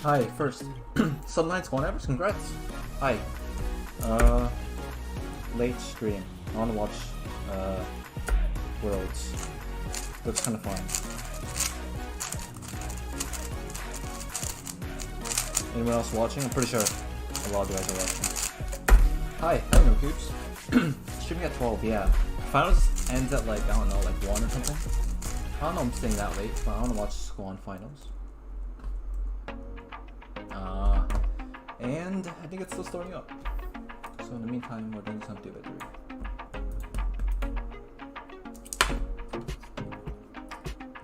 Hi, first. Sub 9's going average, congrats. Hi. Late stream. I wanna watch Worlds. Looks kinda fun. Anyone else watching? I'm pretty sure a lot of you guys are watching. Hi, hello Cubes. Streaming at 12, yeah. Finals ends at like, I don't know, like 1 or something. I don't know I'm staying that late, but I wanna watch Squad Finals. And I think it's still starting up. So in the meantime, we're doing something with it.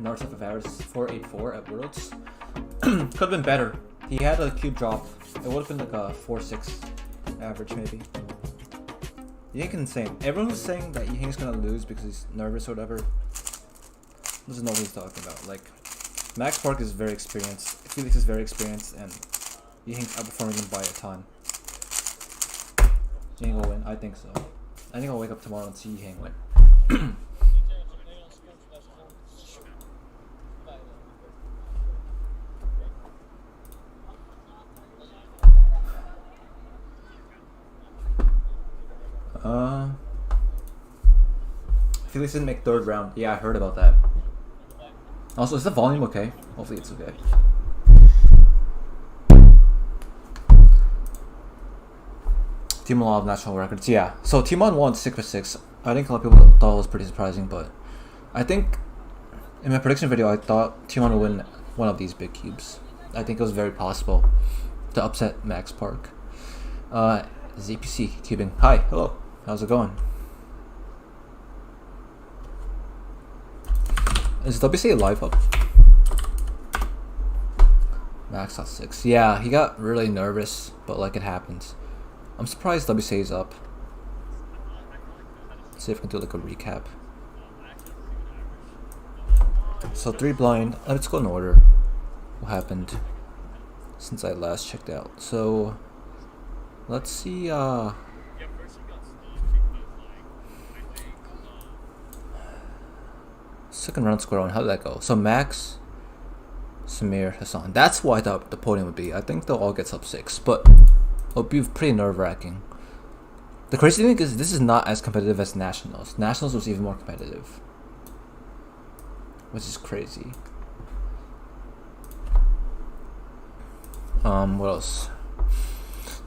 North of average 484 at Worlds. Could have been better. He had a cube drop. It would have been like a 4.6 average maybe. Yink insane. Everyone who's saying that Yink's gonna lose because he's nervous or whatever doesn't know what he's talking about. Like, Max Park is very experienced. Felix is very experienced, and Yink's outperforming him by a ton. Yink will win. I think so. I think I'll wake up tomorrow and see Yink win. Felix didn't make third round. Yeah, I heard about that. Also, is the volume okay? Hopefully it's okay. Team Law of national records. Yeah. So Timon won 6x6. I think a lot of people thought it was pretty surprising, but I think in my prediction video I thought Timon would win one of these big cubes. I think it was very possible to upset Max Park. ZPC cubing. Hi, hello. How's it going? Is WCA live up? Max got 6. Yeah, he got really nervous, but like it happens. I'm surprised WCA is up. Let's see if we can do like a recap. So 3 blind. Let's go in order. What happened since I last checked out? So let's see. Second round score one. How did that go? So Max, Samir, Hassan. That's what I thought the podium would be. I think they'll all get sub 6, but it'll be pretty nerve-wracking. The crazy thing is this is not as competitive as Nationals. Nationals was even more competitive, which is crazy. What else?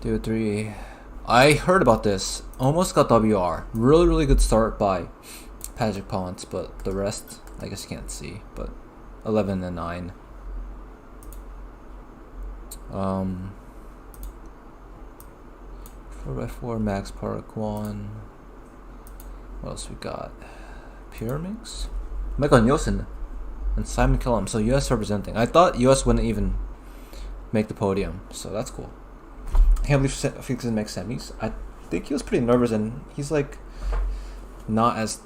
Duo 3. I heard about this. Almost got WR. Really good start by Patrick Ponce, but the rest I guess you can't see. But 11 and 9. 4x4 Max Park 1. What else we got? Pyraminx? Michael Nielsen and Simon Kellum. So US representing. I thought US wouldn't even make the podium, so that's cool. I can't believe Felix didn't make semis. I think he was pretty nervous, and he's like not as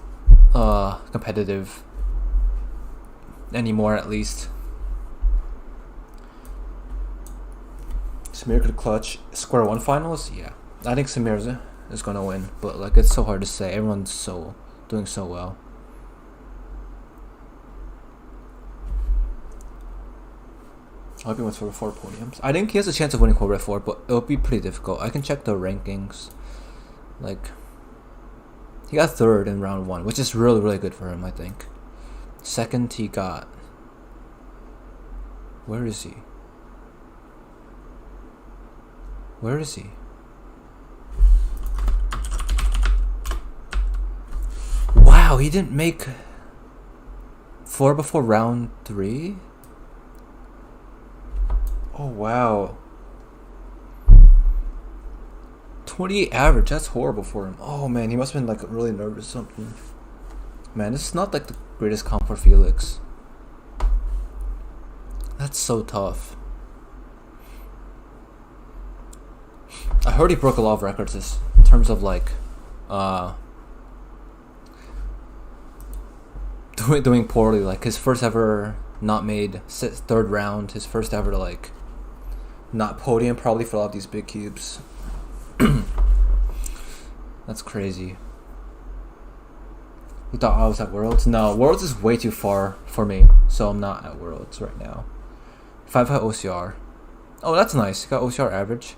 competitive anymore, at least. Samir could clutch square 1 finals. Yeah, I think Samir is gonna win, but like it's so hard to say. Everyone's doing so well. I hope he wins for 4 podiums. I think he has a chance of winning Cobra 4, but it'll be pretty difficult. I can check the rankings. Like, he got 3rd in round 1, which is really good for him, I think. 2nd, he got... Where is he? Where is he? Wow, he didn't make 4 before round 3? Oh wow. 28 average, that's horrible for him. Oh man, he must have been like really nervous or something. Man, this is not like the greatest comp for Felix. That's so tough. I heard he broke a lot of records in terms of like doing poorly. Like his first ever not made 3rd round, his first ever to like not podium probably for a lot of these big cubes. That's crazy. You thought I was at Worlds? No, Worlds is way too far for me, so I'm not at Worlds right now. 5 OCR. Oh, that's nice. He got OCR average.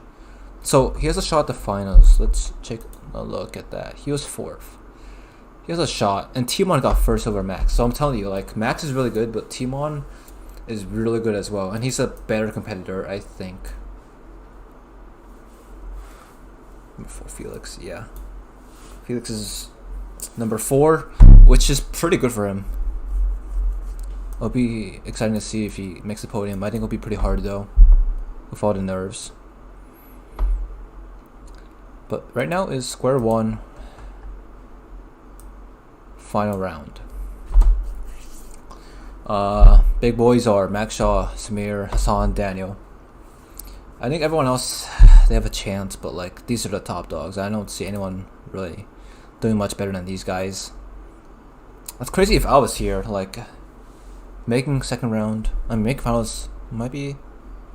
So he has a shot at the finals. Let's take a look at that. He was 4th. He has a shot, and Timon got 1st over Max. So I'm telling you, like, Max is really good, but Timon is really good as well, and he's a better competitor, I think. Before Felix, yeah. Felix is number 4, which is pretty good for him. It'll be exciting to see if he makes the podium. I think it'll be pretty hard though, with all the nerves. But right now is square one. Final round. Big boys are Max Shaw, Samir, Hassan, Daniel. I think everyone else, they have a chance, but like these are the top dogs. I don't see anyone really doing much better than these guys. That's crazy if I was here. Like making second round, I mean, making finals might be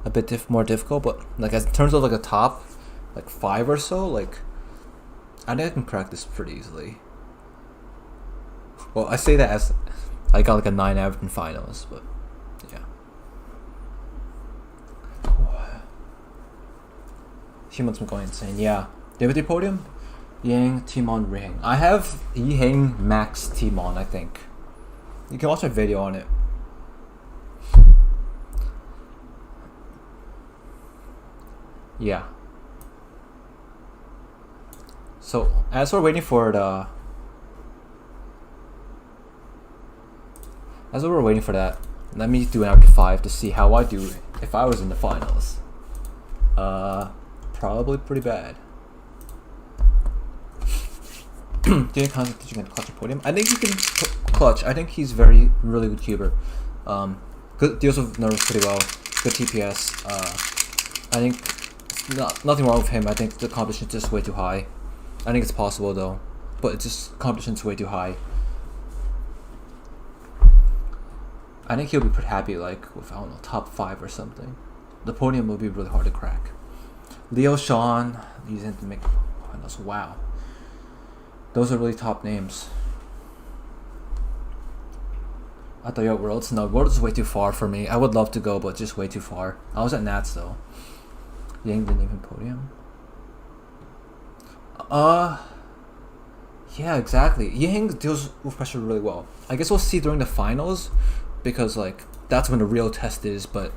a bit more difficult, but like as in terms of like a top like 5 or so, like I think I can crack this pretty easily. Well, I say that as I got like a 9 average in finals, but yeah. Human's been going insane. Yeah, David podium, Yang, Timon, Ring. I have Yiheng, Max, Timon. I think you can watch a video on it. Yeah. So as we're waiting for that, let me do an average 5 to see how I do if I was in the finals. Probably pretty bad. Do you think you can clutch a podium? I think he can clutch. I think he's really good cuber. Good, deals with nerves pretty well. Good TPS. I think nothing wrong with him. I think the competition's just way too high. I think it's possible though, but it's just competition's way too high. I think he'll be pretty happy like with, I don't know, top 5 or something. The podium will be really hard to crack. Leo, Sean, he's in to make finals. Wow, those are really top names. I thought you at Worlds. No, Worlds is way too far for me. I would love to go, but just way too far. I was at Nats though. Yang didn't even podium. Yeah, exactly. Yang deals with pressure really well. I guess we'll see during the finals, because like that's when the real test is. But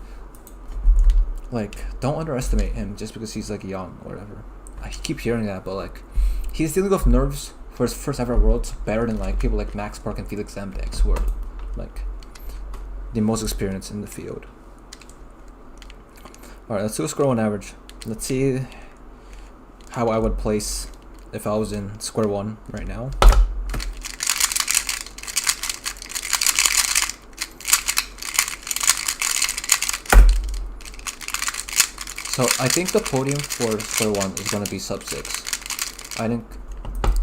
like, don't underestimate him just because he's like young or whatever. I keep hearing that, but like he's dealing with nerves for his first ever Worlds better than like people like Max Park and Felix Zamdex, who are like the most experienced in the field. Alright, let's do a square one average. Let's see how I would place if I was in square one right now. So I think the podium for square one is going to be sub 6. I think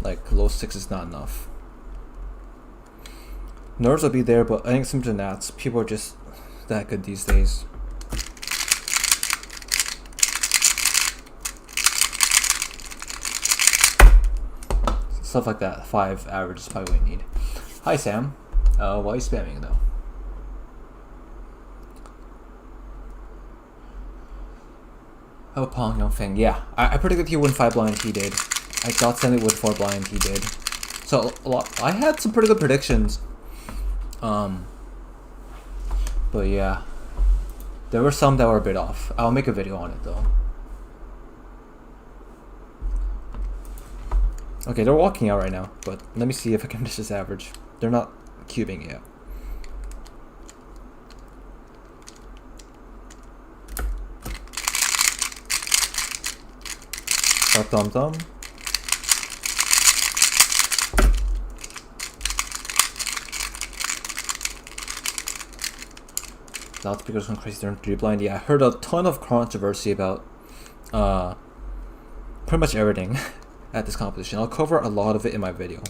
like low 6 is not enough. Nerves will be there, but I think some Nats, people are just that good these days. Stuff like that, 5 average is probably what you need. Hi Sam, why are you spamming though? How about Pong Yong Feng? Yeah, I predicted he would win 5 blind, he did. I thought Stanley would 4 blind, he did. So I had some pretty good predictions. But yeah, there were some that were a bit off. I'll make a video on it though. Okay, they're walking out right now, but let me see if I can finish this average. They're not cubing yet. Thumb thumb. Loudspeakers went crazy during 3 blind. Yeah, I heard a ton of controversy about pretty much everything at this competition. I'll cover a lot of it in my video.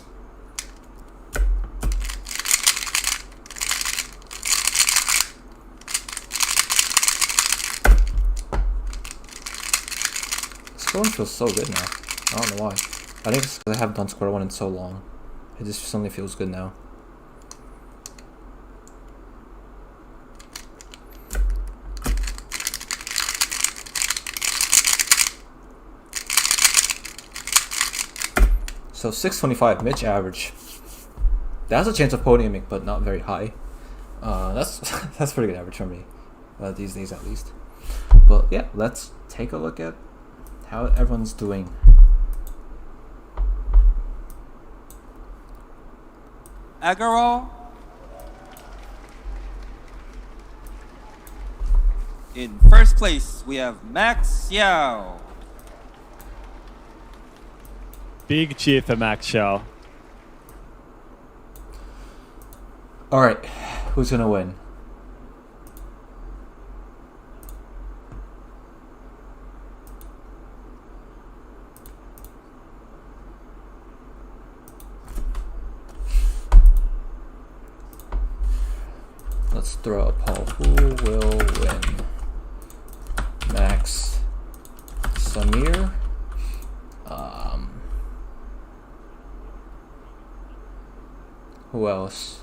Square one feels so good now. I don't know why. I think it's because I haven't done square one in so long. It just suddenly feels good now. So 625 Mitch average. That's a chance of podiuming, but not very high. That's that's pretty good average for me these days at least. But yeah, let's take a look at how everyone's doing. Agaro. In first place, we have Max Yao. Big cheer for Max Shell. All right, who's gonna win? Let's throw a poll. Who will win? Max, Samir, who else?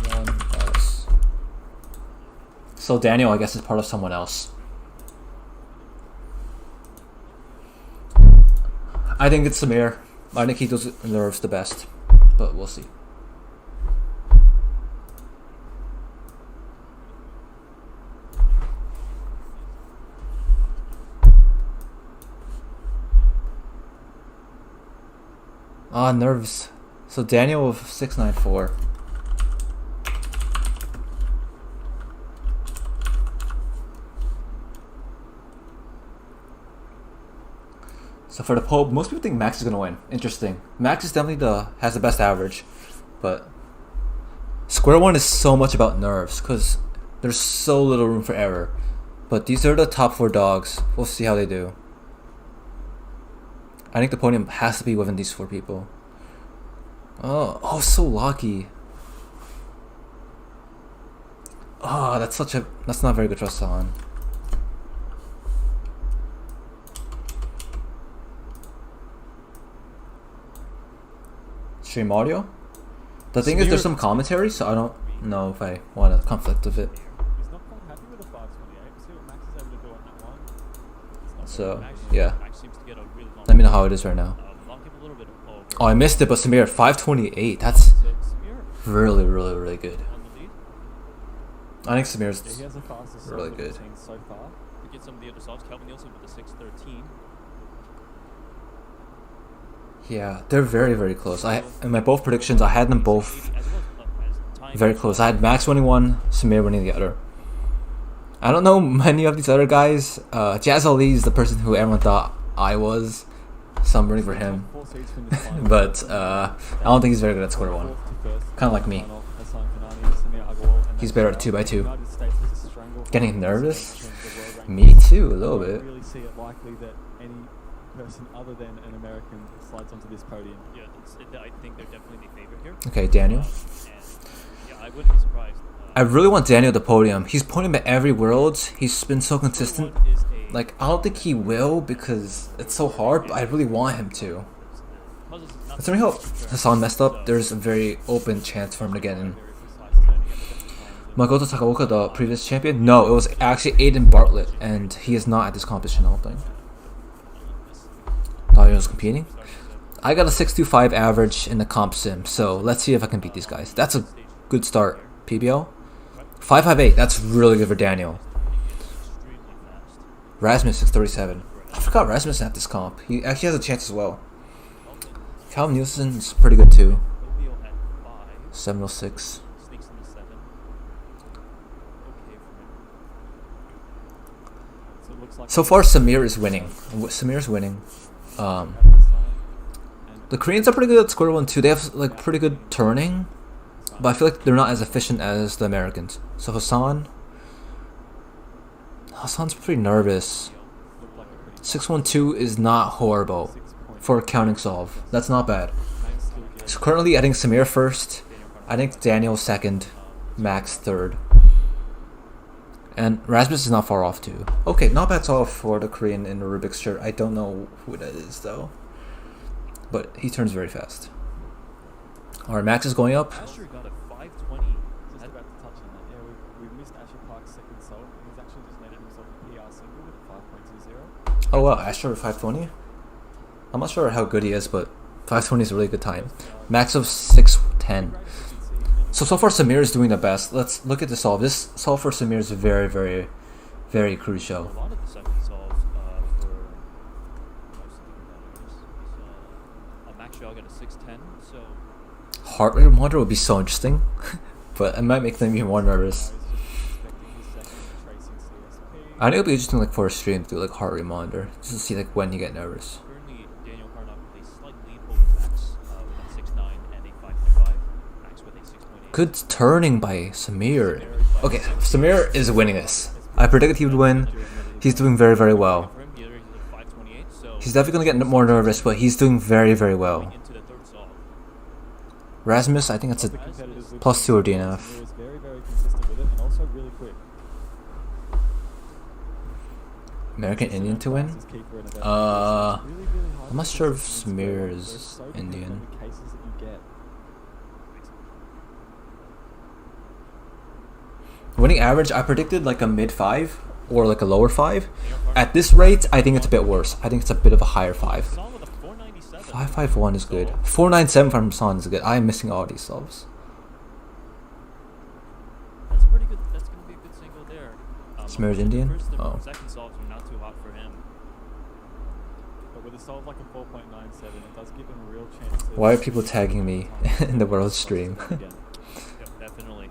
Someone else. So Daniel, I guess, is part of someone else. I think it's Samir. I think he does nerves the best, but we'll see. Ah, nerves. So Daniel with 694. So for the poll, most people think Max is gonna win. Interesting. Max is definitely has the best average, but Square One is so much about nerves because there's so little room for error. But these are the top 4 dogs. We'll see how they do. I think the podium has to be within these 4 people. Oh, so lucky. Oh, that's not very good for Hassan. Stream audio? The thing is, there's some commentary, so I don't know if I want to conflict with it. He's not quite happy with the 528. See what Max is able to do on that one. So, yeah. Let me know how it is right now. Oh, I missed it, but Samir, 528. That's really, really, really good. I think Samir's really good. So far. To get some of the other solves, Calvin Nielsen with the 613. Yeah, they're very, very close. In my both predictions, I had them both very close. I had Max winning one, Samir winning the other. I don't know many of these other guys. Jazz Ali is the person who everyone thought I was, so I'm rooting for him. But I don't think he's very good at Square One. Kind of like me. He's better at 2x2. Getting nervous? Me too, a little bit. Really see it likely that any person other than an American slides onto this podium. Yeah, I think they're definitely the favorite here. Okay, Daniel. Yeah, I wouldn't be surprised. I really want Daniel to podium. He's podium at every Worlds. He's been so consistent. Like, I don't think he will because it's so hard, but I really want him to. Considering how Hassan messed up, there's a very open chance for him to get in. Makoto Takaoka, the previous champion? No, it was actually Aiden Bartlett, and he is not at this competition, I don't think. Thought he was competing. I got a 625 average in the comp sim, so let's see if I can beat these guys. That's a good start. PBO? 558, that's really good for Daniel. Rasmus 637. I forgot Rasmus at this comp. He actually has a chance as well. Calvin Nielsen's pretty good too. 706. So far, Samir is winning. Samir's winning. The Koreans are pretty good at Square One too. They have like pretty good turning, but I feel like they're not as efficient as the Americans. So Hassan's pretty nervous. 612 is not horrible for a counting solve. That's not bad. So currently, I think Samir first. I think Daniel second. Max third. And Rasmus is not far off too. Okay, not bad solve for the Korean in the Rubik's shirt. I don't know who that is though. But he turns very fast. Alright, Max is going up. Asher got a 520. Just about to touch on that. Yeah, we missed Asher Park's second solve. He's actually just made it himself a PR single with a 5.20. Oh wow, Astro 520? I'm not sure how good he is, but 520 is a really good time. Max of 610. So far Samir is doing the best. Let's look at the solve. This solve for Samir is very, very, very A crucial. lot of the second solves for most of the competitors. Max Shaw got a 610, so Heart rate monitor would be so interesting, but it might make them even more nervous. I think it'll be interesting like for a stream to do like heart rate monitor, just to see like when you get nervous. currently Daniel Karnov with a slight lead over Max with a 6.9 and a 5.5. Max with a 6.8. Good turning by Samir. Okay, Samir is winning this. I predicted he would win. He's doing very, very well. For him, the other is a 5.28, so He's definitely gonna get more nervous, but he's doing very, very well. going into the third solve. Rasmus, I think that's a +2 or DNF. Samir is very, very consistent with it and also really quick. American Indian to win? I'm not sure if Samir is Indian. Winning average, I predicted like a mid 5 or like a lower 5. At this rate, I think it's a bit worse. I think it's a bit of a higher 5. Song with a 497. 551 is good. 497 from Son is good. I am missing all these solves. That's pretty good. That's going to be a good single there. Samir's Indian? First and Oh. second solves were not too hot for him. But with a solve like a 4.97, it does give him a real chance to... Why are people tagging me in the world stream? Yep, definitely.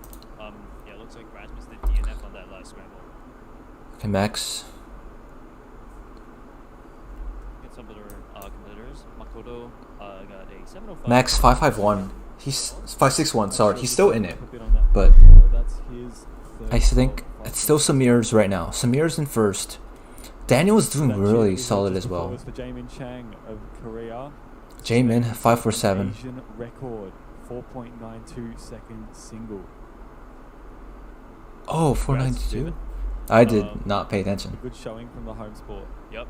Yeah, it looks like Rasmus did DNF on that last scramble. Okay, Max. Get some other competitors. Makoto got a 705. Max 551. He's 561. Sorry, he's still in it. A bit on that. But That's his third I think solve. it's still Samir's right now. Samir's in first. Daniel is doing really solid as well. For Jaemin Chang of Korea. Jaemin 547. Asian record 4.92 second single. Oh, 492. I did not pay attention. Good showing from the home sport. Yep.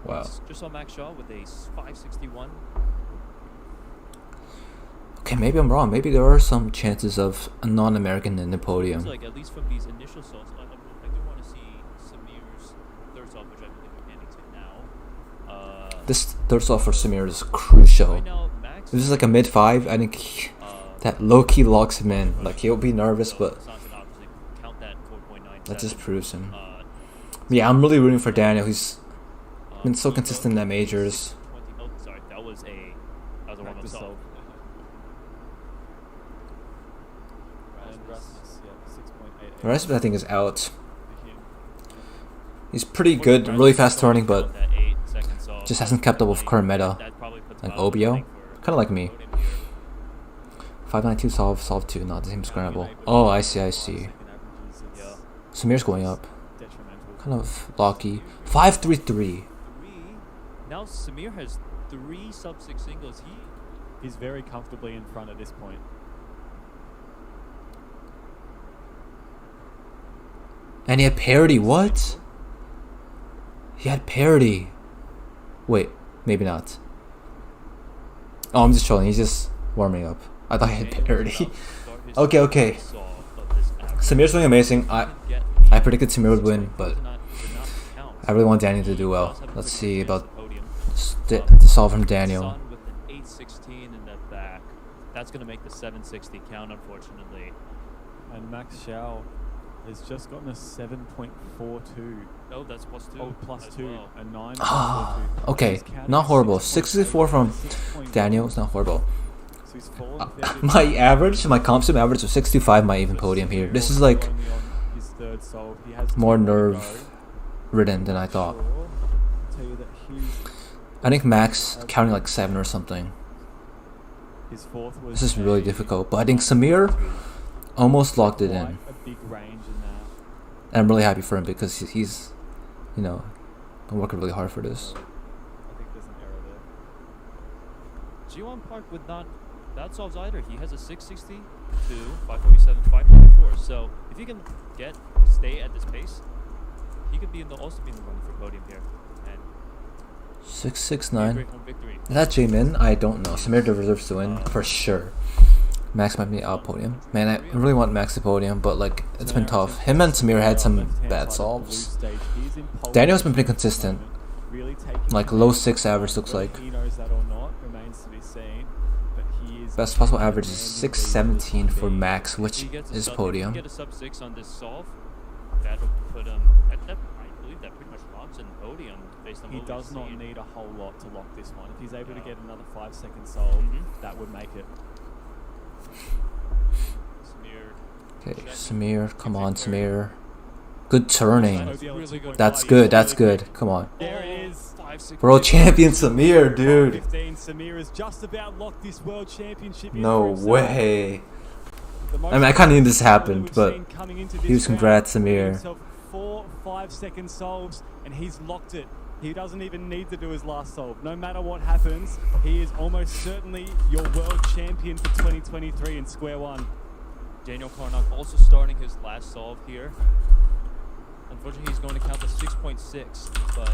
Wow. Just saw Max Shaw with a 561. Okay, maybe I'm wrong. Maybe there are some chances of a non-American in the podium. Looks like at least from these initial salts, I do want to see Samir's third salt, which I believe we're getting to now. This third solve for Samir is crucial. Right now, Max. This is like a mid 5. I think that low-key locks him in. Like he'll be nervous, but Obviously count that 4.97. that just proves him. Yeah, I'm really rooting for Daniel. He's been so consistent at majors. 20, oh, sorry, that was a warm-up salt. Rasmus, I think, is out. He's pretty good, really fast turning, but just hasn't kept up with current meta. Like Obio, kind of like me. 592 solve 2, not the same scramble. Oh, I see. Samir's going up. Kind of locky. 533. Now Samir has 3 sub-6 singles. He's very comfortably in front at this point. And he had parity. What? He had parity. Wait, maybe not. Oh, I'm just trolling. He's just warming up. I thought he had parity. Okay. Samir's doing amazing. I predicted Samir would win, but I really want Daniel to do well. Let's see about the solve from Daniel. With an 816 in the back. That's going to make the 760 count, unfortunately. And Max Xiao has just gotten a 7.42. Oh, that's +2. Oh, +2. Well. A 9. Okay, not horrible. 64 from Daniel is not horrible. My average, my comp sim average of 65 might even podium here. This is like more nerve ridden than I thought. I think Max counting like 7 or something. This is really difficult, but I think Samir almost locked it in. And I'm really happy for him because he's, you know, been working really hard for this. I think there's an error there. G1 Park would not bad solves either. He has a 660 to 547, 544. So if he can stay at this pace, he could also be in the running for podium here. And 669. great home victory. Is that Jaemin? I don't know. Samir deserves to win for sure. Max might be out podium. Man, I really want Max to podium, but like it's been tough. Him and Samir had some bad solves. Daniel's been pretty consistent. Like low 6 average looks like. Best possible average is 617 for Max, which is podium. Get a sub 6 on this solve. That'll put him at that. I believe that pretty much locks in podium based on what He we've does not seen. need a whole lot to lock this one. If he's able to get another 5-second solve, that would make it. Okay, Samir, come on, Samir. Good turning. That's good. That's good. Come on. There it is. World champion Samir, dude. 15. Samir has just about locked this world championship. No way. I mean, I kind of knew this happened, but huge congrats, Samir. 4 5-second solves, and he's locked it. He doesn't even need to do his last solve. No matter what happens, he is almost certainly your world champion for 2023 in square one. Daniel Karnak also starting his last solve here. Unfortunately, he's going to count the 6.6, but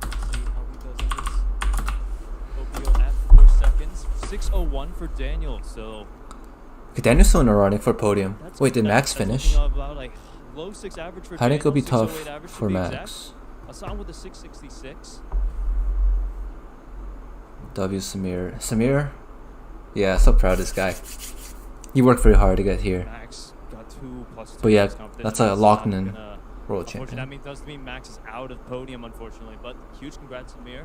let's see how he does in this. OPO at 4 seconds. 6:01 for Daniel, so... Okay, Daniel's still in the running for podium. Wait, did Max finish? About, like, low 6 average for How think it'll be Daniel, tough 608 average for to be Max? exact. Hassan with a 666. W Samir. Samir? Yeah, so proud of this guy. He worked very hard to get here. Max got 2 plus 2. But yeah, competition. that's a locked in Gonna- world Unfortunately, champion. that does mean Max is out of podium, unfortunately. But huge congrats, Samir.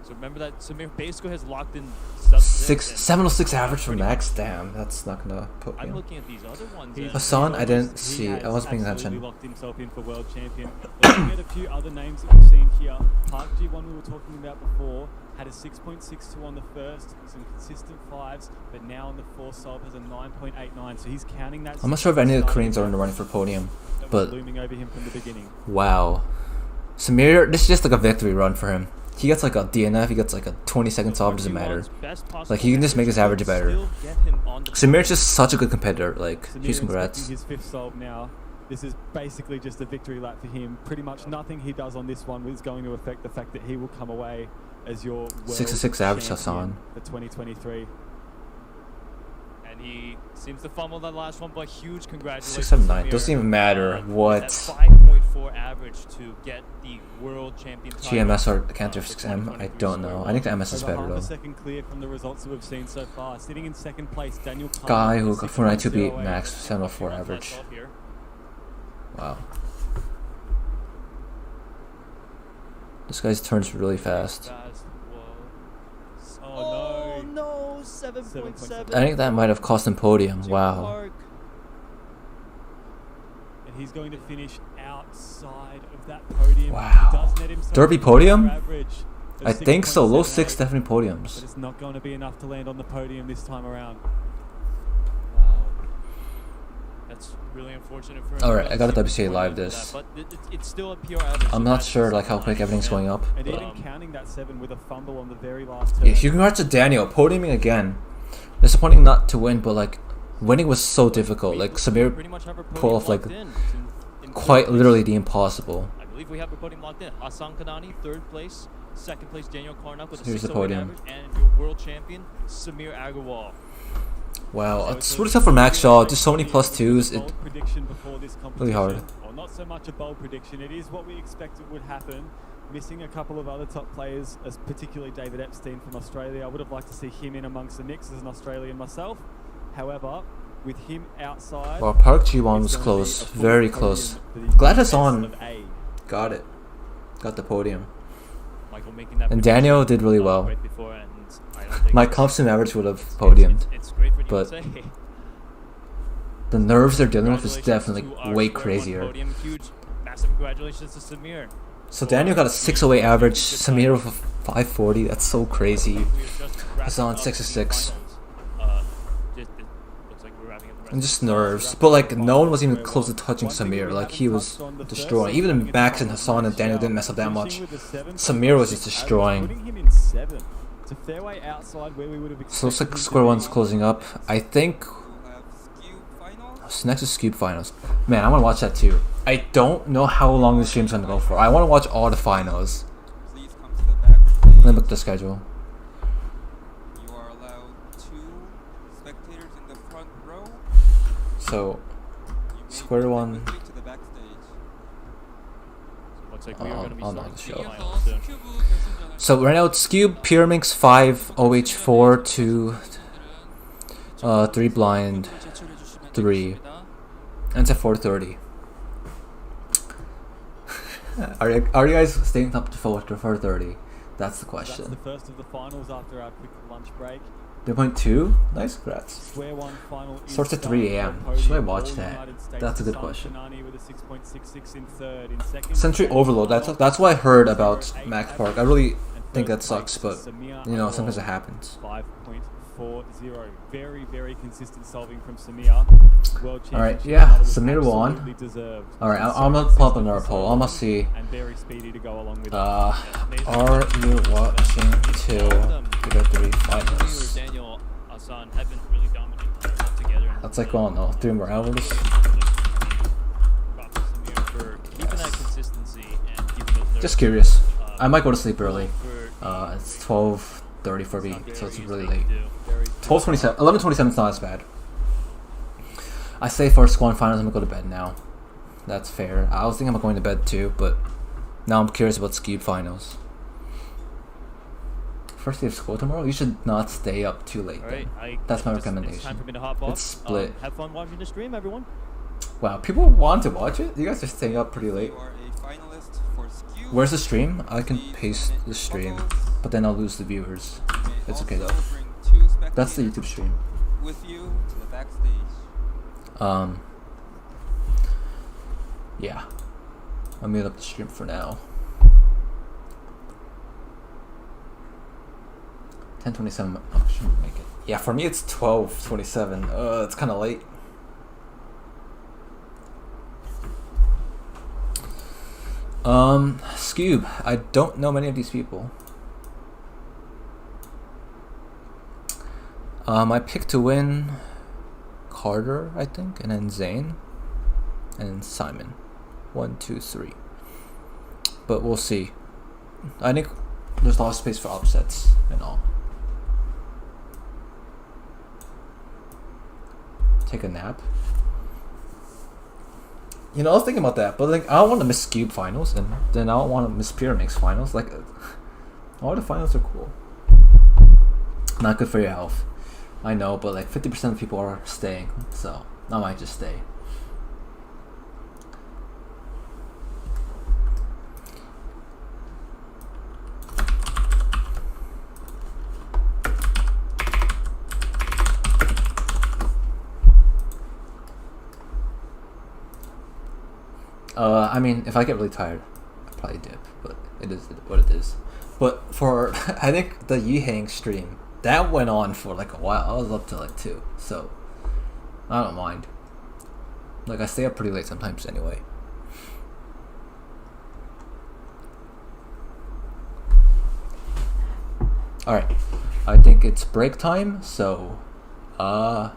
So remember that Samir basically has locked in sub 6. 706 average for Max. Damn, that's not gonna put me I'm on. looking at these other ones. He's- and Hassan, I didn't He see. has I wasn't paying absolutely attention. locked himself in for world champion. Looking at a few other names that we've seen here. Park G1 we were talking about before had a 6.62 on the first, some consistent 5s, but now on the 4 solve has a 9.89. So he's counting that. I'm not sure if any of the Koreans are in the running for podium, that was but looming over him from the beginning. wow. Samir, this is just like a victory run for him. He gets like a DNF, he gets like a 20-second solve, doesn't matter. Like, he can just make his average better. Samir's just such a good competitor, like, huge congrats. His 5th solve now. This is basically just a victory lap for him. Pretty much nothing he does on this one is going to affect the fact that he will come away as your world 66 average, champion Hassan. for 2023. And he seems to fumble that last one, but huge congratulations. 679, Samir. doesn't even matter That what 5.4 average to get the world champion title. GMS or Counter 6M. I don't know. I think the MS is Over better half a though. second clear from the results that we've seen so far. Sitting in second place, Daniel Karnak Guy who with got 492 beat 6.08. Max 704 average. Wow. This guy's turns really fast. Oh no, 7.7. I think that might have cost him podium. Wow. And he's going to finish outside of that podium. Wow. He does net himself Derby a podium? average of I think so. Low 6 6.78, definitely but podiums. it's not going to be enough to land on the podium this time around. Wow. That's really unfortunate for him. Alright, I gotta But WCA live this. But it's still a PR average. I'm not sure like how quick everything's going up. And But even counting that 7 with a fumble on the very last turn. yeah, huge congrats to Daniel. Podiuming again. Disappointing not to win, but like winning was so difficult. Like Samir pretty much have our pulled podium off like locked in quite third literally place. the impossible. I believe we have our podium locked in. Hassan Kanani, 3rd place. 2nd place, Daniel Karnak with a Here's the 608 podium. average. And your world champion, Samir Agarwal. Wow, it's really tough for Max Shaw. Just so many plus 2s. It Bold prediction before this really hard. competition. Or not so much a bold prediction. It is what we expected would happen. Missing a couple of other top players, as particularly David Epstein from Australia. I would have liked to see him in amongst the mix as an Australian myself. However, with him outside, Well, Park G1 it's was gonna be close, a full very podium close. that is Glad the Hassan best of A. got it, got the podium. Michael making that And prediction, Daniel did really well. right before, and I don't think My it's- constant average would have podiumed. It's great for you but to say. The nerves they're dealing with is Congratulations definitely to our way square one crazier. podium. Huge, massive congratulations to Samir. So Daniel got a 608 average, Samir with a 540. That's so crazy. We are just wrapping Hassan up 6-6. the finals. It looks like we're wrapping up the rest And of just the nerves. But like no one was even close to touching Samir. Like he was destroying. Even Max and Hassan and Daniel didn't mess up that much. Samir was just destroying. Putting him in 7. It's a fairway outside where we would have So looks expected like him to square be. one's closing up. I think We'll have Skewb final. so next is Skewb finals. Man, I want to watch that too. I don't know how long the stream's gonna go for. I want to watch all the finals. Please come to the back stage. Let me look at the schedule. So square one. To the backstage. Looks like we are going to be I'll not starting show. the finals soon. So right now it's Skewb, Pyraminx 5, OH4 2, 3 blind, 3, and it's at 4:30. Are you guys staying up to 4:30? That's the That's question. the first of the finals after our quick lunch break. 3.2? Nice, congrats. Square one final is Starts at done 3 for a.m. podium. Should I watch All that? United States That's a good Sun question. Shinani with a 6.66 in third. In second, Century James overload. Arnold, That's what I heard about 0.08 Max Park. I average, really and think third that sucks, place, but Samir you know sometimes it Arnold, happens. 5.40. Very, very consistent solving from Samir. World Alright, Championship yeah, title was Samir won. absolutely deserved. Alright, And I'm gonna so pull up another consistent poll. I'm gonna solving see. and very speedy to go along with it. Are you watching till the 3 finals? Daniel Hassan haven't really dominated together. That's like, oh no, 3 more hours. For keeping that consistency and keeping those Just curious. nerves, I might go to sleep early. for It's 12:30 for me, so it's really late. 12:27. 11:27 is not as bad. I say for squad finals, I'm gonna go to bed now. That's fair. I was thinking about going to bed too, but now I'm curious about Skewb finals. First day of school tomorrow? You should not stay up too late. Alright, Then. That's my It's time recommendation. for me to hop off. It's split. Have fun watching the stream, everyone. Wow, people want to watch it? You guys are staying up pretty late. You are a finalist for Skewb. Where's the stream? I can paste the stream, but then I'll lose the viewers. You may It's okay also though. bring 2 That's the spectators YouTube stream. with you to the backstage. Yeah. I'll mute up the stream for now. 10:27. Oh, shouldn't make it. Yeah, for me it's 12:27. It's kind of late. Skewb. I don't know many of these people. I picked to win Carter, I think, and then Zane, and then Simon. 1, 2, 3. But we'll see. I think there's a lot of space for upsets and all. Take a nap. You know, I was thinking about that, but like I don't want to miss Skewb finals, and then I don't want to miss Pyraminx finals. Like, all the finals are cool. Not good for your health. I know, but like 50% of people are staying, so I might just stay. I mean, if I get really tired, I'll probably dip, but it is what it is. But for, I think the Yihang stream, that went on for like a while. I was up to like 2, so I don't mind. Like, I stay up pretty late sometimes anyway. Alright, I think it's break time, so I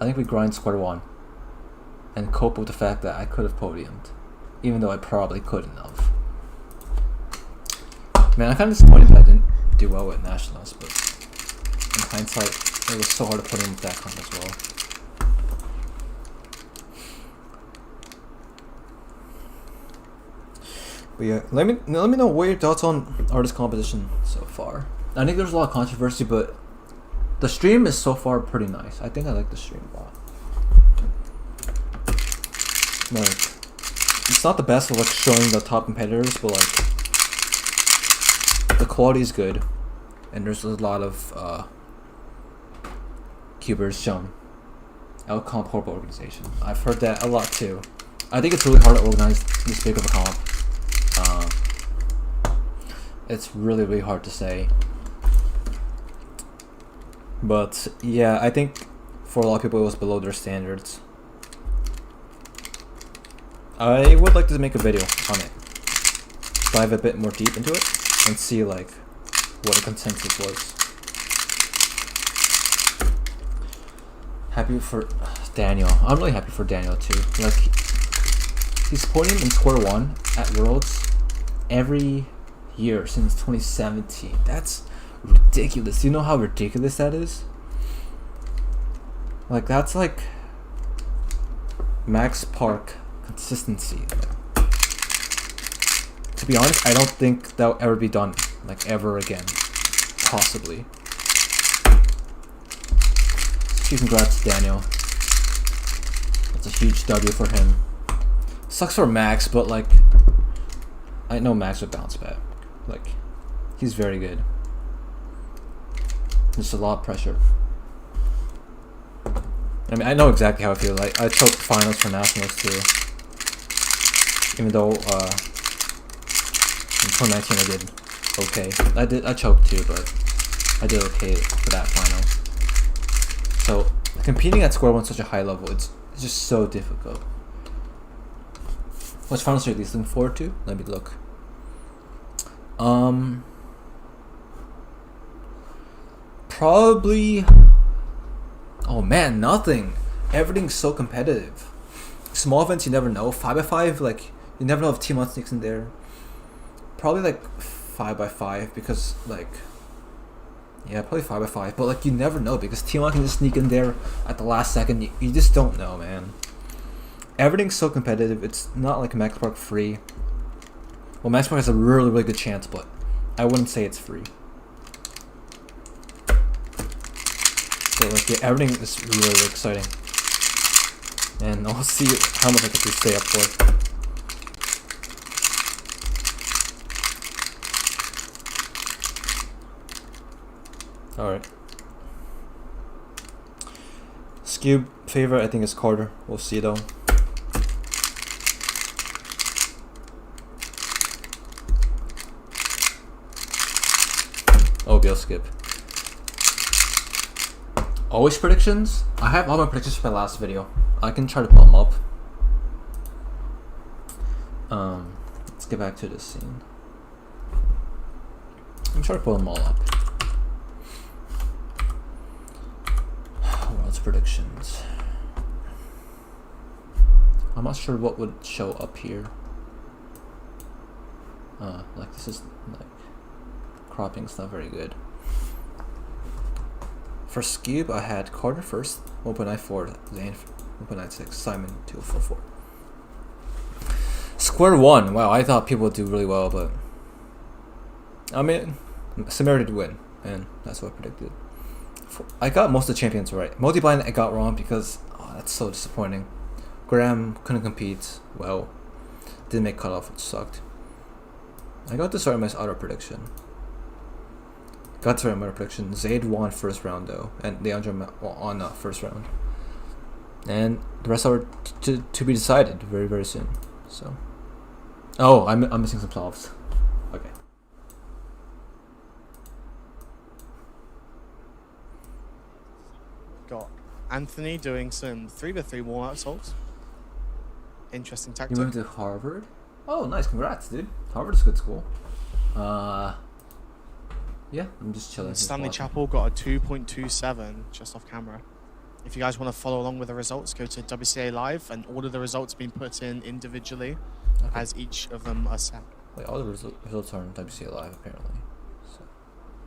think we grind square one and cope with the fact that I could have podiumed, even though I probably couldn't have. Man, I'm kind of disappointed that I didn't do well with nationals, but in hindsight, it was so hard to put in with that comp as well. But yeah, let me know what your thoughts on artist composition so far. I think there's a lot of controversy, but the stream is so far pretty nice. I think I like the stream a lot. Like, it's not the best of like showing the top competitors, but like the quality is good, and there's a lot of cubers shown. Outcomp horrible organization. I've heard that a lot too. I think it's really hard to organize this big of a comp. It's really, really hard to say. But yeah, I think for a lot of people it was below their standards. I would like to make a video on it. Dive a bit more deep into it and see like what the consensus was. Happy for Daniel. I'm really happy for Daniel too. Like, he's podium in square one at Worlds every year since 2017. That's ridiculous. Do you know how ridiculous that is? Like, that's like Max Park consistency. To be honest, I don't think that'll ever be done, like ever again, possibly. Congrats, Daniel. That's a huge W for him. Sucks for Max, but like, I know Max would bounce back. Like, he's very good. Just a lot of pressure. I mean, I know exactly how I feel. Like, I choked finals for nationals too. Even though in 2019 I did okay. I choked too, but I did okay for that final. So competing at Square 1 such a high level, it's just so difficult. Which finals are you least looking forward to? Let me look. Probably. Oh man, nothing. Everything's so competitive. Small events you never know. 5x5, like you never know if Team 1 sneaks in there. Probably like 5x5 because like. Yeah, probably 5x5, but like you never know because Team 1 can just sneak in there at the last second. You just don't know, man. Everything's so competitive. It's not like Max Park free. Well, Max Park has a really, really good chance, but I wouldn't say it's free. So like, yeah, everything is really, really exciting, and I'll see how much I can stay up for. Alright. Skewb favorite I think is Carter. We'll see though. Oh, Bill skip. Always predictions? I have all my predictions from my last video. I can try to pull them up. Let's get back to this scene. I'm trying to pull them all up. World's predictions. I'm not sure what would show up here. Like this is like cropping's not very good. For Skewb, I had Carter first, 1.94, Zane 1.96, Simon 2.44. Square 1, wow, I thought people would do really well, but I mean, Samara did win, and that's what I predicted. I got most of the champions right. Multi-blind I got wrong because that's so disappointing. Graham couldn't compete well, didn't make cutoff, which sucked. I got to start my auto prediction. Zayd won first round though, and Leandro on first round. And the rest are to be decided very, very soon. So, oh, I'm missing some solves. Okay. Got Anthony doing some 3v3 warm-up assaults. Interesting tactic. You went to Harvard? Oh, nice. Congrats, dude. Harvard's a good school. Yeah, I'm just chilling. Stanley Chapel got a 2.27 just off camera. If you guys want to follow along with the results, go to WCA Live, and all of the results being put in individually as each of them are set. Wait, all the results are on WCA Live apparently.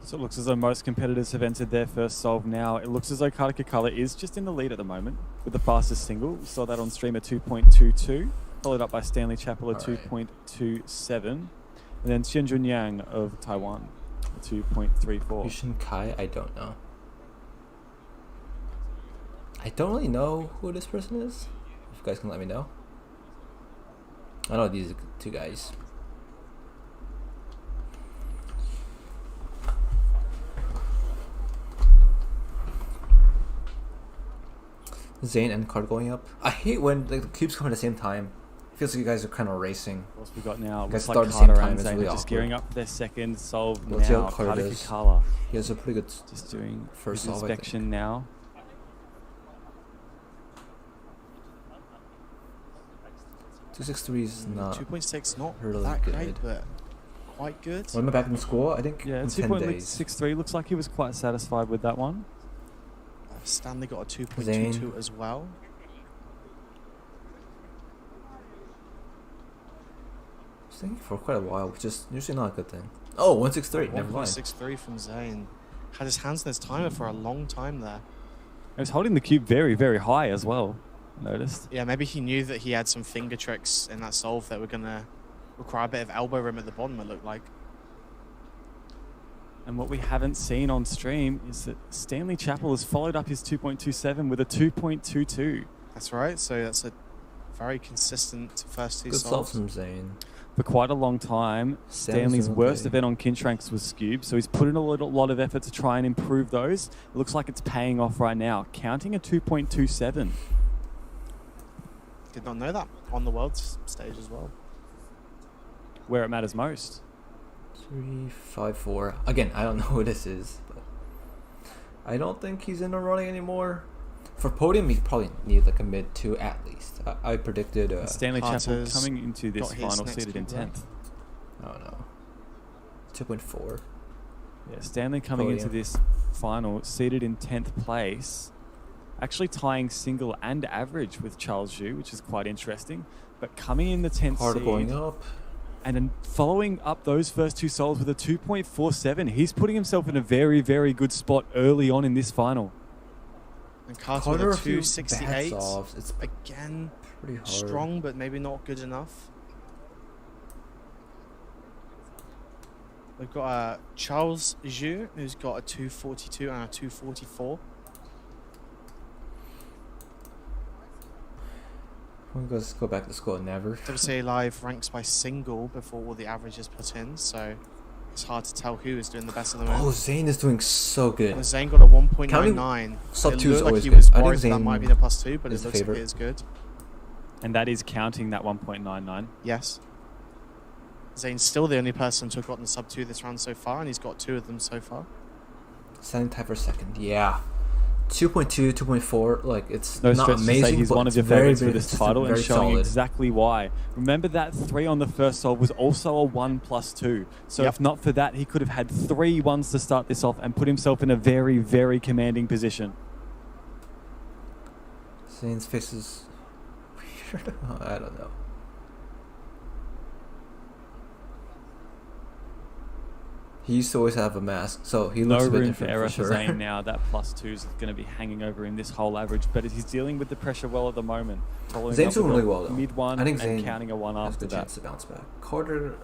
So it looks as though most competitors have entered their first solve now. It looks as though Kartikakala is just in the lead at the moment with the fastest single. We saw that on stream at 2.22, followed up by Stanley Chapel at 2.27, and then Xianjun Yang of Taiwan at 2.34. Yushin Kai, I don't know. I don't really know who this person is. If you guys can let me know. I know these two guys. Zane and Card going up. I hate when like, the cubes come at the same time. It feels like you guys are kind of racing. Of course, we got now. You guys Looks start like at the same Carter time. and It's Zane really are just awkward. gearing up for their second solve Let's see now. how Carter does. Kartikakala He has a pretty good just doing first his solve, inspection now. .263 is not 2.6, not really that good. great, but quite good. When am I back in school? I think Yeah, in 10 days. 2.63 looks like he was quite satisfied with that one. Stanley got a 2.22 Zane. as well. I was thinking for quite a while, which is usually not a good thing. Oh, 163. Never mind. 1.63 from Zane. Had his hands in his timer for a long time there. He was holding the cube very, very high as well. noticed. Yeah, maybe he knew that he had some finger tricks in that solve that were going to require a bit of elbow room at the bottom, it looked like. And what we haven't seen on stream is that Stanley Chappell has followed up his 2.27 with a 2.22. That's right. So that's a very consistent first two Good solve solves. from Zane. For quite a long time, Stanley's doing worst okay. event on Kinshranks was Skewb, so he's put in a lot of effort to try and improve those. It looks like it's paying off right now, counting a 2.27. Did not know that on the world stage as well. Where it matters most. 3-5-4. Again, I don't know who this is, but I don't think he's in the running anymore. For podium, he probably need like a mid 2 at least. I predicted. Stanley Chappell Carter's coming into this got his final next seated in cube, right? 10th. I don't know. 2.4. Yeah, Stanley coming into Podium. this final seated in 10th place, actually tying single and average with Charles Zhu, which is quite interesting. But coming in the 10th Carter seed, going up. and then following up those first two solos with a 2.47, he's putting himself in a very, very good spot early on in this final. And Carter Carter with a a few bad 268. solves. It's Again, pretty hard. strong, but maybe not good enough. We've got Charles Zhu, who's got a 242 and a 244. Let's go back to school. Never. WCA Live ranks by single before all the averages put in, so it's hard to tell who is doing the best at the moment. Oh, Zane is doing so good. And Zane got a 1.99. Sub It 2 is looked like always he good. was I think worried that Zane might be the +2, but it is the looks like favorite. it is good. And that is counting that 1.99. Yes. Zane's still the only person to have gotten sub 2 this round so far, and he's got 2 of them so far. Second time for second. Yeah. 2.2, 2.4. Like, it's No not stretch to amazing, say he's but one of it's your very, favorites for very this consistent, title and very showing solid. exactly why. Remember that 3 on the first solve was also a 1+2. So Yep. if not for that, he could have had 3 ones to start this off and put himself in a very, very commanding position. Zane's face is weird. I don't know. He used to always have a mask, so he No looks a bit room for different error for for sure. Zane now. That +2 is going to be hanging over him this whole average, but he's dealing with the pressure well at the moment. Following Zane's up with doing really a well, though. mid one I think and Zane counting a 1 has a after good that. chance to bounce back. Carter,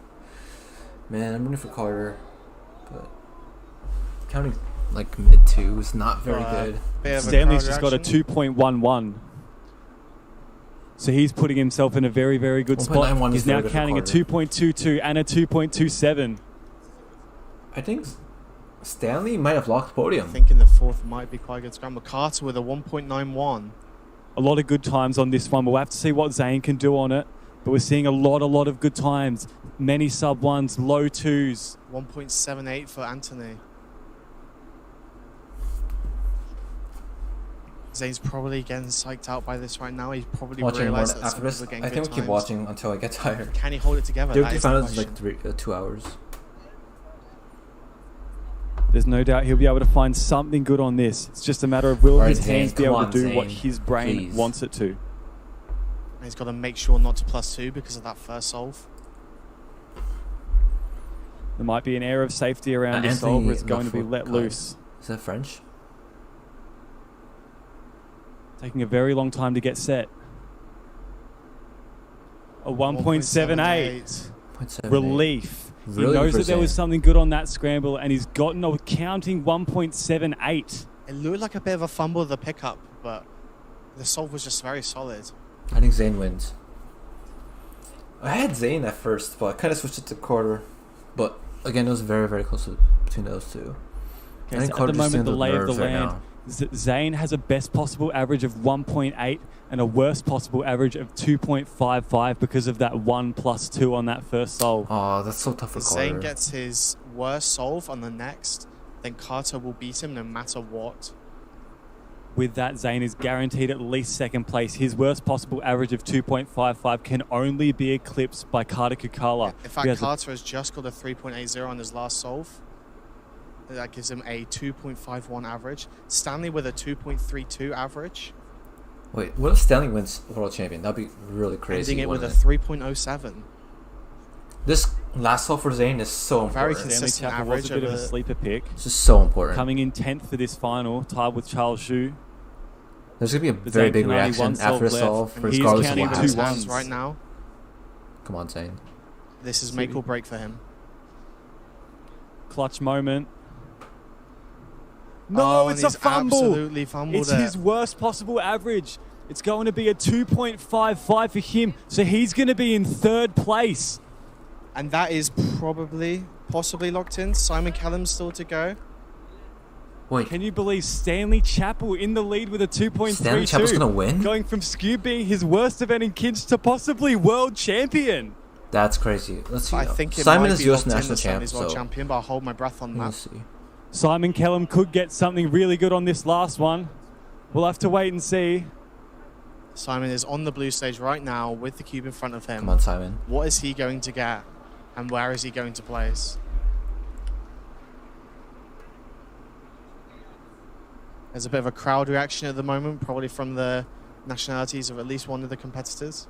man, I'm rooting for Carter, but counting like mid 2 is not very good. Bit of a Stanley's crowd just got a reaction. 2.11. So he's putting himself in a very, very good 1.91 spot. is He's very now good for counting a Carter. 2.22 and a 2.27. I think Stanley might have locked podium. I think in the fourth might be quite a good scramble. Carter with a 1.91. A lot of good times on this one. We'll have to see what Zane can do on it. But we're seeing a lot of good times. Many sub 1s, low 2s. 1.78 for Anthony. Zane's probably getting psyched out by this right now. He's probably Watching more realised that after some this, people are getting I good think we keep times. watching until I get tired. Can he hold it together? Duke That is the finals is question. like 2 hours. There's no doubt he'll be able to find something good on this. It's just a matter of will Alright, his Zane, hands be come able on, to do what Zane, his brain please. wants it to. And he's got to make sure not to +2 because of that first solve. There might be an air of safety around this solve where it's going to be let loose. Is that French? Taking a very long time to get set. A 1.78. 0.78. Relief. Really he knows good that there was Zane. something good on that scramble, and he's gotten a counting 1.78. It looked like a bit of a fumble of the pickup, but the solve was just very solid. I think Zane wins. I had Zane at first, but I kind of switched it to Carter. But again, it was very, very close between those two. Okay, so at the moment, the lay of the land, Zane has a best possible average of 1.8 and a worst possible average of 2.55 because of that 1+2 on that first solve. Oh, that's so tough for If Carter. Zane gets his worst solve on the next, then Carter will beat him no matter what. With that, Zane is guaranteed at least second place. His worst possible average of 2.55 can only be eclipsed by Carter Kukala. In fact, Carter has just got a 3.80 on his last solve. That gives him a 2.51 average. Stanley with a 2.32 average. Wait, what if Stanley wins World Champion? That'd be really crazy. Ending it with a wouldn't 3.07. This last solve for Zane is so Very important. Stanley consistent Chappell was a average bit of a over- sleeper pick. This is so important. Coming in 10th for this final, tied with Charles Zhu. There's gonna be a But very Zane big Kanani, reaction one after the solve solve, left, and He's regardless of counting what counting two two happens. ones ones. right now. Come on, Zane. This is make or break for him. Clutch moment. No, Oh, and it's a he's fumble. absolutely fumbled It's it. his worst possible average. It's going to be a 2.55 for him, so he's going to be in 3rd place. And that is possibly locked in. Simon Callum's still to go. Wait, Can you believe Stanley Chappell in the lead with a 2.32? Stanley Chappell's gonna win? Going from Skewb being his worst event in Kinch to possibly world champion. That's crazy. Let's see. I think it Simon might is be US locked in national as champ, Stanley's world so champion, but I'll hold my breath on we'll that. see. Simon Kellum could get something really good on this last one. We'll have to wait and see. Simon is on the blue stage right now with the cube in front of him. Come on, Simon. What is he going to get? And where is he going to place? There's a bit of a crowd reaction at the moment, probably from the nationalities of at least one of the competitors.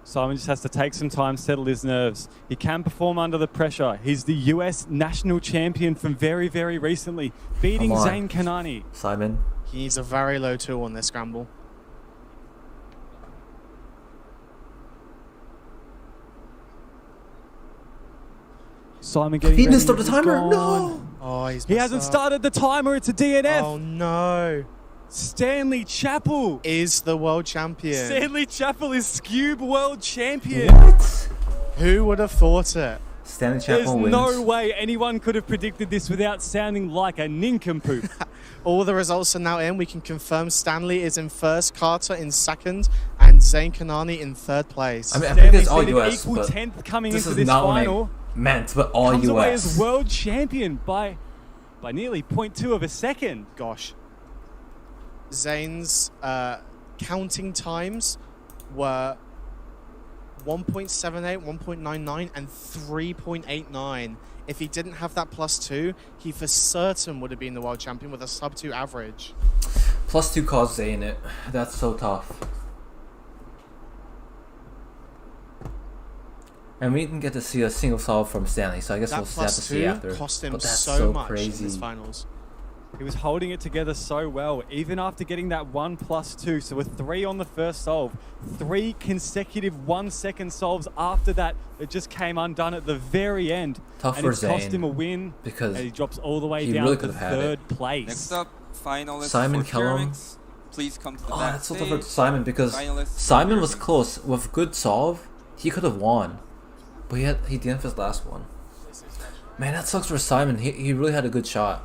Simon just has to take some time, settle his nerves. He can perform under the pressure. He's the US national champion from very, very recently, beating Come on. Zane Kanani. Simon. He needs a very low 2 on this scramble. Simon getting He ready. didn't start the He's timer. gone. No. Oh, he's He messed hasn't up. started the timer. It's a DNF. Oh no. Stanley Chappell. Is the world champion. Stanley Chappell is Skewb world champion. What? Who would have thought it? Stanley There's Chappell wins. no way anyone could have predicted this without sounding like a nincompoop. All the results are now in. We can confirm Stanley is in first, Carter in second, and Zane Kanani in 3rd place. I mean, I think it's all Stanley US, equal but 10th coming this into is this not what I final. meant, but all Comes away as US. world champion by nearly 0.2 of a second. Gosh. Zane's counting times were 1.78, 1.99, and 3.89. If he didn't have that +2, he for certain would have been the world champion with a sub-2 average. +2 caused Zane it. That's so tough. And we didn't get to see a single solve from Stanley, so I guess That we'll have to see +2 after. cost him But that's so much crazy. in his finals. He was holding it together so well, even after getting that 1+2. So with 3 on the first solve, 3 consecutive 1-second solves after that, it just came undone at the very end. Tough and for it cost Zane, him a win, because and he drops all the way he down really to could have had it. 3rd place. Next up, finalist Simon for Kellum. Pyraminx. Please come to the Oh, backstage. that's so tough for Simon because Finalists Simon was Pyraminx. close. With good solve, he could have won. But he didn't for his last one. Man, that sucks for Simon. He really had a good shot.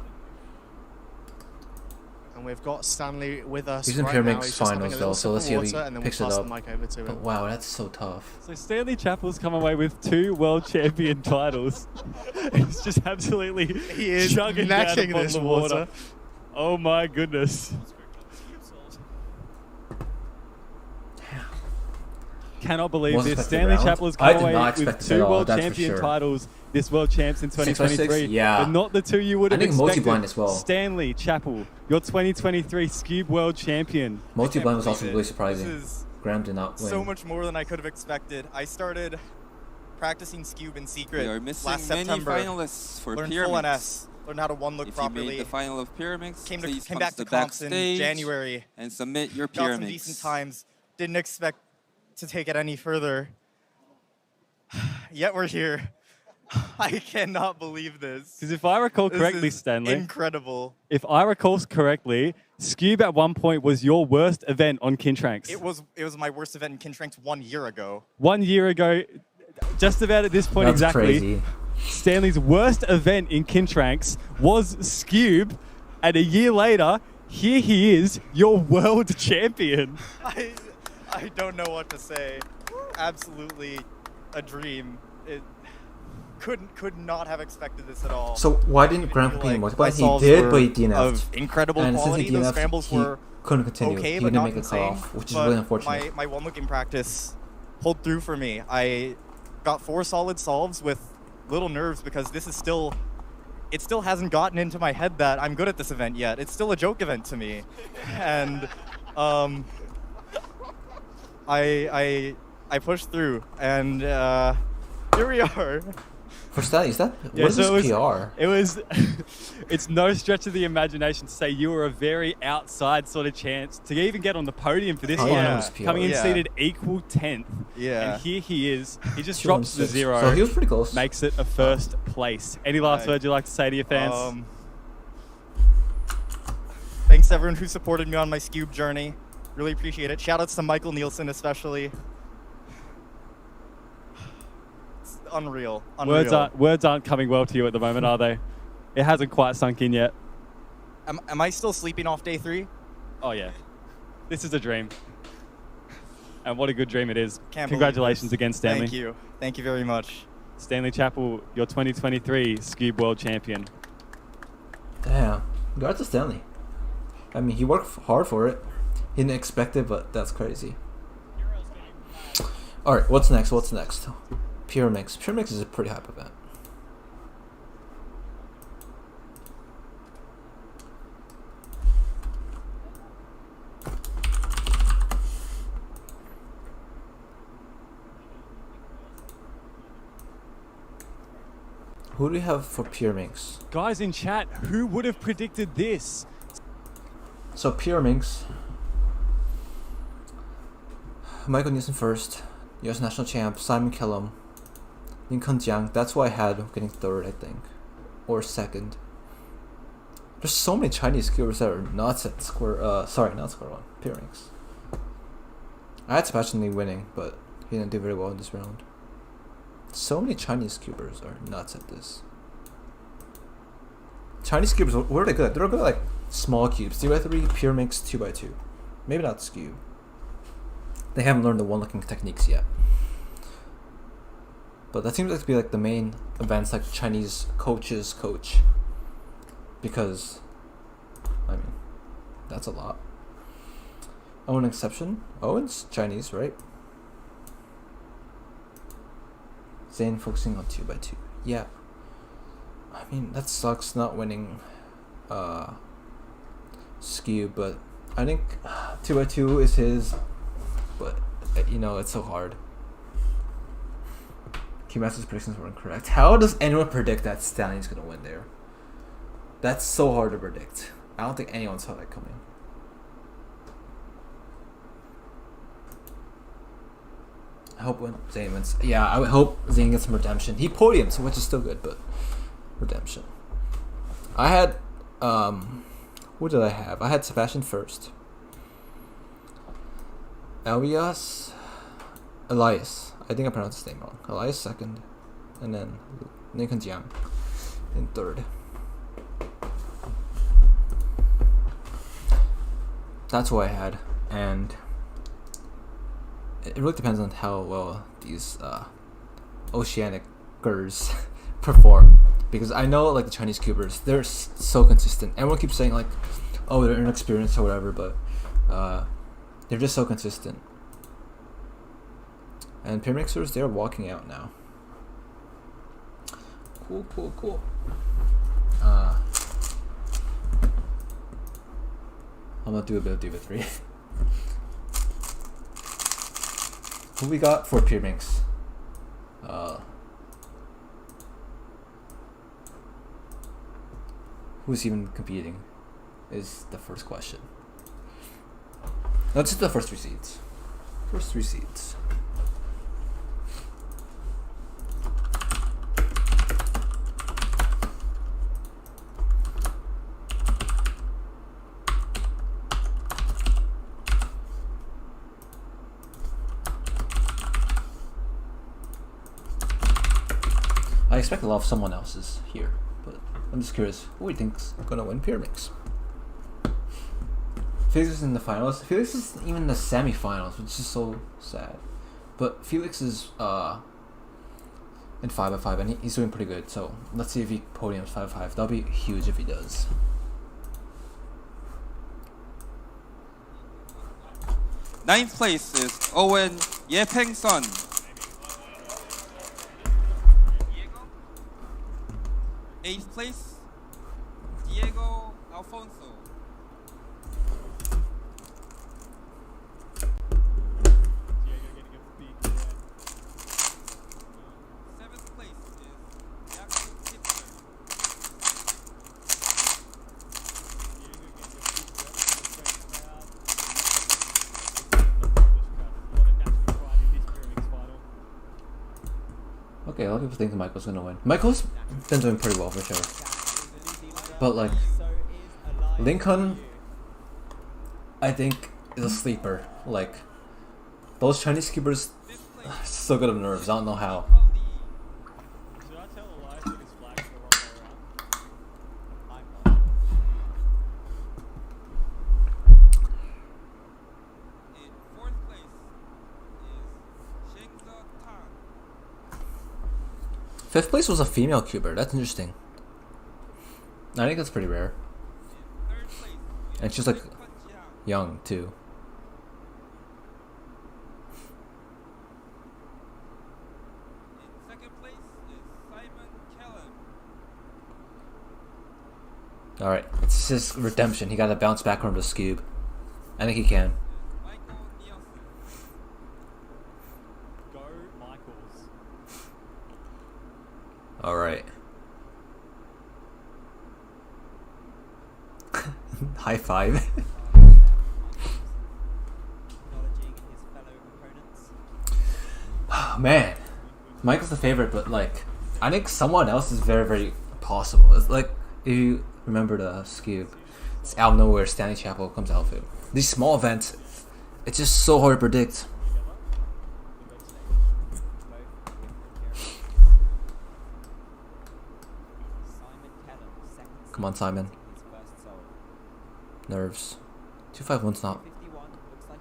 And we've got Stanley with us He's in right now. Pyraminx He's just having a finals, little though, sip so of let's see how he water, and then picks we'll it pass up. the mic over to But him. wow, that's so tough. So Stanley Chappell's come away with 2 world champion titles. He's just absolutely He is chugging down a necking bottle this of water. Oh my goodness. Cannot believe Wasn't this. expecting Stanley round. Chappell has I come did away not with expect it at 2 all, world that's for champion sure. titles this World Champs in 2023. 6x6, yeah. But not the 2 you would I have think expected. multi-blind as well. Stanley Chappell, your 2023 Skewb World Champion. Multi-blind was also believe really it. surprising. This is Graham did not win. so much more than I could have expected. I started practicing Skewb in We secret are missing last many September. finalists for Learned full Pyraminx. NS. Learned how to one look If you properly. made the final of Pyraminx, Came please come back to to the comps in backstage January. and submit your Got some Pyraminx. decent times. Didn't expect to take it any further. Yet we're here. I cannot believe this. Because if I recall This correctly, is Stanley, incredible. if I recall correctly, Skewb at one point was your worst event on Kintranx. It was my worst event in Kintranx 1 year ago. 1 year ago, just about at this point That's exactly, crazy. Stanley's worst event in Kintranx was Skewb, and a year later, here he is, your world champion. I don't know what to say. Absolutely a dream. It could not have expected this at all. So why didn't Even Graham feel compete in like multi-blind? my He solves did, were but he DNF'd. of incredible And since quality. he Those DNF'd, scrambles he were couldn't continue. okay, he but didn't not make a insane. cutoff, which is But really unfortunate. My one look in practice pulled through for me. I got 4 solid solves with little nerves because it still hasn't gotten into my head that I'm good at this event yet. It's still a joke event to me, and I pushed through, and here we are. For Stanley, is that Yeah, what is so this it PR? It was. It's no stretch of the imagination to say you were a very outside sort of chance to even get on the podium for this Oh, one. yeah, it was PR. Coming in Yeah. seated equal 10th. Yeah. And here he is. He just Two drops and the six. 0. So he was pretty close. Makes it a first place. Any last Right. words you'd like to say to your fans? Thanks to everyone who supported me on my Skewb journey. Really appreciate it. Shoutouts to Michael Nielsen especially. It's unreal. Words aren't coming well to you at the moment, are they? It hasn't quite sunk in yet. Am I still sleeping off day 3? Oh yeah, this is a dream, and what a good dream it is. Can't believe Congratulations this. again, Stanley. Thank you. Thank you very much. Stanley Chappell, your 2023 Skewb World Champion. Damn. Congrats to Stanley. I mean, he worked hard for it. He didn't expect it, but that's crazy. Alright, what's next? Pyraminx. Pyraminx is a pretty hype event. Who do we have for Pyraminx? Guys in chat, who would have predicted this? So Pyraminx, Michael Nielsen first, US national champ, Simon Kellum, Lincoln Jiang. That's why I had him getting third, I think, or second. There's so many Chinese skewers that are not at square. Sorry, not square one. Pyraminx. I had Sebastian Lee winning, but he didn't do very well in this round. So many Chinese cubers are nuts at this. Chinese cubers, what are they good at? They're good at like small cubes, 3x3, Pyraminx, 2x2. Maybe not Skewb. They haven't learned the one-looking techniques yet. But that seems like to be like the main events like Chinese coaches coach. Because, I mean, that's a lot. Owen exception. Owen's Chinese, right? Zane focusing on 2x2. Yeah. I mean, that sucks not winning Skewb, but I think 2x2 is his, but you know, it's so hard. Q-Master's predictions were incorrect. How does anyone predict that Stanley's gonna win there? That's so hard to predict. I don't think anyone saw that coming. I hope when Zane wins. Yeah, I would hope Zane gets some redemption. He podiums, which is still good, but redemption. I had who did I have? I had Sebastian first. Elias. I think I pronounced his name wrong. Elias second, and then Lincoln Jiang in third. That's who I had, and it really depends on how well these Oceanicers perform. Because I know like the Chinese cubers, they're so consistent. Everyone keeps saying like, oh, they're inexperienced or whatever, but they're just so consistent. And Pyraminxers, they're walking out now. Cool. I'm gonna do a bit of Diva 3. Who we got for Pyraminx? Who's even competing is the first question. Let's just the first 3 seeds. First 3 seeds. I expect a lot of someone else's here, but I'm just curious, who do you think's gonna win Pyraminx? Felix is in the finals. Felix is even in the semifinals, which is so sad. But Felix is in 5x5, and he's doing pretty good. So let's see if he podiums 5x5. That'll be huge if he does. Ninth place is Owen Yepeng-son. Eighth place, Diego Alfonso. Seventh place is Okay, a lot of people think Michael's gonna win. Michael's been doing pretty well for sure. But like, Lincoln, I think, is a sleeper. Like, those Chinese keepers, so good of nerves. I don't know how. Should I tell Elias that his flag's the wrong way around? In fourth place is Shengze Tan. Fifth place was a female cuber. That's interesting. I think that's pretty rare. In third place, we And she's have like Wei Jiang. young too. In second place is Simon Kellen. Alright, it's his redemption. He got to bounce back from the Skewb. I think he can. Michael Nielsen. Go Michaels. Alright. High five. Acknowledging his fellow opponents. Man, Michael's the favorite, but like, I think someone else is very, very possible. It's like, if you remember the Skewb, it's out of nowhere, Stanley Chapel comes out of it. These small events, it's just so hard to predict. Come on, Simon. Nerves. 251's not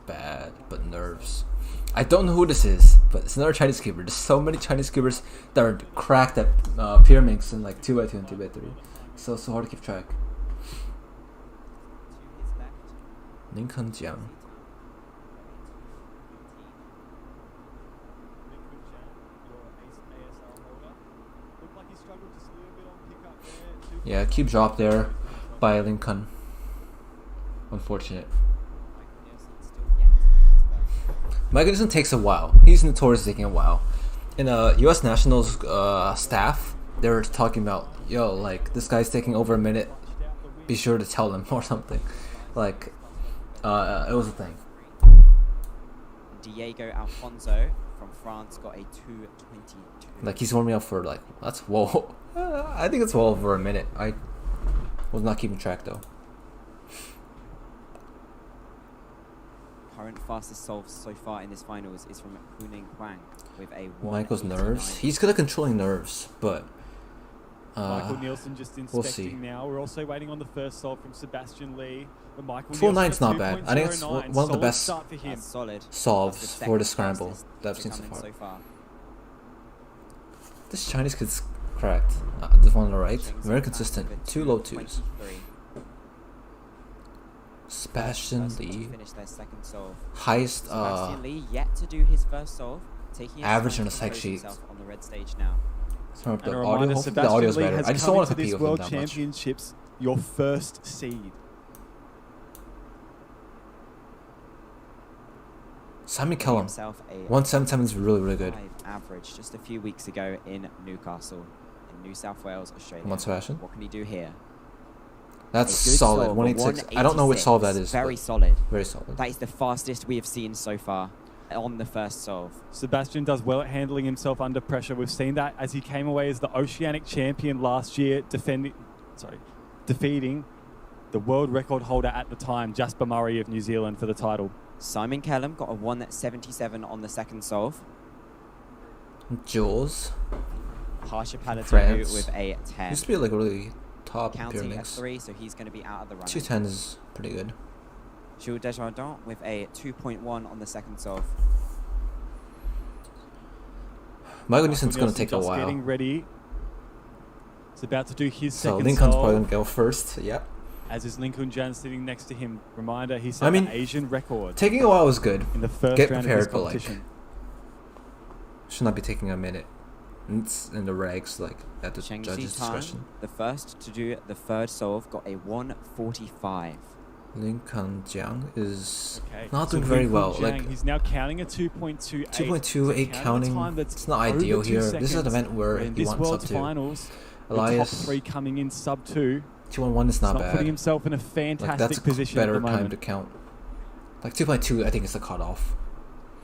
bad, but nerves. I don't know who this is, but it's another Chinese keeper. There's so many Chinese keepers that are cracked at Pyraminx in like 2x2 and 2x3. So hard to keep track. Lincoln Jiang. Yeah, keep drop there by Lincoln. Unfortunate. Michael Nielsen takes a while. He's notorious taking a while. In U.S. Nationals staff, they were talking about, yo, like, this guy's taking over a minute. Be sure to tell them or something. Like, it was a thing. Diego Alfonso from France got a 2:22. Like, he's warming up for, like, that's whoa. I think it's well over a minute. I was not keeping track, though. Current fastest solves so far in this finals is from Huning Huang with a 1:89. Michael's nerves. He's good at controlling nerves, but Michael Nielsen just inspecting we'll see. now. We're also waiting on the first solve from Sebastian Lee. But Michael 209's Nielsen not at bad. I think it's 2.09. one of the Solid best start for him. That's solid. solves That's the for the second scramble fastest that I've to seen so come in far. so far. This Chinese kid's cracked. This one on the right, very consistent. 2 low 2s. 23. Sebastian First to Lee, finish their second solve. highest Sebastian Lee yet to do his first solve, taking his average time on the to sec compose sheet. himself on the red stage now. Sorry, And the a audio. reminder, Hopefully the Sebastian audio's Lee better. has I just come don't want to into compete this with him World that much. Championships your first seed. Simon Getting Kellum, himself a 177 is really, really good. 5 average just a few weeks ago in Newcastle, in New South Wales, Australia. Come on, Sebastian. What can he do here? That's A good solid. solve, 186. I don't know which solve that 186. is. Very but solid. Very solid. That is the fastest we have seen so far on the first solve. Sebastian does well at handling himself under pressure. We've seen that as he came away as the Oceanic champion last year, defeating the world record holder at the time, Jasper Murray of New Zealand, for the title. Simon Kellum got a 1:77 on the second solve. Jules. Harsha Palatinu France. with a 10. Used to be like really top Counting at Pyraminx. 3, so he's going to be out of the running. 210 is pretty good. Jules Desjardins with a 2.1 on the second solve. Michael Nielsen's going to Nielsen take a just while. getting ready. He's about to do his So second Lincoln's solve. probably going to go first. Yep. As is Lincoln Jan sitting next to him. Reminder, he set I mean, the Asian record Taking a while is good. in the first get round of this prepared, but, like, competition. Should not be taking a minute. It's in the regs, like, at the Shengzi judge's Tan, discretion. the first to do the third solve, got a 1:45. Lincoln Jiang is Okay, not so doing very Lincoln well. Jiang, Like, he's now counting a 2.28. 2.28 counting, Time that's it's not over ideal 2 here. This is an seconds. event where In he this wants World's sub 2. finals, the Elias, top 3 coming in sub 2. 211 is He's not not bad. putting himself in a Like, fantastic that's a position at better the time moment. to count. Like, 2.2 I think is the cutoff.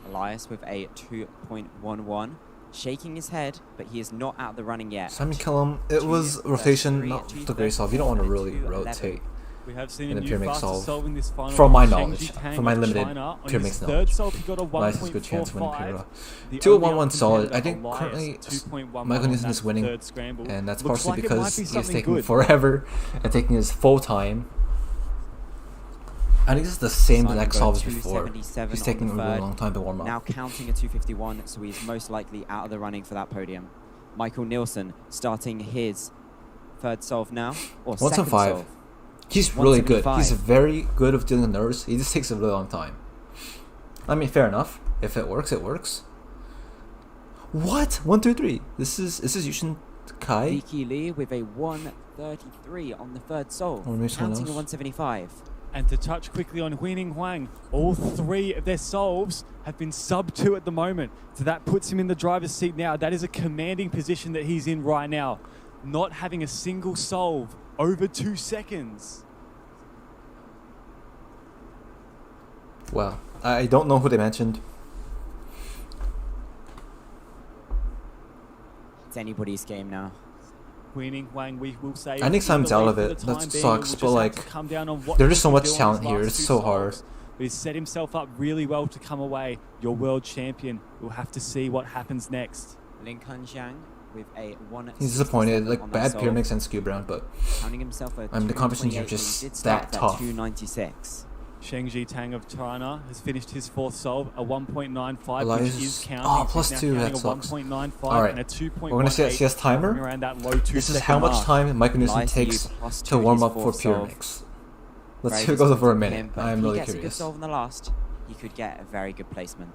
Elias with a 2.11. shaking his head, but he is not out of the running yet. Simon Kellum, it was rotation, not the great solve. You don't want to really rotate. We have seen in a the new Pyraminx fastest solve. solve in this final. From my Sheng knowledge, Jitang from my of limited China. On Pyraminx his knowledge. third solve, he got a Elias has a good chance winning 1.45. Pyra. The 2-1-1 only solid. I outcontender, think Elias, currently 2.11 Michael on Nielsen that is winning, third scramble. and that's Looks partially like it might because be he's something taking good. forever and taking his full time. I think this is the same Simon exact got solve as before. 277 He's on taking the a really third. long time to warm Now up. counting a 251, so he's most likely out of the running for that podium. Michael Nielsen starting his third solve now, or second 175. solve. He's really good. 175. He's very good of dealing with nerves. He just takes a really long time. I mean, fair enough. If it works, it works. What? 1-3-3. This is Yushin Kai. Vicky Lee with a 133 on the third solve, Or maybe someone counting a else. 175. And to touch quickly on Huining Huang, all three of their solves have been sub 2 at the moment. So that puts him in the driver's seat now. That is a commanding position that he's in right now. Not having a single solve over 2 seconds. Well, I don't know who they mentioned. It's anybody's game now. Huining Huang, we will say. I think Simon's out of it. That sucks, but like, there's just so much talent here. It's so hard. But he's set himself up really well to come away your world champion. We'll have to see what happens next. Lin Kanjiang with a 1. He's disappointed. Like, bad Pyraminx and Skewb round, but Counting himself a I mean, the competitions are 228, but he just did start that at tough. 296. Sheng Jitang of China has finished his fourth solve, a 1.95, Elias- which is counting. oh, He's plus now 2, counting that a sucks. 1.95 Alright, and a 2.18. we're gonna see a CS timer. hovering around that low 2 This is second how much mark. time Michael Nielsen Elias takes Yu plus to 2 in warm his up for fourth solve. Pyraminx. Let's Very see if it goes over a disappointing for minute. him, but I'm if really he gets a good curious. solve in the last, he could get a very good placement.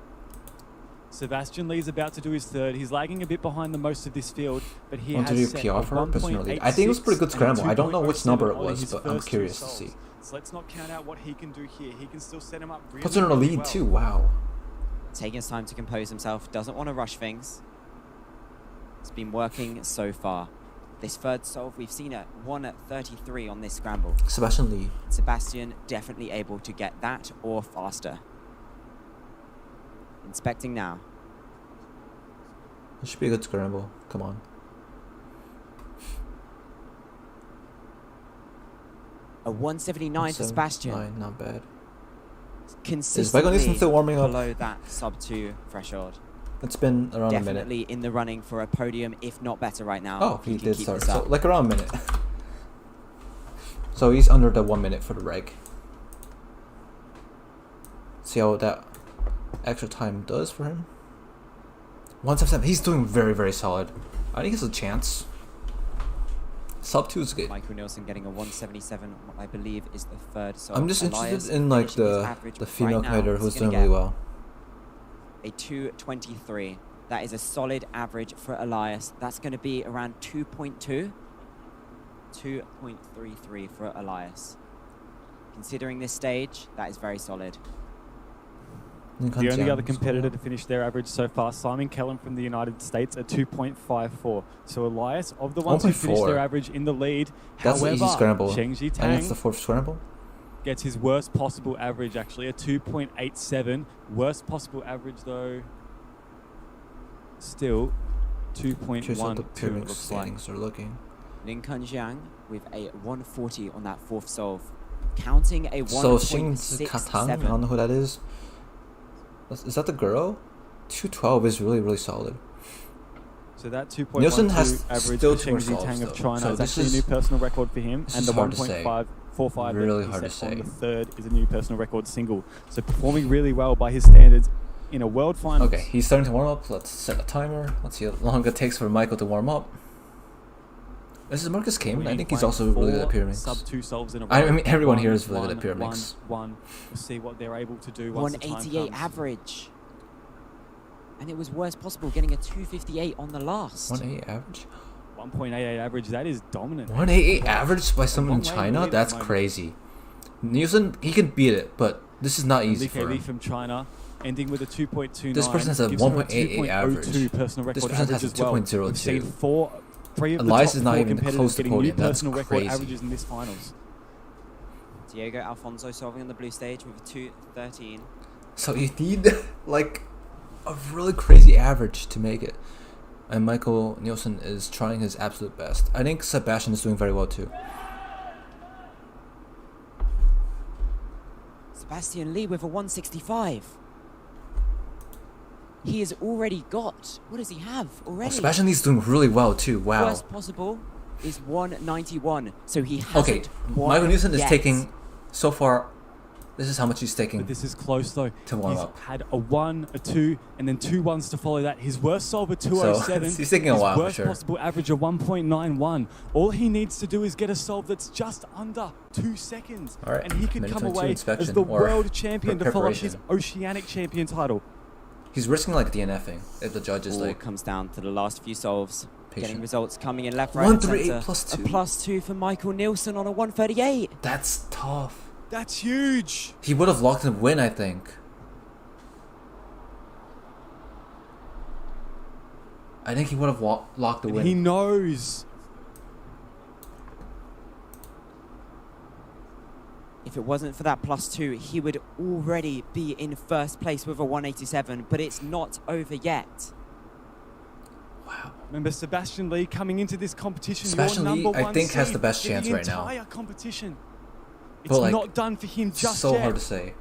Sebastian Lee's about to do his third. He's lagging a bit behind the most of this field, but he Want to has do set PR a for personal lead? I 1.86 think it was a pretty good and a scramble. I don't know which number it 2.07 on was, his but I'm first 2 curious to solves. see. So let's not count out what he can do here. He can still set him up really, Puts it in a really lead well. too. Wow. Taking his time to compose himself, doesn't want to rush things. It's been working so far. This third solve, we've seen a 133 on this scramble. Sebastian Lee. Sebastian definitely able to get that or faster. Inspecting now. It should be a good scramble. Come on. A 179 for Sebastian. 9, not bad. Consistently Michael Nielsen still warming up? below that sub 2 threshold. It's been around a minute. Definitely in the running for a podium, if not better right now. Oh, if he can did keep start. this So, up. like around a minute. So he's under the 1 minute for the reg. See how that extra time does for him. 177. He's doing very, very solid. I think he has a chance. Sub 2 is good. Michael Nielsen getting a 177, what I believe is the third. So I'm just Elias interested in like finishing his average the female right now competitor is who's gonna doing really get well. A 223. That is a solid average for Elias. That's going to be around 2.2. 2.33 for Elias. Considering this stage, that is very solid. The only other competitor to finish their average so far, Simon Kellum from the United States at 2.54. So Elias, of the ones who finished 1.4. their average in the lead, That's the easy however, scramble. Sheng I think that's the Jitang fourth scramble. gets his worst possible average, actually, a 2.87. Worst possible average, though, still Here's how the 2.12, it Pyraminx looks like. standings are looking. Lin Kanjiang with a 140 on that fourth solve. Counting a So Xing Katang, I don't 1.67. know who that is. Is that the girl? 212 is really, really solid. So that Nielsen 2.12 has average still for two more Sheng solves, Jitang of though. China So is this actually a is- new personal record for him, this and is the hard to say. 1.545 Really that he hard to set on say. the third is a new personal record single. So performing really well by his standards in a world final. Okay, he's starting to warm up. Let's set a timer. Let's see how long it takes for Michael to warm up. This is Marcus Cayman. I think he's also really good at Pyraminx. Sub 2 solves in a row. I mean, everyone here is really good at One, Pyraminx. one. We'll see what they're able to do once the time 188 comes. average. And it was worst possible, getting a 258 on the last. 188 average? 1.88 average. That is dominant. 188 average by someone in long way to China? lead at That's the moment. crazy. Nielsen, he can beat it, but this is not easy Li for Lee him. from China, ending with a 2.29. This person has a gives her 1.88 average. 2.02 personal This record person average has a as well. 2.02. We've seen three of the Elias top is not 4 even competitors close to getting new podium. That's personal record crazy. averages in this finals. Diego Alfonso solving on the blue stage with a 213. So you need like a really crazy average to make it. and Michael Nielsen is trying his absolute best. I think Sebastian is doing very well too. Sebastian Lee with a 165. He has already got, what does he have already? Oh, Sebastian Lee's doing really well too. Wow. Worst possible is 191. So he hasn't Okay, won Michael Nielsen is yet. taking, so far, this is how much he's taking. But this is close though. To warm He's up. had a 1, a 2, and then 2 1s to follow that. His worst solve a So 207. he's taking a His while for worst sure. possible average of 1.91. All he needs to do is get a solve that's just under 2 seconds. All right, And he could minute come 22 away inspection as the or world champion to follow up his preparation. Oceanic champion title. He's risking like DNFing if the judge is All like comes down to the last few solves. patient. Getting results coming in left, right, and 138 centre. plus 2. A +2 for Michael Nielsen on a 138. That's tough. That's huge. He would have locked the win, I think. I think he would have locked the And win. he knows. If it wasn't for that +2, he would already be in first place with a 187, but it's not over yet. Wow. Remember Sebastian Lee coming into this competition. Sebastian your Lee, number I one think, has seed the best in chance the right now. entire competition. It's But, like, not done for him just so yet. hard to say.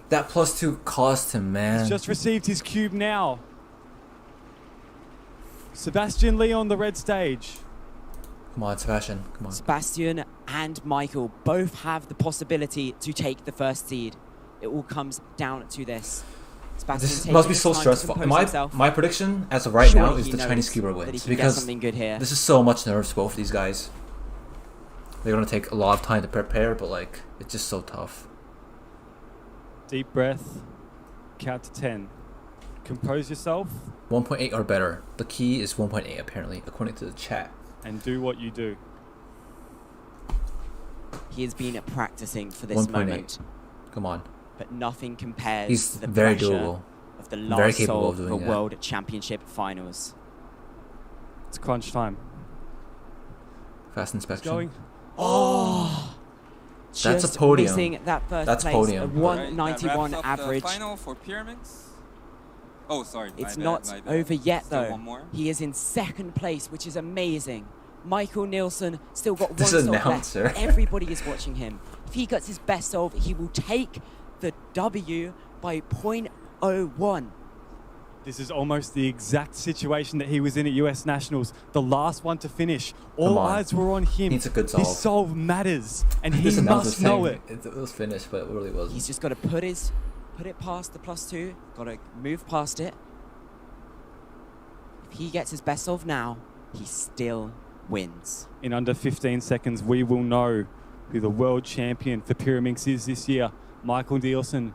That +2 cost him, man. He's just received his cube now. Sebastian Lee on the red stage. Come on, Sebastian. Come on. Sebastian and Michael both have the possibility to take the first seed. It all comes down to this. Sebastian This taking must be his so time to stressful. compose himself. My prediction as of right Surely now is he the knows Chinese Cuber that he wins can get because something good here. this is so much nerves for both of these guys. They're gonna take a lot of time to prepare, but like it's just so tough. Deep breath. Count to 10. Compose yourself 1.8 or better. The key is 1.8 apparently, according to the chat. and do what you do. He has been practicing for this 1.8. moment, Come on. but nothing compares He's to the very pressure doable. of the Very last capable solve of of doing the that. World Championship Finals. It's crunch time. Fast It's inspection. going. Oh! That's a Just podium. missing that first That's place, podium. a Alright, 191 that wraps up average. The final for Pyraminx. Oh, sorry. It's my not bad, my bad. over yet, Still though. one more. He is in second place, which is amazing. Michael Nielsen still got This one solve announcer. left. Everybody is watching him. If he gets his best solve, he will take the W by 0.01. This is almost the exact situation that he was in at US Nationals. The last one to finish. All Come on. eyes were on him. Needs a good solve. This solve matters, and he This announcer must know it. saying it was finished, but it really wasn't. He's just got to put it past the +2. Got to move past it. If he gets his best solve now, he still wins. In under 15 seconds, we will know who the world champion for Pyraminx is this year. Michael Nielsen.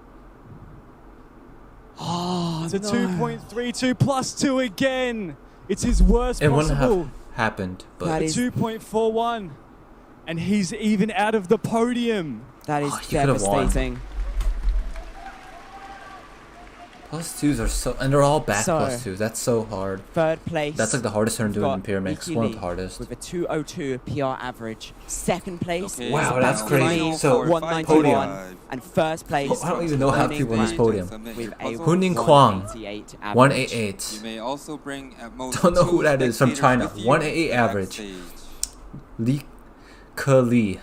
Oh, It's a 2.32 +2 again. It's his worst It wouldn't possible. have happened, That but A is- 2.41. And he's even out of the podium. That is Oh, he could have won. devastating. +2s are so, and they're all back So- +2s. That's so hard. Third place. That's like the hardest turn we've doing in got Pyraminx. Mickey One of Lee the hardest. with a 202 PR average. Second place. Okay, Wow, so that's now crazy. final So, for 191. 5.5. And first place. I don't even know how Huning people on this Kwang podium. Submit with your a puzzle. Huning Kwang, 188 average. 188. You may also bring at most Don't know two who that is, from spectators China. with you 188 average. backstage. Li Ke Li.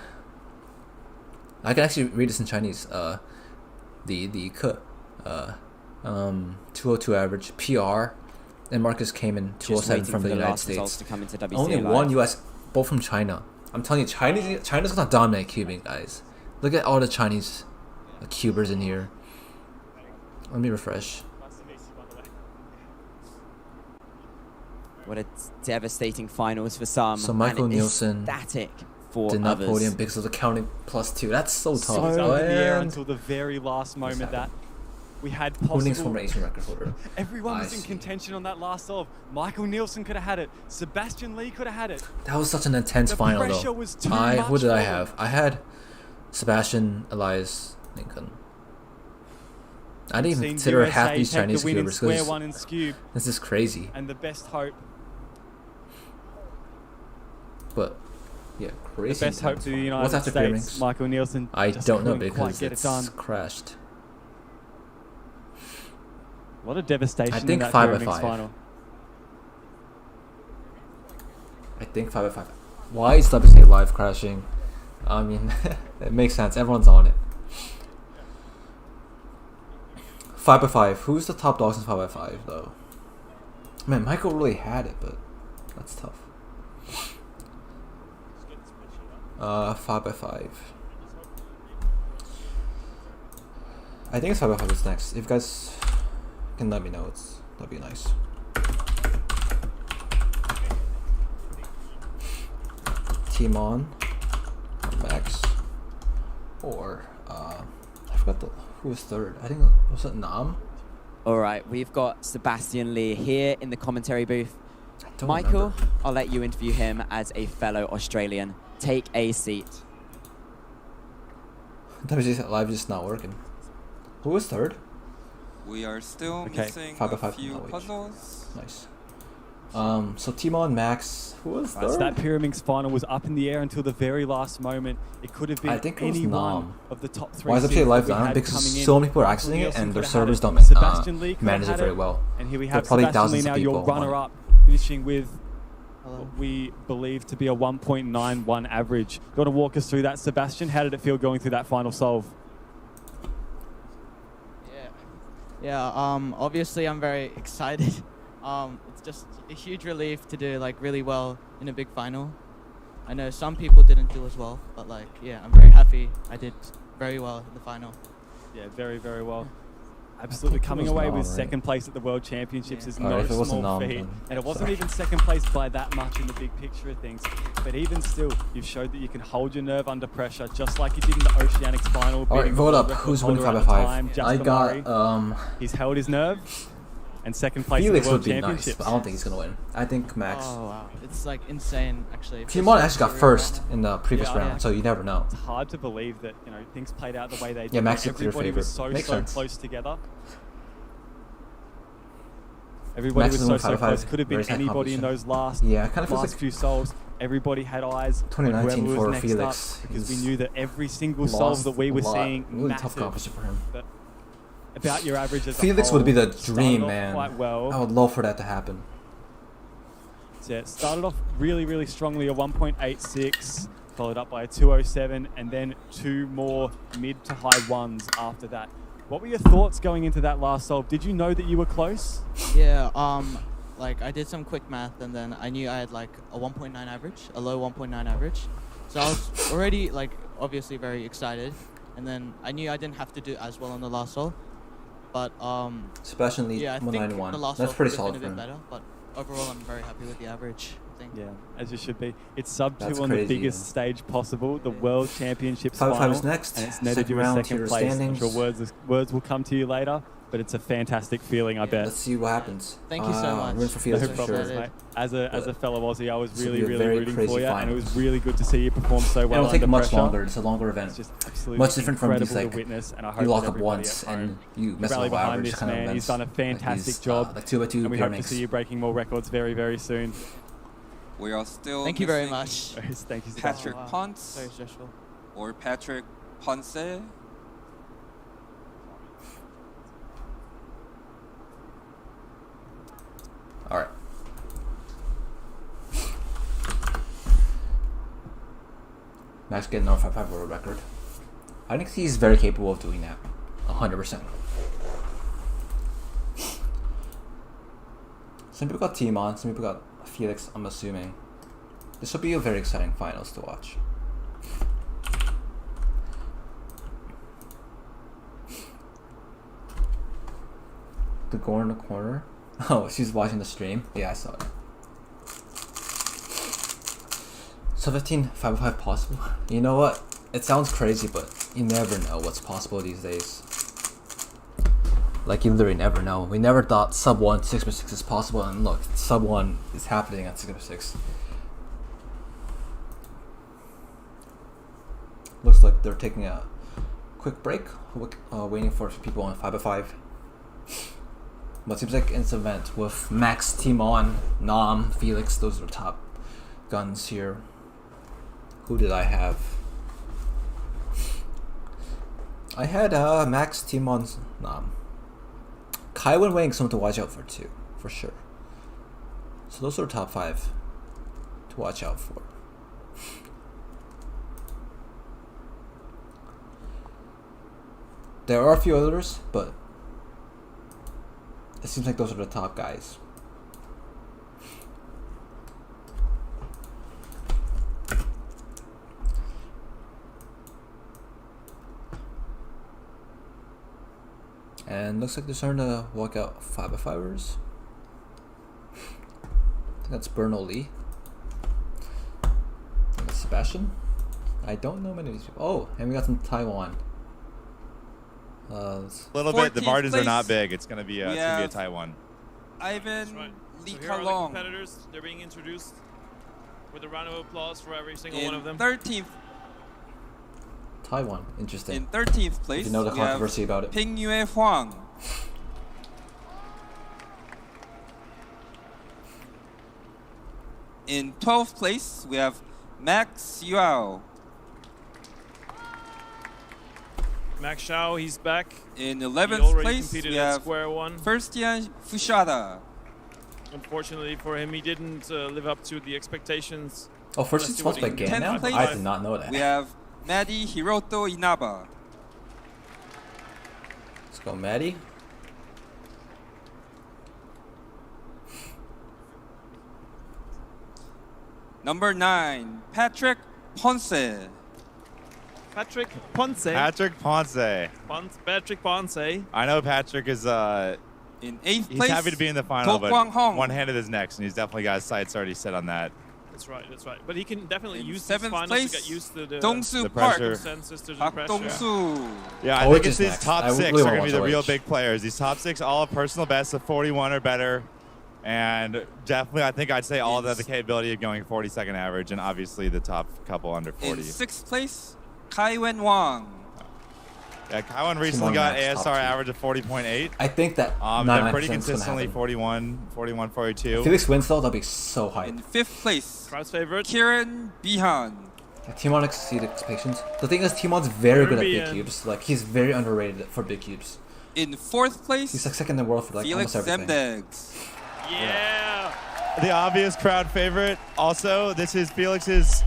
I can actually read this in Chinese. Li Ke. 202 average. PR. And Marcus came in Just 207 waiting from for the the United last results States. to come into WCA Only Live. one US, both from China. I'm telling you, China's gonna dominate cubing, guys. Look at all the Chinese cubers in here. Let me refresh. What a devastating finals for some. So Michael and Nielsen ecstatic for Did not others. podium because of the counting +2. That's so tough. So up in the air And until the very last moment happened? that we had Huning's possible. former Asian record holder. Everyone I was in see. contention on that last solve. Michael Nielsen could have had it. Sebastian Lee could have had it. That was such an intense The final pressure though. was too Who much did I for have? I had Sebastian, Elias, Lincoln. I didn't even Seen consider USA half these take Chinese the win in cubers square because one in Skewb, this is crazy. and the best hope. But yeah, The crazy. best hope intense to the final. United What's after States. Pyraminx? Michael Nielsen. I just don't know couldn't quite because get it it's done. crashed. A lot of devastation I think in that 5 by Pyraminx 5. final. I think 5x5. Why is WCA Live crashing? I mean, it makes sense. Everyone's on it. 5x5. Who's the top dogs in 5x5 though? Man, Michael really had it, but that's tough. 5x5. I think it's 5x5 is next. If you guys can let me know, that'd be nice. Team on, Max, or I forgot who was third. I think was it Nam. All right, we've got Sebastian Lee here in the commentary booth. Don't Michael, remember. I'll let you interview him as a fellow Australian. Take a seat. WGC Live just not working. Who was third? We are still missing 5x5 a few knowledge. puzzles. Nice. So Timon, Max, who was Right, third? so that Pyraminx final was up in the air until the very last moment. It could have been I think it was any one Nam. of the top 3 Why is seeds WGC Live that we down? had Because coming in. so many people are Somebody accessing it else and who their could have had servers it. don't Sebastian Lee could have manage it had very well. And here we There have are probably Sebastian Lee thousands of now, your people on it. runner-up, finishing with what we believe to be a 1.91 average. You want to walk us through that, Sebastian? How did it feel going through that final solve? Yeah, obviously I'm very excited. It's just a huge relief to do like really well in a big final. I know some people didn't do as well, but like, yeah, I'm very happy I did very well in the final. Yeah, very, very well. Absolutely, think it coming was away Nam, with right? second place at the World Championships is no Alright, if it wasn't small Nam, feat, then and it wasn't sorry. even second place by that much in the big picture of things. But even still, you've showed that you can hold your nerve under pressure, just like you did in the Oceanics final. Alright, beating the vote world up. record Who's winning holder at the 5x5? time, I Jasper Murray. got He's held his nerve, and second place Felix at the would World be nice, Championships. but I don't think he's gonna win. I think Max. Oh wow, it's like insane actually. Timon actually got Career first right now. in the previous Yeah, round, yeah. so you never know. It's hard to believe that things played out the way they did. Yeah, Max where is clear everybody was favorite. so Makes so sense. close together. Everybody Max was is so winning so 5x5. close. Could have been Very sad anybody in competition. those last Yeah, it kind of feels last like few solves. Everybody had eyes on 2019 whoever for was next Felix. up because we He's knew that every single lost solve that we a were lot. seeing Really tough mattered. competition for him. But about your average as Felix a would be whole, the started dream, off man. Quite well. I would love for that to happen. So yeah, it started off really, really strongly, a 1.86, followed up by a 207, and then 2 more mid to high ones after that. What were your thoughts going into that last solve? Did you know that you were close? Yeah, like I did some quick math and then I knew I had like a 1.9 average, a low 1.9 average. So I was already like obviously very excited, and then I knew I didn't have to do as well on the last solve. But Sebastian Lee, yeah, I think the 191. last That's solve pretty could solid have for been a bit him. better, but overall I'm very happy with the average, I think. Yeah, as you should be. It's sub 2 That's on the crazy, biggest yeah. stage possible, the World Championships 5x5 final. is next. And it's netted Second you a round, second tier place. standings. I'm sure words will come to you later, but it's a fantastic feeling, I Yeah. bet. Let's see what happens. Thank you so much. Rooting for No Felix for problems, sure. mate. As a fellow Aussie, I was This will really, be a really very rooting crazy for you, and it finals. was really good to see you perform so well It'll take under much pressure. longer. It's a longer event. It's just absolutely Much different from incredible these, like, to witness, and I hope You lock that up everybody once at home and you mess rally up behind average this kind of man. events. He's done a fantastic these, job, like 2x2 and we hope to Pyraminx. see you breaking more records very, very soon. We are still Thank you very missing much. Thank you, Sebastian. Patrick Oh, wow. Ponce Very stressful. or Patrick Ponce. All right. Max getting our 5-5 world record. I think he's very capable of doing that. 100%. Some people got Team on, some people got Felix, I'm assuming. This will be a very exciting finals to watch. The girl in the corner? Oh, she's watching the stream? Yeah, I saw it. So 15 5-5 possible? You know what? It sounds crazy, but you never know what's possible these days. Like, you literally never know. We never thought sub 1 6x6 is possible, and look, sub 1 is happening at 6x6. Looks like they're taking a quick break, waiting for people on 5x5. But it seems like it's an event with Max, Timon, Nam, Felix. Those are top guns here. Who did I have? I had Max, Timon, Nam. Kaiwan Wang, someone to watch out for too, for sure. So those are top 5 to watch out for. There are a few others, but it seems like those are the top guys. And looks like they're starting to walk out 5x5ers. I think that's Bernal Lee. And that's Sebastian. I don't know many of these people. Oh, and we got some Taiwan. A little bit. The 14th margins are not place. big. It's gonna be a Taiwan. Ivan right. Lee So here are the Kalong competitors. They're being introduced with a round of applause for every single in one of them. 13th. Taiwan, interesting. In 13th place, If you know the we have controversy about it. Ping Yue Huang. In 12th place, we have Max Yao. Max Xiao, he's back. In He 11th already place, competed we at have Square One. Firstian Fushada. Unfortunately for him, he didn't live up to the expectations. Oh, first Let's it's see what supposed to he be can again do. now? 10th I place, did not know that. We have Maddie Hiroto Inaba. Let's go, Maddie. Number 9, Patrick Ponce. Patrick Ponce. Patrick Ponce. Patrick Ponce. I know Patrick is In 8th he's place, happy to be in the final, Tok but Kwang Hong. one-handed is next, and he's definitely got his sights already set on that. That's right, that's right. But he can definitely In use these 7th finals place, to get used to the Dongsu the Park. pressure. circumstances, to the Park pressure. Dongsu. Yeah, I OH think is it's these next. top I six really are wanna going to be the watch real OH. big players. These top six all have personal bests of 41 or better. And definitely, I think I'd say all of them have the capability of going 40-second average, and obviously the top couple under In 40. 6th place, Kai Wen Wang. Yeah, Kaiwan recently Simone got Max, top ASR two. average of 40.8. I think that They're pretty 99% is gonna consistently happen. 41, 42. If Felix wins though, that'll be so hype. In 5th place, Crowd's favorite. Kieran Bihan. Timon exceeded expectations. The thing is, Timon's very good at big Caribbean. cubes. Like, he's very underrated for big cubes. In 4th place, He's like second in the world for like Felix almost everything. Zemdegs. Yeah. The obvious crowd favorite. Also, this is Felix's,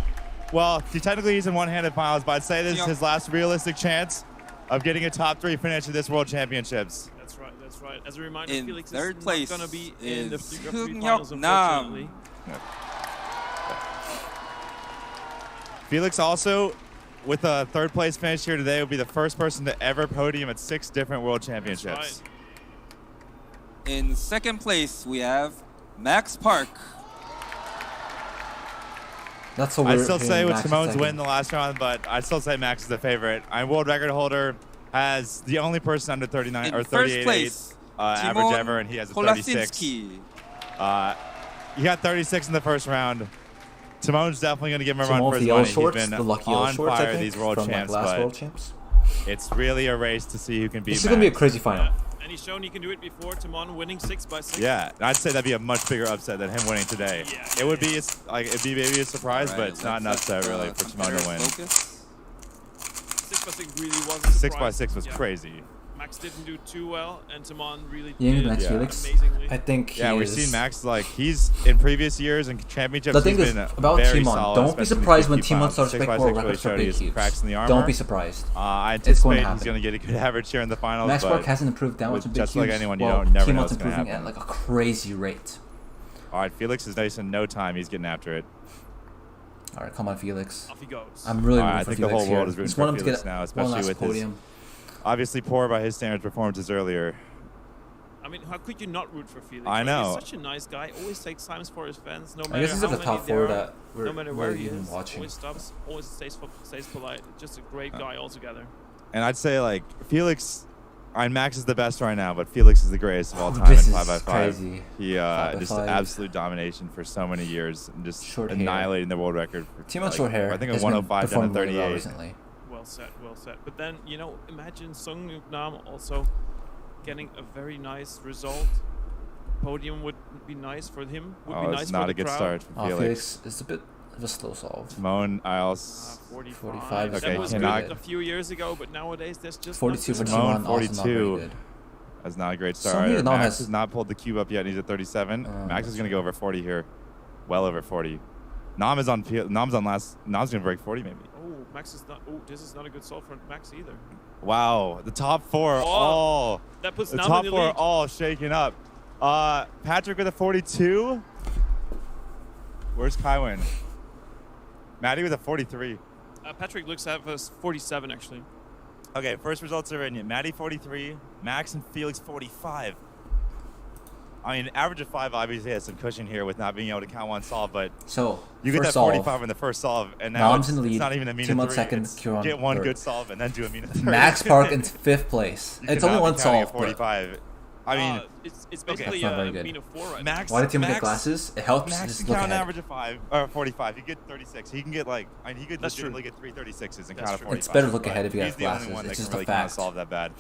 well, technically he's in one-handed finals, but I'd say this is his last realistic chance of getting a top 3 finish at this World Championships. That's right, that's right. As a reminder, In Felix 3rd is place not going to be in the is three Hyun finals, Hyuk Nam. unfortunately. Felix also, with a 3rd place finish here today, will be the first person to ever podium at 6 different World Championships. In 2nd place, we have Max Park. That's so I'd weird. still hitting say with Max in Simone's second. win the last round, but I'd still say Max is the favorite. I'm world record holder, has the only person under 39 In or 1st 38 place, average Timon ever, and he has a 36. Kolasinski. He got 36 in the first round. Timone's definitely going to give him a Timon run with for the his yellow money. shorts, He's been the lucky yellow on shorts, I fire think, these world from champs, like last but world champs. it's really a race to see who can beat This is gonna be a Max. crazy final. Yeah. And he's shown he can do it before. Timon winning 6x6. Yeah, I'd say that'd be a much bigger upset than him winning today. Yeah, It would be it'd be maybe a surprise, but it's not an let's upset let really the for Timon to win. focus. 6x6 really was a surprise. 6x6 was Yeah. crazy. Max didn't do too well, and Timon really Young did Max Yeah. Felix. amazingly. I think he Yeah, we've is- seen Max like he's in previous years and championships. The thing he's is been about very Timon, solid, don't be especially in the surprised when 50 Timon pounds. starts breaking 6x6 world really records for showed big his cubes. cracks in the armor. Don't be surprised. I It's going anticipate to he's going to get a good average here in the finals. Max but Park hasn't improved that much in big just like cubes. anyone, you well, don't never know Timon's what's gonna improving happen. at like a crazy rate. All right, Felix is nice in no time. He's getting after it. All right, come on, Felix. Off he goes. I'm really All right, rooting I for think the Felix whole world here. is rooting Just for want him to Felix get now, one especially last with his podium. obviously poor by his standards performances earlier. I mean, how could you not root for Felix? I Like, know. He's such a nice guy. Always takes times for his fans. No I matter guess these how are the many top there four are, that no matter we're where he even is. watching. Always stops. Always stays polite. Just a great guy altogether. And I'd say like Felix, Max is the best right now, but Felix is the greatest of all time This in is 5x5. crazy. He 5x5. just absolute domination for so many years and just Short hair. annihilating the world record. For, Timon's short hair. I think has a 105 been down to performing really well 38. recently. Well said. Well said. But then imagine Sung Nam also getting a very nice result. Podium would be nice for him. Would be nice it's for not the a good crowd. start for Oh, Felix. Felix is a bit of a slow solve. Timon, Isles, 45. 45 Okay, That was cannot- good a few years ago, but nowadays there's just 42 for not Timon, Timon, also not very 42. good. That's not a great Somebody start. that Max has- has not pulled the cube up yet, and he's at 37. Max is going to go over 40 here. Well over 40. Nam is on last. Nam's gonna break 40 maybe. Oh, Max is not. Oh, this is not a good solve for Max either. Wow, the top four all. That puts The Nam top in the four lead. all shaking up. Patrick with a 42. Where's Kywin? Maddie with a 43. Patrick looks at us 47 actually. Okay, first results are in. Maddie 43, Max and Felix 45. I mean, average of 5 obviously has some cushion here with not being able to count one solve, but So you get that first solve, 45 in the first solve, and now Nam's in the lead. it's not even a Team Mina on 3. second, It's Kieran get one third. good solve and then do a Mina 3. Max Park in 5th place. You It's cannot only be one counting a solve. But 45. I mean, it's okay. basically That's not very good. Mina 4 right Max. why did Team get Max- glasses? It helps. Max Just can look count an ahead. average of 5 or 45. He get 36. He can get like. I mean, he could That's true. legitimately get 3 36s and That's count a true. 45. It's better to look but ahead if you he's have the only glasses. one that It's can just a really count a fact. solve that bad.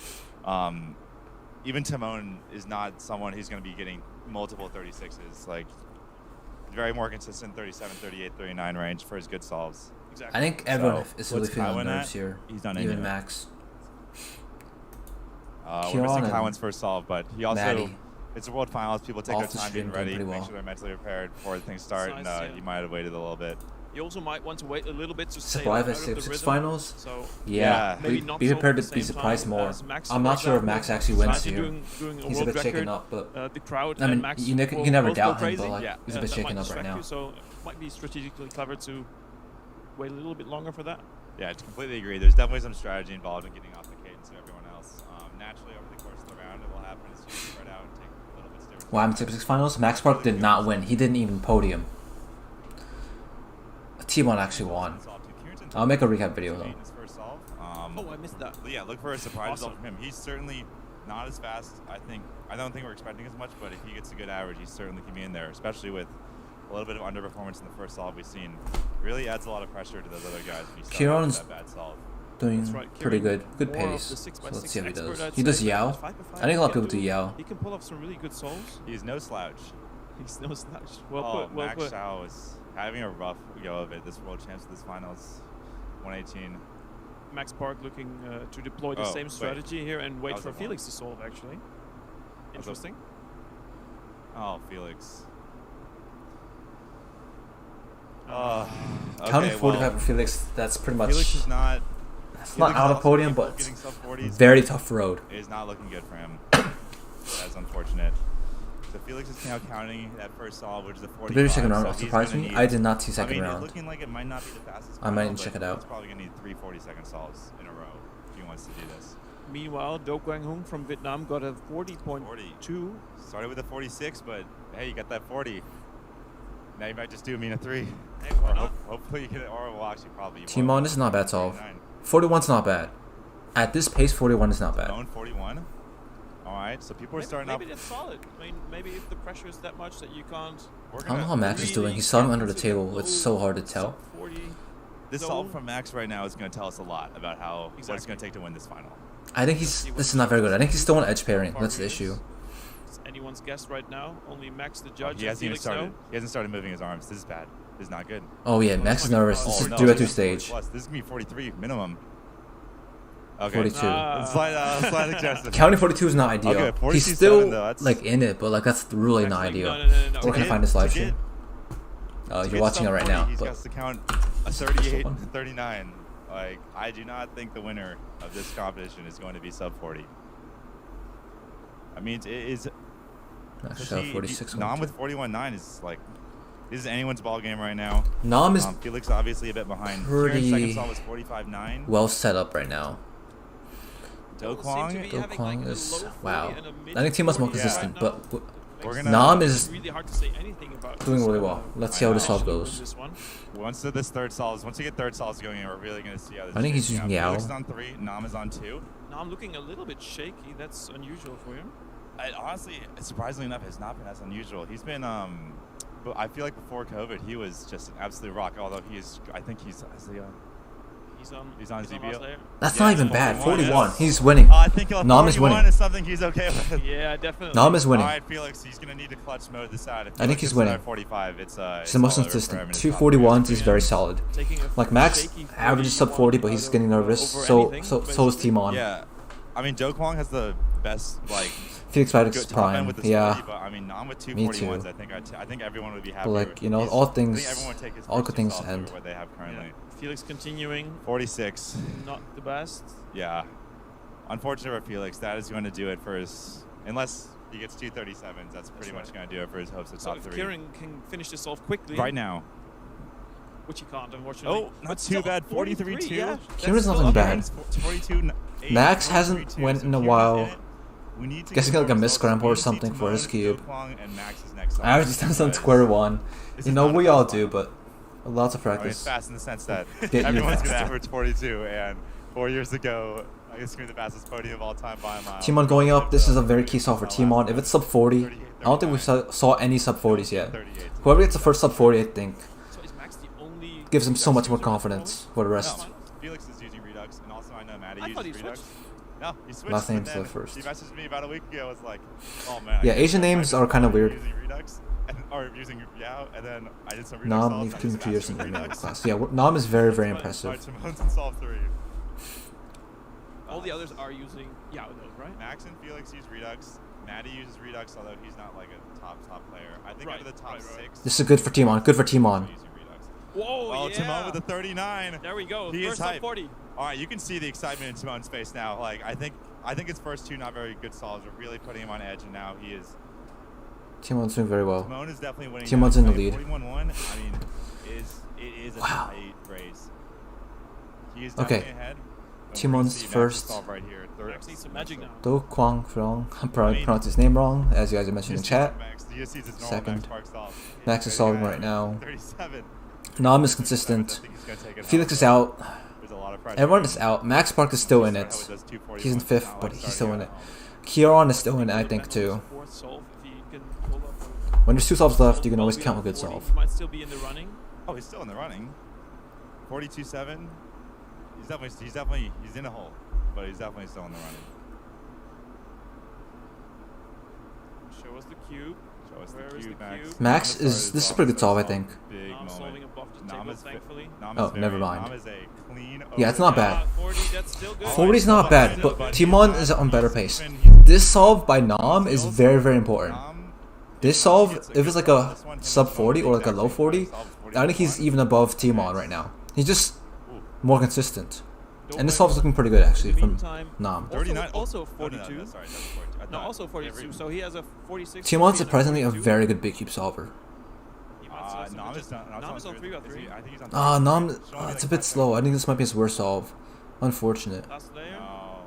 Even Timon is not someone who's going to be getting multiple 36s. Like, very more consistent 37, 38, 39 range for his good solves. Exactly. I think everyone So, is really what's feeling Kywin nerves at? here. He's done in Even here. Max. We're Kieran missing and Kywin's first solve, but he also. Maddie. It's a world finals. People take their Off the time getting stream, doing ready, pretty make well. sure they're mentally prepared before things start, Nice, and yeah. you might have waited a little bit. You also might want to wait a little bit to stay Survive out at of the 6 rhythm. finals. So Yeah, maybe be not prepared so to at be the same surprised time more. as Max, I'm for not sure if example. Max actually wins Slightly here. doing a He's a world bit shaken record. up, but The crowd I mean, and Max you will can never both go doubt him, crazy. but like, Yeah, he's a bit that shaken might up right distract now. you, so it might be strategically clever to wait a little bit longer for that. Yeah, I completely agree. There's definitely some strategy involved in getting off the cadence of everyone else. Naturally, over the course of the round, it will happen as you spread out and take a little bit different. Why I'm Top 6 finals? Max Park did not win. He didn't even podium. T1 actually won. I'll make a recap video though. His first solve. Oh, I missed that. Yeah, look for a surprise Awesome. result from him. He's certainly not as fast. I don't think we're expecting as much, but if he gets a good average, he certainly can be in there, especially with a little bit of underperformance in the first solve we've seen. Really adds a lot of pressure to those other guys when you start out with Kieran's that bad solve. Doing That's right. pretty Kieran, good. Good more of pace. the So 6x6 let's see how he expert, does. I'd He does say, Yao. but 5x5 I think a lot of he people can do Yao. He can pull off some really good solves. He's no slouch. He's no slouch. Well Oh, put. Well Max put. Shao is having a rough go of it. This world champs of this finals, 118. Max Park looking to deploy the Oh, same wait. strategy here and That wait was for a one. Felix to solve, actually. Interesting. Oh, Felix. Counting Okay, 45 well, for Felix, that's pretty much. Felix is not. It's Felix not is out of also podium, capable but of it's getting sub-40s, very tough road. It is not looking good for him. That's unfortunate. So Felix is now counting that first solve, which is a 45. The very second round so also he's surprised gonna me. need- I did not see second I mean, round. it's looking like it might not be the fastest. I might final, need to check but it out. He's probably gonna need 3 40-second solves in a row if he wants to do this. Meanwhile, Do Quang Hung from Vietnam got a 40.2. Started with a 46, but hey, you got that 40. Now you might just do a Mina 3. Hey, why Or not? hopefully you get it, or well, actually probably. Timon is not bad solve. 39. 41's not bad. At this pace, 41 is not bad. Timon 41. All right, so people are starting maybe up. that's solid. I mean, maybe if the pressure is that much that you can't. We're I don't know how gonna- Max is really doing. He's solving get under the into table. low It's so hard to tell. sub-40 This zone. solve from Max right now is going to tell us a lot about how what it's Exactly. going to take to win this final. I think he's. This is not very good. I think he's still on edge pairing. That's the Pyraminx. issue. It's anyone's guess right now. Only Max the judge. He and hasn't even Felix started. know. He hasn't started moving his arms. This is bad. This is not good. Oh yeah, Max is nervous. This is no, duet this is 2 40 stage. plus. This is going to be 43 minimum. Okay. 42. Slight adjustment. Counting 42 is not ideal. Okay, He's 42.7 still though, that's- like in it, but like that's really not Actually, ideal. no. Where can I To find this live get- stream? to You're get watching it right sub-40, now. He's But got to count a 38 fun. and 39. Like, I do not think the winner of this competition is going to be sub 40. I mean, it is. Max to Shao see 46. Nam with 41.9 is like, this is anyone's ball game right now. Nam is Felix obviously a bit behind. pretty Kieran's second solve was 45.9. well set up right now. Do Seem to Kwang, be having, Kwang like, a is low 40 wow. and a mid I think Timo's more 40 consistent, right now. but we're gonna. Nam It's is really hard to say anything about doing this, really well. Let's see how this solve actually goes. this one. Once this third solve, once you get third solves going, we're really gonna see how this. I think he's shakes out. using Yao. Felix is on 3. Nam is on 2. Now I'm looking a little bit shaky. That's unusual for him. Honestly, surprisingly enough, has not been as unusual. He's been, but I feel like before COVID, he was just an absolute rock. Although he is, I think he's He's on ZBO. last layer. That's Yeah, not even bad. 41, 41. yes. He's winning. I think Nam is 41 winning. is something he's okay with. Yeah, definitely. Nam is winning. All right, Felix, he's gonna need to clutch mode this out. If I think Felix he's gets winning. another 45. It's He's the it's most all over for consistent. him in his 241s is top very solid. Taking a Like Max shaky 40 averages sub 40, but he's out getting of, nervous. over So anything, is basically. Timon. Yeah, I mean, Do Kwang has the best like Felix Good Pyraminx top end Prime. with the Yeah. speed, but I mean, Nam with Me 241s, too. I think everyone would be happy. But like, you know, all things, all good things end. What they have currently. Felix continuing, 46. not the best. Yeah. Unfortunate for Felix, that is going to do it for his. Unless he gets 237s, that's pretty much going to do it for his hopes of So top if 3. Kieran can finish this off quickly, Right now. which he can't, unfortunately. Oh, not But too still, bad. 43-2. yeah. Kieran's That's nothing still bad. 42. Max hasn't went in a while. Guessing like a miscramble or something for his cube. I was just on square one. You know, we all do, but lots of I mean, practice. fast in the sense that Get you everyone's going to faster. average 42, and 4 years ago, I guess the fastest podium of all time by a mile. Timon going up. This is a very key solve for Timon. If it's sub 40, I don't think we saw any sub 40s yet. Whoever gets the first sub 40, I think, So is Max the only gives him so much more confidence for the rest. No, Felix is using Redux, and also I know Maddie I thought uses he Redux. switched. No, he switched. Last and name's the then first. He messaged me about a week ago. Was like, oh man. I Yeah, can't Asian believe names I are just kind of started weird. Using Redux, or using Yao, and then I did some Redux. Nam, solves, you've I been just 2 years mastered in the Redux. class. Yeah, Nam is very, very Alright, impressive. Timon's in solve 3. All the others are using though, right? Max and Felix use Redux. Maddie uses Redux, although he's not like a top player. I think out of the top 6. This is good for Timon. Good for Timon. using Redux. Whoa, Oh, yeah. Timon with a 39. There we go. He is First up hype. 40. All right, you can see the excitement in Timon's face now. Like I think his first 2 not very good solves are really putting him on edge, and now he is. Timon's doing very well. Timon is definitely winning. Timon's now. in the lead. 41-1. I mean, it is a Wow. tight race. He is Okay. definitely ahead. And we're gonna Timon's see Max's first. solve right here. Max needs some magic now. Do Kwang Frong. I'm probably pronounced his name wrong, as you guys are mentioning in chat. Second. Max is solving right now. 37. Nam is consistent. Felix is out. Everyone is out. Max Park is still in it. He's in 5th, but he's still in it. Kieran is still in it, I think, too. Fourth solve, if he can pull up When there's 2 solves left, you can always count a good 40, solve. He might still be in the running. Oh, he's still in the running. 42-7. He's in a hole, but he's definitely still in the running. Show us the cube. Show us Where the is cube, the Max. cube? Max is. This is a pretty good solve, I think. Big Nam solving moment. above the Nam table, is thankfully. Oh, never mind. Nam is a clean. Yeah, it's not bad. 40, that's still good. 40 is not bad, but Timon is on better pace. This solve by Nam is very, very important. This solve, if it's like a sub 40 or like a low 40, I think he's even above Timon right now. He's just more consistent. And this solve's looking pretty good actually from Nam. 39. Also Oh, 42. no, sorry, that was 42. I No, thought also 42. So he has a 46. Timon's 40 and surprisingly a 42. very good big cube solver. He might still have some Nam good- is done. Nam is on 3x3. I think he's on. Ah, Nam, Show me, it's a like, bit 5 slow. I think this might be his worst solve. Unfortunate. Last layer. No.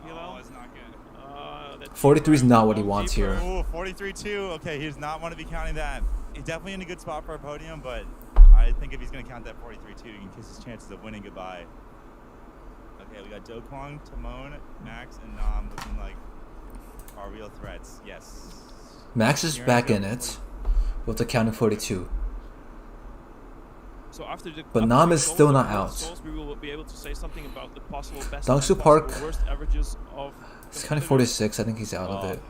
Hello? Oh, it's not good. That's 43 is not what he Go wants deeper. here. Ooh, 43-2. Okay, he does not want to be counting that. He's definitely in a good spot for a podium, but I think if he's going to count that 43-2, he can kiss his chances of winning goodbye. Okay, we got Do Kwang, Timon, Max, and Nam looking like our real threats. Yes. Max is back in it with the counting 42. So after the But after Nam the is goals still and not the out. souls, we will be able to say something about the possible best Dongsu and Park. possible worst averages of It's counting 46. I think he's out of it.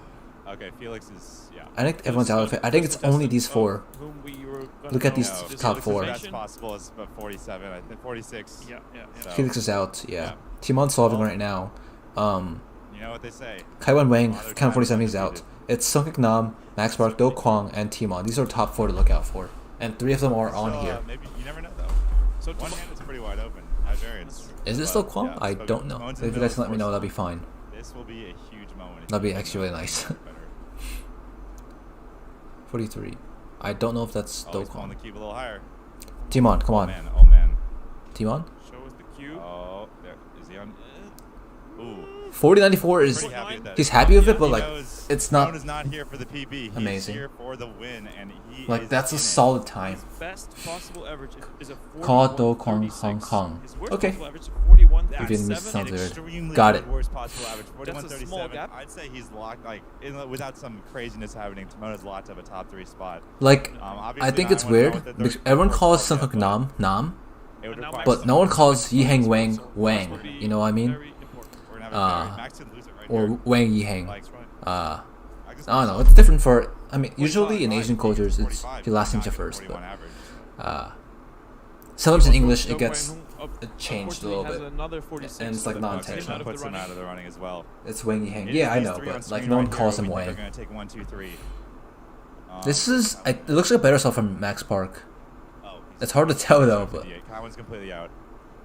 Okay, Felix is, yeah. I think everyone's out of it. I think it's only these 4. whom we were gonna Look at know these this top is 4. the Best situation. possible is about 47. I think 46. Yeah. So, Felix is out, yeah. Yeah. Timon's solving Well, right now. You know what they say. Kaiwan Wang, Father count time 47, is he's out. undefeated. It's Sungkik Nam, Max Park, Do Kwang, and Timon. These are top 4 to look out for. And 3 of them are on So, here. Maybe you never know though. So One hand is pretty wide open. High variance. Is this But, still Kwang? yeah, I so don't know. Timon's If in you the guys can let me middle, know, of that'd be course. fine. This will be a huge moment. That'd be actually really nice. 43. I don't know if that's Oh, Do he's pulling the Kwang. cube a little higher. Timon, come Oh on. man, oh man. Timon? Show us the cube. Oh, there is he on? Ooh. 4094 is. Pretty happy with that. He's happy with it, but He like, knows it's Timon not is not here for the PB. He's amazing. here for the win, and he like is that's a in it. solid time. His best possible average is a Call Do 41.36. Kwang Hong Kong. His worst Okay. possible average is 41. If you didn't miss An sounds weird. extremely Got good it. worst possible average. That's a 41.37. small gap. I'd say he's locked, like, without some craziness happening, Timona's locked up a top 3 spot. Like, Obviously I think not it's everyone weird. knows that Because there's everyone worst calls spot yet, Sungkik but Nam, it would And now require Max but no one calls Max Yiheng will Wang be Wang. You know what I mean? very important. We're gonna have a Uh, Max could lose it right Or here. Wang Yiheng. Like, I just don't know. It's different for. I mean, usually in 45, Asian cultures, it's 45, he last not ninja even first, 41 but average. sometimes in Also, English Do it gets Kwang it changed a little has bit. another 46 And it's like that not puts him intentional. out of the Puts him running. out of the running as well. It's Wang Yiheng. It Yeah, is I these know, three on but screen like no one right here. calls We him think Wang. They're going to take 1, 2, 3. This is. It looks like a better sell from Max Park. Oh, It's hard to tell though, but Kaiwan's completely out.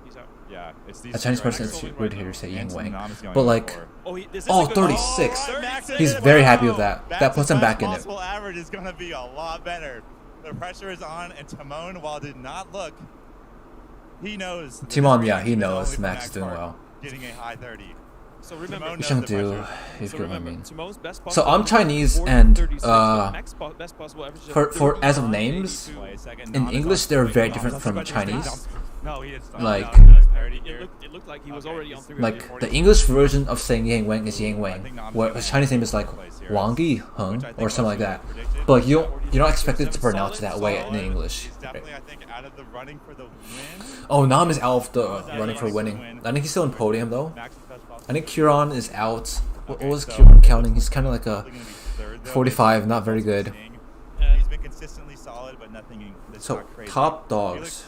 He's out. Yeah, it's these a Chinese two right person here. is weird to hear you say Yang Anton Wang. Nam is going But like, for- Oh, this is oh, a good 36. Oh, Max He's is- very happy with that. That's That puts the him best back in it. possible average is going to be a lot better. The pressure is on, and Timon, while did not look, he knows. that Timon, this yeah, range he is knows only for Max is doing Park, well. Getting a high 30. So remember, Timon He knows shouldn't the do. pressure. He's so good, I remember, mean. Timon's best So possible I'm average is Chinese 40, and 36, best possible average is for as of 39, names, 82. Wait a second, in Nam is English on they're three. very Nam's different on from three. Chinese. No, he is Like- It looked like he was Okay, already on he's- 3. Like the English version of saying Yang Wang is Yang I Wang, think Nam's where gonna his Chinese name is like place here. Wang Yi Which Heng I think or something like most that. people predicted. But like you're not expected to pronounce it that way in English. He's definitely, I think, out of the running for the win. Oh, Nam is out of the running for winning. I think he's still in podium though. Max is best possible. I think Kieran is out. What Okay, was so Kieran counting? He's kind of like a Probably gonna be third, though. 45, not very That's what good. we're seeing. He's been consistently solid, but nothing that's So not crazy. top dogs,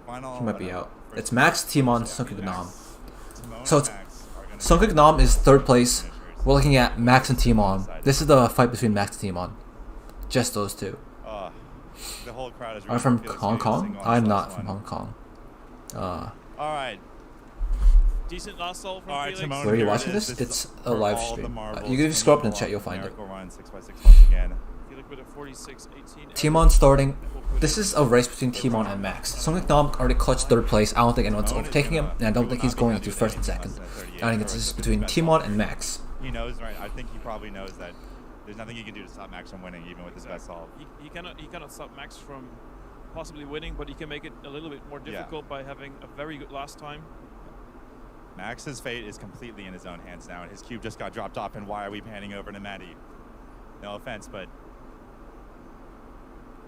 Final, he might be out. first It's Max, Timon, yeah, Sungkook, Nam. Timon So and it's Max are gonna Sungkook be Nam is third place. finishers. We're looking at Max and Timon. This is the fight between Max and Timon. Just those two. The whole crowd is Are really you from feeling Hong skating Kong? single on I'm this not last from one. Hong Kong. All right. Decent last soul from All right, Felix. Timon, Where are you here it watching is. this? Is It's a for live all stream. the marbles. You can scroll up in the chat, you'll find it. Miracle Run 6x6 once again. Felix with a 46-18. Timon starting. This is a race between Timon and Max. Sungkook Nam already clutched third place. I don't think anyone's Timon is overtaking him, gonna- and I don't he think will he's not be going happy into with first and anything second. less than a 38 I think it's hours. just It's between best Timon off. and Max. He knows, right? I think he probably knows that there's nothing he can do to stop Max from winning, even with his best solve. He cannot stop Max from possibly winning, but he can make it a little bit more Yeah. difficult by having a very good last time. Max's fate is completely in his own hands now, and his cube just got dropped off, and why are we panning over to Maddie? No offense, but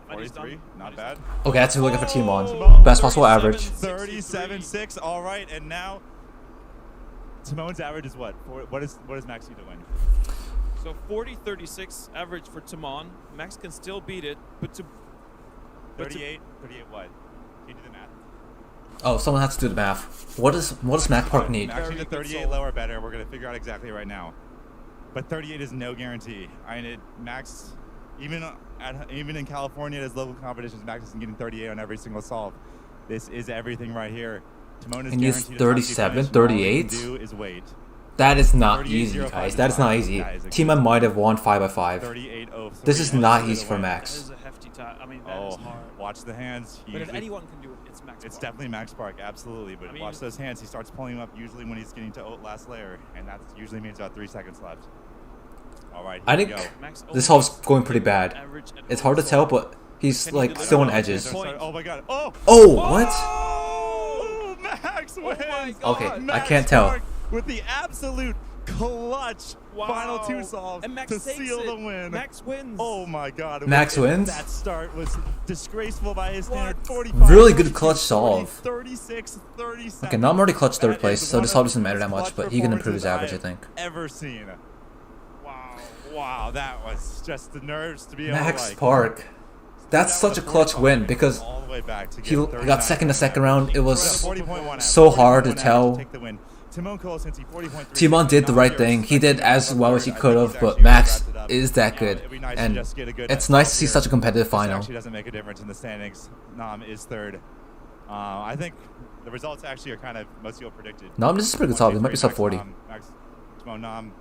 Maddie's 43, done. not Maddie's bad. Okay, that's who we're looking for Timon, Timon. Best possible average. 37-6, all right, and now Timon's average is what? What does Max need to win? So 40-36 average for Timon. Max can still beat it, but to 38 what? Can you do the math? Oh, someone has to do the math. What does Max Park need? Max needs a Very good 38 soul. low or better. We're going to figure out exactly right now. But 38 is no guarantee. I mean, Max, even in California, there's local competitions, Max isn't getting 38 on every single solve. This is everything right here. Timon is And he's guaranteed a top 37, finish, and all he 38? can do is wait. That is not 38-05 easy, guys. is That is not fine. easy. That is a Timon good might have won 5x5. 38-03. This is and not still easy to for win. That Max. is a hefty time. I mean, that is Oh, hard. watch the hands. He But if usually- anyone can do it, it's Max. It's Park. definitely Max Park, absolutely. But I mean- watch those hands. He starts pulling them up usually when he's getting to last layer, and that usually means about 3 seconds left. All right, I here we think go. Max this only solve's going pretty bad. average at It's hard to home, tell, so but he's Can he like deliver still on on edges. this point? Oh my god. Oh! Oh, what? Oh! Max wins! my God. Okay, I Max can't tell. Park with the absolute clutch final two solves And Max to takes seal it. the win. Max wins. Oh my god. Max wins? That start was disgraceful by his standard. What? 45, Really good clutch solve. 36, 37. Okay, now I'm already clutch third That place, is so one this of solve the doesn't matter that most much, clutch but he can improve his performances average, I think. Ever seen. Wow. Wow, that was just the nerves to be able Max to like. Park. That's that such a with clutch 45 win because all the way back to he get got 39 second the second round. It was 40.1 so hard to average tell. take the win. Timon Colasinski, 40.3. Timon did the right thing. He did as well as he could have, but Max is that good. And it's nice to see such a competitive This final. actually doesn't make a difference in the standings. Nam is third. I think the results actually are kind of most people predicted. Nam, this is pretty good solve. It might be sub 40. Timon Nam.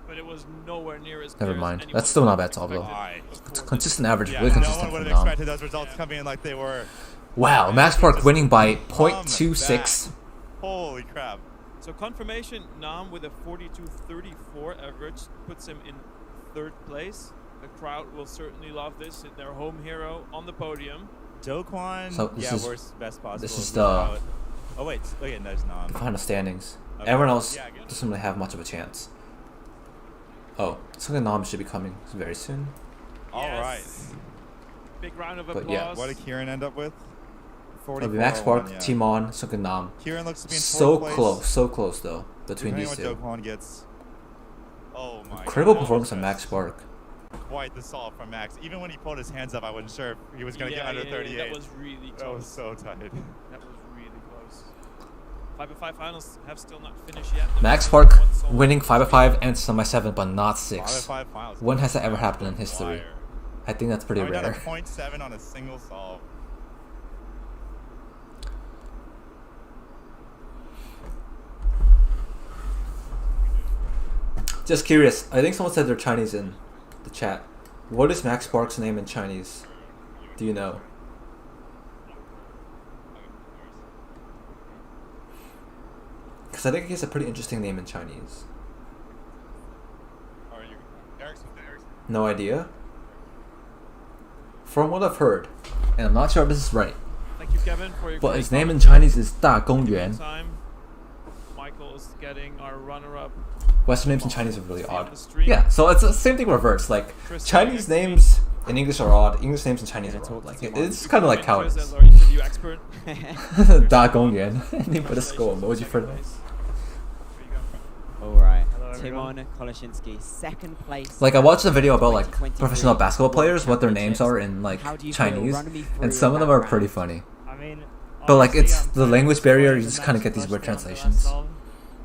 But it was nowhere near as Never clear as mind. anyone That's still not would bad solve, though. expected. Of It's course. consistent average, Yeah, really no consistent one would from have Nam. expected those results coming in like they were. Wow, Max Park winning by Come 0.26. back. Holy crap. So confirmation, Nam with a 42.34 average puts him in third place. The crowd will certainly love this. Their home hero on the podium. Dokwan, So this yeah, is- worst, best possible. this is He's the- out. Oh wait, there's Nam. The final standings. Okay. Everyone else Yeah, good. doesn't really have much of a chance. Oh, Sungkook Nam should be coming very soon. All right. Yes. Big round of But applause. yeah. What did Kieran end up with? It'll be Max 44.1, Park, yeah. Timon, Sungkook Nam. Kieran looks to be in So fourth place. close though between Depending these on two. what Dokwan gets. Oh my Incredible God. performance on Max Park. Quite the solve from Max. Even when he pulled his hands up, I wasn't sure if he was going to Yeah, get under yeah, 38. that was really close. That was so tight. That was really 5x5 finals have still not finished yet. Max Park winning 5x5 and semi-7, but not 6. 5x5 finals. When has that ever happened in history? Fire. I think that's pretty I got a rare. 0.7 on a single solve. Just curious. I think someone said they're Chinese in the chat. What is Max Park's name in Chinese? Do you know? Because I think he has a pretty interesting name in Chinese. No idea. From what I've heard, and I'm not sure if this is right, Thank you, Kevin, for your but great his name in comments. Chinese is Da Gongyuan. Time. Michael is getting our runner-up. Western names in Chinese are really odd. the stream. Yeah, so it's the same thing reversed. Like, Chris Chinese Maglev names in English are odd. English names in Chinese are odd. Like, it's kind of like how it Chris is. as our interview expert. Da Gongyuan. And he put a skull emoji for that. Alright, Hello, everyone. Timon Koloshinsky, second place. Like, I watched a video about like 2023 professional basketball players, what their championships. names are in like How do you feel? Chinese, Run me and through some of that them are round. pretty funny. I mean, But like, obviously, it's I'm the very language barrier. You disappointed just in kind of Max get these weird pushing on the last translations. solve.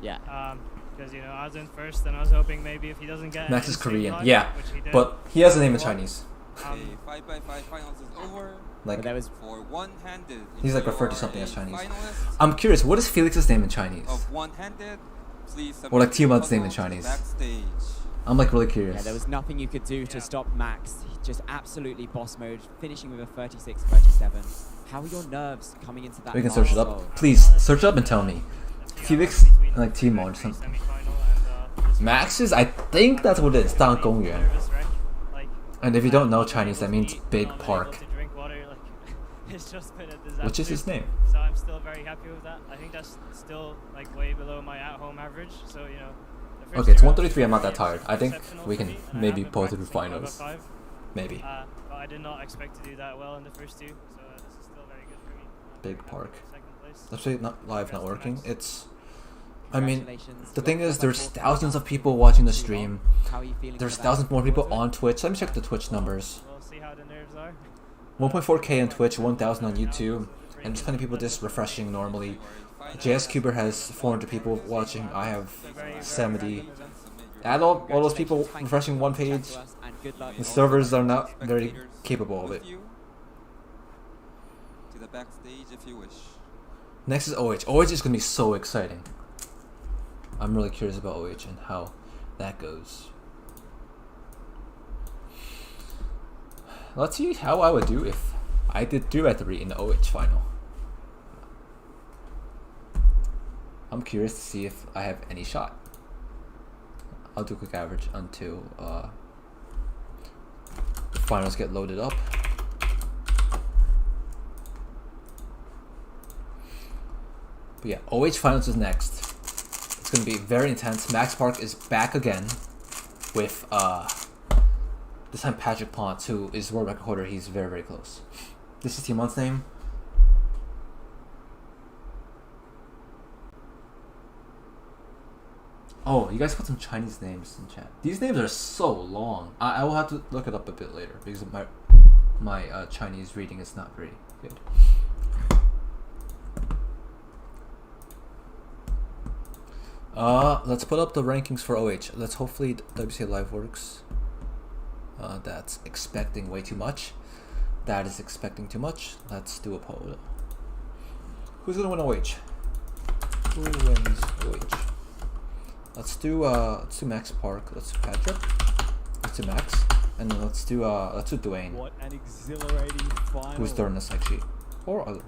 Yeah. Because I was in first, and I was hoping maybe if he doesn't get Max an is insane Korean, time, yeah, which he did, but he has a name in well, Chinese. Okay, 5x5 finals is over. Like, But there was For one-handed, He's, like, if you referred to are something a as Chinese. finalist I'm curious, what is Felix's name in Chinese? of one-handed, please Or, like, submit your Timon's name in puzzle to the Chinese. Backstage. I'm like really Yeah, curious. there was nothing you could do to Yeah. stop Max. He just absolutely boss mode, finishing with a 36-37. How are your nerves coming into that? We can last search it up. solve? Please search it up and tell me. Felix and like Timon or something. Max is, I think that's what it is. Da Gongyuan. And if you don't know Chinese, that means big park. It's just been a disaster. Which is his name? So I'm still very happy with that. I think that's still like way below my at-home average. So the first Okay, it's two rounds 133. I'm were not that tired. I think exceptional we for can me, and I maybe have been pull through practicing finals. 5x5. Maybe. But I did not expect to do that well in the first two. So this is still very good for me. I'm Big happy park. with second place. Let's say not live, not Congrats to working. Max. It's. I mean, Congratulations. the You thing got is, top there's four for thousands the of people watching the Too stream. long. How are you feeling There's for that? thousands more people on Twitch. Let me check the Twitch numbers. We'll see how the nerves are. 1.4k on Twitch, 1,000 on YouTube, and just plenty of people just refreshing normally. JS Cuber has 400 people watching. I have 70. Add all those people refreshing one page. And good luck. The servers are not very capable of it. With you to the backstage if you wish. Next is OH. OH is gonna be so exciting. I'm really curious about OH and how that goes. Let's see how I would do if I did 3x3 in the OH final. I'm curious to see if I have any shot. I'll do a quick average until the finals get loaded up. But yeah, OH finals is next. It's gonna be very intense. Max Park is back again with this time Patrick Ponce, who is world record holder. He's very, very close. This is Timon's name. Oh, you guys put some Chinese names in chat. These names are so long. I will have to look it up a bit later because my Chinese reading is not very good. Let's put up the rankings for OH. Let's hopefully WCA Live works. That's expecting way too much. That is expecting too much. Let's do a poll. Who's gonna win OH? Who wins OH? Let's do Max Park. Let's do Patrick. Let's do Max, and then let's do Dwayne. What an exhilarating final. Who's third in the site sheet? Or other.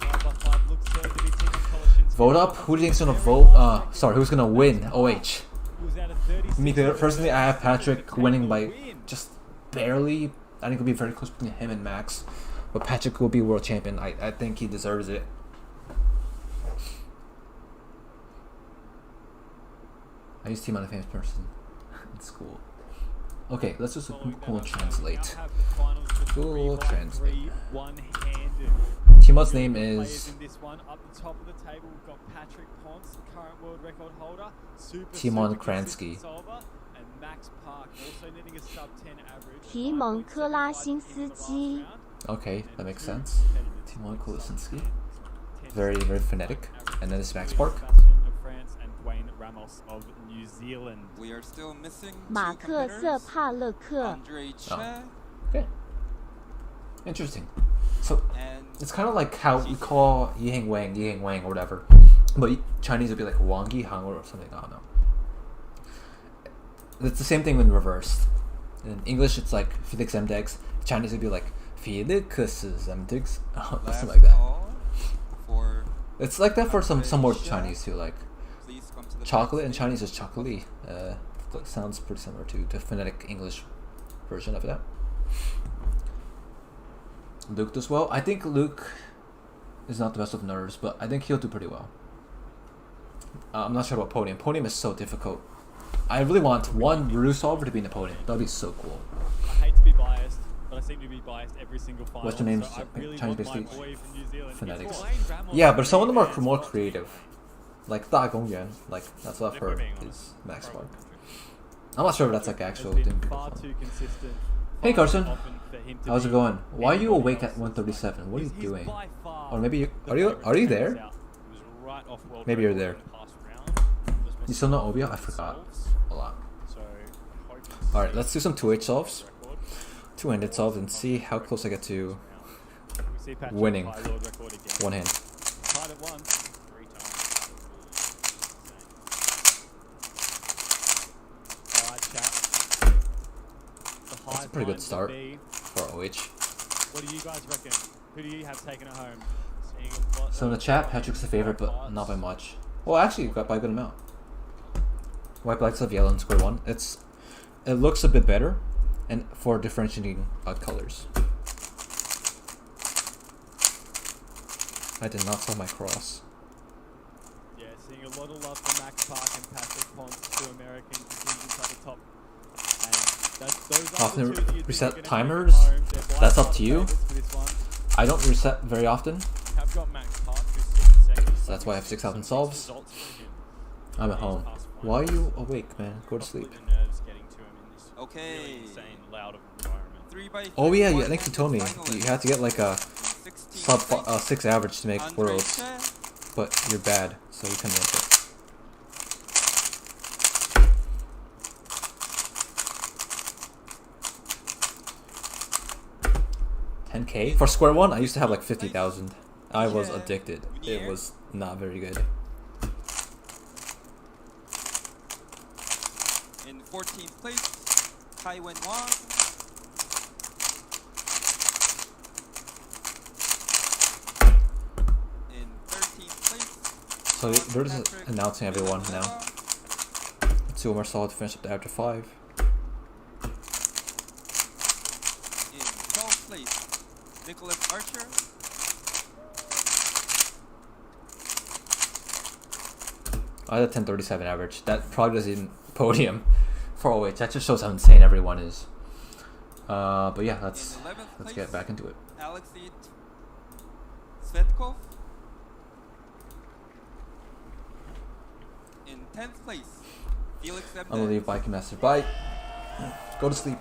5x5 looks certain to be Timon Koloshinsky. Vote up. Who do you think's gonna vote? Sorry, who's gonna win OH? Who's out of 36 Me personally, I have Patrick Taking winning the by win. just barely. I think it'll be very close between him and Max, but Patrick will be world champion. I think he deserves it. I used to team on a famous person in school. Okay, let's just Google Translate. Google Translate. Timon's name is Timon Kransky. Timon Koloshinsky. Okay, that makes sense. Timon Koloshinsky. Very, very phonetic. And then it's Max Park. Sebastian of France and Dwayne Ramos of New Zealand. We are still missing 马 two 克瑟 competitors. 帕勒克。 Andre Che Okay. Interesting. So and it's kind of like how we call Yiheng Wang, or whatever. But Chinese would be like Wang Yihang or something. I don't know. It's the same thing when reversed. In English, it's like Felix Mdex. Chinese would be like Felix Mdex. Something like that. call for It's like that for some more Andre Chinese too. Like please come to the chocolate in backstage. Chinese is chocolate. That sounds pretty similar to the phonetic English version of that. Luke does well. I think Luke is not the best of nerves, but I think he'll do pretty well. I'm not sure about podium. Podium is so difficult. I really want one Rue solver to be in the podium. That'd be so cool. I hate to be biased, but I seem to be biased every single final. What's your name? So I really Chinese want my based boy from New Zealand. phonetics. It's Dwayne Ramos. Yeah, but some of them are more creative. Like Da Gongyuan. Like that's what I've heard is Max Park. I'm not sure if that's like actual Has thing. been far too consistent. Hey Carson, Often for him to how's it be going? Why are you anybody awake at else's 1:37? What are you He's doing? by far Or maybe you, the are you favourite to there? take us out. He was right off world Maybe you're record there. in the past round. Was You still know missing Obia? I forgot solves. a lot. So I hope it's Alright, let's do some 2H solves. record. 2-handed solves and see how close I get to We see Patrick winning. high world record again. one hand. Tied at one. 3 times. Alright, chat. The That's a high pretty good line start would be- for OH. What do you guys reckon? Who do you have taken it home? Seeing a lot So in the of chat, Patrick's the favorite, but not by much. Well, actually, got by a good amount. White, black, stuff, yellow, and square one. It looks a bit better, and for differentiating colors. I did not sell my cross. Yeah, seeing a lot of love for Max Park and Patrick Ponce, two American contingents at the top. And those are Often the two that you reset think are gonna timers? take it home. They're by That's far up to the you. favourites for this one. I don't reset very often. We have got Max Park who's 6 seconds. So that's why I have 6,000 solves. Results for him. I'm at home. Why are you awake, man? Go to sleep. With the nerves getting to him in this Okay. really insane, loud environment. 3x3 Oh yeah, I one think you told me finalist. you have to get like a 16 sub place, 6 average to make Andre worlds, Che, but you're bad, so you can make it. $10K for square one. I used to have like 50,000. I was addicted. It was not very good. in 14th place, Taiwan Wang. In 13th place, So they're just Patrick announcing everyone now. Villanueva. Let's see what Marcel to finish up after 5. In 12th place, Nicholas Archer. I had a 1037 average. That probably doesn't podium for OH. That just shows how insane everyone is. But yeah, let's In 11th let's place, get back into it. Alexei Svetkov. In 10th place, Felix I'm gonna Ebden. leave Bike Master. Bye. Go to sleep.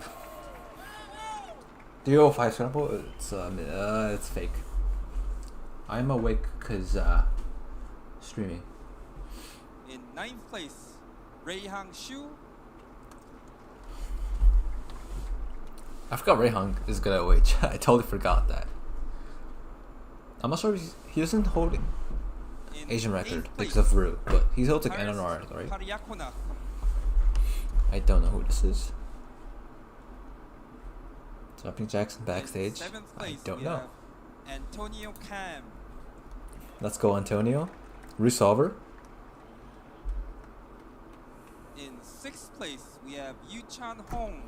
Do you 05 scramble? It's fake. I'm awake because streaming. In 9th place, Reihang Xu. I forgot Reihang is good at OH. I totally forgot that. I'm not sure if he doesn't hold In Asian record 8th because place, of Ru, but he's held like Paris NNR, right? Karyakonov. I don't know who this is. Jumping Jackson backstage. In 7th I place, don't we know. have Antonio Cam. Let's go, Antonio. Resolver. In 6th place, we have Yuchan Hong.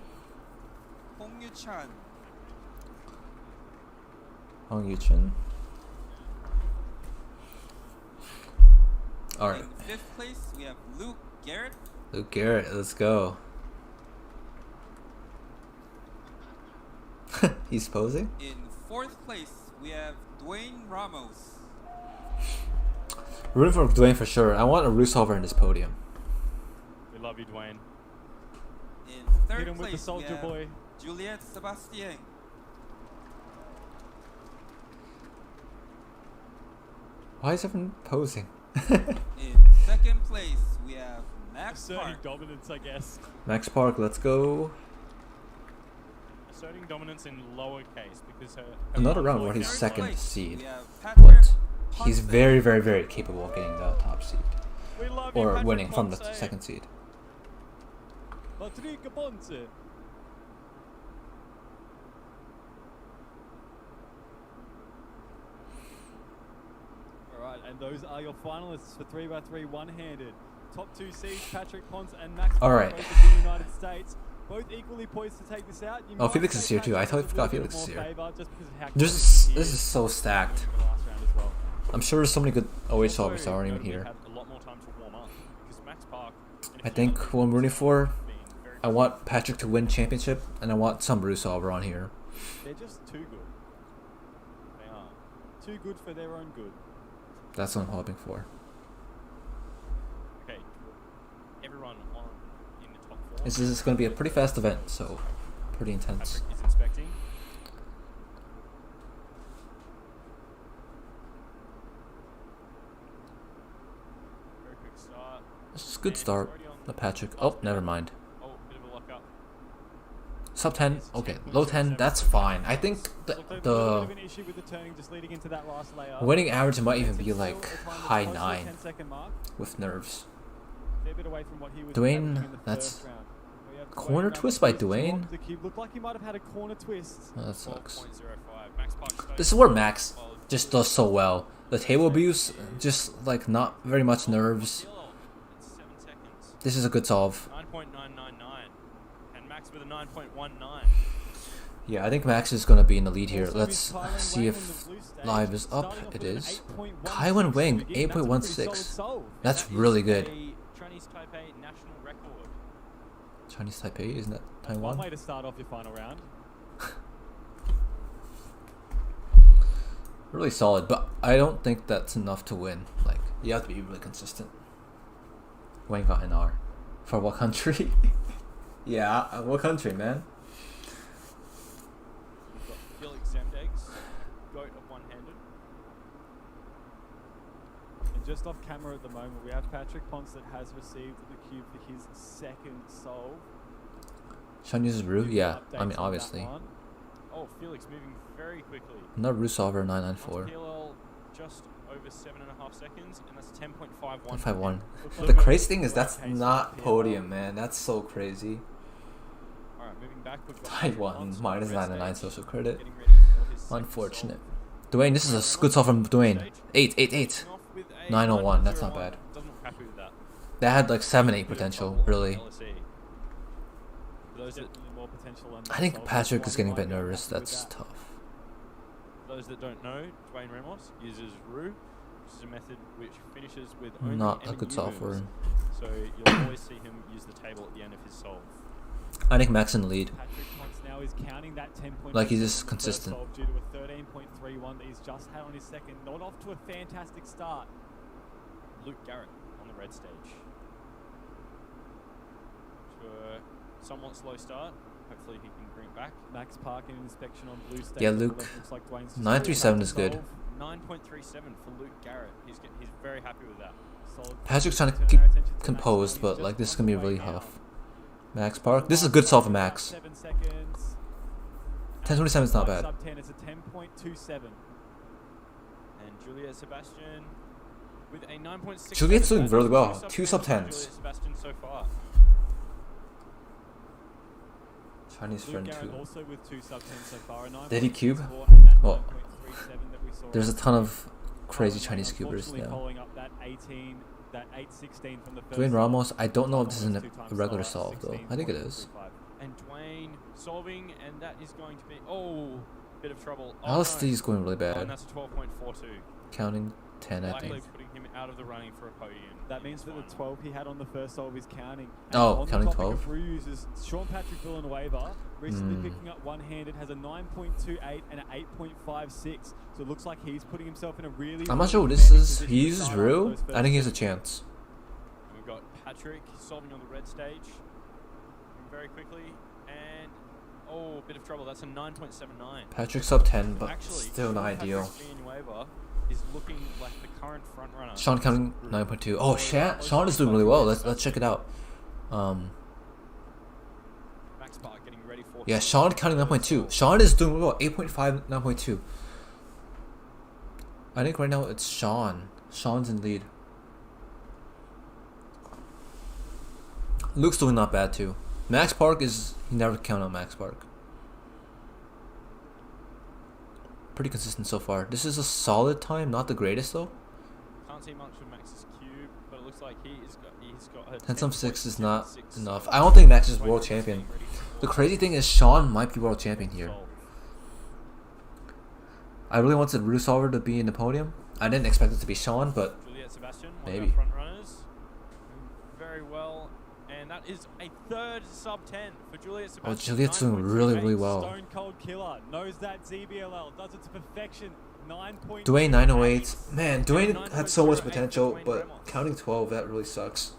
Hong Yuchan. Hong Yuchen. Alright. In 5th place, we have Luke Garrett. Luke Garrett, let's go. He's posing? In 4th place, we have Dwayne Ramos. Rooting for Dwayne for sure. I want a Resolver in this podium. We love you, Dwayne. In Hit 3rd him with the place, we soldier have boy. Juliette Sebastien. Why is everyone posing? In second place, we have Max Asserting Park. dominance, I guess. Max Park, let's go. Asserting dominance in lowercase because her. Another round where In he's third second place, seed. we have Patrick But he's Ponce. very, very, very capable of getting the top seed. We love you, Or Patrick winning from the Ponce. second seed. Patrick Ponce. Alright, and those are your finalists for 3x3 one-handed. Top two seeds, Patrick Ponce and Max All Park, right. both of the United States. Both equally poised to take this out. You Oh, might Felix say is here too. I Patrick totally has a forgot little Felix bit is more here. favour just because of how This close he is so stacked. for the last round as well. I'm sure there's so many good OH Also, solvers that aren't even notably here. had a lot more time to warm up because Max Park. in a I few think months who I'm rooting for, being very I want Patrick to win championship, and I want some Brew solver on here. They're just too good. They are. Too good for their own good. That's what I'm hoping for. okay. Everyone on in the top four. This is going to be a pretty fast event, so pretty intense. Patrick is inspecting. Very quick start. This is a good And start. already on The Patrick. last Oh, minute. never mind. Oh, bit of a lock up. Sub 10. Okay, low 10. That's fine. I think Looked like a little bit the of an issue with the turning just leading into that last layer. winning average might even It's be still like a time that's high close to the 9 10-second mark. with nerves. Fair bit away from what he was Dwayne, averaging in the that's first round. We have corner Dwayne around twist the by twist, Dwayne? dropped the cube. Looked like he might have had a corner twist. Oh, that sucks. 12.05. Max Park starting This is where to- Max well, just does so well. The table abuse, just like not very much nerves. Still, it's 7 seconds. This is a good solve. 9.999. And Max with a 9.19. Yeah, I think Max is going to be in the lead here. Also Let's with Kylan see Wang if on the blue stage, live is up. starting off It with an is. 8.16 Kylan Wang, again, that's a pretty 8.16. solid solve. That's That is really good. a Chinese Taipei national record. Chinese Taipei, isn't that One Taiwan? way to start off your final round. Really solid, but I don't think that's enough to win. Like, you have to be really consistent. Wang got an R. For what country? Yeah, what country, man? We've got Felix Zemdegs, goat of one-handed. And just off camera at the moment, we have Patrick Ponce that has received the cube for his second solve. Chinese is Ru? Give Yeah, updates I mean, on that obviously. one. Oh, Felix moving very quickly. Not Ru solver 994. PLL just over 7.5 seconds, and that's 10.51. 151. Looks The like a crazy thing is right that's case for not PLL. podium, man. That's so crazy. Alright, moving back. We've got Patrick Taiwan Ponce on minus the red 99 stage, social credit. getting ready for his second Unfortunate. solve. Dwayne, this is a good solve from Dwayne. 888. Starting off with a 901, that's not 9.01. bad. Doesn't look happy with that. That had like 7-8 Good potential, bubble on really. LSE. For those that Definitely more potential on I that think solve. Patrick That's is why getting a we bit might be nervous. happy with That's that. tough. those that don't know, Dwayne Ramos uses Ru, which is a method which finishes with only Not a M good and U solve for moves. him. So you'll always see him use the table at the end of his solve. I think Max in the lead. Patrick Ponce now is counting that 10 point Like, he's on just the first consistent. solve due to a 13.31 that he's just had on his second. Not off to a fantastic start. Luke Garrett on the red stage. To a somewhat slow start. Hopefully he can bring it back. Max Park in inspection on blue stage. Yeah, It Luke, looks like Dwayne's just 937 really is good. solve. 9.37 for Luke Garrett. He's very happy with that. Solid. Patrick's trying to Turn keep our attention to Max composed, Park. but He's like just this is on gonna be the way really now. tough. Max Park. This is a good solve for Max. 7 seconds. 10:27 is not bad. Sub 10, it's a 10.27. And Juliet Sebastian with a 9.6. Juliet's doing really well. 2 sub 10s. Juliet Sebastian so far. Chinese Luke friend Garrett too. also with 2 sub 10 so far. A Did he cube? 9.64 and that Well, 9.37 that we saw there's a on ton the of crazy Kylan Chinese Wang, cubers unfortunately now. following up that 18, that 8.16 from the first Dwayne solve. Ramos, I don't know if this is Kylan a was 2 times regular slower, solve though. I think it is. 16.35. And Dwayne solving, and that is going to be bit of trouble. LSD is going really Oh, and bad. that's a 12.42. Counting 10, I Likely think. putting him out of the running for a podium. That in means this that the final. 12 he had on the first solve is counting. Oh, on counting the topic 12? of Ru users, Sean Patrick Villanueva recently Mm. picking up one-handed, has a 9.28 and an 8.56. So it looks like he's putting himself in a really. I'm not sure what really this advantage is. position He to uses start off Ru. those I first think he has a two. chance. And we've got Patrick solving on the red stage. Moving very quickly. And, a bit of trouble. That's a 9.79. Patrick's up 10, but Actually, still not Sean ideal. Patrick Villanueva is looking like the current front runner. Sean counting 9.2. Oh, Sean is doing really well. Let's check it out. Max Park getting ready for. Yeah, Sean counting 9.2. Sean is doing really well. 8.5, 9.2. I think right now it's Sean. Sean's in lead. Luke's doing not bad too. Max Park is, you never count on Max Park. Pretty consistent so far. This is a solid time, not the greatest though. Can't see much of Max's Skewb, but it looks like he's got a 10.6 is not enough. I don't think Max is world champion. The crazy thing is Sean might be world champion here. I really wanted Rue Solver to be in the podium. I didn't expect it to be Sean, but Juliet Sebastian, maybe. Front runners, very well, and that is a third sub 10 for Juliet Sebastian. Oh, Juliet's doing really well. Stone Cold Killer knows that ZBLL, does it to perfection. 9.2. Dwayne 908. Man, Dwayne had so much potential, but counting 12, that really sucks.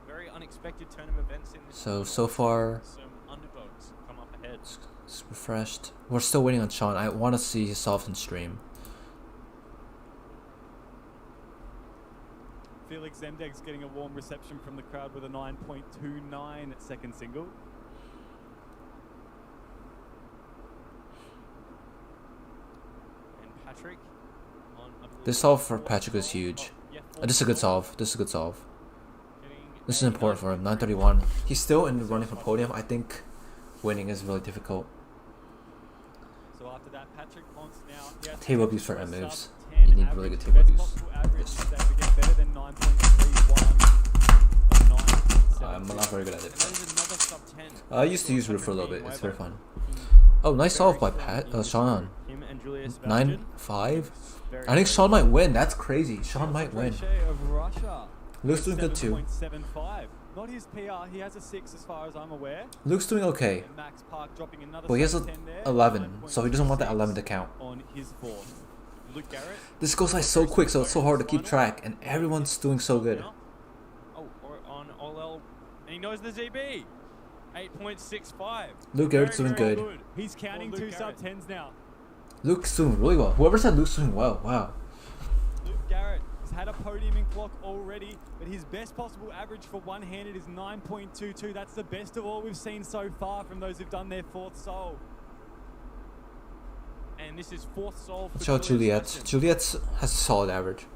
Very unexpected turn of events in this. So far, Some underdogs come up ahead. it's refreshed. We're still waiting on Sean. I want to see his Solven stream. Felix Zemdeg's getting a warm reception from the crowd with a 9.29 second single. And Patrick on This solve for Patrick is huge. This is a good solve. This is a good solve. This is important for him. 931. He's still in the running for podium. I think winning is really difficult. So after that, Patrick Ponce now. Table abuse for M moves. You need really good table abuse. I'm not very good at it. I used to use Roof for a little bit. It's very fun. Oh, nice solve by Sean. 9-5. I think Sean might win. That's crazy. Sean might win. Luke's doing good too. Not his PR. He has a 6 as far as I'm aware. Luke's doing okay. Max Park dropping another. But he has a 11, so he doesn't want that 11 to count. On his fourth. Luke Garrett. This goes by so quick, so it's so hard to keep track, and everyone's doing so good. Oh, or on OL, and he knows the ZB. 8.65. Luke Garrett's doing good. He's counting 2 sub 10s now. Luke's doing really well. Whoever said Luke's doing well, wow. Luke Garrett has had a podiuming clock already, but his best possible average for one-handed is 9.22. That's the best of all we've seen so far from those who've done their fourth soul. And this is fourth soul for Show Juliet. Juliet has a solid average.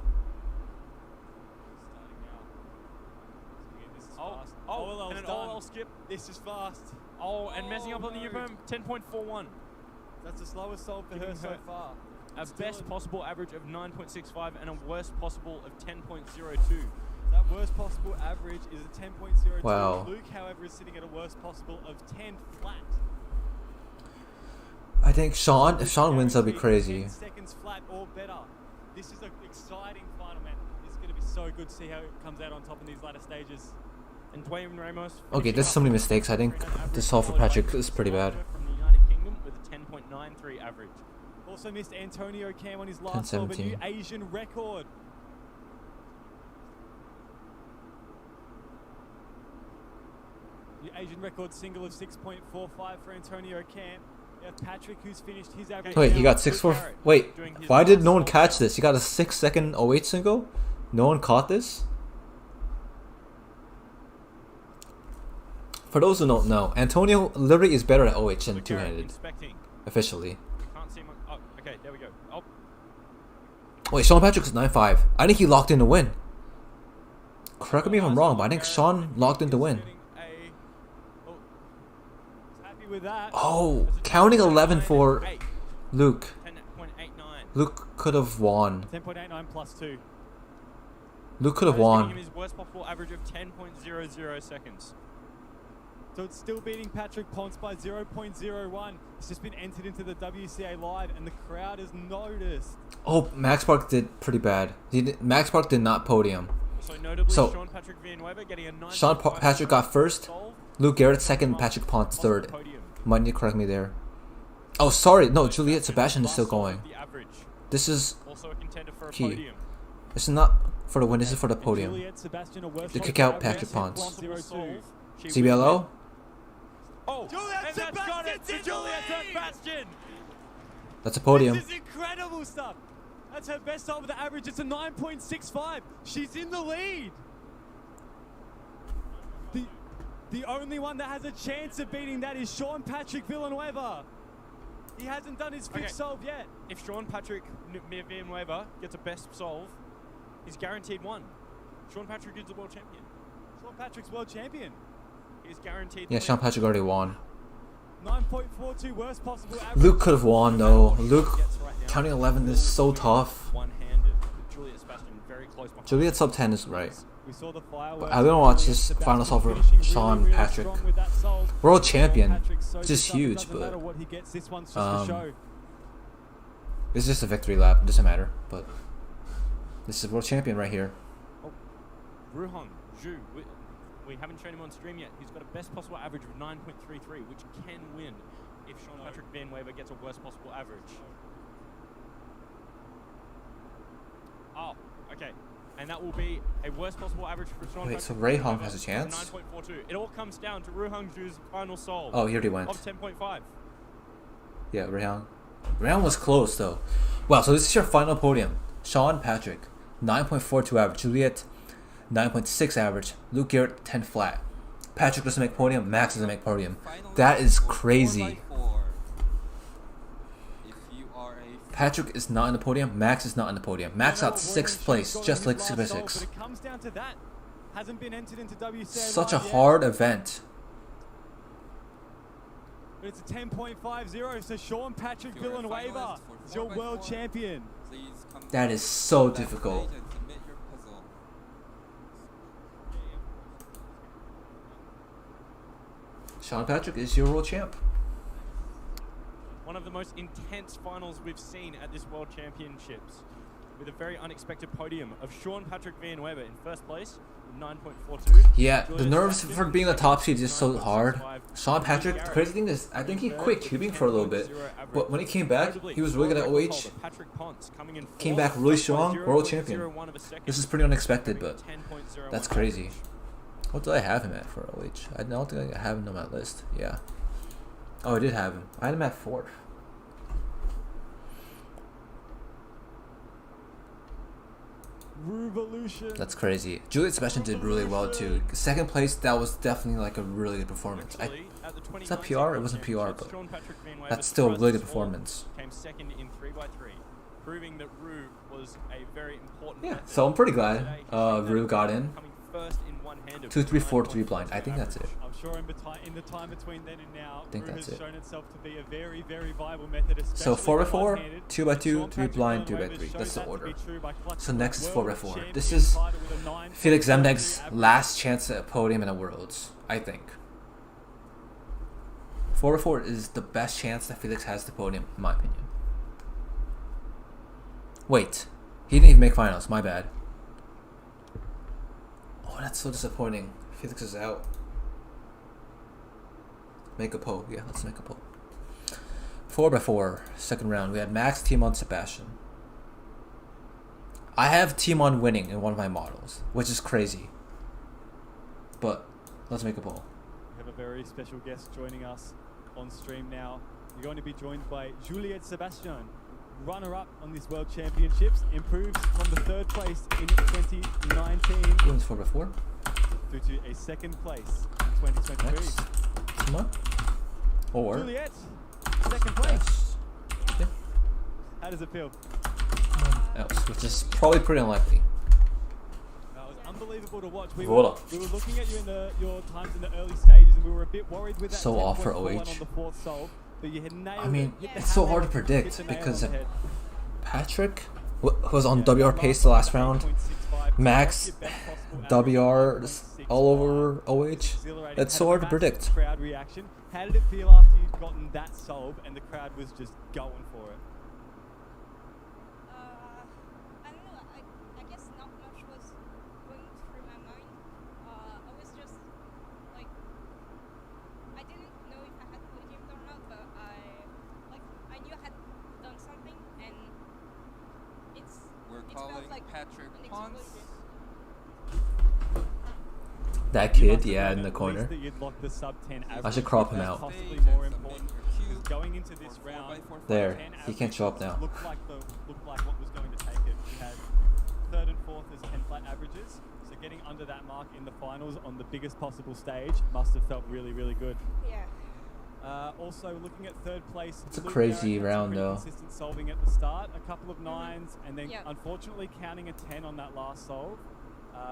Oh, and an OL skip. This is fast. Oh, and messing up on the U-berm, 10.41. That's the slowest soul for her so far. A best possible average of 9.65 and a worst possible of 10.02. That worst possible average is a 10.02. Wow. Luke, however, is sitting at a worst possible of 10 flat. I think Sean, if Sean wins, that'll be crazy. 10 seconds flat or better. This is an exciting final, man. It's going to be so good to see how it comes out on top in these latter stages. And Dwayne Ramos. Okay, there's so many mistakes. I think this solve for Patrick is pretty bad. From the United Kingdom with a 10.93 average. Also missed Antonio Cam on his last solve, a new 10-17. Asian record. The Asian record single of 6.45 for Antonio Cam. You have Patrick, who's finished his average. Wait, he now. got 6-4. Wait, why did no one catch this? He got a 6-second 08 single? No one caught this? For those who don't know, Antonio literally is better at OH than two-handed. Officially. Can't see much. Oh, okay, there we go. Oh. Wait, Sean Patrick's 9-5. I think he locked in to win. Correct me if I'm wrong, but I think Sean locked in to win. Happy with that. Oh, counting 11 for Luke. 10.89. Luke could have won. 10.89 plus 2. Luke could have That is giving won. him his worst possible average of 10.00 seconds. So it's still beating Patrick Ponce by 0.01. It's just been entered into the WCA Live, and the crowd has noticed. Oh, Max Park did pretty bad. Max Park did not podium. So notably, So, Sean Patrick Villanueva getting a 9. Patrick got first. Luke Garrett second. Patrick Ponce third. Might need to correct me there. Oh, sorry. No, Juliet Sebastian is still going. This is Also a contender for a key. podium. This is not for the win. This is for the podium. Juliet Sebastian, a worst To kick possible out Patrick average, Ponce. 10.02. CBLO? Oh, and that's got it to Juliet Sebastian! That's a podium. This is incredible stuff. That's her best over the average. It's a 9.65. She's in the lead. The only one that has a chance of beating that is Sean Patrick Villanueva. He hasn't done his fifth solve yet. If Sean Patrick Villanueva gets a best solve, he's guaranteed one. Sean Patrick is the world champion. Sean Patrick's world champion. He's guaranteed. Yeah, Sean Patrick already won. 9.42 worst possible average. Luke could have won though. Luke counting 11 is so tough. One-handed. Juliet Sebastian very close behind. Juliet sub 10 is right. We saw the fireworks. I don't watch this final solve for Sean Patrick. World champion. It's just huge, but it's just a victory lap. It doesn't matter. But this is world champion right here. Oh, Ruhong Zhu. We haven't shown him on stream yet. He's got a best possible average of 9.33, which can win if Sean Patrick Villanueva gets a worst possible average. Oh, okay. And that will be a worst possible average for Sean Wait, Patrick. so Ruhong has a chance? 9.42. It all comes down to Ruhong Zhu's final solve. Oh, he already went. Of 10.5. Yeah, Ruhong. Ruhong was close though. Wow, so this is your final podium. Sean Patrick, 9.42 average. Juliet, 9.6 average. Luke Garrett, 10 flat. Patrick doesn't make podium. Max doesn't make podium. That is crazy. Patrick is not in the podium. Max is not in the podium. Max got 6th place, just like 6x6. It comes down to that. Hasn't been entered into WCA Such a yet. hard event. But it's a 10.50, so Sean Patrick Villanueva is your world champion. That is so difficult. Sean Patrick is your world champ. One of the most intense finals we've seen at this World Championships, with a very unexpected podium of Sean Patrick Villanueva in first place with 9.42. Yeah, the nerves for being the top seed is so hard. Sean Patrick, the crazy thing is, I think he quit tubing for a little bit, but when he came back, he was really good at OH. Came back really strong, world champion. This is pretty unexpected, but that's crazy. What did I have him at for OH? I don't think I have him on my list. Yeah. Oh, I did have him. I had him at 4th. Revolution. That's crazy. Juliet Sebastian did really well too. 2nd place, that was definitely like a really good performance. Is that PR? It wasn't PR, but that's still a really good performance. Came second in 3x3, proving that Rue was a very important. Yeah, so I'm pretty glad Rue got in. Coming first in one-handed. 2, 3, 4, 3 blind. I think that's it. I'm sure in the time between then and now, think Rue that's has it. shown itself to be a very, very viable method. So 4x4, one-handed. 2x2, 3 blind, Villanueva 2x3. That's the showed that to order. be true by clutching So next is the world 4x4. champion This is title with a 9.42 Felix Zemdeg's average. last chance at a podium in the Worlds, I think. 4x4 is the best chance that Felix has to podium, in my opinion. Wait, he didn't even make finals, my bad. Oh, that's so disappointing. Felix is out. Make a poll. Yeah, let's make a poll. 4x4, second round. We had Max, Timon, Sebastian. I have Timon winning in one of my models, which is crazy. But let's make a poll. We have a very special guest joining us on stream now. You're going to be joined by Juliet Sebastian, runner-up on this World Championships, improves from the 3rd place in 2019 Wins 4x4. through to a 2nd place in 2023. Next. Timon. Or Juliet, 2nd place. Yeah. How does it feel? else, which is probably pretty unlikely. That was unbelievable to watch. We Voila. were looking at you in your times in the early stages, and we were a bit worried with that. So off for 10.41 OH. on the 4th solve, but you had nailed I mean, it. it's so hard to predict because Patrick was on WR pace the last round. Max, WR all over OH. It's so hard to predict. Crowd reaction. How did it feel after you'd gotten that solve and the crowd was just going for it? I don't know. I guess not much was going through my mind. I was just like, I didn't know if I had podiumed or not, but I knew I had done something, and it calling felt like Patrick an Ponce. explosion. That kid, yeah, in the corner. That you'd lock the sub 10 I should crop him out. possibly more important. going into this round, There, 10 he can't show up now. Looked like what was going to take it. We had third and fourth as 10 flat averages. So getting under that mark in the finals on the biggest possible stage must have felt really, really good. Yeah. Also, looking at third place, It's a Luke crazy Garrett had some round, pretty though. Consistent solving at the start, a couple of nines, and then Yeah. unfortunately counting a 10 on that last solve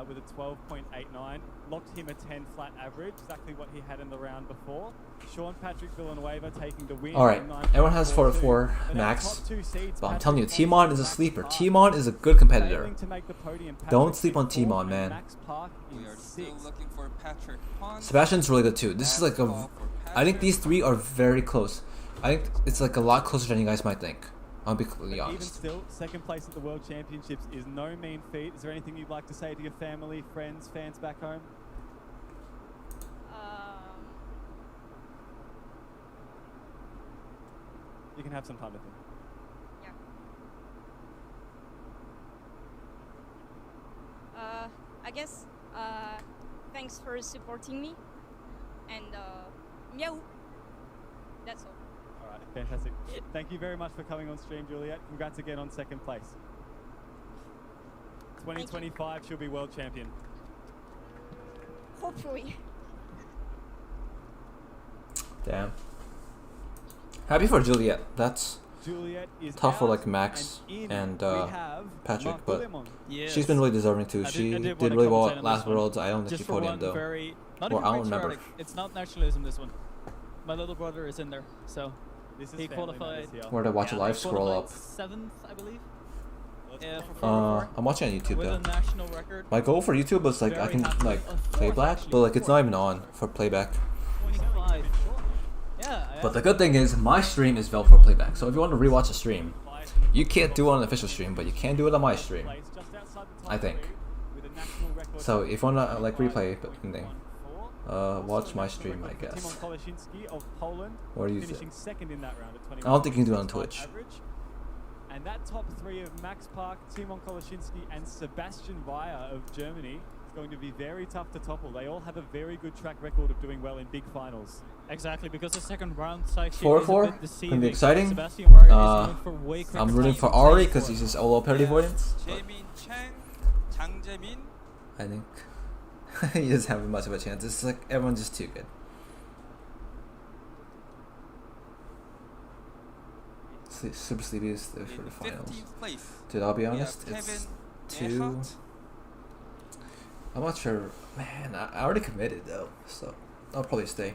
with a 12.89, locked him a 10 flat average, exactly what he had in the round before. Sean Patrick Villanueva taking the win. Alright, everyone has 4-4 max. But I'm telling you, Timon is a sleeper. Timon is a good competitor. Don't sleep on Timon, man. We are still looking for Patrick Pons. Sebastian's really good too. This is like a... I think these three are very close. I think it's like a lot closer than you guys might think. I'll be completely Even honest. still, second place at the World Championships is no mean feat. Is there anything you'd like to say to your family, friends, fans back home? You can have some time to think. Yeah. I guess thanks for supporting me, and meow. That's all. All right, fantastic. Thank you very much for coming on stream, Juliet. Congrats again on second place. 2025, she'll be world champion. Hopefully. Damn. Happy for Juliet. That's Juliet is tough for out, like Max and Patrick, but Yes. she's been really deserving too. She did really well at last Worlds. I don't think she Just for podiumed one though. very, not Or even I don't patriotic, remember. it's not nationalism, this one. My little brother is in there, so this is he qualified. Where to watch it live? he Scroll qualified up. 7th, I believe. Yeah, for 4-4. I'm watching on YouTube with though. a national record. My goal for YouTube was like I Very can happy. like play back, but like it's not even on for playback. 25. Yeah. But the good thing is my stream is available for playback. So if you want to rewatch a stream, you can't do it on an official stream, but you can do it on my stream. I think. So if you wanna like replay anything, watch my stream, I guess. Or use it. Finishing second in that round at I don't think you can do it on 21.5 Twitch. average. And that top three of Max Park, Timon Koloshinsky, and Sebastian Weyer of Germany is going to be very tough to topple. They all have a very good track record of doing well in big finals. Exactly, because the second round actually 4-4, is a bit deceiving. gonna be exciting. Sebastian Weyer is known for way quicker I'm rooting times for than Ari Chase because was. he's just all parity avoidance. Jaemin Chang, Jang Jaemin. I think he doesn't have much of a chance. It's like everyone's just too good. Super Sleepy is there for the finals. 15th place. Dude, I'll be we have honest, Kevin it's too... Ehart. I'm not sure. Man, I already committed though, so I'll probably stay.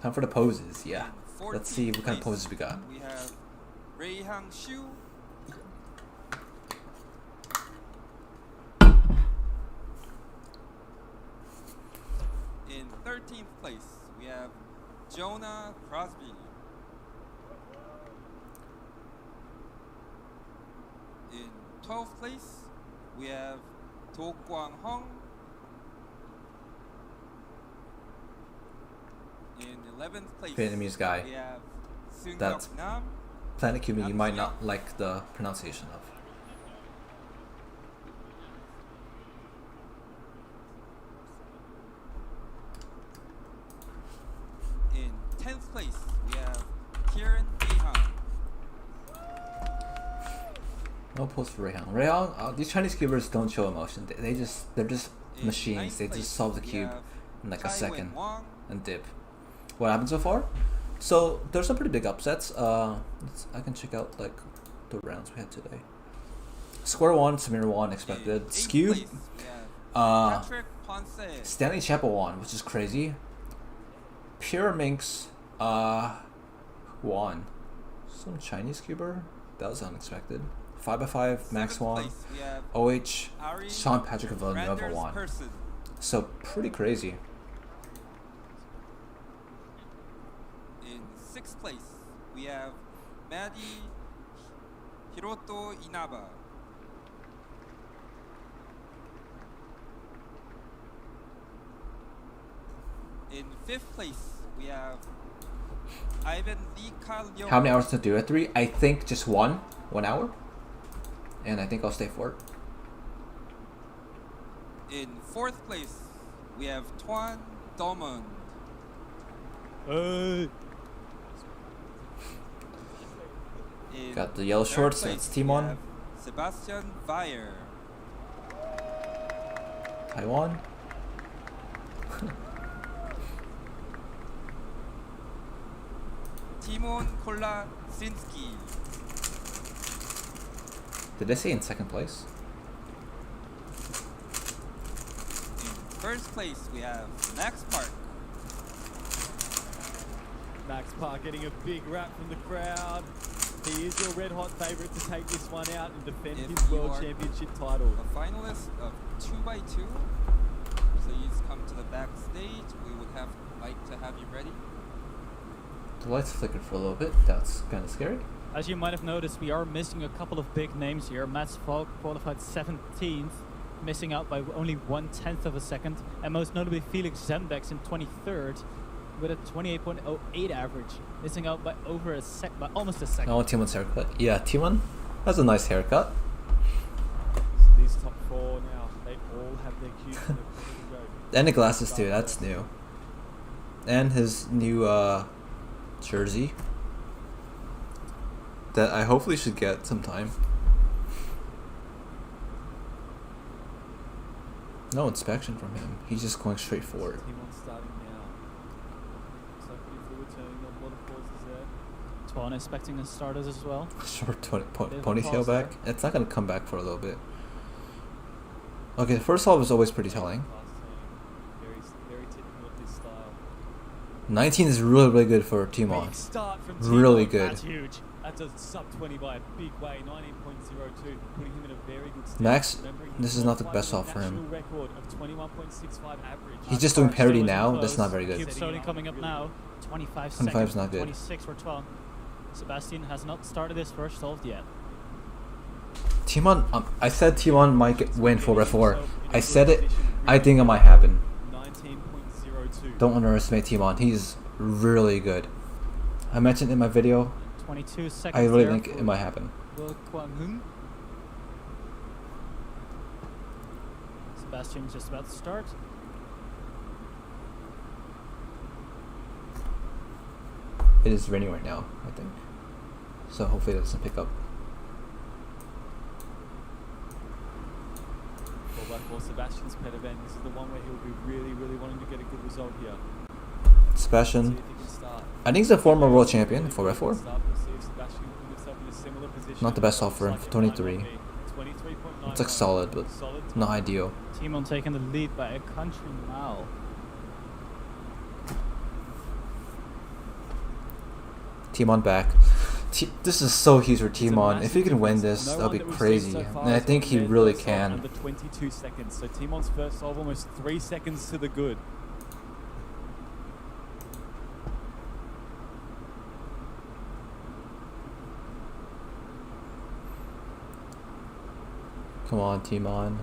Time for the poses, yeah. Let's see what kind of poses we got. We have Ray Hang Shu. In 13th place, we have Jonah Crosby. In 12th place, we have Do Kwang Hong. In 11th place, Vietnamese guy. we have Seung That Hyuk Nam. Planet Cuban you might not like the pronunciation of. In 10th place, we have Kieran Behan. No post for Rayhan. Rayhan, these Chinese cubers don't show emotion. They're just In machines. ninth They place, just solve the we cube have in like a Tai second Wen-Wang. and dip. What happened so far? So there's some pretty big upsets. I can check out like the rounds we had today. Square one, Samir won, expected. In 8th Skewb, place, we have Patrick Ponce. Stanley Chapel won, which is crazy. Pyraminx, won. Some Chinese cuber? That was unexpected. 5x5, Max 7th won. place, we have OH, Ari Sean Patrick of Villanueva Randers won. Person. So pretty crazy. In 6th place, we have Maddie Hiroto Inaba. In 5th place, we have Ivan Lee Kalyo. How many hours to do it? 3? I think just 1 hour. And I think I'll stay for it. In 4th place, we have Tuan Domon. Got the yellow shorts, Third that's place, Team we On. have Sebastian Weyer. Taiwan. Timon Kolasinski. Did they say in second place? In first place, we have Max Park. Max Park getting a big rap from the crowd. He is your red hot favourite to take this one out and defend If his you World are Championship title. A finalist of 2x2. Please come to the backstage. We would like to have you ready. The lights flickered for a little bit. That's kind of scary. As you might have noticed, we are missing a couple of big names here. Mats Falk qualified 17th, missing out by only 1/10 of a second, and most notably Felix Zembex in 23rd with a 28.08 average, missing out by by almost a second. Oh, Timon's haircut. Yeah, Timon has a nice haircut. So these top four now, they all have their cues and they're ready to go. And the glasses too, that's new. And his new jersey that I hopefully should get sometime. No inspection from him. He's just going straight forward. Timon starting now. Looks like pretty fluid turning, a lot of forces there. Tuan expecting the starters as well. Short Bit of a ponytail pause back. there. It's not gonna come back for a little bit. Okay, the first solve is always pretty telling. Fast turning. Very typical of his style. 19 is really good for Timon. Big start from Really Timon. good. That's huge. That's a sub 20 by a big way, 19.02, putting him in a very good state. Max, Remembering this he is not the qualified best with a solve for him. national record of 21.65 average. He's just doing parity Still now. isn't That's close. not very good. Cube slowly coming up now. 25 25 seconds. is not good. 26 for Tuan. Sebastian has not started his first solve yet. Timon, I said Timon might win 4x4. I said it. I think it might happen. 19.02. Don't underestimate Timon. He's really good. I mentioned in my video. 22 seconds. I really there think for it might happen. Will Kwang Hung. Sebastian just about to start. It is raining right now, I think. So hopefully it doesn't pick up. Well, for Sebastian's pet event, this is the one where he'll be really wanting to get a good result here. Sebastian, See if he can start. I think he's a former world champion, 4x4. We'll see if Sebastian can put himself in a similar position. Not the best solve for him, Looks like it 23. might not be. 23.91. It's like solid, but Solid not ideal. Timon taking the lead by a country mile. Timon back. This is so huge for Timon. If he can win this, that'll be crazy. And I think he really can. Under 22 seconds. So Timon's first solve almost 3 seconds to the good. Come on, Timon.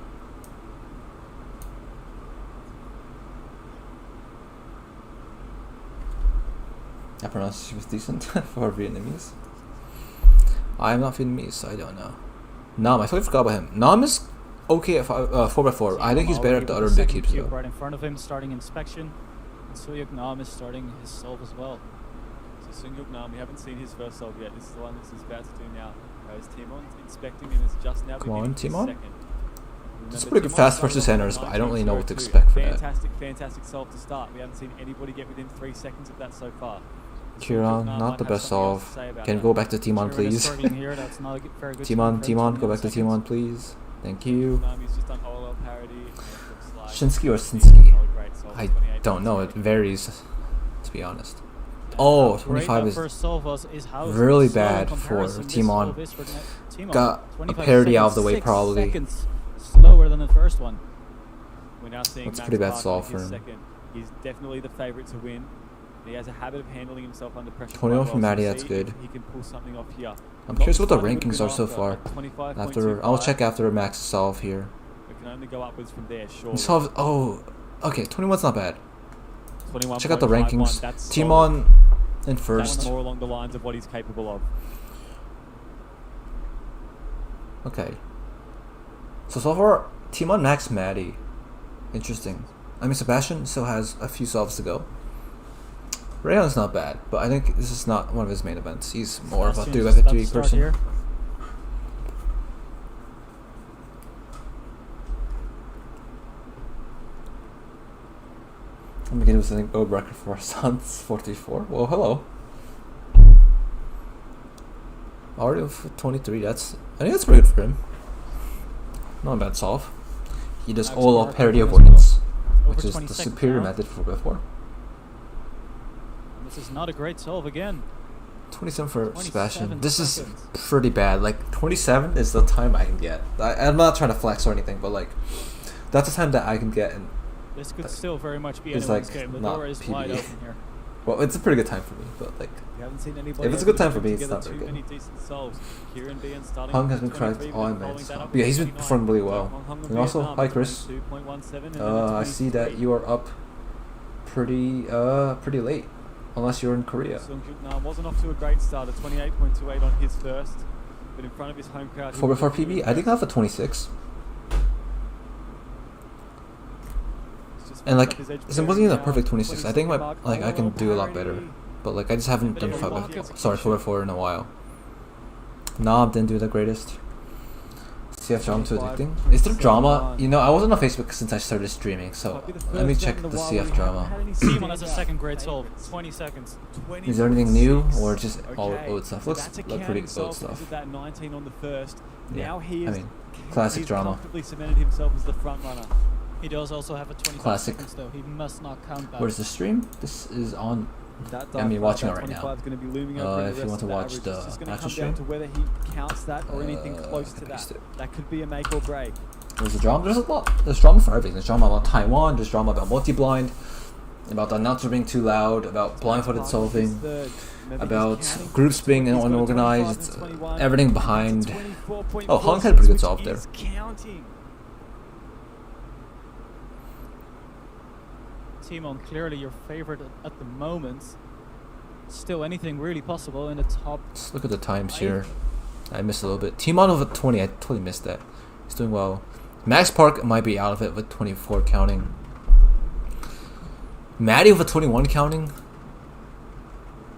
I pronounced she was decent for Vietnamese. I'm not Vietnamese, so I don't know. Nam, I totally forgot about him. Nam is okay at 4x4. I think he's better at the other big keeps though. Right in front of him, starting inspection. And Suyuk Nam is starting his solve as well. So Sunghyuk Nam, we haven't seen his first solve yet. This is the one he's about to do now. Whereas Timon's inspecting and is just now Come on, beginning his Timon. second. It's a Remember, pretty good Timon fast started versus off centers, with but I don't really know what to 19.02. expect for that. Fantastic solve to start. We haven't seen anybody get within 3 seconds of that so far. Kiran, not the best solve. Can go back to Timon, please. Here, that's not a very good Timon, time for Timon, go 21 back to seconds. Timon, please. Thank you. He's just done OLL parody. And it looks like Shinsky or Sinsky? another great solve, I 28 don't know. It seconds. varies, to be honest. Oh, How great 25 that is first solve was, is how really slow in bad for comparison this Timon. solve is for Timon. Got a 25 parity out of the seconds, way 6 probably. seconds slower than the first one. We're now seeing That's a Max pretty bad Park solve make for his him. second. He's definitely the favourite to win. He has a habit of handling himself under pressure. 21 quite from well, so Maddie, we'll that's see good. if he can pull something off here. I'm curious what the Starting with rankings good are so after far. at 25.25. After I'll check after Max's solve here. We can only go upwards from there, sure. He solved. Oh, okay. 21's not bad. 21.51, Check out the rankings. that's Timon in That's first. more along the lines of what he's capable of. Okay. So far, Timon, Max, Maddie. Interesting. I mean, Sebastian still has a few solves to go. Rayon's not bad, but I think this is not one of his main events. He's more of a Sebastian's 3 just by about to 3 start person. here. I'm beginning with a gold record for Suns 44. Well, hello. Already with 23. I think that's pretty good for him. Not a bad solve. He does all of parity avoidance, which is the superior method for before. This is not a great solve again. 27 for 27 Sebastian. This is seconds. pretty bad. Like 27 is the time I can get. I'm not trying to flex or anything, but like that's the time that I can get. And This could still very much be it's anyone's like game. The not door is wide PB. open here. Well, it's a pretty good time for me, but like You haven't seen anybody if it's a able good to time for put me, it's together not very too good. many decent solves. Kieran being starting Hung with has been 23, correct but all following minutes. that up Yeah, with he's been 29. performing really well. Hung of And also, Vietnam hi with Chris. 22.17 and then a I see that 23. you are up pretty late, unless you're in Korea. Sungjuk Nam wasn't off to a great start at 28.28 on his first, but in front of his home crowd. he 4 was before looking PB, I think I have a 26. He's just And found like, up his edge it wasn't even a now, perfect 26. I think 22nd my mark. I can Oh, do a lot better, parity. but like I just haven't done But 5 walk before. up. Sorry, 4 before in a while. Knob didn't do the greatest. CF drama too addicting. Is there drama? You know, I wasn't on Facebook since I started streaming, so let me check the CF drama. Simon has a second great solve. 20 seconds. Is there anything new or just all Okay, old stuff? so Looks that's a like pretty counting old solve stuff. because of that 19 on the first. Yeah, Now he I is mean, classic he's drama. comfortably cemented himself as the front runner. He does also have a 25 Classic. seconds though. He must not count that. Where's the stream? This is on. That I mean, watching it that right now. 25 is going to be looming over If you want to watch the it's just going to actual come down stream, to whether he counts that or anything close to paste that. it. That could be a make or break. There's a drama. There's a lot. There's drama for everything. There's drama about Taiwan. There's drama about multi-blind. About the announcer being too loud. About blindfolded solving. About groups being unorganized. Everything behind. Oh, Hung had a pretty good solve there. Counting. Timon, clearly your favorite at the moment. Still anything really possible in the top. Let's look at the times here. I missed a little bit. Timon over 20. I totally missed that. He's doing well. Max Park might be out of it with 24 counting. Maddie with a 21 counting.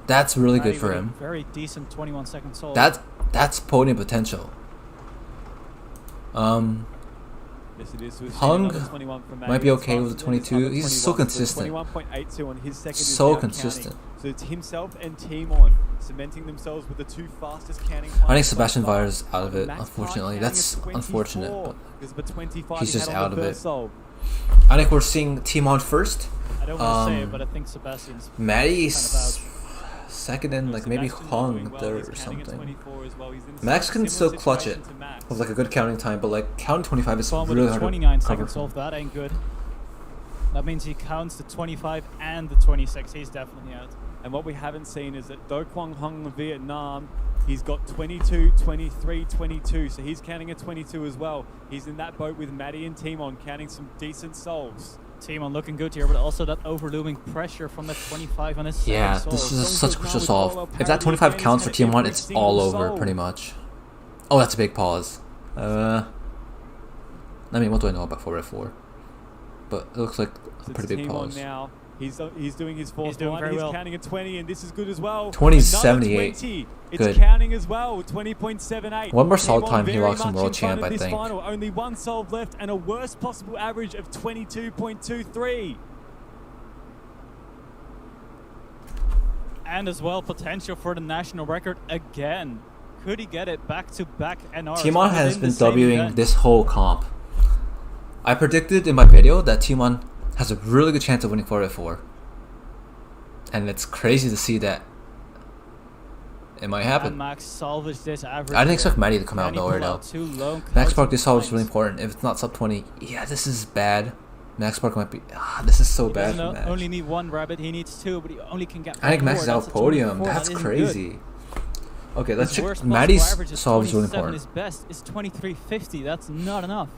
That's really good for him. Very decent 21 second solve. That's podium potential. Yes, it is. We've seen Hung another 21 from might Maddie. be It's okay with faster the than his 22. other He's so 21, consistent. 21.82 on his second. is So now consistent. counting. So it's himself and Timon cementing themselves with the two fastest counting. I think Sebastian Vires out of it, Max unfortunately. Park That's counting at unfortunate, 24, but because of the 25 he's he just had on out the of it. first solve. I think we're seeing Timon first. I don't want to say it, but I think Sebastian's Maddie's kind second and like maybe Sebastian's Hung doing well. third He's or counting at something. 24 as well. He's in the Max same can still similar clutch it situation to Max. with like a good counting time, but like counting 25 is Fun with really a hard to 29 cover second from. solve. That ain't good. That means he counts the 25 and the 26. He's definitely out. And what we haven't seen is that Do Kwang Hung of Vietnam, he's got 22, 23, 22. So he's counting a 22 as well. He's in that boat with Maddie and Timon counting some decent solves. Timon looking good here, but also that overlooming pressure from that 25 on his second Yeah, solve. this is such a crucial solve. If that 25 counts for Team 1, it's all over pretty much. Oh, that's a big pause. I mean, what do I know about 4x4? But it looks like a pretty big pause. Now. He's doing his fourth doing one. very He's well. counting a 20, and this is good as well. 20.78. 20. It's Good. counting as well. 20.78. One more solve Timon time, he very locks in much world in front champ, of I this think. Final. Only one solve left, and a worst possible average of 22.23. And as well, potential for the national record again. Could he get it back to back NR? Timon has been Wing this whole comp. I predicted in my video that Timon has a really good chance of winning 4x4. And it's crazy to see that it might And happen. Max salvaged this average. I didn't expect here. Maddie to come out of Can he nowhere pull though. out two lone Max counting Park, this solve is really points? important. If it's not sub 20, yeah, this is bad. Max Park might be. This is so He bad doesn't for Max. only need one rabbit, he needs two, but he only can get I think four. Max is out That's a podium. 24, That's that isn't crazy. good. Okay, let's His check. worst possible Maddie's average is solve is really 27, important. His best is 23.50. That's not enough.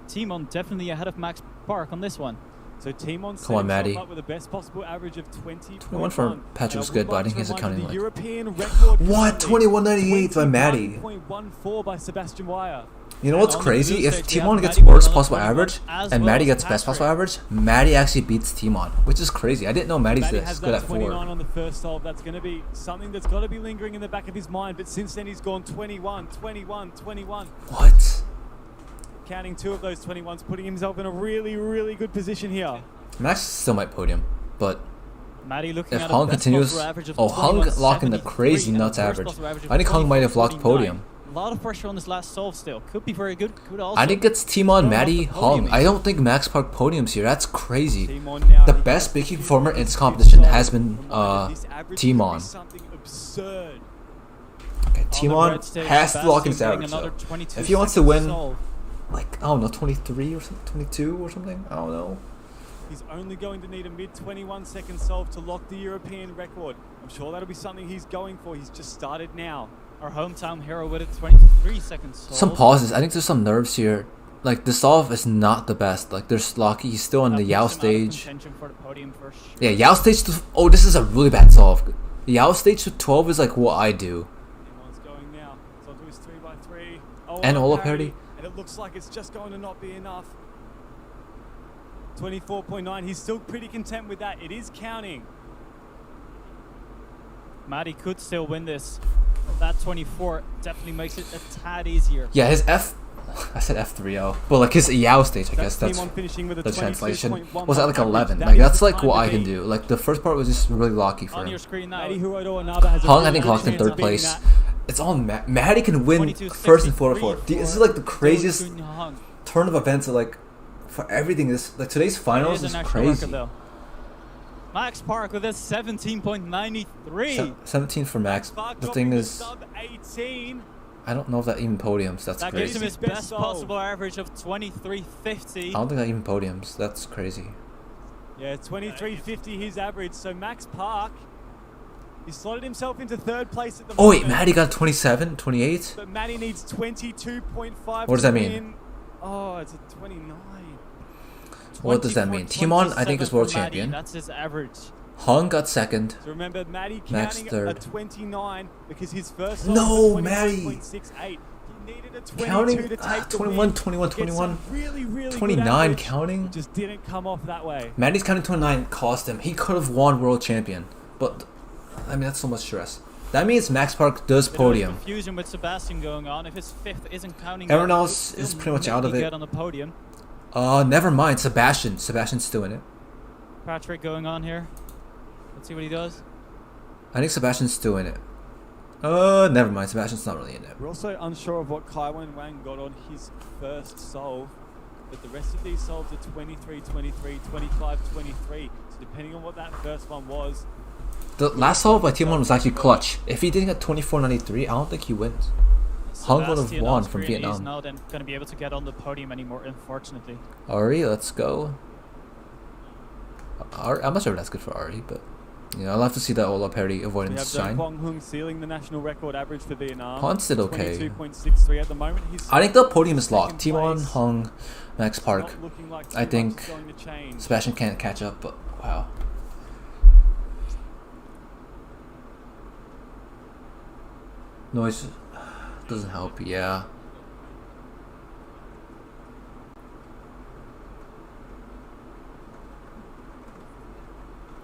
Timon definitely ahead of Max Park on this one. So Timon set Come on, himself Maddie. up with the best possible average of 20. 21 for Patrick's good, but I think he's accounting like. European record What? 21.98 by Maddie. 1.14 by Sebastian Wire. You know what's on the crazy? blue If stage, we have Timon gets Maddie worst on possible 21 average as and well Maddie as gets best possible Patrick. average, Maddie actually beats Timon, which is crazy. I didn't know Maddie's Maddie this has good that at 29 4. on the first solve. That's going to be something that's got to be lingering in the back of his mind. But since then, he's gone 21, 21, 21. What? Counting 2 of those 21s, putting himself in a really, really good position here. Max still might podium, but Maddie looking if at Hung a best continues, possible average of Hung locking the 21.73 crazy and a nuts worst average. possible average of I think Hung might have locked 24.49. podium. A lot of pressure on this last solve still. Could be very good. Could also. I think it's Timon, throw him off Maddie, the podium Hung. I don't think Max Park podiums here. That's crazy. Timon now, The he best has big to performer in hit this his competition fifth has solve. been Reminded this average could be Timon. something absurd. Okay, On the Timon red stage, has to lock in his Sebastian average getting though. another 22 If he wants to second win, solve. like, I don't know, 23 or something, 22 or something. I don't know. He's only going to need a mid-21 second solve to lock the European record. I'm sure that'll be something he's going for. He's just started now. Our hometown hero with a 23 second solve. Some pauses. I think there's some nerves here. Like, the solve is not the best. Like, there's Locky. He's still on the Yao stage. For the podium for sure. Yeah, Yao stage to... Oh, this is a really bad solve. Yao stage to 12 is like what I do. Timon's going now. So onto his 3x3. Oh, And a Ola parry, parry. And it looks like it's just going to not be enough. 24.9. He's still pretty content with that. It is counting. Maddie could still win this. That 24 definitely makes it a tad easier. Yeah, his F... I said F3O. But like his Yao stage, I guess that's Timon finishing with a the translation. 22.11 Was that like average. 11? That Like, is that's the like time what to I can beat. do. Like, the first part was just really lucky for On him. your screen now. Maddie Hurodo Anaba has a Hung, really I think, good locked in chance of third beating place. that. It's all Maddie can win 22.63 first and 4-4. This is like the for craziest Jun Hung. turn of events. Like, for everything, this like today's finals It is an actual crazy. record, though. Max Park with a 17.93. 17 for Max. Spark The dropping thing to is, sub 18. I don't know if that even podiums. That's That gives crazy. him his Best best solve. possible average of 23.50. I don't think that even podiums. That's crazy. Yeah, 23.50 his average. So Max Park, he slotted himself into third place at the Oh moment. wait, Maddie got 27, 28. But Maddie needs 22.5. What does that mean? Win. Oh, it's a 29. What does that mean? Timon, I think, is world champion. That's his average. Hung got second. So remember, Maddie Max counting a third. 29 because his first No, was Maddie. 29.68. He needed a 22 Counting to take the 21, win. 21, Get 21. some really, really good 29 average. counting. It just didn't come off that way. Maddie's counting 29 cost him. He could have won world champion. But, I mean, that's so much stress. That means Max Park does Bit of podium. confusion with Sebastian going on. If his fifth isn't counting, Everyone yet, else he'll is still pretty much out of maybe it. Get on the podium. Never mind. Sebastian. Sebastian's still in it. Patrick going on here. Let's see what he does. I think Sebastian's still in it. Never mind. Sebastian's not really in it. We're also unsure of what Kaiwan Wang got on his first solve, but the rest of these solves are 23, 23, 25, 23. So depending on what that first one was, The last solve by Timon was actually clutch. If he didn't get 24.93, I don't think he wins. Hung would have Sebastian won on from screen, He's Vietnam. not going to be able to get on the podium anymore, unfortunately. Ari, let's go. I'm not sure if that's good for Ari, but you know, I'll have to see that Ola parry we avoidance have shine. Kwang Hung sealing the national record average for Vietnam. Hans did okay. 22.63 at the moment. He's I think the podium is locked. second Timon, place. Hung, Max Park. Not looking like too I much think is going to change. Sebastian can't catch up, but wow. Noise doesn't help, yeah.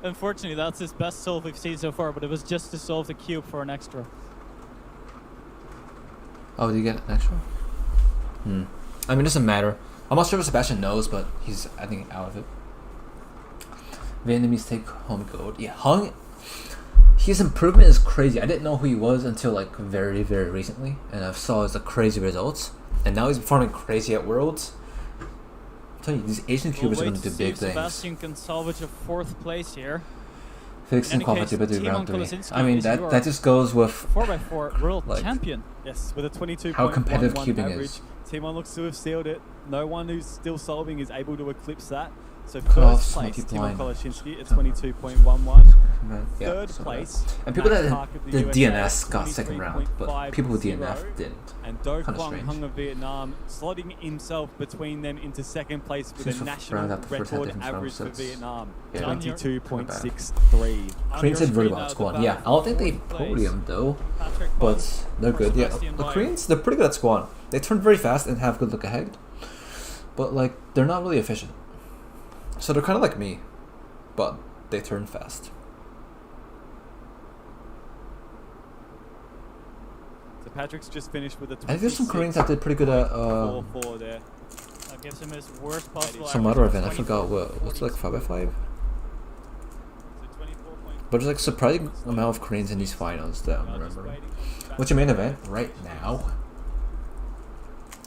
Unfortunately, that's his best solve we've seen so far, but it was just to solve the cube for an extra. Oh, did you get an extra? I mean, it doesn't matter. I'm not sure if Sebastian knows, but he's, I think, out of it. Vietnamese take home gold. Yeah, Hung, his improvement is crazy. I didn't know who he was until like very, very recently, and I saw his crazy results. And now he's performing crazy at Worlds. I'm telling you, these Asian We'll cubers are wait going to to do see big if things. Sebastian can salvage a fourth place here. Fixed In and any case, compatibility Timon round 3. Kolosinski I mean, is that your just goes with 4x4 world like, champion. Yes, with a 22.11 how competitive cubing average. is. Timon looks to have sealed it. No one who's still solving is able to eclipse that. So Cutoffs, first place, Timon multi-blind. Kolosinski at 22.11. Yeah, Third so place, and people Max that Park of the USA, DNS got second round, but people with 23.50. DNF didn't. And Do Kinda Kwang strange. Hung of Vietnam slotting himself between them into second place with Seems a to national round out the first half record different average for sets. Vietnam, Yeah. 22.63. Queens did really well at squad. Yeah, I don't think they Fourth place, podium though. Patrick but they're good. Yeah, the Koreans, they're pretty good at squad. They turn very fast and have good look ahead, but like they're not really efficient. So they're kind of like me, but they turn fast. So Patrick's just finished with a 26. I think there's some Koreans that did pretty good at 4-4 there. That gives him his worst possible some average other of event. I forgot what's like 5x5. But there's like surprising amount of Koreans in these finals that I'm remembering. What's your main event right now?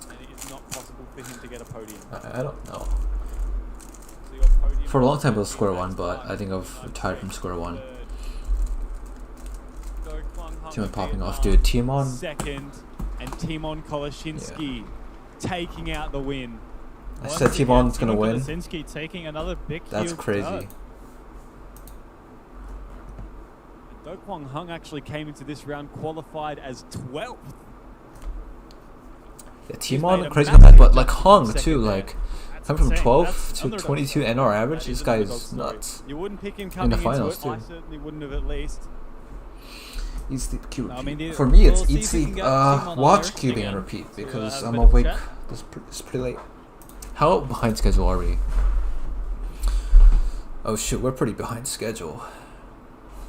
And it is not possible for him to get a podium. I don't know. So your podium For a long time it was square one, but I think I've retired from square one. Timon popping off, dude. Timon. Second, and Timon Koleshinsky taking out the win. I said Timon's gonna win. Koleshinsky taking another big That's cube crazy. dub. Do Kwang Hung actually came into this round qualified as 12th. Yeah, Timon crazy on that, but like Hung too, like coming from 12 to 22 NR average, this guy is nuts. You wouldn't pick him In coming the finals into it. I too. certainly wouldn't have at least. Eat sleep cube. No, I mean, For me, it's we'll see eat if we can sleep. get Timon on Watch there cubing again. and repeat So because have a I'm bit of awake. chat. It's pretty late. How behind schedule are we? Oh shoot, we're pretty behind schedule.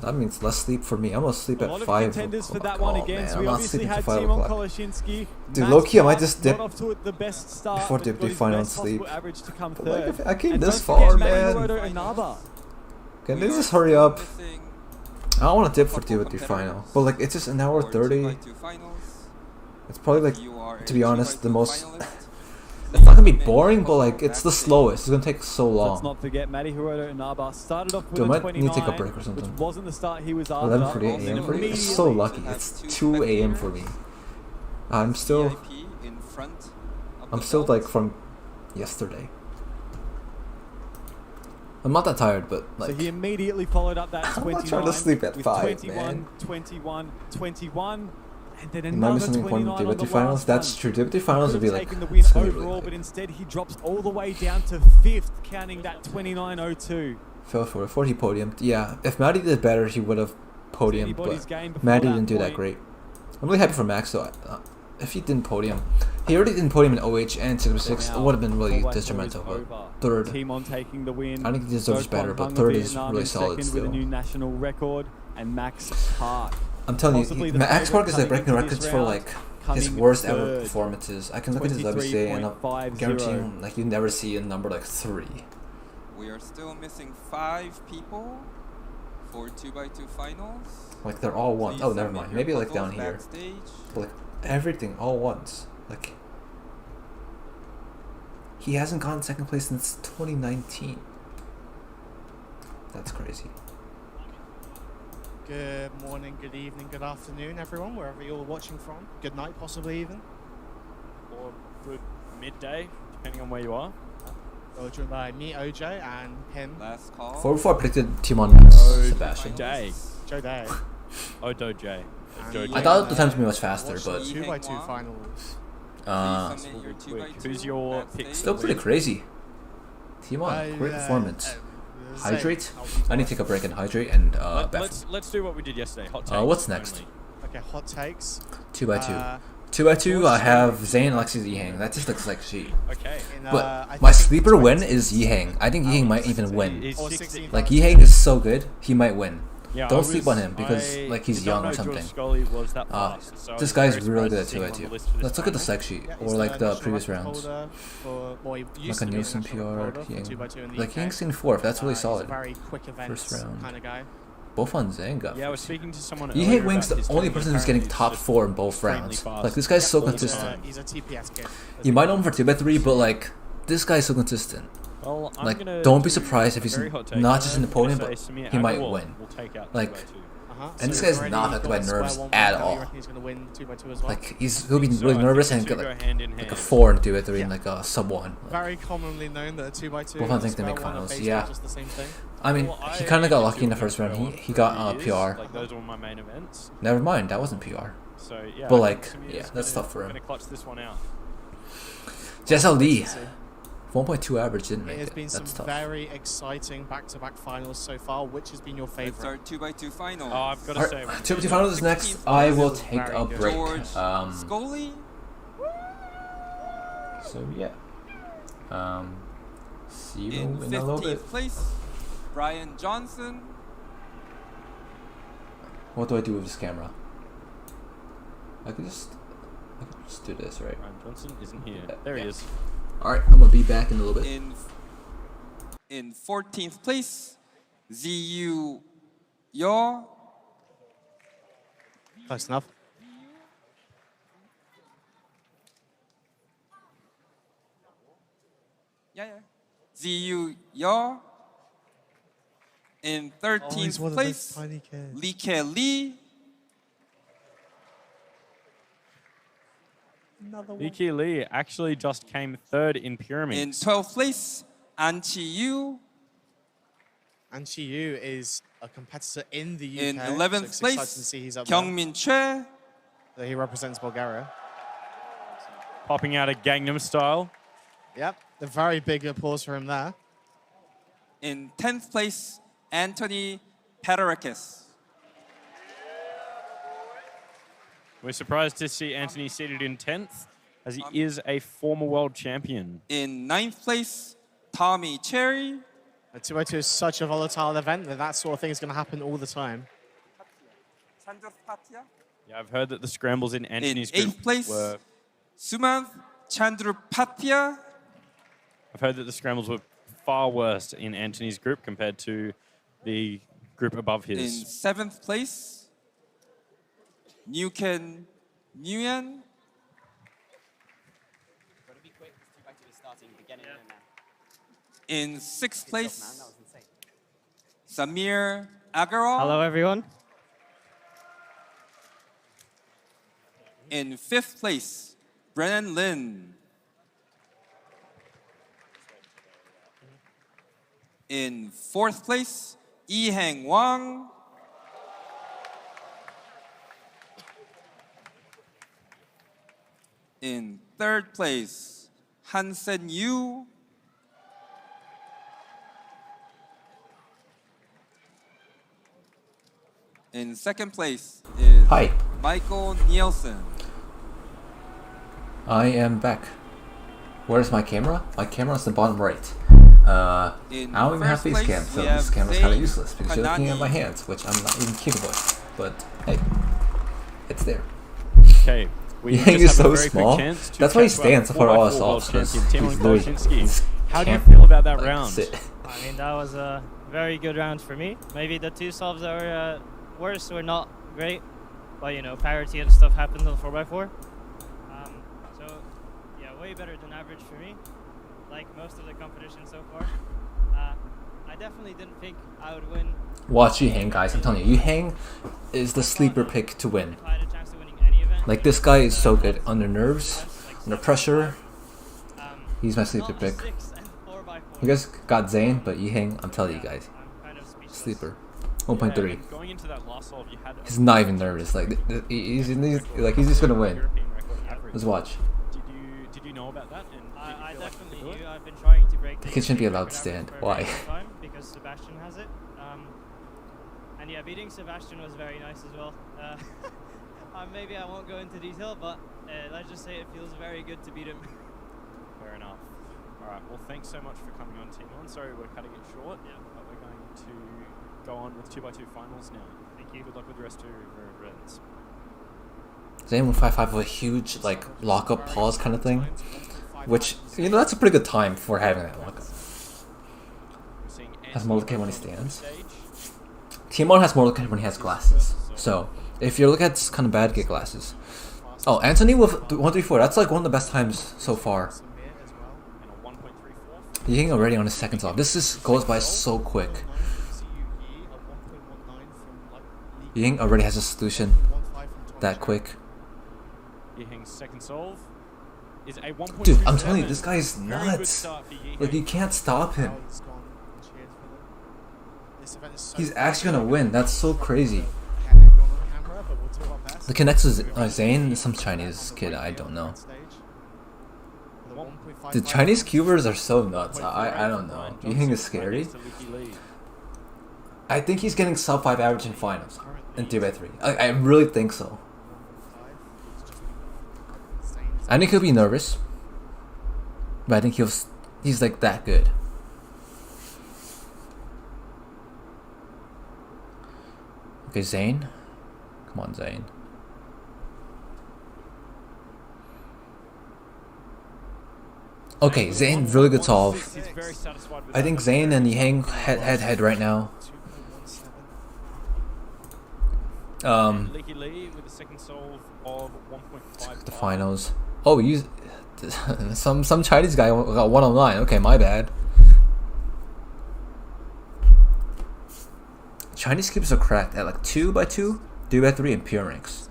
That means less sleep for me. I'm gonna sleep A at lot of 5 contenders for o'clock. that one Oh, again. man, So I'm we not obviously sleeping till had 5 Timon o'clock. Koleshinsky. Dude, low-key, I might just dip Not off to the best start before but the got his final best possible sleep. average to come But, like, third. if I came And this don't forget far, Manny man. Hiroto Inaba. Can they just hurry up? I don't want to dip for the final, but like it's just an hour 30. It's probably like, to be honest, the most. It's not gonna be boring, but like it's the slowest. It's gonna take so Let's long. not forget Matty Hiroto Inaba started off with Dude, a I might 29, need to take a break or something. which wasn't the start he was after. 11:48 a.m. for you. It's so lucky. It's 2 a.m. for me. I'm still like from yesterday. I'm not that tired, but like So he immediately followed up that I'm 29 not trying to sleep at with 5, 21, man. 21, 21, and then Am I another missing 29 important on the Debut finals? last That's one. true. Debut finals would be Could have like taken the win it's gonna be really overall, big. but instead he drops all the way down to 5th, counting that 29.02. Fell for it. 40 podiumed. Yeah, if Maddie did better, he would have podiumed, anybody's but game before Maddie that didn't do that point. great. I'm really happy for Max though. If he didn't podium, he already didn't podium in OH and 6x6. It would have been really detrimental. But third, Timon taking the win. I think he deserves Do Kwang better, but Hung of third is Vietnam really in solid second still. with a new national record, and Max Park. I'm telling Possibly you, the Max Park is like favourite breaking coming into records this for round, like his coming worst ever third. performances. I can look at his WCA and I'm 23.50. guaranteeing like you never see a number like 3. We are still missing 5 people for 2x2 finals. Like they're all ones. Please Oh, never submit mind. your Maybe like puzzles down here. backstage. But, like everything all ones. Like he hasn't gotten second place since 2019. That's crazy. Good morning, good evening, good afternoon, everyone, wherever you're watching from. Good night, possibly even. Or good midday, depending on where you are. We're joined by me, OJ, and him. Last call. Before I predicted Timon Sebastian. Day. Joe Day. Odo J. I thought the time to be much faster, but 2x2 finals. Who's your pick? Still pretty crazy. Timon, great performance. Hydrate. I need to take a break and hydrate and Let's do what we did yesterday. Hot takes. what's next? only. Okay, hot takes. 2x2. 2x2. I have Zane, Alexis, Yihang. That just looks like shit. Okay. But my sleeper win is Yihang. I think Yihang might even win. He's 16. Like Yihang is so good, he might win. Yeah, Don't sleep on him because like he's young or something. This guy's really good at 2x2. Let's look at the sec sheet or like the previous rounds. Like a Nielsen PR, Yihang. Like Yihang's seen 4th. That's really solid. First round. Kind of guy. Both on Zanga. Yeah, I was speaking to someone. Yihang Wing's the only person who's getting top 4 in both rounds. Like this guy's so consistent. He's a TPS kid. You might know him for 2x3, but like this guy's so consistent. Well, I'm like gonna don't be do surprised if a he's very hot take. not just in the I'm podium, gonna but say Samir he might Agarwal win. will take out Like, 2x2. and this guy's not affected by nerves at all. He's gonna win 2x2 as well. Like he'll be So really I think nervous the and two get go like, hand in like a hand. 4 and 2x3 and like a sub 1. Like, Very commonly known that a 2x2. both of them think they and make square one are finals. basically Yeah. just the same thing. I mean, Well, he I kind of got did lucky in the do first round. square one He for got 3 PR. years. Like those were my main events. Never mind, that wasn't PR. So yeah. But I like, think Samir's yeah, that's gonna- tough for him. Gonna clutch this one out. JSL Lee, 1.2 average didn't It make has it. been some That's tough. very exciting back-to-back finals so far. Which has been your favorite? It's our 2x2 final. Oh, I've got to say, 2x2 finals is next. I will take a break. Scully. So yeah. See you In in a little bit. 15th place, Brian Johnson. What do I do with this camera? I could just do this, right? Brian Johnson isn't here. There he is. Alright, I'm gonna be back in a little bit. In 14th place, ZU Yaw. Close enough. Yeah. ZU Yaw. In 13th place, Lee Ke Lee. Iki Lee actually just came third in Pyraminx. In 12th place, An Chi Yu. An Chi Yu is a competitor in the UK. In 11th so excited place, to see he's up Kyungmin Choi. there. He represents Bulgaria. Popping out a Gangnam Style. Yep, a very big applause for him there. In 10th place, Anthony Pyraminx. We're surprised to see Anthony seated in 10th, as he is a former world champion. In 9th place, Tommy Cherry. A 2x2 is such a volatile event that that sort of thing is going to happen all the time. Yeah, I've heard that the scrambles in Anthony's In group 8th place, were... Sumanth Chandrupatia. I've heard that the scrambles were far worse in Anthony's group compared to the group above In his. 7th place, Nguyen Nguyen. In 6th place, Samir Agarwal. Hello, everyone. In 5th place, Brennan Lin. In 4th place, Yiheng Wang. In 3rd place, Hansen Yu. In 2nd place is Michael Nielsen. I am back. Where's my camera? My camera's in the bottom right. I don't even have face cam, so this camera's kind of useless because you're looking at my hands, which I'm not even capable of. But hey, it's there. Okay. We Yang is so small. That's why he stands for all us all. How do you feel about that round? I mean, that was a very good round for me. Maybe the two solves that were worse were not great, but you know, parity and stuff happened on 4x4. So yeah, way better than average for me, like most of the competition so far. I definitely didn't think I would win. Watch Yiheng, guys. I'm telling you, Yiheng is the sleeper pick to win. Like, this guy is so good under nerves, under pressure. He's my sleeper pick. You guys got Zane, but Yiheng, I'm telling you guys, sleeper. 1.3. Going into that last solve, you had He's not even nervous. Like he's just gonna win. Let's watch. Did you know about that? And I definitely knew. I've been trying to break. The kid shouldn't be allowed to stand. Why? Because Sebastian has it. And yeah, beating Sebastian was very nice as well. Maybe I won't go into detail, but let's just say it feels very good to beat him. Fair enough. All right. Well, thanks so much for coming on, Team One. Sorry we're cutting it short. Yeah. But we're going to go on with 2x2 finals now. Thank you. Good luck with the rest of your events. Zane 155 with a huge like lockup pause kind of thing, which that's a pretty good time for having that lockup. Has Mordecai when he stands. Timon has Mordecai when he has glasses. So if you're looking at this kind of bad, get glasses. Oh, Anthony with 134. That's like one of the best times so far. Ying already on his second solve. This just goes by so quick. Ying already has a solution that quick. Yiheng's second solve is a 1.27. Dude, I'm telling you, this guy is nuts. Like, you can't stop him. He's actually gonna win. That's so crazy. The connects is Zane, some Chinese kid, I don't know. 5-5 The Chinese cubers are so nuts. I don't know. You think it's scary? I think he's getting sub 5 average in finals in 3x3. I really think so. I think he'll be nervous, but I think he's like that good. Okay, Zane. Come on, Zane. Okay, Zane, really good solve. I think Zane and Yang head right now. Leaky Lee with the second solve of 1.5. The finals. Oh, you. Some Chinese guy got 109. Okay, my bad. Chinese cubes are cracked at like 2x2, 3x3, and Pyraminx.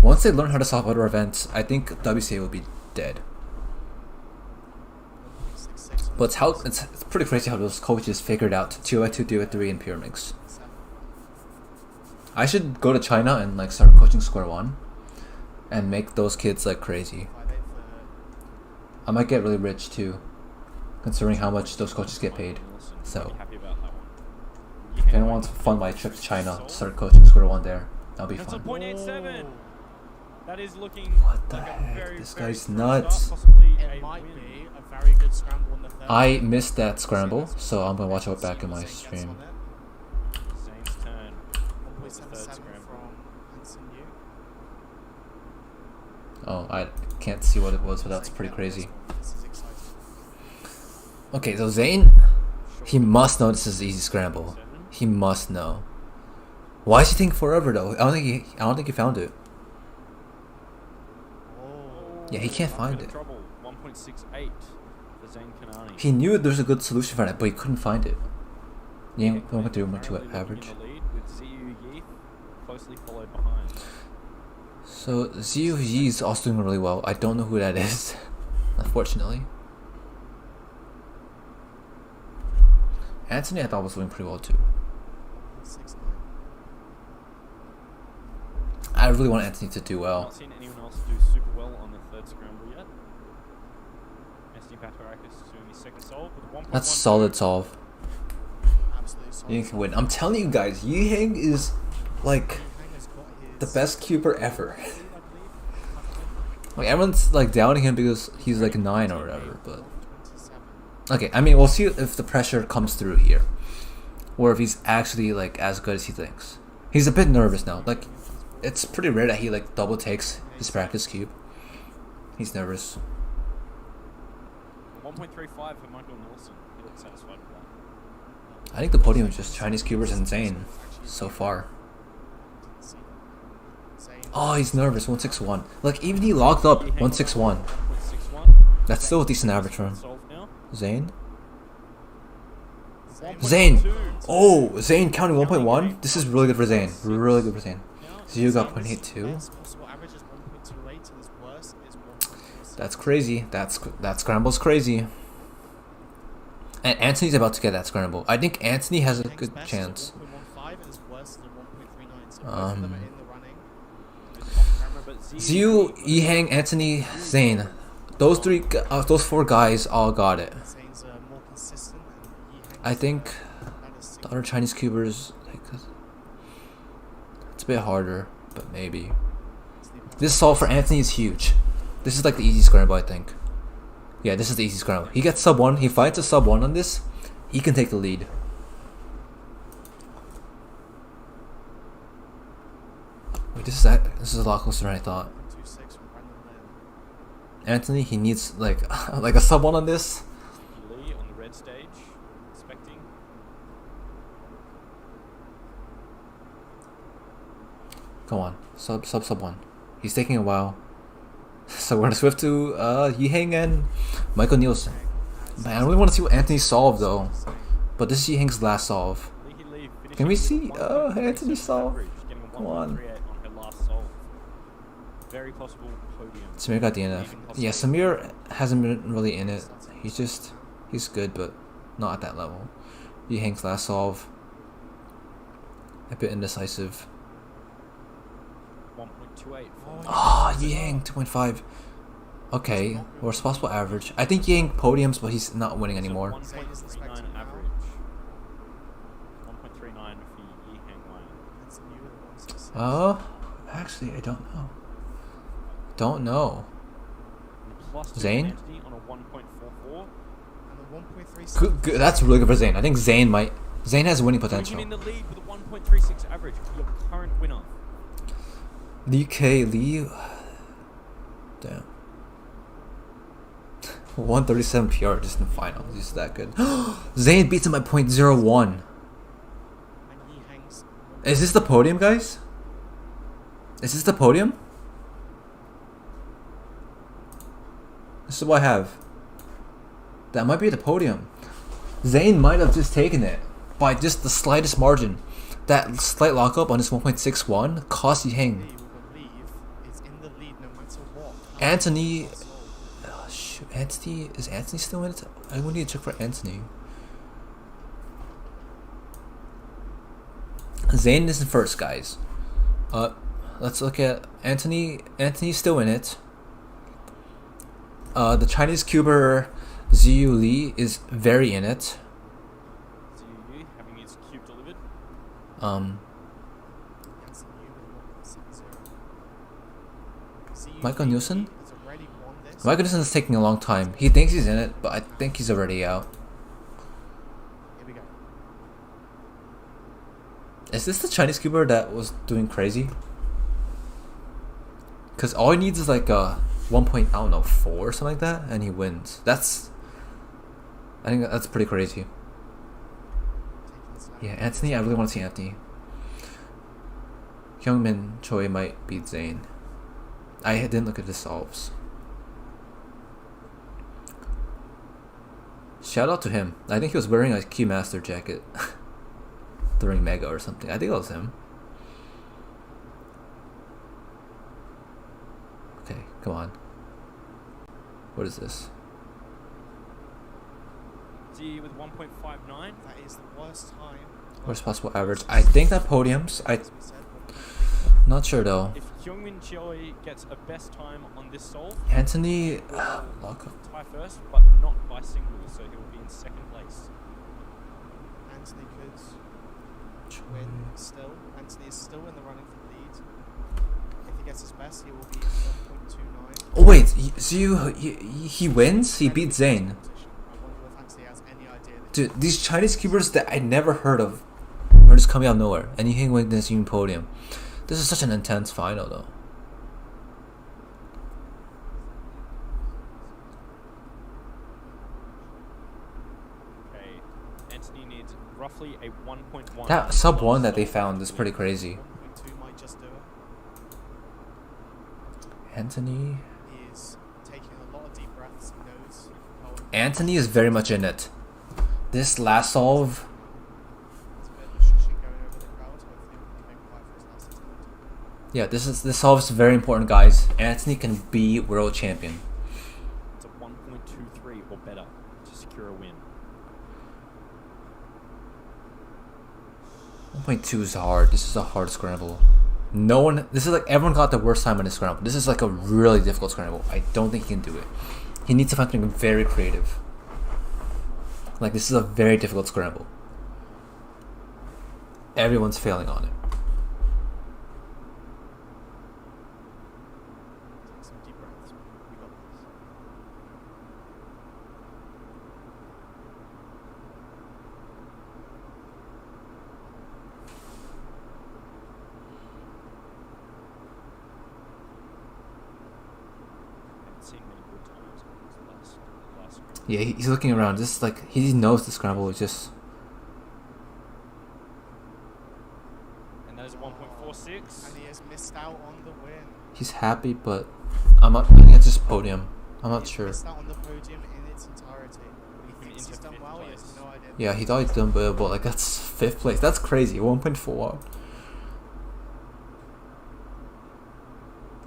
Once they learn how to solve other events, I think WCA will be dead. But it's pretty crazy how those coaches figured out 2x2, 3x3, and Pyraminx. I should go to China and like start coaching square one, and make those kids like crazy. I might get really rich too, considering how much those coaches get paid. So, if anyone wants to fund my trip to China to start coaching square one there, that'll be fun. That is looking What the like heck? very, This very guy's good nuts. start, possibly It a might win. be a very good scramble in the third. I missed that scramble, so I'm gonna watch it back in my stream. Zane's turn. Was the third 1.77 scramble. from Hanson Yu. Oh, I can't see what it was, but that's pretty crazy. This is exciting. Okay, so Zane, he must know this is easy scramble. He must know. Why is he taking forever though? I don't think he found it. Yeah, he can't find it. Trouble. 1.68 for Zane Kanani. He knew there's a good solution for that, but he couldn't find it. Yeah, 1.3, 1.2 average. In the lead with Ziyu Yi closely followed behind. So Ziyu Yi is also doing really well. I don't know who that is, unfortunately. Anthony, I thought was doing pretty well too. 6-9. I really want Anthony to do well. Not seen anyone else do super well on the third scramble yet. Anthony Pyraminx doing his second solve with a 1.12. That's solid solve. Absolutely solid. You can win. I'm telling you guys, Yiheng is like the best cuber ever. Like everyone's like doubting him because he's like 9 or whatever, but okay, I mean we'll see if the pressure comes through here, or if he's actually like as good as he thinks. He's a bit nervous now. Like it's pretty rare that he like double takes his practice cube. He's nervous. 1.35 for Michael Nelson. He looks satisfied with that. I think the podium is just Chinese cubers and Zane so far. Oh, he's nervous. 161. Like even he locked up 161. That's still a decent average for him. Zane. Zane. Oh, Zane counting 1.1. This is really good for Zane. Really good for Zane. So you got 0.82. That's crazy. That scramble's crazy. And Anthony's about to get that scramble. I think Anthony has a good chance. Ziyu, Yiheng, Anthony, Zane. Those four guys all got it. I think the other Chinese cubers, like, it's a bit harder, but maybe. This solve for Anthony is huge. This is like the easy scramble, I think. Yeah, this is the easy scramble. He gets sub 1, he fights a sub 1 on this, he can take the lead. Wait, this is a lot closer than I thought. Anthony, he needs like like a sub 1 on this. Lee on the red stage, expecting. Come on, sub 1. He's taking a while. So we're gonna swift to Yiheng and Michael Nielsen. Man, I really want to see what Anthony solved though. But this is Yiheng's last solve. Can we see Anthony solve? Come on. Very possible podium. Samir got DNF. Yeah, Samir hasn't been really in it. He's good, but not at that level. Yiheng's last solve. A bit indecisive. 1.28. Oh, Yiheng 2.5. Okay, worst possible average. I think he hang podiums, but he's not winning anymore. 1.39 average. 1.39 for Yi Hang Wang. Actually, I don't know. Don't know. Plus two Zane? Anthony on a 1.44. And a 1.36. Good, that's really good for Zane. I think Zane has winning Putting potential. him in the lead with a 1.36 average. Your current winner. Lee. Damn. 137 PR just in the finals. He's that good. Zane beats him by 0.01. And Yi Hang's Is this the podium, guys? Is this the podium? This is what I have. That might be the podium. Zane might have just taken it by just the slightest margin. That slight lockup on his 1.61 cost Yi Hang. you will believe is in the lead no matter what. Anthony. Shoot, is Anthony still in it? I will need to check for Anthony. Zane isn't first, guys. Let's look at Anthony. Anthony's still in it. The Chinese cuber Ziyu Li is very in it. Ziyu Yi having his cube delivered. Michael Nielsen? Has already won this. Michael Nielsen is taking a long time. He thinks he's in it, but I think he's already out. Here we go. Is this the Chinese cuber that was doing crazy? Because all he needs is like a 1.4 or something like that, and he wins. I think that's pretty crazy. Yeah, Anthony, I really want to see Anthony. Hyungmin Choi might beat Zane. I didn't look at the solves. Shout out to him. I think he was wearing a Keymaster jacket during Mega or something. I think it was him. Okay, come on. What is this? Ziyu with 1.59. That is the worst time. Worst possible average. I think that podiums. Not sure though. If Hyungmin Choi gets a best time on this solve, Anthony. will tie first, but not by singles, so he will be in second place. Anthony could win still. Anthony is still in the running for the lead. If he gets his best, he will be 1.29. Oh wait, he wins? He beats Zane. I wonder if Anthony has any idea that Dude, these Chinese cubers that I never heard of are just coming out of nowhere. And you hang with this union podium. This is such an intense final though. Okay, Anthony needs roughly a 1.1. That sub 1 that they found is pretty crazy. 1.2 might just do it. Anthony. He is taking a lot of deep breaths. He knows. Anthony is very much in it. This last solve. Yeah, this solve is very important, guys. Anthony can be world champion. It's a 1.23 or better to secure a win. 1.2 is hard. This is a hard scramble. No one. This is like everyone got the worst time on this scramble. This is like a really difficult scramble. I don't think he can do it. He needs to find something very creative. Like this is a very difficult scramble. Everyone's failing on it. Take some deep breaths. We got this. Haven't seen many good times on this last scramble. Yeah, he's looking around. Just like he knows the scramble is just. And that is a 1.46. And he has missed out on the win. He's happy, but I'm not. I think it's just podium. I'm not sure. Missed out on the podium in its entirety. He thinks he's done well. He has no idea. Yeah, he thought he'd done well, but like that's 5th place. That's crazy. 1.4.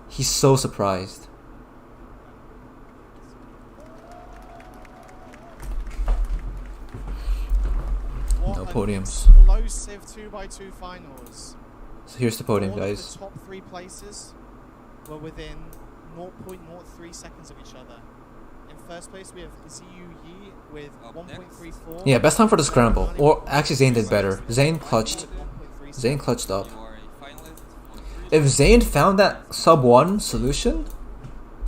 He's so surprised. No podiums. Explosive 2x2 finals. So here's the podium, All of guys. the top 3 places were within 0.03 seconds of each other. In first place, we have Ziyu Yi with 1.34. Yeah, best time for the scramble. Or actually, Zane did better. Zane clutched. Zane clutched up. If Zane found that sub 1 solution,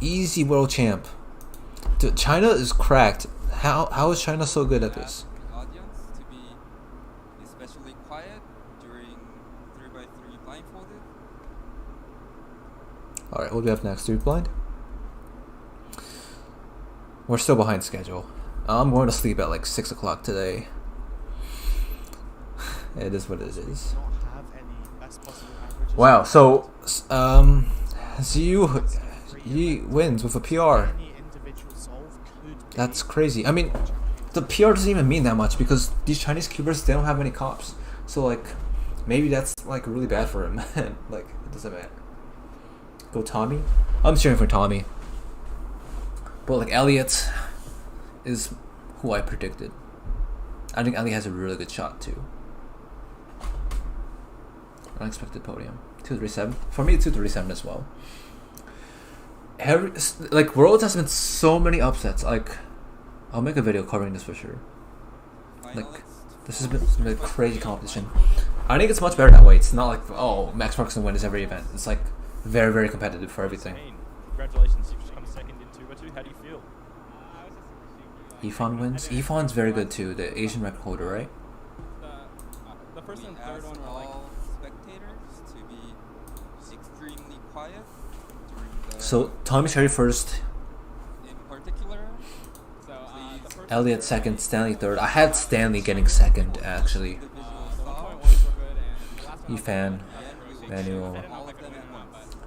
easy world champ. Dude, China is cracked. How is China so good at this? Audience to be especially quiet during 3x3 blindfolded. Alright, what do we have next? 3 blind? We're still behind schedule. I'm going to sleep at like 6 o'clock today. It is what it is. Wow, so Ziyu he wins with a PR. That's crazy. I mean, the PR doesn't even mean that much because these Chinese cubers, they don't have any cops. So like, maybe that's like really bad for him. Like, it doesn't matter. Go Tommy. I'm cheering for Tommy. But like Elliot is who I predicted. I think Elliot has a really good shot too. Unexpected podium. 237. For me, 237 as well. Like Worlds has been so many upsets. Like, I'll make a video covering this for sure. Like, this has been a crazy competition. I think it's much better that way. It's not like, oh, Max Markson wins every event. It's like very, very competitive for everything. Congratulations, you've come second in 2x2. How do you feel? Ifan wins. Ifan's very good too. The Asian record holder, right? The first and third one were like spectators to be extremely quiet during the. So Tommy Sherry first. In particular. So Elliot second, Stanley third. I had Stanley getting second actually. Ifan, Manuel,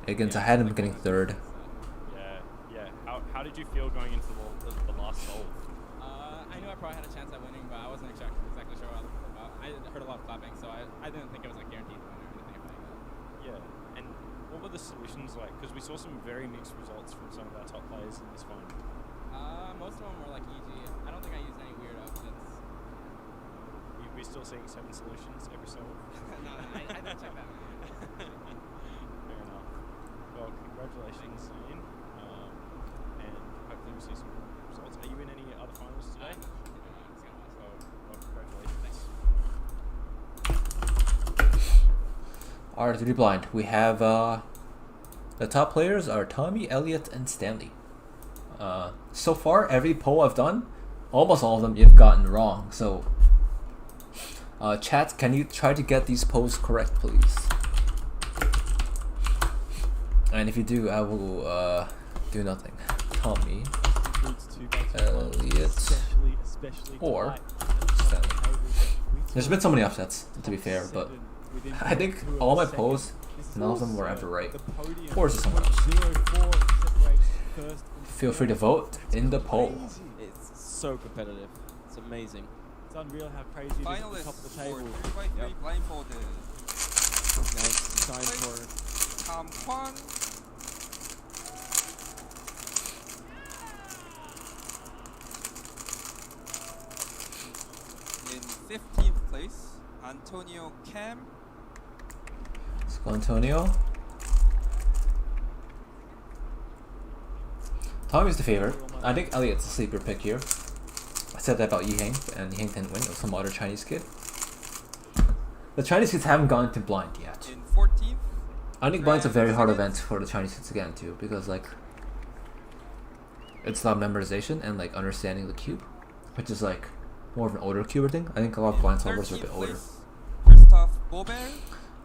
Higgins. I had him getting third. Yeah. How did you feel going into the last solve? I knew I probably had a chance at winning, but I wasn't exactly sure what other people about. I heard a lot of clapping, so I didn't think it was like guaranteed to win or anything like that. Yeah, and what were the solutions like? Because we saw some very mixed results from some of our top players in this final. Most of them were like easy. I don't think I used any weird upsets. We're still seeing 7 solutions every solve? No, I didn't check that. Fair enough. Well, congratulations, Ian. And hopefully we'll see some more results. Are you in any other finals today? Well, congratulations. Alright, 3 blind. We have the top players are Tommy, Elliot, and Stanley. So far, every poll I've done, almost all of them you've gotten wrong. So, chat, can you try to get these polls correct, please? And if you do, I will do nothing. Tommy, Elliot, or Stanley. There's been so many upsets, to be fair, but I think all my polls, none of them were ever right. Or is it someone else? Feel free to vote in the poll. It's so competitive. It's amazing. It's unreal how crazy it is at the top of the table. 3x3 blindfolded. Nice time for Tom Kwan. In 15th place, Antonio Cam. Let's go, Antonio. Tommy's the favorite. I think Elliot's a sleeper pick here. I said that about Yiheng, and Yiheng didn't win. It was some other Chinese kid. The Chinese kids haven't gone to blind yet. In 14th, I think blind's a very hard event for the Chinese kids again too, because like it's not memorization and like understanding the cube, which is like more of an older cuber thing. I think a lot of blind solvers are a bit older.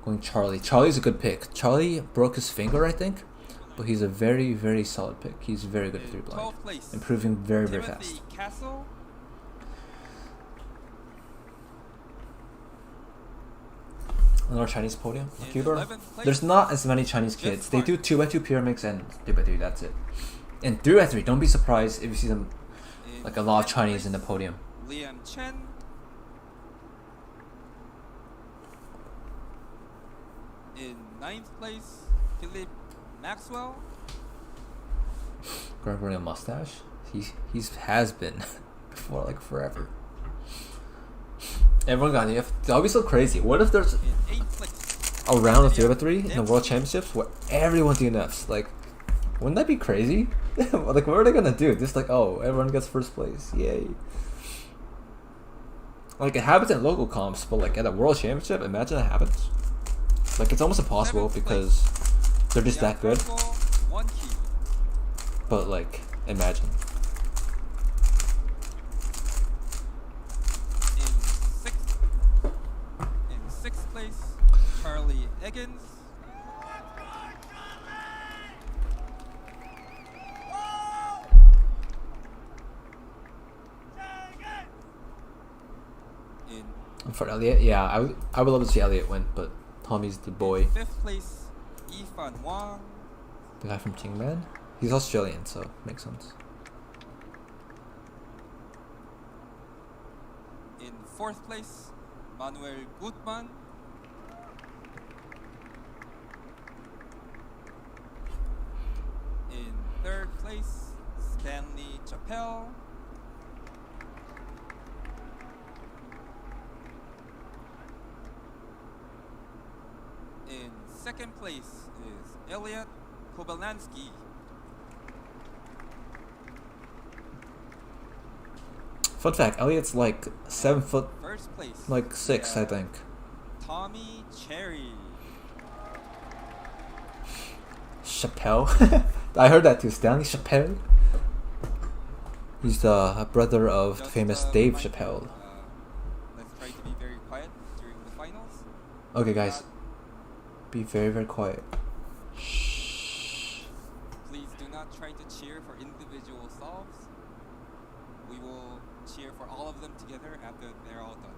Going Charlie. Charlie's a good pick. Charlie broke his finger, I think, but he's a very, very solid pick. He's very good at 3 blind, improving very, very fast. Another Chinese podium, cuber. There's not as many Chinese kids. They do 2x2 Pyraminx and 3x3. That's it. And 3x3, don't be surprised if you see them like a lot of Chinese in the podium. Liam Chen. In 9th place, Philip Maxwell. Growing a mustache. He's has been for like forever. Everyone got it. That would be so crazy. What if there's a round of 3x3 in the World Championships where everyone DNFs? Like, Wouldn't that be crazy? Like, what are they gonna do? Just like, oh, everyone gets first place, yay. Like, it happens in local comps, but like at a world championship, imagine that happens. Like, it's almost impossible because they're just that good. But like, imagine. In sixth place, Charlie Eggins. For Elliot, yeah, I would love to see Elliot win, but Tommy's the boy. Fifth place, Yifan Wang. The guy from Kingman? He's Australian, so makes sense. In fourth place, Manuel Gutmann. In third place, Stanley Chappell. In second place is Elliot Kobelansky. Fun fact, Elliot's like 7 foot, First place, like 6, I think. Tommy Cherry. Chappelle? I heard that too, Stanley Chappelle. He's the brother of the famous Dave Chappelle. Let's try to be very quiet during the finals. Okay guys, be very, very quiet. Shh. Please do not try to cheer for individual solves. We will cheer for all of them together after they're all done.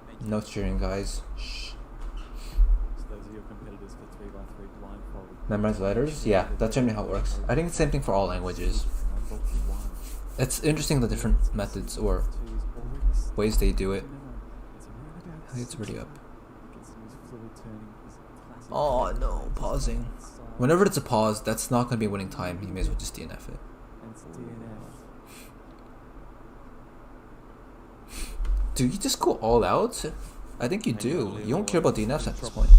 Thank you. No cheering, guys. Shh. So those are your competitors for 3x3 blindfolded. Memorize letters? Yeah, that's generally how it works. I think it's the same thing for all languages. It's interesting the different methods or ways they do it. I think it's already up. Oh no, pausing. Whenever it's a pause, that's not going to be winning time. You may as well just DNF it. Do you just go all out? I think you do. You don't care about DNFs at this point.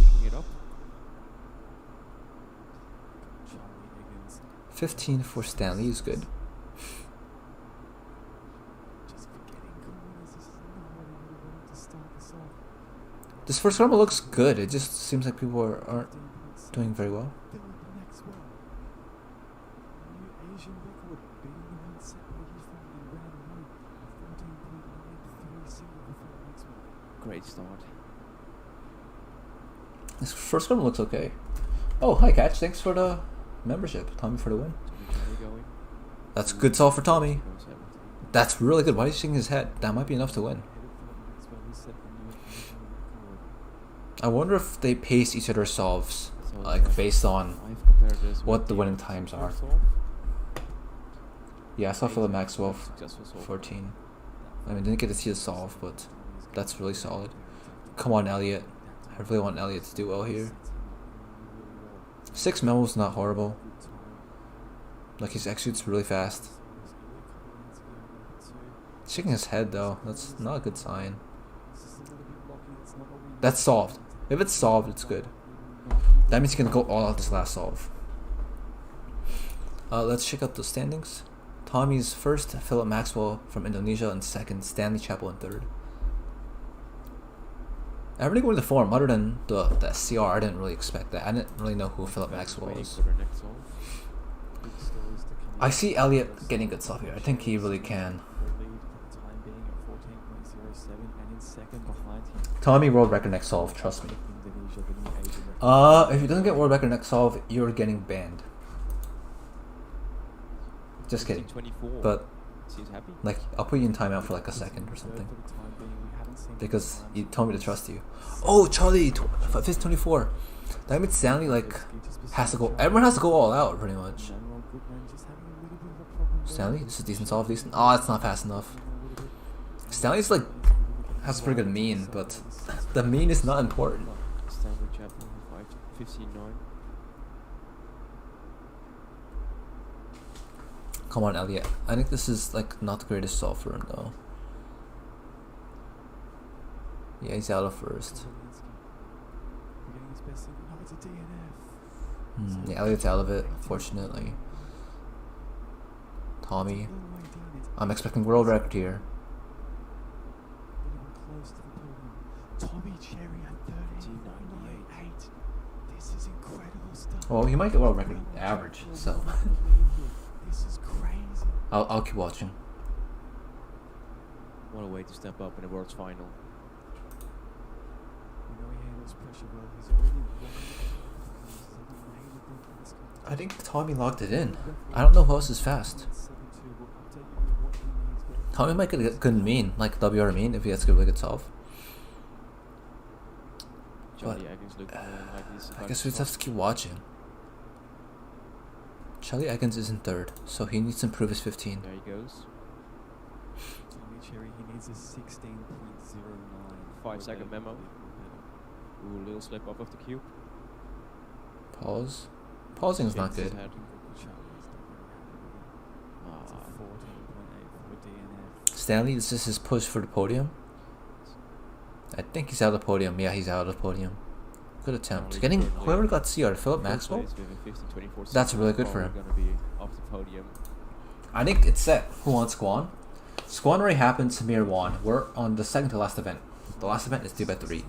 15 for Stanley is good. This first rumble looks good. It just seems like people aren't doing very well. Great start. This first rumble looks okay. Oh, hi Catch. Thanks for the membership. Tommy for the win. That's a good solve for Tommy. That's really good. Why is he shaking his head? That might be enough to win. I wonder if they pace each other's solves, like based on what the winning times are. Yeah, I saw Philip Maxwell 14. I mean, didn't get to see the solve, but that's really solid. Come on, Elliot. I really want Elliot to do well here. 6 memos not horrible. Like, he executes really fast. Shaking his head though, that's not a good sign. That's solved. If it's solved, it's good. That means he can go all out this last solve. Let's check out the standings. Tommy's first, Philip Maxwell from Indonesia in second, Stanley Chappell in third. I really go into the form, other than the CR, I didn't really expect that. I didn't really know who Philip Maxwell was. I see Elliot getting good stuff here. I think he really can. Tommy world record next solve, trust me. If you don't get world record next solve, you're getting banned. Just kidding. But like, I'll put you in timeout for like a second or something. Because you told me to trust you. Oh, Charlie, 24. That means Stanley like has to go. Everyone has to go all out pretty much. Stanley, this is decent solve, decent. Oh, it's not fast enough. Stanley's like has a pretty good mean, but the mean is not important. Stanley Chappell 15-9. Come on, Elliot. I think this is like not the greatest solve for him though. Yeah, he's out of first. Yeah, Elliot's out of it, fortunately. Tommy. I'm expecting world record here. Tommy Cherry at 13.98. This is incredible stuff. Well, he might get world record average, so. This is crazy. I'll keep watching. What a way to step up in the World's final. We know he handles pressure well. He's already I think Tommy locked it in. I don't know who else is fast. Tommy might get a good mean, like WR mean, if he has a really good solve. But, I guess we just have to keep watching. Charlie Eggins is in third, so he needs to improve his 15. There he goes. Tommy Cherry, he needs a 16.09. 5-second memo. Ooh, little slip off of the cube. Pause. Pausing is not good. Stanley, this is his push for the podium. I think he's out of the podium. Yeah, he's out of the podium. Good attempt. Getting whoever got CR, Philip Maxwell. That's really good for him. I think it's set. Who wants Squan? Squan already happened. Samir won. We're on the second to last event. The last event is 3x3.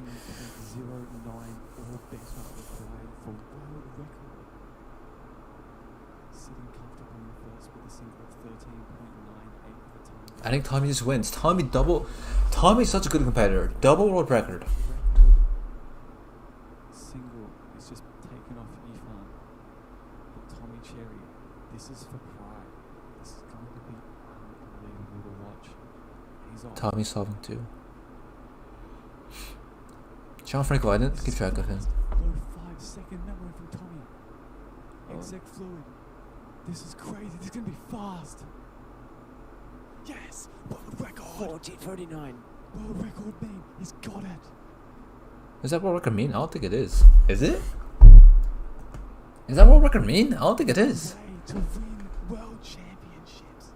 I think Tommy just wins. Tommy's such a good competitor. Double world record. Single is just taken off Ifan. But Tommy Cherry, this is for pride. This is going to be unbelievable to watch. He's on. Tommy's solving too. Gianfranco, I didn't keep track of him. Low 5-second memo from Tommy. Exec fluid. This is crazy. This is going to be fast. Yes! World record! 14.39. World record mean. He's got it. Is that world record mean? I don't think it is. Is it? Is that world record mean? I don't think it is. Way to win world championships.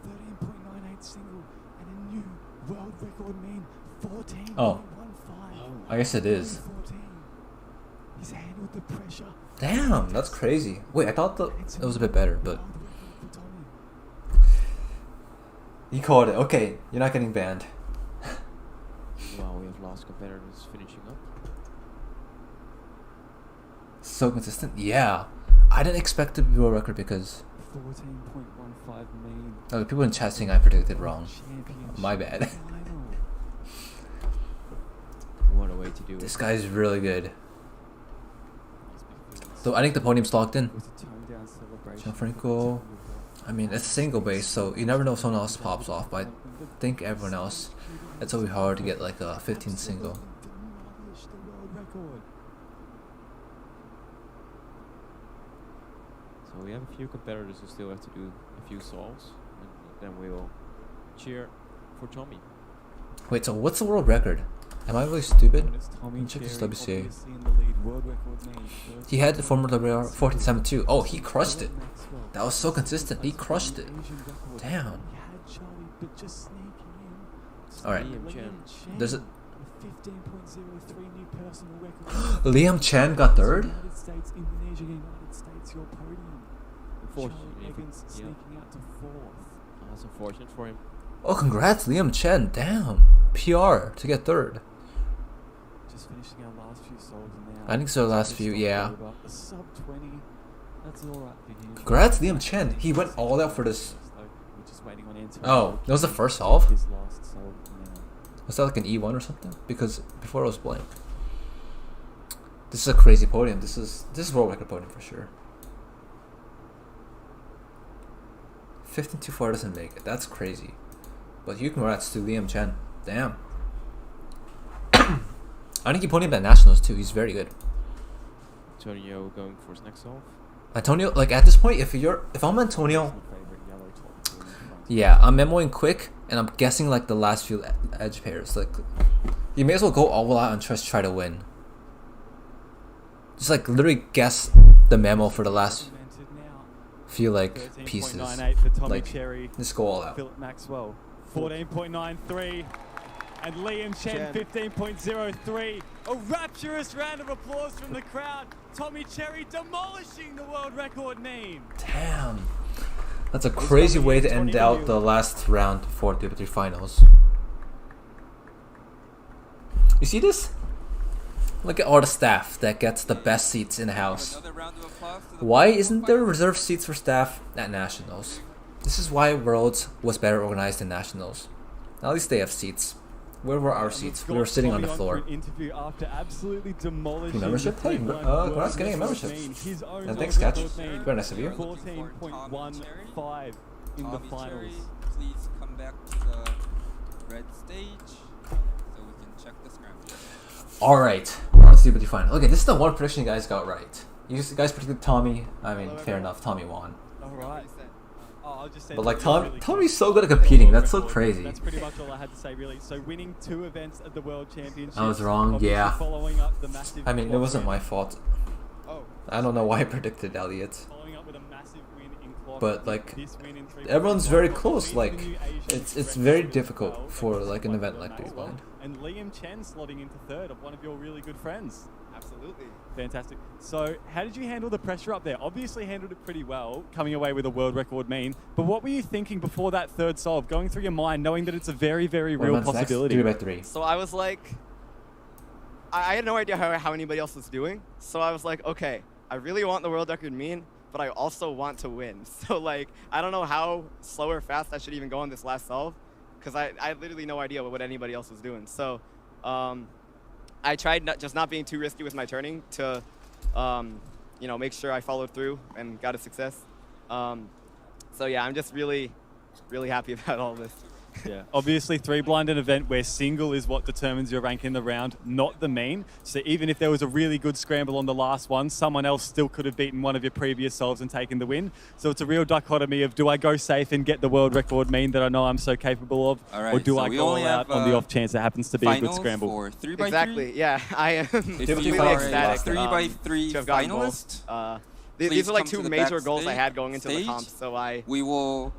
13.98 single and a new world record mean. 14.15. Oh. I guess it is. 14. He's handled the pressure. Damn, that's crazy. Wait, I thought it was a bit better, but he called it. Okay, you're not getting banned. Wow, we have lost competitors finishing up. So consistent. Yeah, I didn't expect to be world record because 14.15 mean. the people in chat saying I predicted wrong. My bad. What a way to do it. This guy's really So I think the podium's locked in. Gianfranco. I mean, it's single base, so you never know if someone else pops off. But I think everyone else, it's always hard to get like a 15 single. So we have a few competitors who still have to do a few solves, and then we'll cheer for Tommy. Wait, so what's the world record? Am I really stupid? Let me check this WCA. He had the former WR 14.72. Oh, he crushed it. That was so consistent. He crushed it. Damn. Alright. There's a... Liam Chen got third? That's unfortunate for him. Oh, congrats, Liam Chen. Damn. PR to get third. Just finishing our last few solves now. I think so, last few, yeah. A sub 20. That's alright for him. Congrats, Liam Chen. He went all out for this. We're just waiting on Antonio. Oh, that was the first solve? His last solve now. Was that like an E1 or something? Because before it was blank. This is a crazy podium. This is world record podium for sure. 15.24 doesn't make it. That's crazy. But you congrats to Liam Chen. Damn. I think he podiumed at Nationals too. He's very good. Antonio going for his next solve. Antonio, like at this point, if I'm Antonio, yeah, I'm memoing quick, and I'm guessing like the last few edge pairs. Like, you may as well go all out and just try to win. Just like literally guess the memo for the last few like pieces. Like, just go all out. Philip Maxwell, 14.93, and Liam Chen 15.03. A rapturous round of applause from the crowd. Tommy Cherry demolishing the world record mean. Damn. That's a crazy way to end out the last round for the 3 finals. You see this? Look at all the staff that gets the best seats in the house. Why isn't there reserved seats for staff at Nationals? This is why Worlds was better organized than Nationals. At least they have seats. Where were our seats? We were sitting on the floor. Interview after absolutely demolishing Membership? Hey, we're not getting a membership. And thanks, Catch. Very nice of you. 14.15 in the finals. Please come back to the red stage so we can check the scramble. Alright, let's see what you find. Okay, this is the one prediction you guys got right. You guys predicted Tommy. I mean, fair enough, Tommy won. Alright. I'll just say But like really Tommy's so good at competing, that's so crazy. That's pretty much all I had to say really. So winning 2 events at the World Championships. I was wrong, yeah. Following up the massive I mean, it wasn't my fault. I don't know why I predicted Elliot. Following up with a massive win in clock, But like, this win in 3 everyone's very close. Like, it's very difficult for like an event like Big Blind. And Liam Chen slotting into 3rd of one of your really good friends. Absolutely. Fantastic. So how did you handle the pressure up there? Obviously handled it pretty well, coming away with a world record mean. But what were you thinking before that 3rd solve, going through your mind, knowing that it's a very, very real possibility? 3x3. So I was like, I had no idea how anybody else was doing. So I was like, okay, I really want the world record mean, but I also want to win. So like, I don't know how slow or fast I should even go on this last solve, because I had literally no idea what anybody else was doing. So I tried not being too risky with my turning to, you know, make sure I followed through and got a success. So yeah, I'm just really, really happy about all this. Yeah, obviously 3-blind an event where single is what determines your rank in the round, not the mean. So even if there was a really good scramble on the last one, someone else still could have beaten one of your previous solves and taken the win. So it's a real dichotomy of, do I go safe and get the world record mean that I know I'm so capable of, or do I go all out on the off chance it happens to be a good scramble? For 3x3? Exactly, yeah, I am completely ecstatic 3x3 to have gotten finalist. both. These are like 2 major goals I had going into the comp, so we will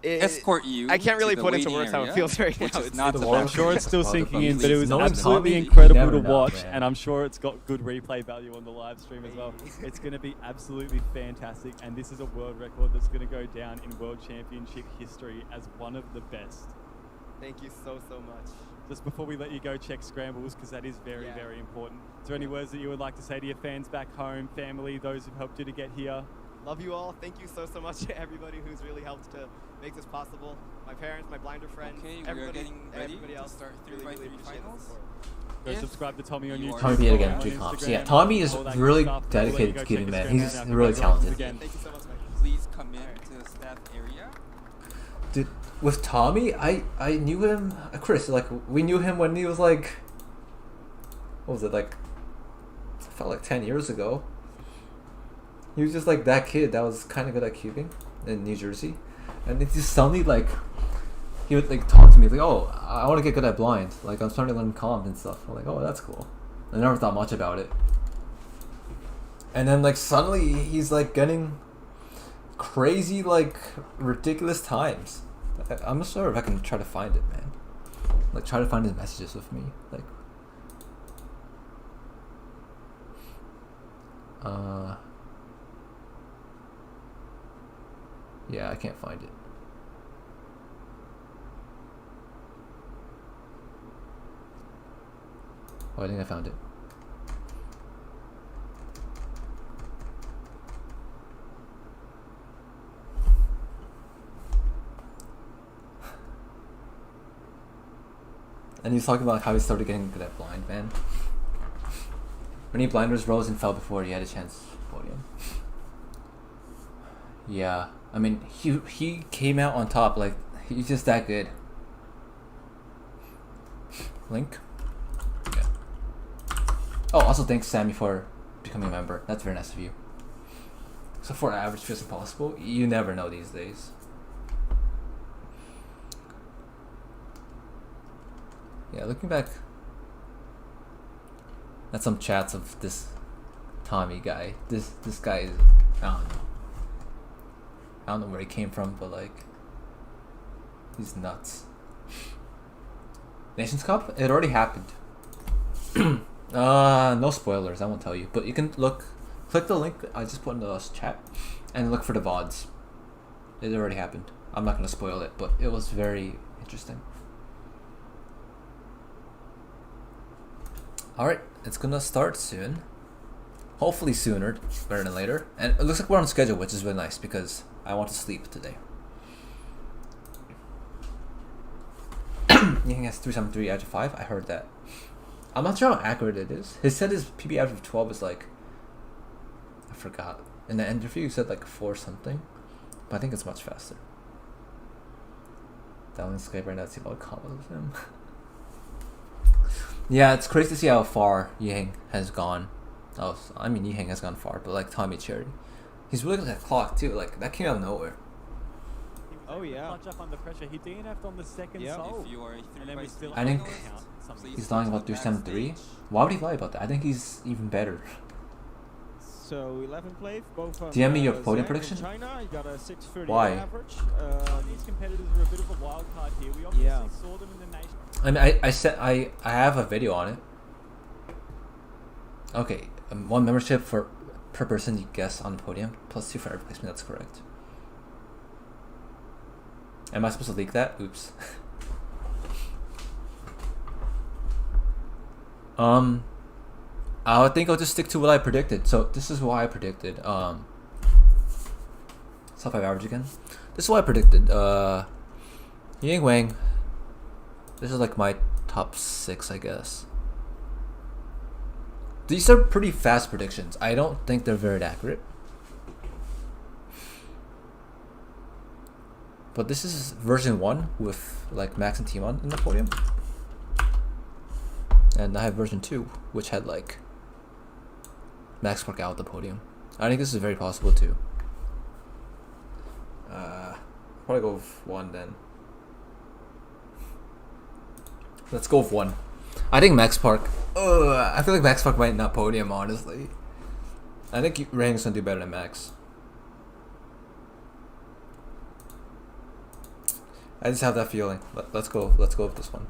escort you. I can't really to the put into waiting words how it area, feels right which now. is not the I'm sure it's still sinking in, but it was Knowing absolutely Tommy, you incredible never to know, watch, man. and I'm sure it's got good replay value on the live stream as well. It's going to be absolutely fantastic, and this is a world record that's going to go down in World Championship history as one of the best. Thank you so much. Just before we let you go, check scrambles, because that is very, very important. Is there any words that you would like to say to your fans back home, family, those who've helped you to get here? Love you all. Thank you so much to everybody who's really helped to make this possible. My parents, my blinder friends, Okay, everybody, we're getting ready everybody to else. start Really 3x3 appreciate the finals. support. Go subscribe to Tommy on YouTube. Tommy beat it again, on 3 comps. Instagram, Yeah, Tommy is all that really good stuff. dedicated Go to check keeping, his man. scram He's out. really talented. Thank you so much, Mike. Please come in to the staff area. Dude, with Tommy, I knew him, Chris, like, we knew him when he was like, what was it, like, it felt like 10 years ago. He was just like that kid that was kind of good at cubing in New Jersey. And then just suddenly, like, he would like talk to me like, oh, I want to get good at blind. Like, I'm starting to learn comp and stuff. I'm like, oh, that's cool. I never thought much about it. And then like suddenly he's like getting crazy, like ridiculous times. I'm not sure if I can try to find it, man. Like, try to find his messages with me. Like, yeah, I can't find it. Oh, I think I found it. And he's talking about how he started getting good at blind, man. Many blinders rose and fell before he had a chance to podium. Yeah, I mean, he came out on top, like, he's just that good. Link? Yeah. Oh, also thanks Sammy for becoming a member. That's very nice of you. So for average feels impossible. You never know these days. Yeah, looking back at some chats of this Tommy guy, this guy is, I don't know where he came from, but like, he's nuts. Nations Cup? It already happened. No spoilers, I won't tell you. But you can click the link I just put in the chat, and look for the VODs. It already happened. I'm not gonna spoil it, but it was very interesting. Alright, it's gonna start soon. Hopefully sooner, better than later. And it looks like we're on schedule, which is really nice because I want to sleep today. Ying has 373 out of 5. I heard that. I'm not sure how accurate it is. He said his PB out of 12 is like, I forgot. In the interview, he said like 4 something, but I think it's much faster. Downloading Skype right now to see what combos with him. Yeah, it's crazy to see how far Ying has gone. Oh, I mean Ying has gone far, but like Tommy Cherry, he's really good at clock too. Like that came out of nowhere. Oh yeah. Much up under pressure. He DNF'd on the second solve. If you are a And then we still I think something. he's lying about 373. Why would he lie about that? I think he's even better. So 11 played, both on DM me your Zhang podium and prediction. China. You got a 630 Why? average. These competitors are a bit of a wild card here. We obviously saw them in the nation. I mean, I said I have a video on it. Okay, 1 membership per person you guess on the podium, plus 2 for every placement. That's correct. Am I supposed to leak that? Oops. I think I'll just stick to what I predicted. So this is what I predicted. Top 5 average again. This is what I predicted. Ying Wang. This is like my top 6, I guess. These are pretty fast predictions. I don't think they're very accurate. But this is version 1 with like Max and Timon in the podium. And I have version 2, which had like Max Park out the podium. I think this is very possible too. Probably go with 1 then. Let's go with 1. I think Max Park. I feel like Max Park might not podium, honestly. I think Rang's gonna do better than Max. I just have that feeling. Let's go with this one.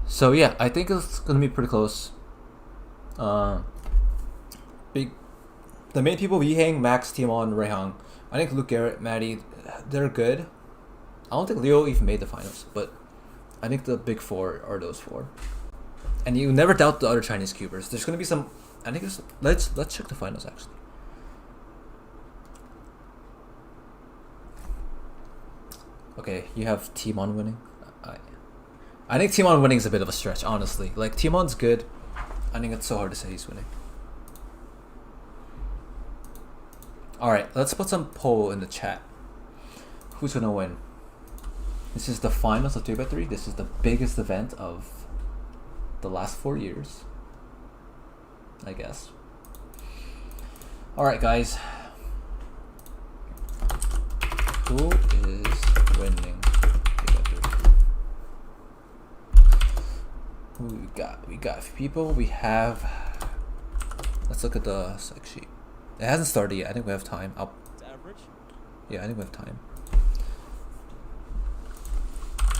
So yeah, I think it's gonna be pretty close. The main people, Yihang, Max, Timon, Rayhang. I think Luke, Garrett, Maddie, they're good. I don't think Leo even made the finals, but I think the big 4 are those 4. And you never doubt the other Chinese cubers. There's gonna be some. I think there's. Let's check the finals actually. Okay, you have Timon winning. I think Timon winning is a bit of a stretch, honestly. Like Timon's good. I think it's so hard to say he's winning. All right, let's put some poll in the chat. Who's gonna win? This is the finals of 3x3. This is the biggest event of the last 4 years, I guess. All right, guys. Who is winning? Who we got? We got a few people. We have. Let's look at the sec sheet. It hasn't started yet. I think we have time. It's average. Yeah, I think we have time.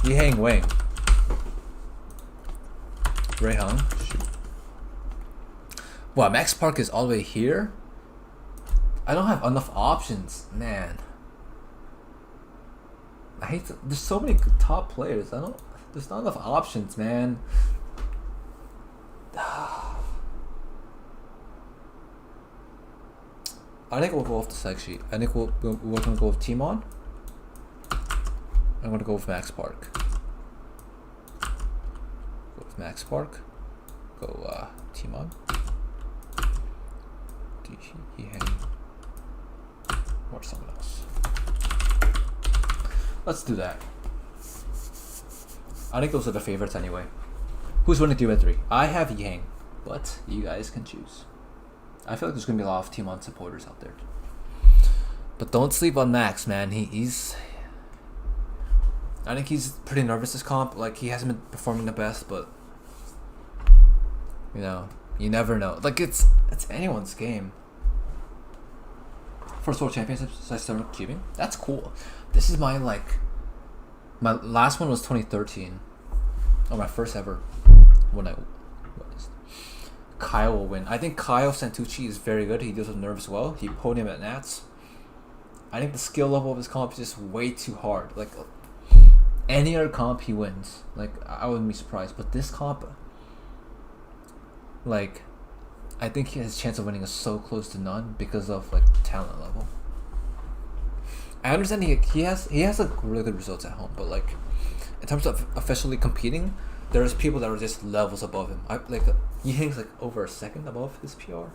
Yihang Wang. Rayhang. Shoot. Wow, Max Park is all the way here? I don't have enough options, man. I hate to, there's so many top players. There's not enough options, man. I think we'll go off the sec sheet. I think we're gonna go with Timon. I'm gonna go with Max Park. Go with Max Park. Go Timon. Or someone else. Let's do that. I think those are the favorites anyway. Who's winning 3x3? I have Yang, but you guys can choose. I feel like there's gonna be a lot of Timon supporters out there. But don't sleep on Max, man. He's. I think he's pretty nervous this comp. Like he hasn't been performing the best, but you know, you never know. Like it's anyone's game. First World Championships I started cubing. That's cool. This is my my last one was 2013. Oh, my first ever. When Kyle will win. I think Kyle Santucci is very good. He deals with nerves well. He podium at Nats. I think the skill level of his comp is just way too hard. Like any other comp, he wins. Like I wouldn't be surprised. But this comp, like, I think his chance of winning is so close to none because of like talent level. I understand he has like really good results at home, but like in terms of officially competing, there's people that are just levels above him. He hangs like over a second above his PR.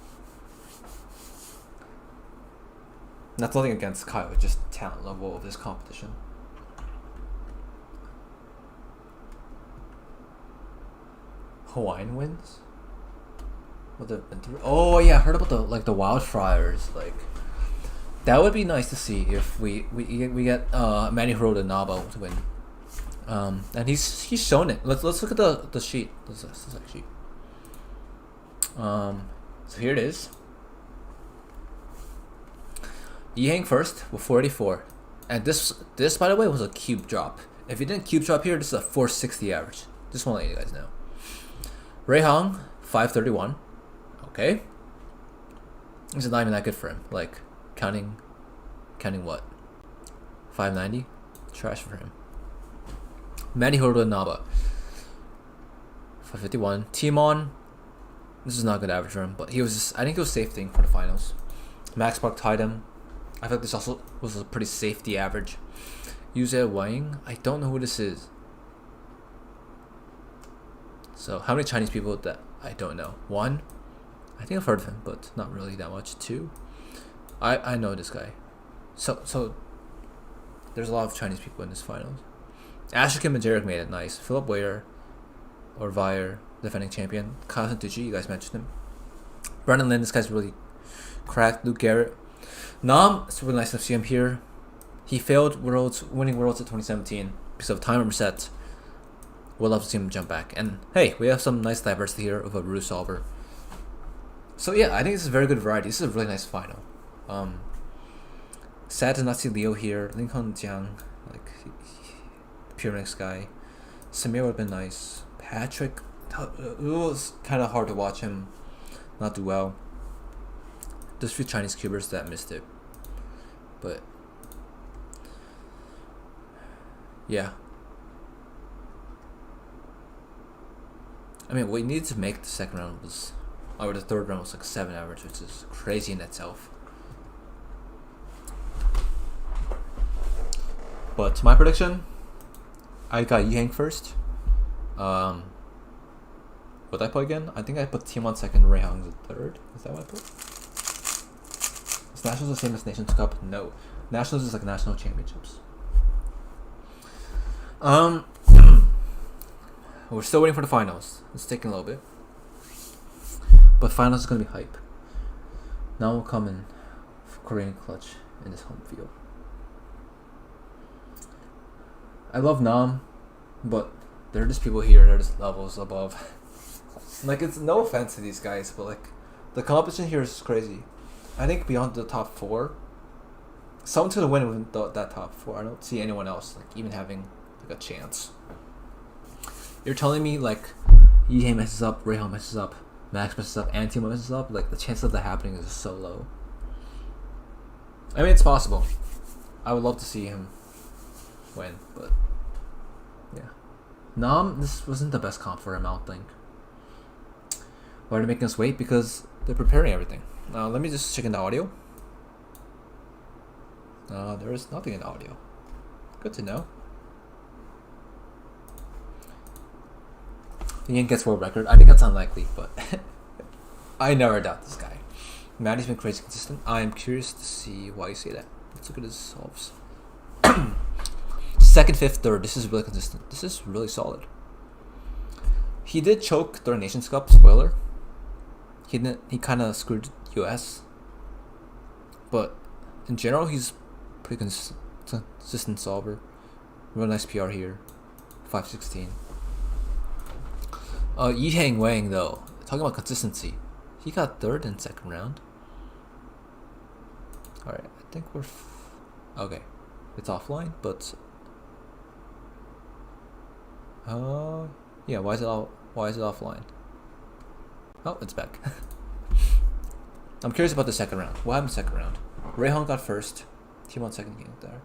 That's nothing against Kyle, it's just talent level of this competition. Hawaiian wins? What they've been through? Oh yeah, I heard about the wildfires. Like that would be nice to see if we get Manny Hirota Naba to win. And he's shown it. Let's look at the sheet. This sheet. So here it is. Yihang first with 484, and this by the way was a cube drop. If you didn't cube drop here, this is a 460 average. Just want to let you guys know. Rui Hong 531. Okay. This is not even that good for him. Like counting what? 590. Trash for him. Manny Hirota Naba 551. Timon. This is not a good average for him, but he was just, I think he was safetying for the finals. Max Park tied him. I feel like this also was a pretty safety average. Yuze Wang, I don't know who this is. So how many Chinese people that I don't know? 1, I think I've heard of him, but not really that much. 2, I know this guy. So there's a lot of Chinese people in this finals. Asher Kim and Jarek made it nice. Philip Wayer or Vire, defending champion. Kyle Santucci, you guys mentioned him. Brendan Lin, this guy's really cracked. Luke Garrett. Nam, it's really nice to see him here. He failed winning Worlds at 2017 because of time reset. We'll love to see him jump back. And hey, we have some nice diversity here of a Rue solver. So yeah, I think this is a very good variety. This is a really nice final. Sad to not see Leo here. Lincoln Jiang, like Pyraminx guy. Samir would have been nice. Patrick, it was kind of hard to watch him not do well. There's a few Chinese cubers that missed it, but yeah. I mean, what we needed to make the second round was, or the third round was like 7 average, which is crazy in itself. But my prediction, I got Yihang first. What did I put again? I think I put Team on second, Rui Hong's the third. Is that what I put? Is Nationals the same as Nations Cup? No. Nationals is like national championships. We're still waiting for the finals. It's taking a little bit. But finals is gonna be hype. Now we'll come in Korean clutch in this home field. I love Nam, but there are just people here that are just levels above. Like, it's no offense to these guys, but like the competition here is crazy. I think beyond the top 4, someone to win with that top 4. I don't see anyone else like even having like a chance. You're telling me like Yihang messes up, Rui Hong messes up, Max messes up, and Timo messes up? Like the chance of that happening is so low. I mean, it's possible. I would love to see him win, but yeah. Nam, this wasn't the best comp for him, I don't think. Why are they making us wait? Because they're preparing everything. Let me just check in the audio. There is nothing in the audio. Good to know. Ian gets world record. I think that's unlikely, but I never doubt this guy. Maddie's been crazy consistent. I am curious to see why you say that. Let's look at his solves. 2nd, 5th, 3rd. This is really consistent. This is really solid. He did choke during Nations Cup. Spoiler. He didn't. He kind of screwed US. But in general, he's pretty consistent solver. Really nice PR here. 516. Yihang Wang though, talking about consistency, he got 3rd in 2nd round. Alright, think we're okay. It's offline, but yeah. Why is it offline? Oh, it's back. I'm curious about the second round. What happened second round? Rayhong got first. T1 second game there.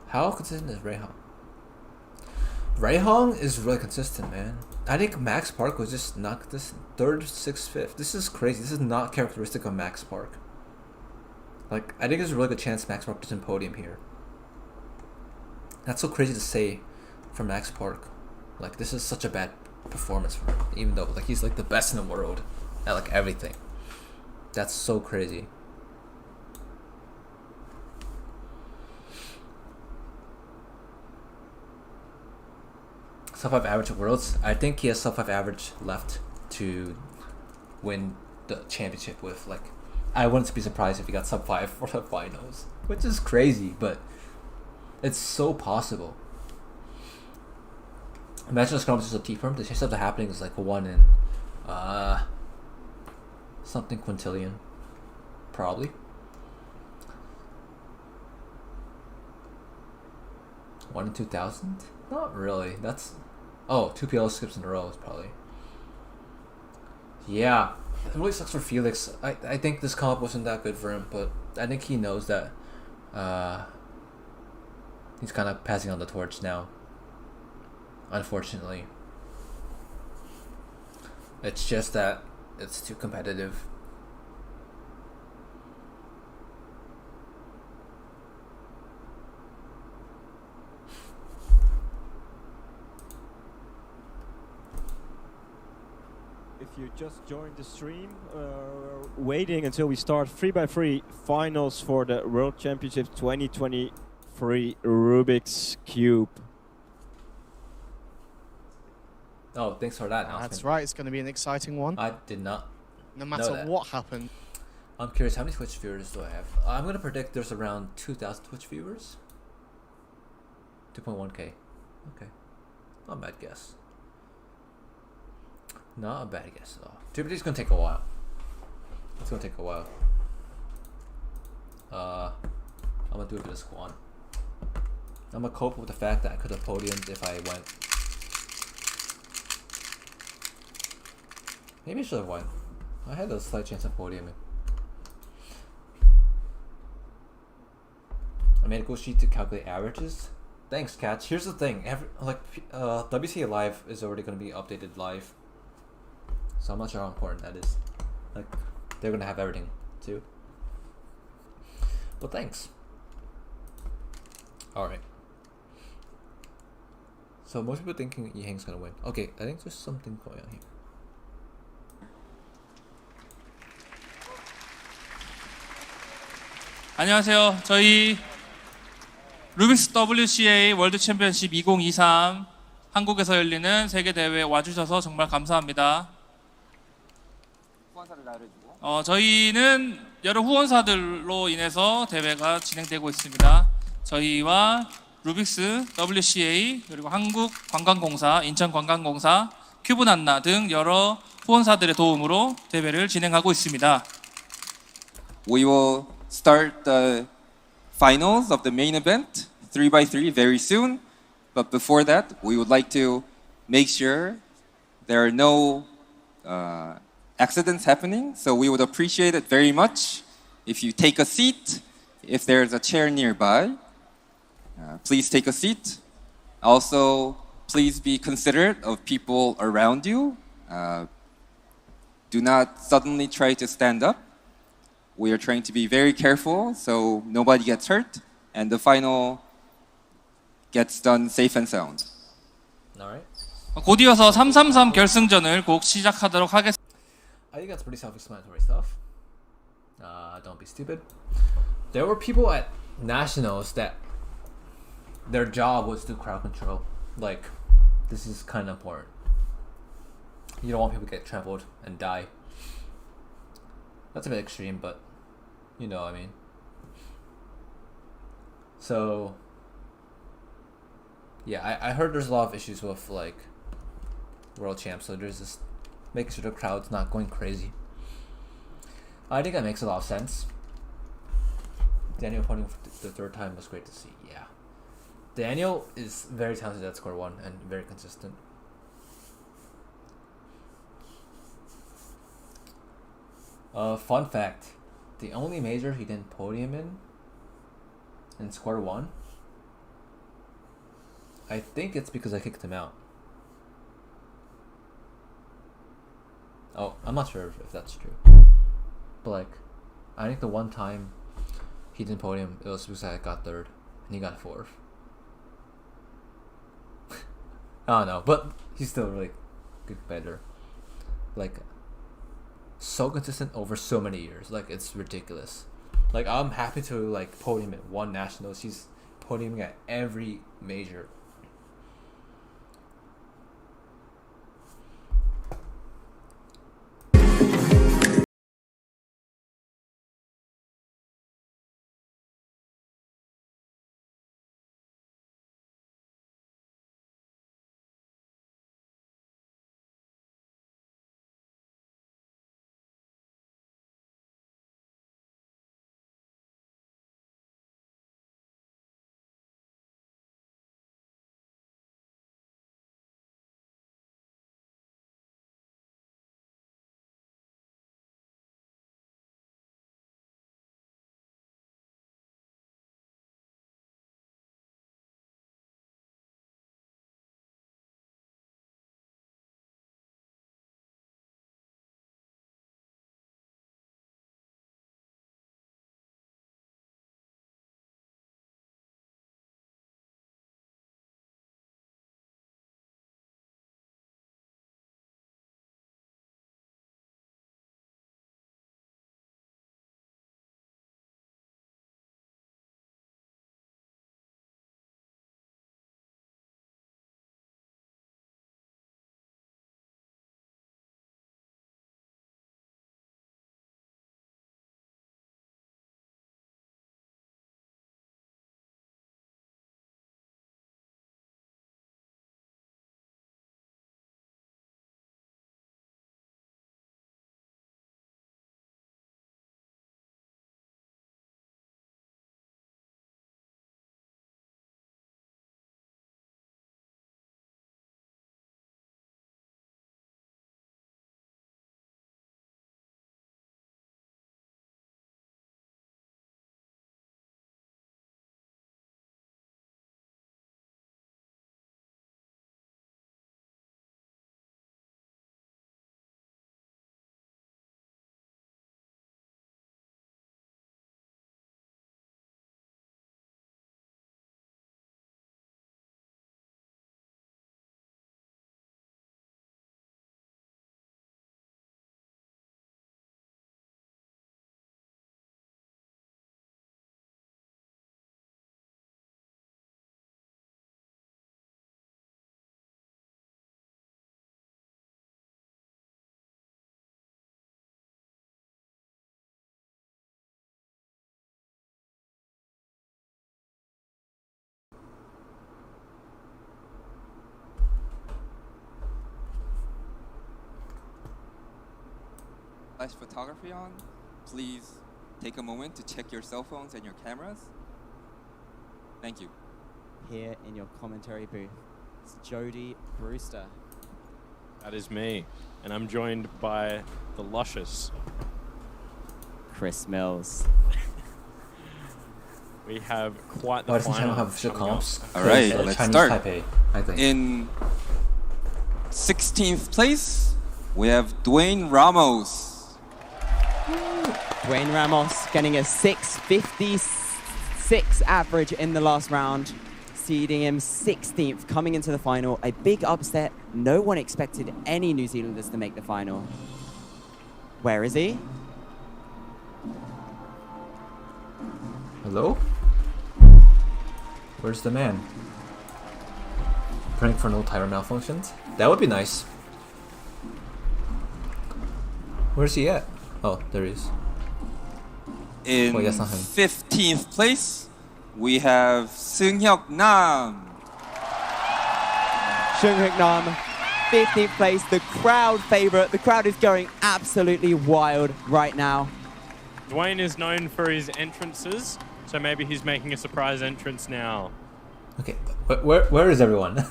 How consistent is Rayhong? Rayhong is really consistent, man. I think Max Park was just not this third, sixth, fifth. This is crazy. This is not characteristic of Max Park. Like, I think there's a really good chance Max Park doesn't podium here. That's so crazy to say for Max Park. Like, this is such a bad performance for him, even though like he's like the best in the world at like everything. That's so crazy. Sub 5 average at Worlds. I think he has sub 5 average left to win the championship with. Like, I wouldn't be surprised if he got sub 5 for the finals, which is crazy, but it's so possible. Imagine a scrum is a T firm. The chance of that happening is like 1 in something quintillion, probably. One in 2,000? Not really. That's 2 PL skips in a row is probably. Yeah, it really sucks for Felix. I think this comp wasn't that good for him, but I think he knows that he's kind of passing on the torch now. Unfortunately, it's just that it's too competitive. If you just joined the stream, waiting until we start 3x3 finals for the World Championships 2023 Rubik's Cube. Oh, thanks for that announcement. That's right, it's going to be an exciting one. I did not No matter what happened. I'm curious, how many Twitch viewers do I have? I'm going to predict there's around 2,000 Twitch viewers. 2.1k. Okay. Not a bad guess. Not a bad guess at all. Typically it's going to take a while. It's going to take a while. I'm going to do a bit of squan. I'm going to cope with the fact that I could have podiumed if I went. Maybe I should have won. I had a slight chance of podiuming. I made a Google sheet to calculate averages. Thanks, Catch. Here's the thing. WCA Live is already going to be updated live. So I'm not sure how important that is. Like, they're going to have everything, too. But thanks. Alright. So most people thinking Yihang's going to win. Okay, I think there's something going on here. 안녕하세요. 저희 루빅스 WCA 월드 챔피언십 2023 한국에서 열리는 세계 대회에 와주셔서 정말 감사합니다. 저희는 여러 후원사들로 인해서 대회가 진행되고 있습니다. 저희와 루빅스 WCA 그리고 한국관광공사, 인천관광공사, 큐브난나 등 여러 후원사들의 도움으로 대회를 진행하고 있습니다. We will start the finals of the main event 3x3 very soon, but before that we would like to make sure there are no accidents happening, so we would appreciate it very much if you take a seat. If there's a chair nearby, please take a seat. Also, please be considerate of people around you. Do not suddenly try to stand up. We are trying to be very careful so nobody gets hurt and the final gets done safe and sound. Alright. 곧 이어서 333 결승전을 곧 시작하도록 하겠습니다. I think that's pretty self-explanatory stuff. Don't be stupid. There were people at nationals that their job was to crowd control. Like, this is kind of important. You don't want people to get trampled and die. That's a bit extreme, but you know what I mean. So, yeah, I heard there's a lot of issues with like world champs, so there's just making sure the crowd's not going crazy. I think that makes a lot of sense. Daniel podium for the third time was great to see. Yeah, Daniel is very talented at square one and very consistent. Fun fact: the only major he didn't podium in square one, I think it's because I kicked him out. Oh, I'm not sure if that's true. But like, I think the one time he didn't podium, it was because I got third and he got fourth. I don't know, but he's still a really good competitor. Like, so consistent over so many years. Like, it's ridiculous. Like, I'm happy to like podium at one nationals. He's podiuming at every major. Flash photography on, please take a moment to check your cell phones and your cameras. Thank you. Here in your commentary booth, it's Jody Brewster. That is me, and I'm joined by the luscious Chris Mills. We have quite the Why doesn't China final have official coming up. comps? All right, Chinese let's start. Taipei, I think. In 16th place, we have Dwayne Ramos. Dwayne Ramos getting a 6.56 average in the last round, seeding him 16th coming into the final. A big upset. No one expected any New Zealanders to make the final. Where is he? Hello? Where's the man? Praying for no tire malfunctions? That would be nice. Where's he at? Oh, there he is. In Wait, that's not him. 15th place, we have Seung-hyuk Nam. Seung-hyuk Nam, 15th place, the crowd favorite. The crowd is going absolutely wild right now. Dwayne is known for his entrances So maybe he's making a surprise entrance now. Okay, where is everyone?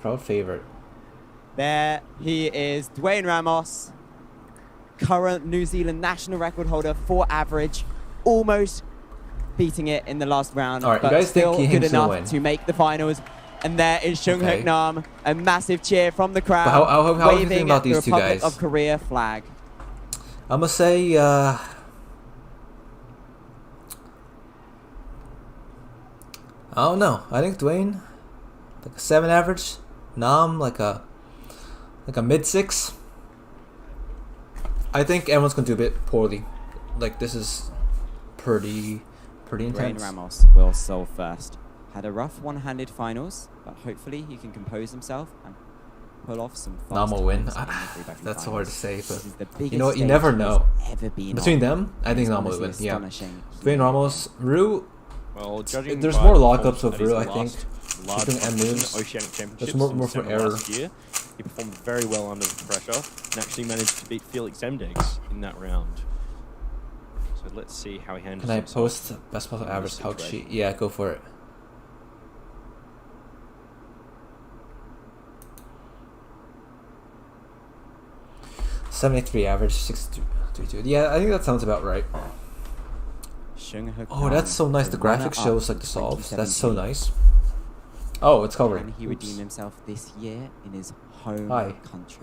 Proud favorite. There he is, Dwayne Ramos, current New Zealand national record holder for average, almost beating it in the last round, All right, but you guys still think good he's gonna enough win? to make the finals. And there is Seung Okay. Hook Nam, a massive cheer from the crowd, But how are you waving thinking about the these two Republic guys? of Korea flag. I'm gonna say I don't know. I think Dwayne like a 7 average. Nam like a mid 6. I think everyone's gonna do a bit poorly. Like this is pretty Dwayne intense. Ramos will solve first. Had a rough one-handed finals, but hopefully he can compose himself and pull off some fast Nam will win. times in the 3x3 That's hard to say, This is the but biggest you know what? You stage never he's know. ever been Between on. them, I think It's Nam will win. honestly Yeah. astonishing. Dwayne Ramos, Rue. Well, judging There's by more the lockups performance with at his Rue, I think. large She's doing M competition, moves. Oceanic Championships There's more in for December error. last year. He performed very well under the pressure and actually managed to beat Felix Zemdegs in that round. So let's see how he handles Can I himself post best possible in average this pouch situation. sheet? Yeah, go for it. $73 average, 6.32. Yeah, I think that sounds about right. Seung Hook Oh, Nam, that's so nice. The graphic runner-up shows like the solves. That's so 2017. nice. Oh, it's covered. Can he Oops. redeem himself this year in his home Hi. country?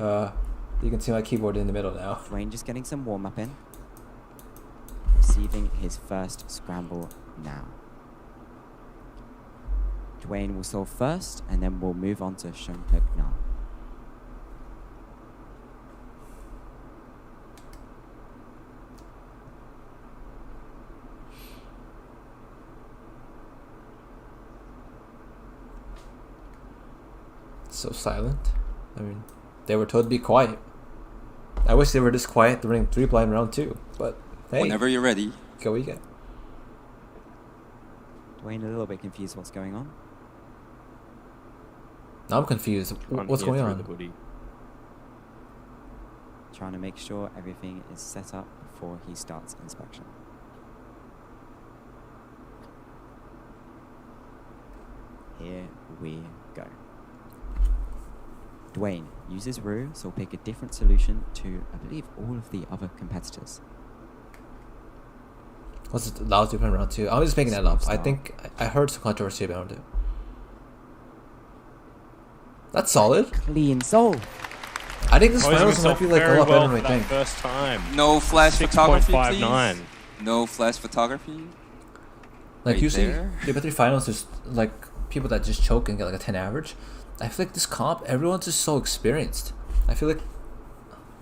You can see my keyboard in the middle now. Dwayne just getting some warm-up in. Receiving his first scramble now. Dwayne will solve first, and then we'll move on to Seung Hook Nam. So silent. I mean, they were told to be quiet. I wish they were this quiet during 3 blind round 2, but hey. Whenever you're ready. Go we get. Dwayne a little bit confused what's going on. Now I'm confused. What's going on? Trying to make sure everything is set up before he starts inspection. Here we go. Dwayne uses Rue, so we'll pick a different solution to, I believe, all of the other competitors. What's it allowed to open round 2? I'm just making that up. I think I heard some controversy about it. That's solid. Clean soul. I think this finals might be like a lot better than I think. First time. No flash photography, 6.59. please. No flash photography. Like Right usually, there. the Battery finals is like people that just choke and get like a 10 average. I feel like this comp, everyone's just so experienced. I feel like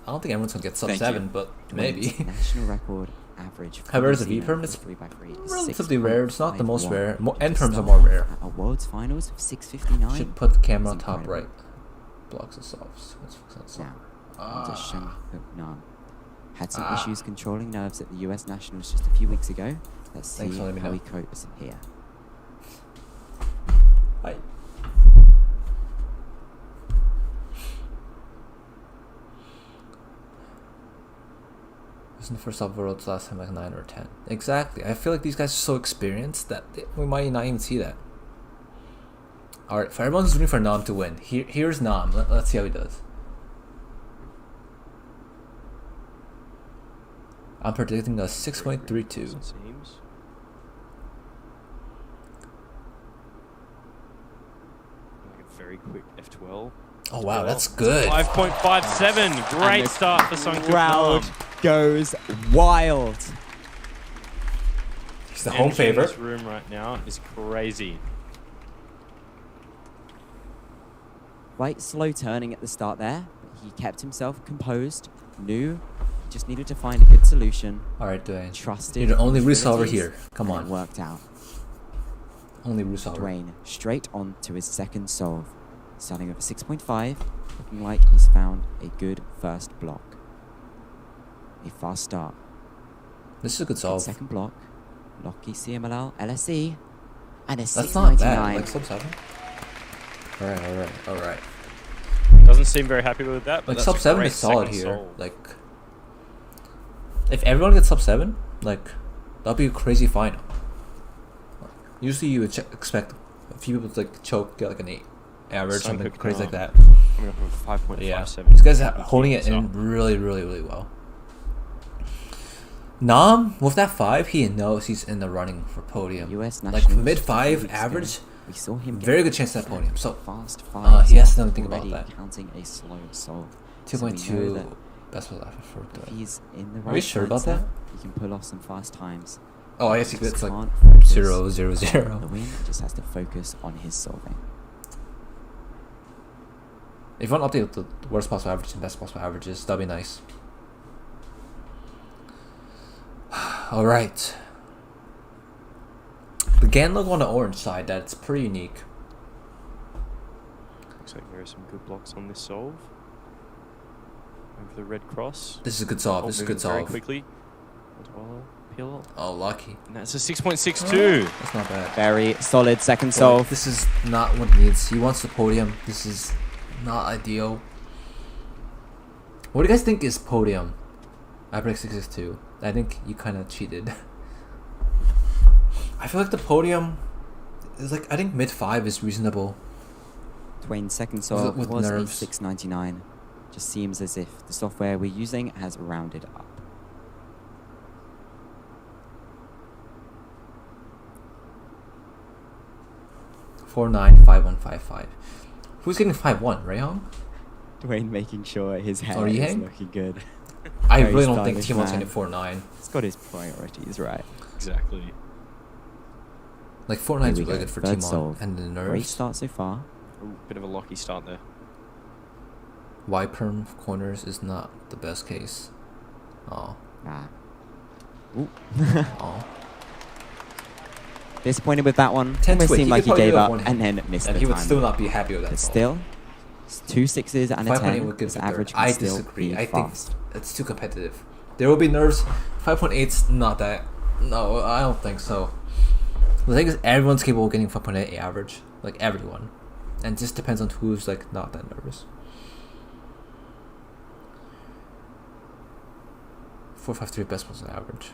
I don't think everyone's gonna get sub Thank 7, you. but Dwayne's maybe. national record average. for However, New as a V Zealand perm, for it's 3x3 is relatively rare. It's not the most 6.51. rare. End To perms are start more rare. At a World's Finals of 6:59. Should put the camera on That's top incredible. right. Blocks and softs. Let's focus on soft. Now, onto Seung Hook Nam. Had some issues controlling nerves at the US Nationals just a few weeks ago. Let's see Thanks for letting me how know. he copes here. Hi. Wasn't the first sub worlds last time like 9 or 10? Exactly. I feel like these guys are so experienced that we might not even see that. Alright, for everyone who's rooting for Nam to win, here's Nam. Let's see how he does. I'm predicting a 6.32. Seems. Like a very quick F12. Oh wow, that's good. 5.57. Great And the start for Seung Hook crowd Nam. goes wild. He's the Energy home in favorite. this room right now is crazy. Quite slow turning at the start there, but he kept himself composed, knew he just needed to find a good solution. Alright, Dwayne. Trusted. You're the only his resolver abilities, here. Come and on. it worked out. Only resolver. Dwayne straight on to his second solve, starting with a 6.5, looking like he's found a good first block. A fast start. This is a good solve. Second block, Locky CMLL LSE. And a That's not bad. 699. Like sub 7. Alright. Doesn't seem very happy with that. But Like that's sub a 7 great is solid second here. solve. Like, if everyone gets sub 7, like, that'll be a crazy final. Usually you would expect a few people to like choke, get like an 8 average, Some something could crazy like not. that. Coming up with 5.57. Yeah, these guys are holding it in really well. Nam, with that 5, he knows he's in the running for podium. US like nationals mid 5 2 weeks ago, average, we saw him very get good chance at that podium. So fast 5s he has after to think about already that. counting a slow soul. 2.2 best was after for if he's in the Are right we sure about mindset, that? he can pull off some fast times. Oh, I guess he Just gets like can't focus 0, 0, on 0. The win just has to focus on his solving. If you want to update the worst possible average and best possible averages, that'd be nice. Alright. The GAN logo on the orange side, that's pretty unique. Looks like there are some good blocks on this solve. Over the red cross. This is a good solve. This is a good Very solve. quickly. As well. PLL. Oh, lucky. And that's a 6.62. That's not bad. Very solid second But solve. this is not what he needs. He wants the podium. This is not ideal. What do you guys think is podium? I predict 662. I think you kind of cheated. I feel like the podium is like, I think mid 5 is reasonable. Dwayne's second solve with was a nerves. 699. Just seems as if the software we're using has rounded up. Four nine 5155. Who's getting 5-1? Rayhong? Dwayne making sure his hair Or is Yehang? looking good. I Very really don't think stylish Timon's man. getting 4-9. He's got his priorities right. Exactly. Like 4-9 is Here we really go. good for Third Timon solve. and the Great nerves. start so far. A bit of a lucky start there. Y perm corners is not the best case. Oh. Ah. Ooh. Oh. Disappointed with that one. 10 Almost twit. seemed like he could probably gave do up one and hit. then missed And the he would time. still not be happy with that. But solve. still, it's 2 6s and a 5.8 10. would give This the average third. can I still disagree. be I think fast. it's too competitive. There will be nerves. 5.8's not that. No, I don't think so. The thing is, everyone's capable of getting 5.8 average. Like everyone. And it just depends on who's like not that nervous. 4.53 best was an average.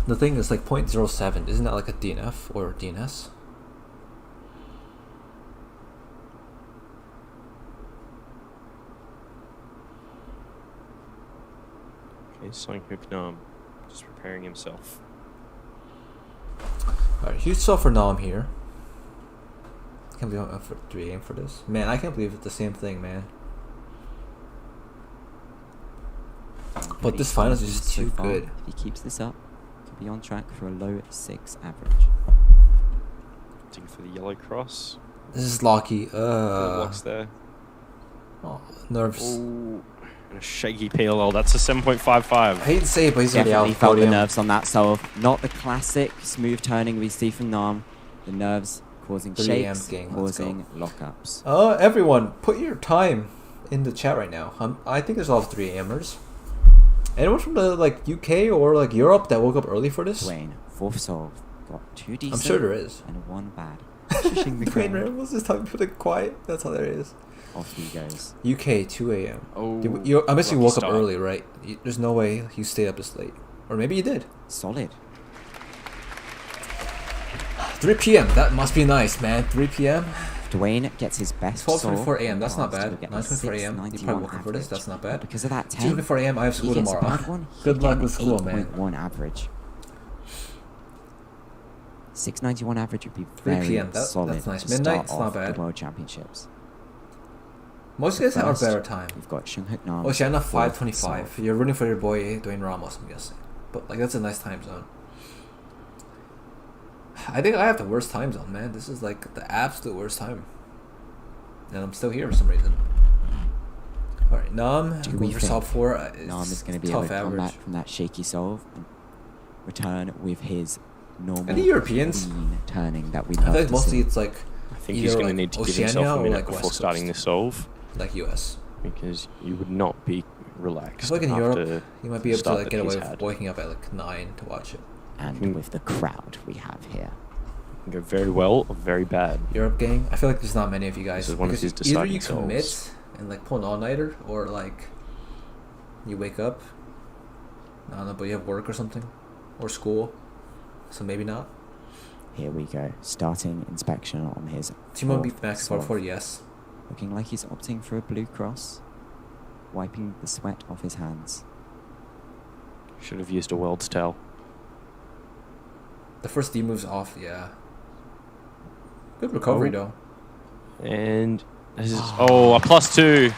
The thing is like 0.07. Isn't that like a DNF or DNS? Okay, Song Hook Nam just preparing himself. Alright, huge solve for Nam here. Can't believe I'm up for 3 aim for this. Man, I can't believe it's the same thing, man. But this finals is just So too far, good. If he keeps this up, he could be on track for a low 6 average. Opting for the yellow cross. This is Locky. Blocks there. Oh, nerves. Ooh, and a shaky PLL. That's a 7.55. I hate to say it, but he's already Definitely out. felt the Podium. nerves on that solve. Not the classic smooth turning we see from Nam. The nerves causing 3 shakes, game, let's go. causing lockups. Everyone, put your time in the chat right now. I think there's a lot of 3 amers. Anyone from the like UK or like Europe that woke up early for this? Dwayne, fourth solve. Got 2 decent. I'm sure there is. And 1 bad. Shushing the Dwayne crowd. Ramos is talking for the quiet. That's how there is. Off he goes. UK 2 a.m. Oh, I guess you lucky woke start. up early, right? There's no way you stayed up this late, or maybe you did. Solid. 3 p.m. That must be nice, man. 3 p.m. Dwayne gets his best 12:24 a.m. solve That's not and bad. will get a 9:24 a.m. You 691 probably woke up for this. average. That's not bad. Because of that 10, 2:24 a.m. I have he school gets a tomorrow. bad one, Good he'd luck get with an school, man. 8.1 average. 691 average would be 3 very p.m. solid That's nice. to Midnight, start it's not off bad. the World Championships. Most guys have First, a better time. We've got Shung Hook Nam. Oceana fourth 5:25. solve. You're rooting for your boy Dwayne Ramos, I'm guessing. But like that's a nice time zone. I think I have the worst time zone, man. This is like the absolute worst time. And I'm still here for some reason. Alright, Nam, Do going we for think sub 4. Nam is going to be able tough to come average. back from that shaky solve and return with his normal Any Europeans? clean turning that we I love think to mostly see. it's like I think either he's going like to need to give Oceania himself a or minute like before West starting Coast. this solve. Like US. Because you would not be relaxed. I feel like in after Europe, you might be able to start like that get away he's with had. waking up at like 9 to watch it. And with the crowd we have here. can go very well or very bad. Europe gang. I feel like there's not many of you guys. This is one of because his deciding either you commit souls. and like pull an all-nighter, or like you wake up. I don't know, but you have work or something, or school, so maybe not. Here we go. Starting inspection on his. T1 beat Max solve. 4-4, yes. Looking like he's opting for a blue cross, wiping the sweat off his hands. Should have used a world's tell. The first D moves off, yeah. Good recovery though. And this is a +2.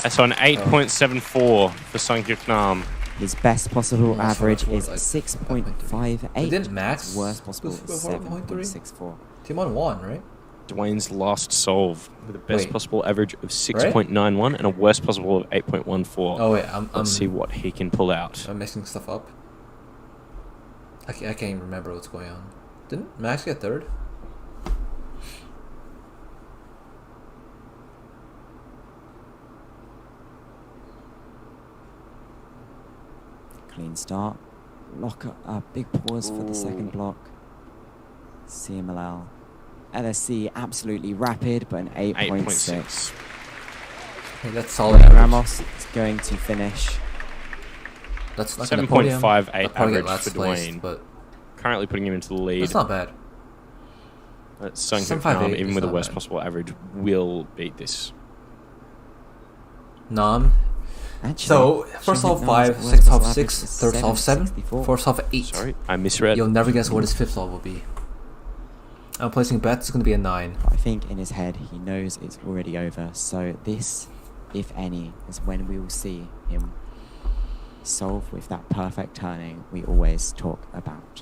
That's on 8.74 for Sungkyuk Nam. His best possible Yeah, average is like 6.58. Didn't Max Worst possible is 7.3? 7.64. T1 won, right? Dwayne's last solve with a best Wait. possible average of 6.91 and a worst possible of 8.14. Oh wait, Let's see what he can pull out. I'm mixing stuff up. I can't even remember what's going on. Didn't Max get third? Clean start. Lock a big pause for the second block. CMLL. LSC absolutely rapid, but an 8.6. Hey, that's solid average. Ramos is going to finish. That's like 7.58 average last for place, Dwayne. but Currently putting him into the lead. that's not bad. Sungkyuk 7.58 Nam, even is with the not worst bad. possible average, will beat this. Nam. Actually, So first Sungkyuk solve Nam's 5, worst second solve possible 6, average is third solve 7, 7.64. fourth solve 8. Sorry, I misread. You'll never guess what his fifth solve will be. I'm placing bets. It's going to be a 9. I think in his head he knows it's already over. So this, if any, is when we will see him solve with that perfect turning we always talk about.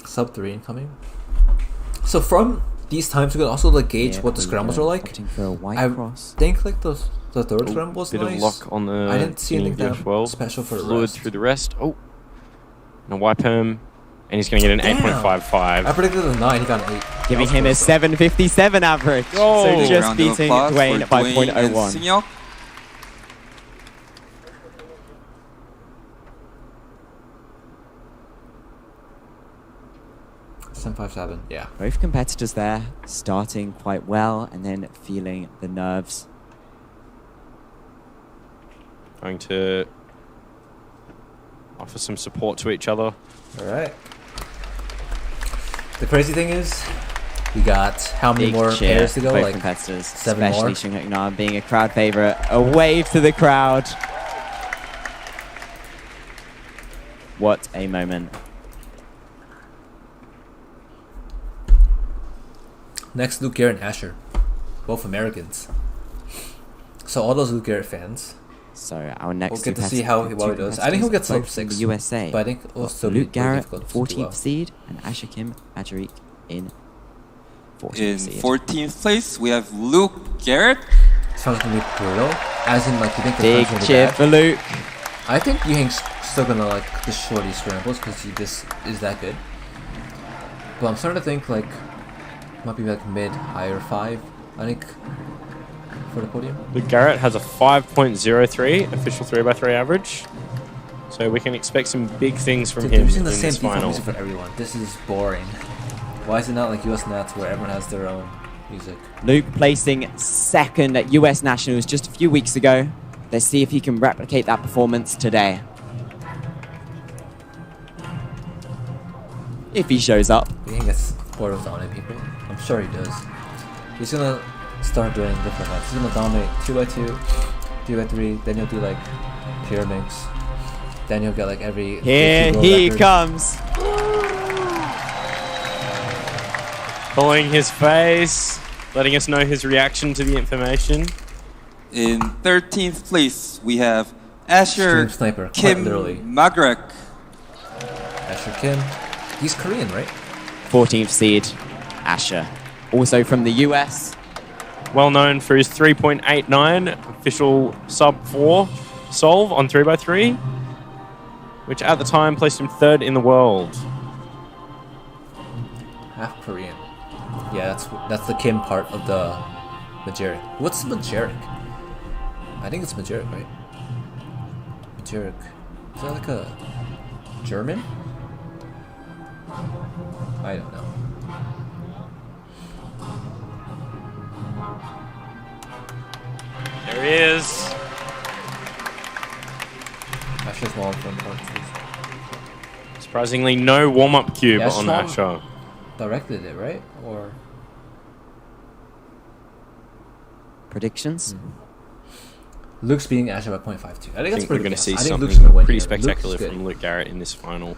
Sub 3 incoming. So from these times we can also like gauge Yeah, what the we scrambles go are like. opting for a white I cross. think like the third scramble was Bit nice. of lock on the I didn't see anything that 12. special for the Fluid rest. through the rest. Oh. And a wipe him. And he's going to get an Damn. 8.55. I predicted a 9, he got an 8. Giving That him a was close, 7.57 average. Oh. So just Round of beating applause for Dwayne by Dwayne and 0.01. Singyok. though. 7.57, yeah. Both competitors there starting quite well and then feeling the nerves. Going to offer some support to each other. Alright. The crazy thing is, we got how many Big more cheer pairs to go? for both Like competitors, 7 especially more? Sungkyuk Nam being a crowd favorite. A wave to the crowd. What a moment. Next, Luke Garrett and Asher. Both Americans. So all those Luke Garrett fans. So our next We'll get to see how well he does. I think he'll get sub 6. The USA. But I think it'll still be Luke Garrett, very difficult to do 14th well. seed, and Asher Kim Ajarik in 14th In seed. 14th place, we have Luke Garrett. This one's gonna be brutal. As in, like, you think the Big French will be cheer bad? for Luke. I think Yiheng's still gonna like destroy these scrambles because he just is that good. But I'm starting to think like might be like mid, higher 5. I think for the podium. Luke Garrett has a 5.03 official 3x3 average. So we can expect some big things from Dude, him they're using in the same this default final. music for everyone. This is boring. Why is it not like US Nats where everyone has their own music? Luke placing second at US Nationals just a few weeks ago. Let's see if he can replicate that performance today. If he shows up. He gets bored of dominating people. I'm sure he does. He's gonna start doing different ones. He's gonna dominate 2x2, 3x3, then he'll do like Pyraminx. Then he'll get like every. Here 50 he record. comes. Pulling his face, letting us know his reaction to the information. In 13th place, we have Asher Stream sniper, quite Kim literally. Magrek. Asher Kim. He's Korean, right? 14th seed, Asher. Also from the US. Well known for his 3.89 official sub 4 solve on 3x3, which at the time placed him 3rd in the world. Half Korean. Yeah, that's the Kim part of the Majeric. What's Majeric? I think it's Majeric, right? Majeric. Is that like a German? I don't know. There he is. Asher's wall from part 2. Surprisingly, no warm-up cube Yeah, on Schwab Asher. directed it, right? Or predictions? Luke's beating Asher by 0.52. I think that's we're pretty going to good. see I think something Luke's gonna win pretty here. Luke's spectacular good. from Luke Garrett in this final.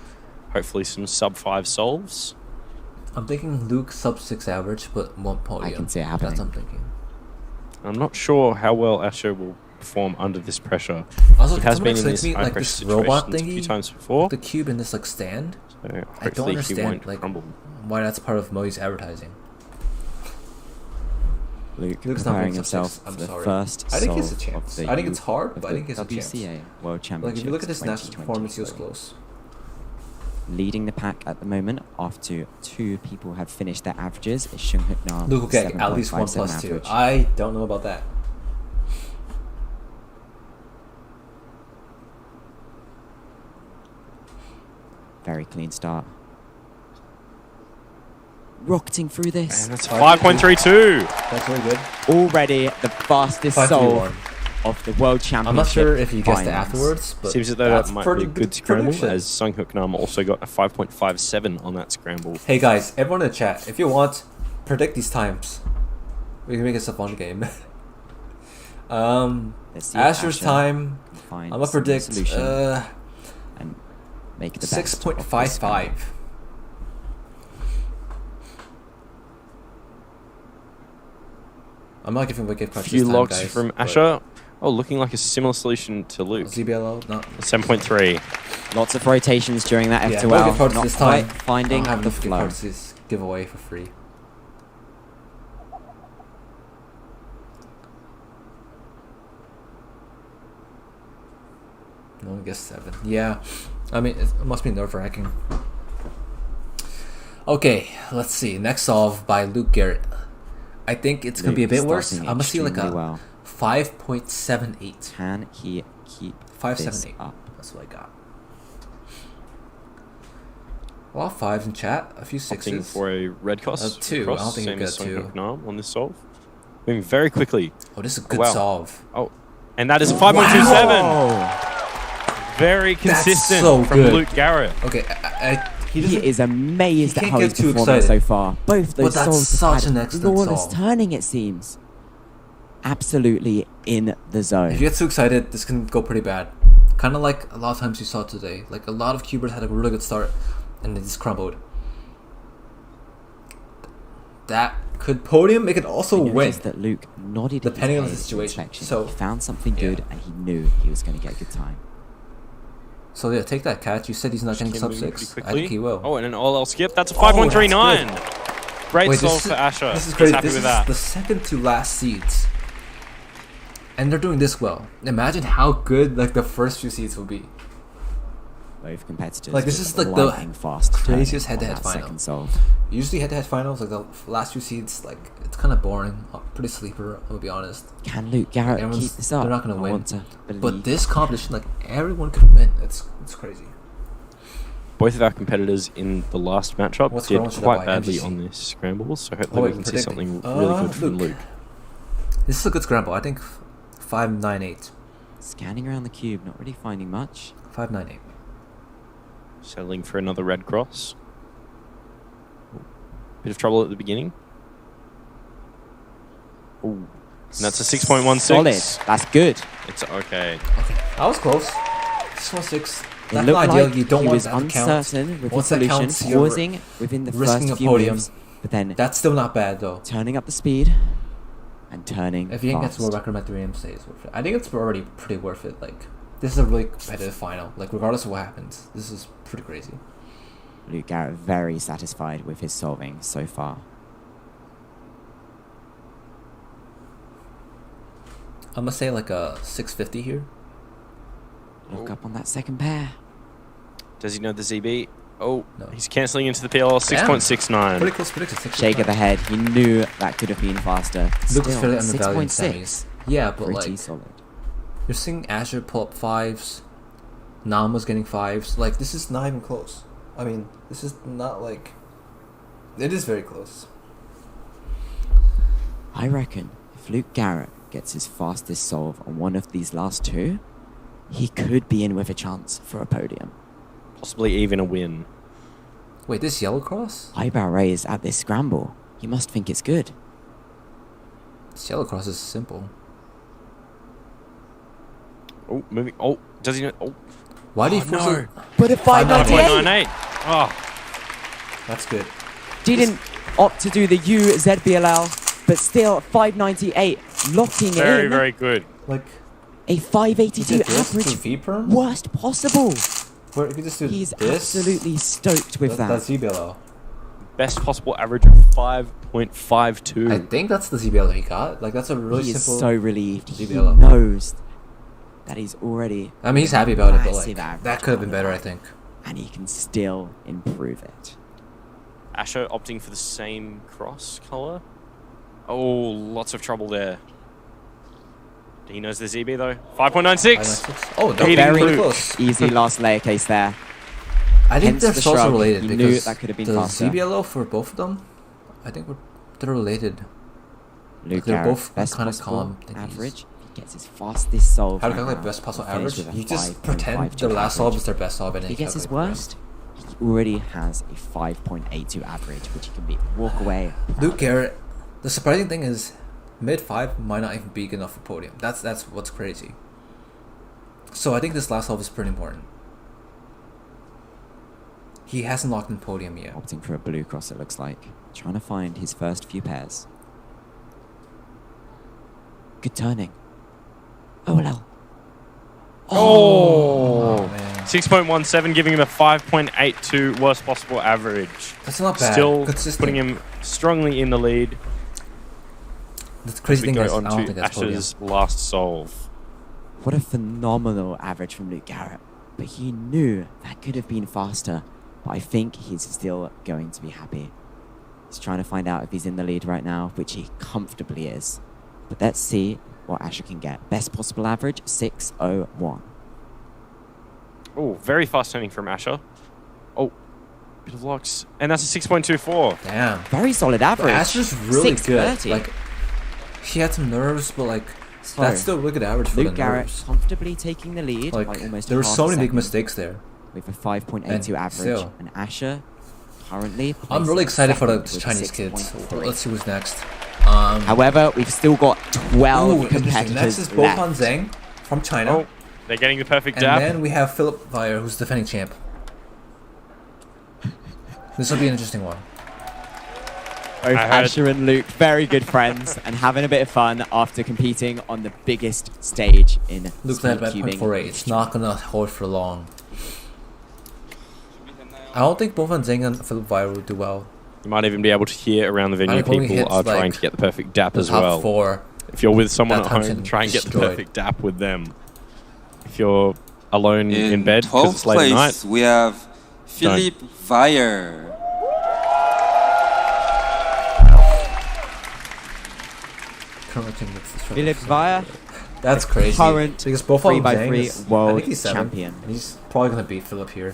Hopefully some sub-5 solves. I'm thinking Luke sub 6 average, but 1 podium. I can see it happening. That's what I'm thinking. I'm not sure how well Asher will perform under this pressure. Also, he has someone been in explain this to me, like, high-pressure this robot situations a few thingy, times before. the cube in this like stand. So I don't hopefully he understand won't like crumble. why that's part of Moe's advertising. Luke Luke's not preparing being sub himself six. for I'm the sorry. first I think he's a solve chance. of the I think it's hard, but I think he's a chance. WCA World Like Championships if you look at this national 2020 performance, he was so close. leading the pack at the moment after 2 people have finished their averages. Is Shunghut Nam Luke will get at least 1 plus 2. I don't know about that. Very clean start. Rocketing through this. And that's 5.32. That's really good. Already the fastest 5.31. solve of the World Championship. I'm not sure if you guessed it finals. afterwards, but Seems as though that's that might pretty be a good scramble, prediction. as Sunghook Nam also got a 5.57 on that scramble. Hey guys, everyone in the chat, if you want, predict these times. We can make this a fun game. Let's see if Asher's Asher time. can find I'm gonna some predict solution and make it the best of this 6.55. I'm not giving away gift A cards few this time, logs guys, from but Asher. Oh, looking like a similar solution to Luke. ZBLO, no. 7.3. Lots of rotations during that Yeah, F2L. no gift cards Not this quite time. finding I don't have the enough gift flow. cards to give away for free. No, I guess 7. Yeah, I mean it must be nerve-wracking. Okay, let's see. Next solve by Luke Garrett. I think it's gonna be a Luke bit worse. I'm starting gonna see like a extremely well. 5.78. Can he keep 5.78. up? That's what I got. A lot of 5s in chat. A few 6s. Opting for a red cross. 2. I don't think same you as get 2. Sunghook Nam on this solve. Moving very quickly. Oh, this is a good wow. solve. Oh, and that is a 5.27. Very consistent so from good. Luke Garrett. Okay, He is amazed he at can't how get he's too performing excited. so far. Both But those that's solves such have an had excellent flawless solve. turning, it seems. Absolutely in the zone. If you get too excited, this can go pretty bad. Kind of like a lot of times you saw today. Like a lot of cubers had a really good start, and they just crumbled. That could podium. It could also I win. noticed that Luke nodded depending on the his head in situation. inspection. So he found something good, and he knew he was going to get a good time. So yeah, take that, Cat. You said he's not getting Came sub moving 6. pretty I think he will. Oh, and an all-L skip. That's a Oh, that's 5.39. good. Great Wait, solve this for Asher. This is He's crazy. happy This with is that. the second to last seeds, and they're doing this well. Imagine how good like the first few seeds will be. Both competitors. Like this with is like the lightning fast craziest turning on head-to-head that final. second solve. Usually head-to-head finals, like the last few seeds, like it's kind of boring, pretty sleeper. I'll be honest. Can Luke Garrett Everyone's- keep this up? They're not gonna I win. want to believe. But this competition, like everyone could win. It's crazy. Both of our competitors in the last matchup What's did going on quite by badly MGC? on this scramble, so hopefully Oh, we wait, can see predicting. something really good from Luke. Luke. This is a good scramble. I think 5.98. Scanning around the cube, not really finding much. 5.98. Settling for another red cross. Bit of trouble at the beginning. Ooh. And that's a 6.16. Solid. That's good. It's okay. That was close. 6.16. It That's looked not ideal. like You don't he want was that to count. uncertain with Once his that solution, counts, you're pausing within the risking first a few podium. moves, but then That's still not bad though. turning up the speed and turning If you can get fast. to a record at 3 AM, say it's worth it. I think it's already pretty worth it. Like this is a really competitive final. Like regardless of what happens, this is pretty crazy. Luke Garrett very satisfied with his solving so far. I'm gonna say like a 650 here. Look up on that second pair. Does he know the ZB? Oh, No. he's cancelling into the PLL. 6.69. Pretty close prediction. Shake of the head. He knew that could have been faster. Luke is Still, fairly undervalued in 6.6. semis. Yeah, but Pretty like solid. you're seeing Azure pull up 5s. Nam was getting 5s. Like this is not even close. I mean, this is not like. It is very close. I reckon if Luke Garrett gets his fastest solve on one of these last two, he could be in with a chance for a podium. Possibly even a win. Wait, this yellow cross? Eyebrow raised at this scramble. He must think it's good. This yellow cross is simple. Oh, moving. Oh, does he know? Oh. Why do you no. force it? But at 598. 5.98. Oh. That's good. Didn't opt to do the UZBLL, but still 598, locking Very, in very good. Like a 582 average. V-perm? Worst possible. Where you could just do He's this. absolutely stoked with that. That's ZBLO. Best possible average of 5.52. I think that's the ZBLO he got. Like that's a really He is simple. so relieved. He ZBLO. knows that he's already. I mean, he's happy about it, but massive like average that could have been on better. that. I think. And he can still improve it. Asher opting for the same cross color. Oh, lots of trouble there. He knows the ZB though. 5.96. Oh, no, Beating very Luke. close. Easy last layer case there. I think Hence they're the also shrug. related He because knew that could have been the faster. ZBLO for both of them, I think they're related. Luke they're Garrett, both best kind of possible calm. average. He gets his fastest solve. How to right calculate now. best possible He'll finish average? with a You just 5.52 pretend their last solve average. is their best solve, and If then he you gets his calculate worst, he already has a 5.82 average, which he can be walk away. Luke Garrett. The surprising thing is, mid 5 might not even be good enough for podium. That's what's crazy. So I think this last solve is pretty important. He hasn't locked in podium yet. Opting for a blue cross, it looks like. Trying to find his first few pairs. Good turning. OLL. Oh, man. 6.17, giving him a 5.82 worst possible average. That's not bad. Still Consistent. putting him strongly in the lead. The crazy thing we is, go I on don't think to that's podium. Asher's last solve. What a phenomenal average from Luke Garrett. But he knew that could have been faster. But I think he's still going to be happy. He's trying to find out if he's in the lead right now, which he comfortably is. But let's see what Asher can get. Best possible average, 601. Oh, very fast turning from Asher. Oh, bit of locks. And that's a 6.24. Damn. Very solid average. Asher's really good. 630. Like, he had some nerves, but like, So, that's still a really good average for Luke the Garrett nerves. comfortably taking the lead by Like, almost there were half so a many big second mistakes there. with a 5.82 And average. still. And Asher currently I'm really excited for the placing Chinese second kids. with 6.3. Let's see who's next. However, we've still got 12 Ooh, interesting. competitors Next is left. Bofan Zhang from China. Oh, they're getting the perfect And dap. then we have Philip Vire, who's defending champ. This will be an interesting one. Both I heard- Asher and Luke, very good friends, and having a bit of fun after competing on the biggest stage in Luke's speed led by cubing. 0.48. It's not gonna hold for long. I don't think Bofan Zhang and Philip Vire will do well. You might even be able to hear around the venue think when we people hit, are trying like, to get the perfect dap the as top well. 4, If you're with someone that at time's home, getting try and get the destroyed. perfect dap with them. If you're alone in bed because 12th it's late at place, night, we have Philippe Vire. Philip Vire, That's crazy. current Because Bofan 3x3 Zhang is, world I think he's 7th, champion. and he's probably gonna beat Philip here.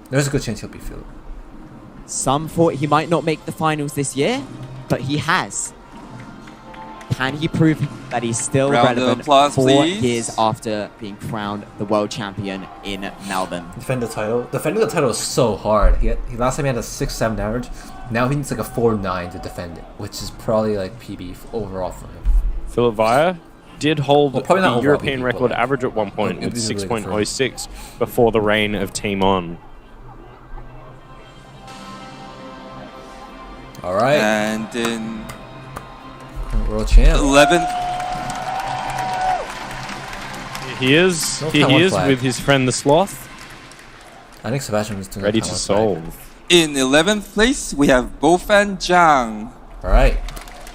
There's a good chance he'll beat Philip. Some thought he might not make the finals this year, but he has. Can he prove that he's still Round of relevant applause, 4 please. years after being crowned the world champion in Melbourne? Defend the title. Defending the title is so hard. He last time he had a 6-7 average. Now he needs like a 4-9 to defend it, which is probably like PB overall for him. Philip Vire did hold Well, probably not the overall European PB, record but, like, average at one point it'd with be really good for him. 6.06 before the reign of Team On. All right. And in World champ. 11th, He is. No Here time he on is flag. with his friend the Sloth, I think Sebastian was doing ready that to time on solve. in 11th place, we have Bofan Zhang. flag. All right.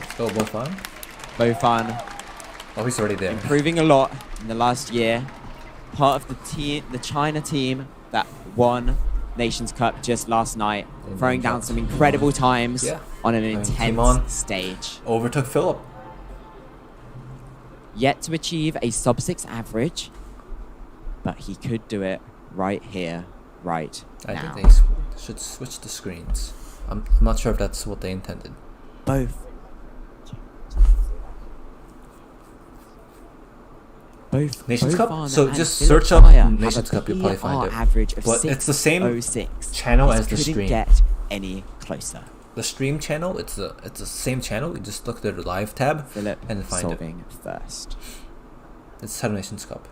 Let's go, Bofan. Bofan Oh, he's already there. improving a lot in the last year. Part of the China team that won Nations Cup just last night, throwing down some incredible times on an intense stage. Overtook Philip. Yet to achieve a sub-6 average, but he could do it right here, right I now. think they should switch the screens. I'm not sure if that's what they intended. Both Nations Cup. Farmer So and just Philip search up Fire have Nations a Cup, you'll probably find PR it. average of But it's the same 606. channel This as the couldn't stream. get any closer. The stream channel, it's the same channel. You just look at the live tab Philip and then find solving first. It's Seven Nations Cup.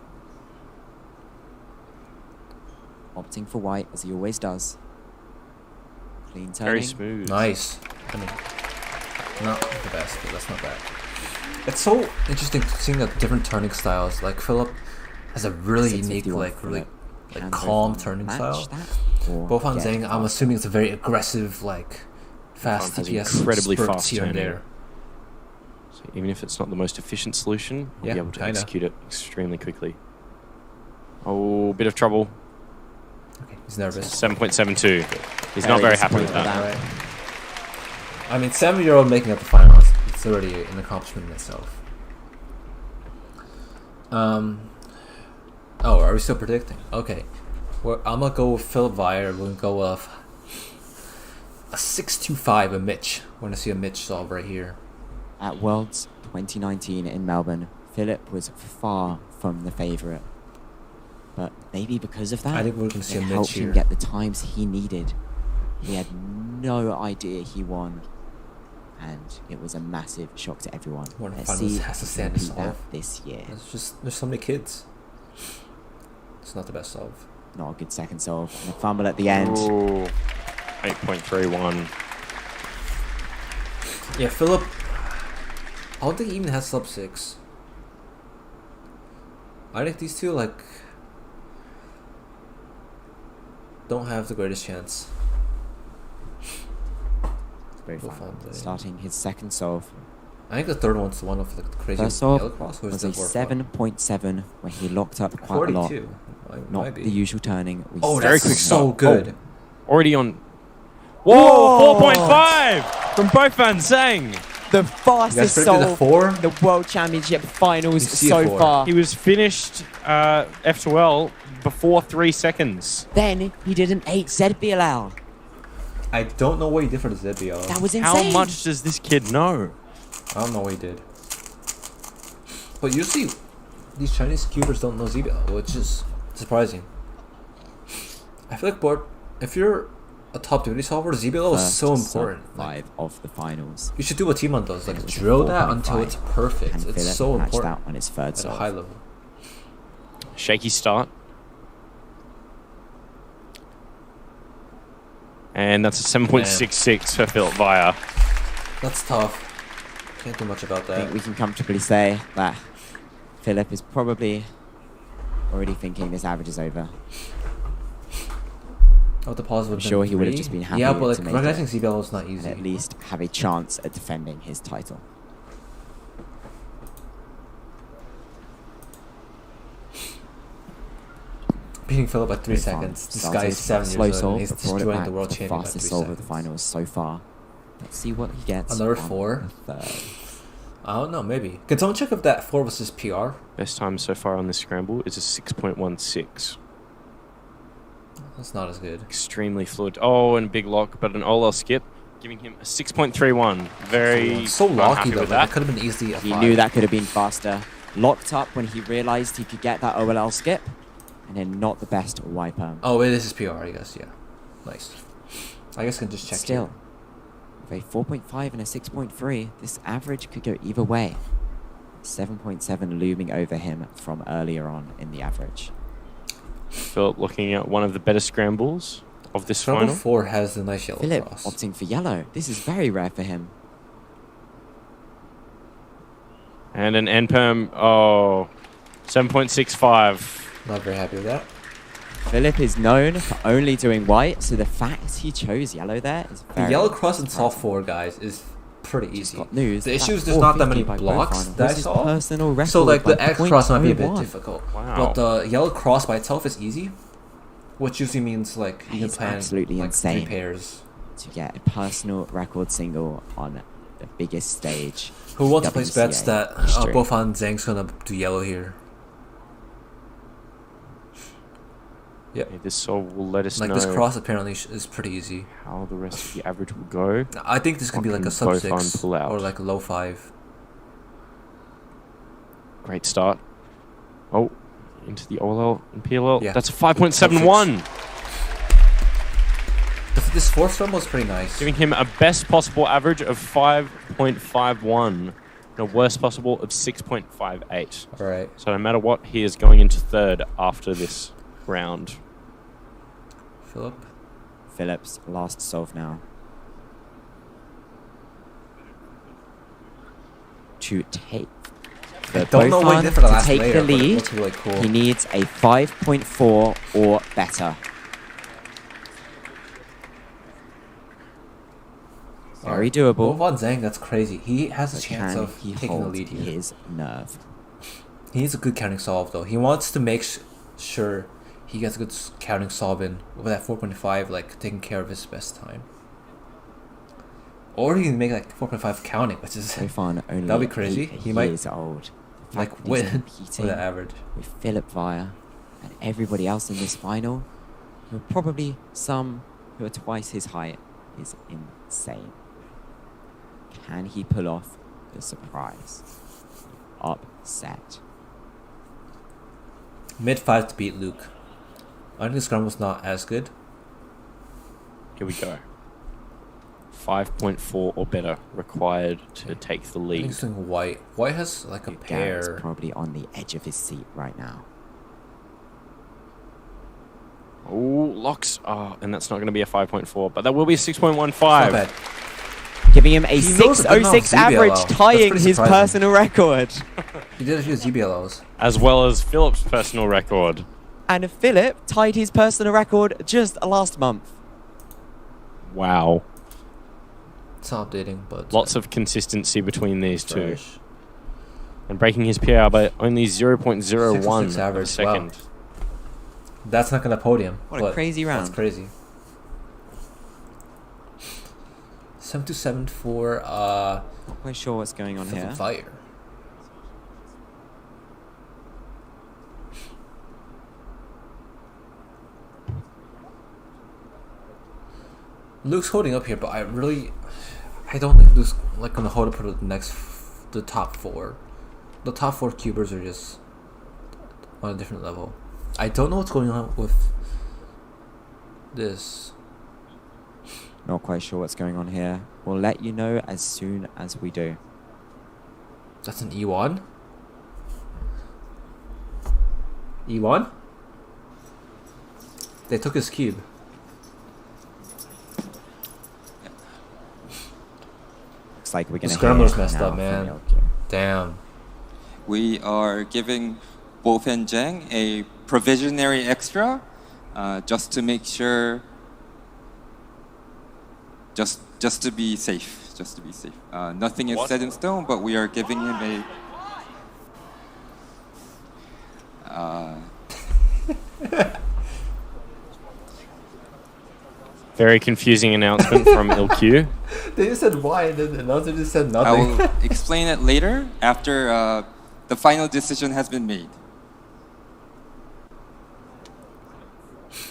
Opting for white as he always does. Clean turning. Very smooth. Nice. I mean, not the best, but that's not bad. It's so interesting seeing the different turning styles. Like Philip has a really unique, like really calm turning style. Both on Zhang, I'm assuming it's a very aggressive, like fast Has TPS incredibly spurts fast here and turning. there. So even if it's not the most efficient solution, you'll Yeah, be able to kinda. execute it extremely quickly. Oh, bit of trouble. Okay, he's nervous. 7.72. He's not very happy with that. Right. I mean, 7-year-old making up the finals, it's already an accomplishment in itself. Oh, are we still predicting? Okay. Well, I'm gonna go with Philip Vire. We're gonna go with a 625, a Mitch. We're gonna see a Mitch solve right here. At Worlds 2019 in Melbourne, Philip was far from the favourite. But maybe because of that, I think we're gonna see it a Mitch helped here. him get the times he needed. He had no idea he won, and it was a massive shock to everyone. One of the Let's finals see has to if he stand can to repeat that solve. this year. There's so many kids. It's not the best solve. Not a good second solve. And a fumble at the end. Ooh, 8.31. Yeah, Philip. I don't think he even has sub 6. I think these two don't have the greatest chance. Very We'll fine. find the- Starting his second solve. I think the third one's the one of the crazy First yellow solve cross. Or is was the a 7.7 where he locked up quite a lot. 42. Not Might be. the usual turning. We Oh, see that's from so him. good. Already on. Whoa, 4.5 from both Van Zhang. The fastest predicted a solve 4? in the World Championship finals You see a so 4. far. He was finished F2L before 3 seconds. Then he did an 8 ZBLL. I don't know what he did for the ZBL. That was How insane. much does this kid know? I don't know what he did. But usually, these Chinese Skewbers don't know ZBL, which is surprising. I feel like, if you're a top 20 solver, ZBL is so important. Five of the finals. You should do what Timon does, like It was a drill that 4.5. until it's perfect. And It's Philip so matched important out on his third at a solve. high level. Shaky start. And that's a 7.66 for Philip Vire. That's tough. Can't do much about I think that. we can comfortably say that Philip is probably already thinking this average is over. Oh, the pause would I'm sure he would have just been happy Yeah, but to like make recognizing it ZBL is not and easy. at least have a chance at defending his title. Beating Philip by 3 Very fun. seconds. This Started guy's 7 slow years old solve, and he's but brought it destroying back the world to champion by 3 fastest solve of the seconds. finals so far. Let's see what he gets. Another on 4? the third. I don't know, maybe. Can someone check if that 4 was his PR? Best time so far on this scramble is a 6.16. That's not as good. Extremely fluid. Oh, and big lock, but an OL skip, giving him a 6.31. Very So not lucky happy though. with Like, that. it could have been easily a 5. He knew that could have been faster. Locked up when he realized he could get that OLL skip. And then not the best wiper. Oh, it is his PR, I guess, yeah. Nice. I guess I can just check Still, here. with a 4.5 and a 6.3, this average could go either way. 7.7 looming over him from earlier on in the average. Philip looking at one of the better scrambles of this Scramble final. 4 has the nice yellow Philip cross. opting for yellow. This is very rare for him. And an NPerm, oh, 7.65. Not very happy with that. Philip is known for only doing white, so the fact he chose yellow there is very The yellow cross in surprising. soft 4, guys, is pretty easy. Got news. The issue is That there's not that many 450 by blocks Blindfolded that I was his saw. personal record So like the by X cross might be a bit 0.01. difficult. Wow. But the yellow cross by itself is easy. Which usually means like you can He's plan absolutely like insane 3 pairs. to get a personal record single on the biggest stage. Who wants to in place bets WCA that history. both on Zhang's gonna do yellow here? Yep. Okay, this solve will let us Like know this cross apparently is pretty easy. how the rest of the average will go. I think this could be What like can a sub both on 6 pull out? or like a low 5. Great start. Oh, into the OLL and PLL. Yeah. That's a 5.71. This fourth scramble is pretty nice. Giving him a best possible average of 5.51 and a worst possible of 6.58. All right. So no matter what, he is going into third after this round. Philip's last solve now. To take I don't know what he did for the to last take layer, the but it lead, looks really cool. he needs a 5.4 or better. Very doable. Both on Zhang, that's crazy. He has a But chance can of he taking the hold lead here. his nerve? He needs a good counting solve though. He wants to make sure he gets a good counting solve in with that 4.5, like taking care of his best time. Or he can make like 4.5 counting, which is Sofan only that'll be crazy. 8 He might years old. The like fact that he's win competing with that average. with Philip Via and everybody else in this final, who are probably some who are twice his height, is insane. Can he pull off the surprise? Upset. Mid 5 to beat Luke. I think the scrumble's not as good. Here we go. 5.4 or better required to take the I think lead. he's doing white. White has like a Garrett's pair. probably on the edge of his seat right now. Oh, locks. Oh, and that's not going to be a 5.4, but that will be a 6.15. bad. Giving him a He knows a good amount of 606 average, ZBLO. That's tying pretty his surprising. personal record. He did a few ZBLOs. As well as Philip's personal record. And Philip tied his personal record just last month. Wow. It's not updating, but Lots of consistency between these two. fresh. And breaking his PR by only 0.01 606 of a average, second. wow. That's not gonna podium. What a but crazy round. That's crazy. 727 for Not quite sure what's going on here. Fire. Luke's holding up here, but I don't think Luke's like gonna hold up for the top 4. The top 4 cubers are just on a different level. I don't know what's going on with this. Not quite sure what's going on here. We'll let you know as soon as we do. That's an E1? E1? They took his cube. Looks like we're The gonna scrambler's hear messed now up, from man. LQ. Damn. We are giving Both and Zhang a provisionary extra, just to make sure, just to be safe, nothing is set in stone, but we are giving him a. Very confusing announcement from LQ. They just said why, and then the announcer just said I nothing. will explain it later after the final decision has been made.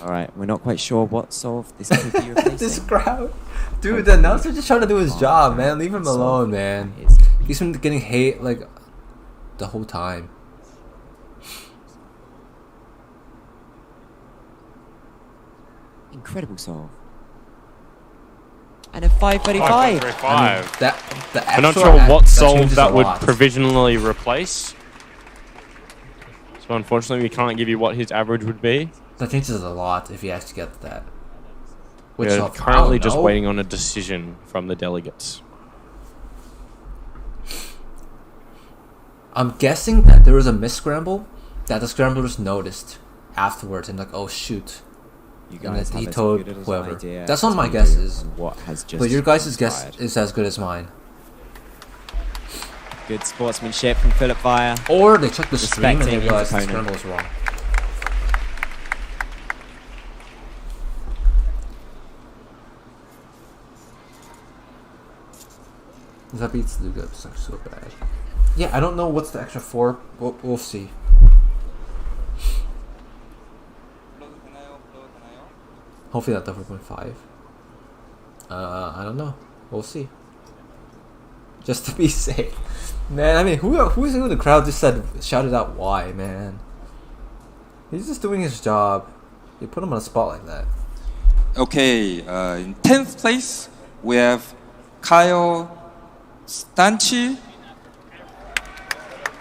Alright, we're not quite sure what solve this could be replacing. This crowd. Dude, the announcer's just trying to do his job, man. Leave him alone, man. He's been getting hate, like, the whole time. Incredible solve. And a 535. 5.35. The I'm not extra sure what that solve changes that a would lot. provisionally replace. So unfortunately, we can't give you what his average would be. That changes a lot if you actually get that. We're solve? currently I don't just know. waiting on a decision from the delegates. I'm guessing that there was a misscramble that the scramblers noticed afterwards and like, oh shoot. You And guys that have he as told good as an whoever. idea That's not as my we do guesses. on what has just But your guys' guess transpired. is as good as mine. Good sportsmanship from Philip Via. Or they checked the stream and they Respecting his realized the opponent. scramble was wrong. That beats Luga. It's like so bad. Yeah, I don't know what's the extra 4. We'll see. Hopefully not the 4.5. I don't know. We'll see. Just to be safe. Man, I mean, who's in the crowd just shouted out why, man? He's just doing his job. You put him on a spot like that. Okay, in 10th place, we have Kyle Stanchi.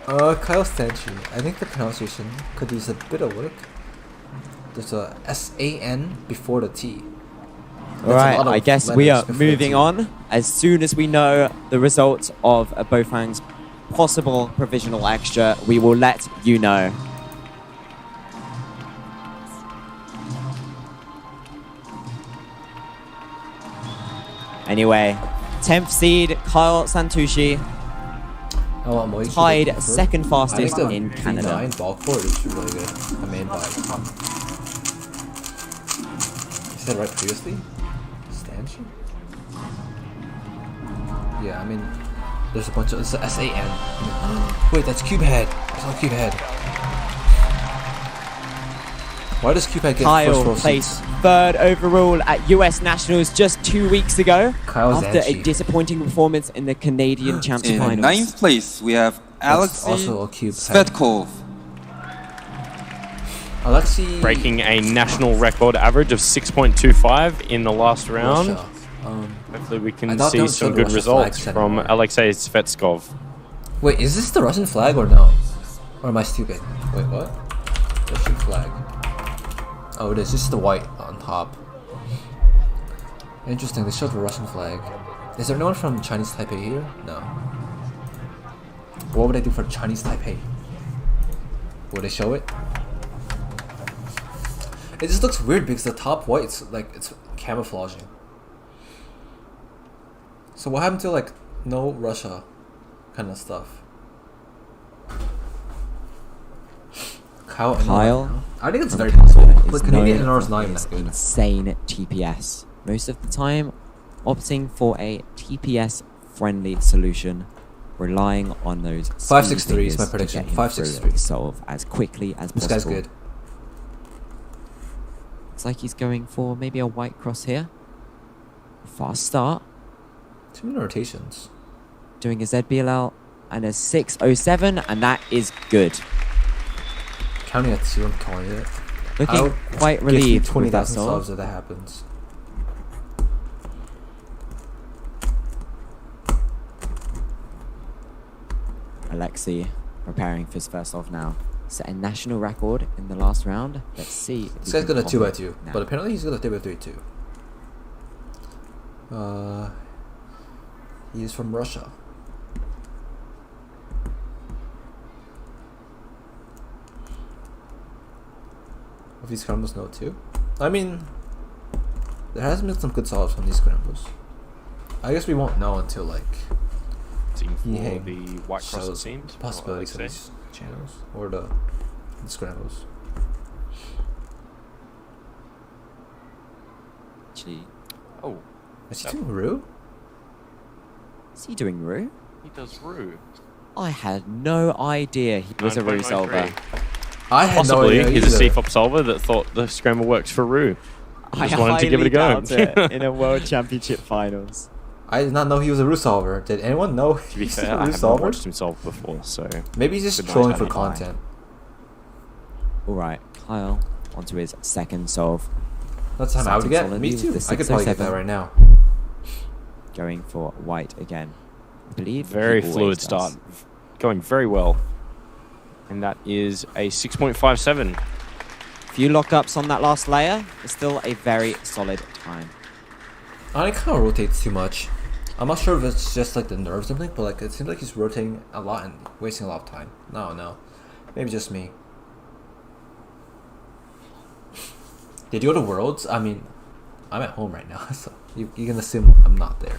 Kyle Stanchi. I think the pronunciation could use a bit of work. There's a S-A-N before the T. Alright, I guess we are moving on. As soon as we know the results of Bofang's possible provisional extra, we will let you know. Anyway, 10th seed Kyle Santucci, tied second fastest in Canada. V9 bulk forward is really good. I mean, by you said right previously? Stanchi? Yeah, I mean, there's a bunch of it's S-A-N. Wait, that's Skewb head. That's not Skewb head. Why does Skewb head get Kyle first row placed seats? 3rd overall at US Nationals just 2 weeks ago Kyle after a Zanchi. disappointing performance in the Canadian Champs In Finals. 9th place, we have Alexei also a Skewb head. Svetkov. Alexei breaking a national record average of 6.25 in the last round. Russia. Hopefully we I can thought see they would some show the good Russian results flags from anymore. Alexei Svetskov. Wait, is this the Russian flag or no? Or am I stupid? Wait, what? Russian flag. Oh, it is just the white on top. Interesting, they showed the Russian flag. Is there anyone from Chinese Taipei here? No. What would they do for Chinese Taipei? Would they show it? It just looks weird because the top white's like it's camouflaging. So what happened to like no Russia kind of stuff? Kyle, I think it's from very Canada, possible. is But Canadian known NR is for not even his that good. insane TPS. Most of the time, opting for a TPS-friendly solution, relying on those 563 is my speed prediction. figures to get him 563. through the solve as quickly as This possible. guy's good. Looks like he's going for maybe a white cross here. Fast start. Too many rotations. Doing a ZBLL and a 607, and that is good. Counting at 2, I'm calling it. Looking quite relieved with that 20,000 solve. subs if that happens. Alexei preparing for his first off now. Set a national record in the last round. Let's see. if This he guy's can got a top 2x2, it now. but apparently he's got a 3x3 too. He is from Russia. Of these scrambles, no too. I mean, there has been some good solves on these scrambles. I guess we won't know until like Team for Yehang the White Cross, it shows seems, or possibilities of Alexei. these channels or the scrambles. Actually, Oh, Is he doing Rue? is he doing Rue? he does Rue. I had no idea he was a Rue solver. I had no Possibly idea he's a either. CFOP solver that thought the scramble works for Rue. I Just wanted to give it a go. highly doubt it in a World Championship Finals. I did not know he was a Rue solver. Did anyone know To be he's fair, a I Rue haven't solver? watched him solve before, so Maybe he's just Good night, trolling for honey. content. Alright, Kyle onto his second solve. That's the time I would Starting get. solidly Me with too. the I could probably get that 607. right now. Going for white again. I believe very he always fluid does. start, going very well, and that is a 6.57. Few lockups on that last layer, but still a very solid time. I kind of rotates too much. I'm not sure if it's just like the nerves or something, but like it seems like he's rotating a lot and wasting a lot of time. No. Maybe just me. Did you go to Worlds? I mean, I'm at home right now, so you can assume I'm not there.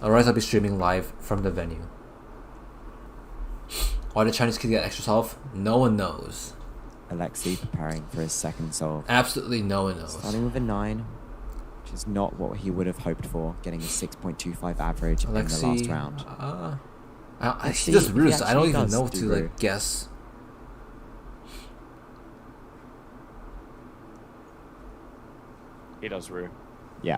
Otherwise, I'll be streaming live from the venue. Why did Chinese kids get extra solve? No one knows. Alexei preparing for his second solve. Absolutely no one knows. Starting with a 9. which is not what he would have hoped for, getting a 6.25 average in the last round. He does roost. I don't even know what to like guess. He does Rue. Yeah.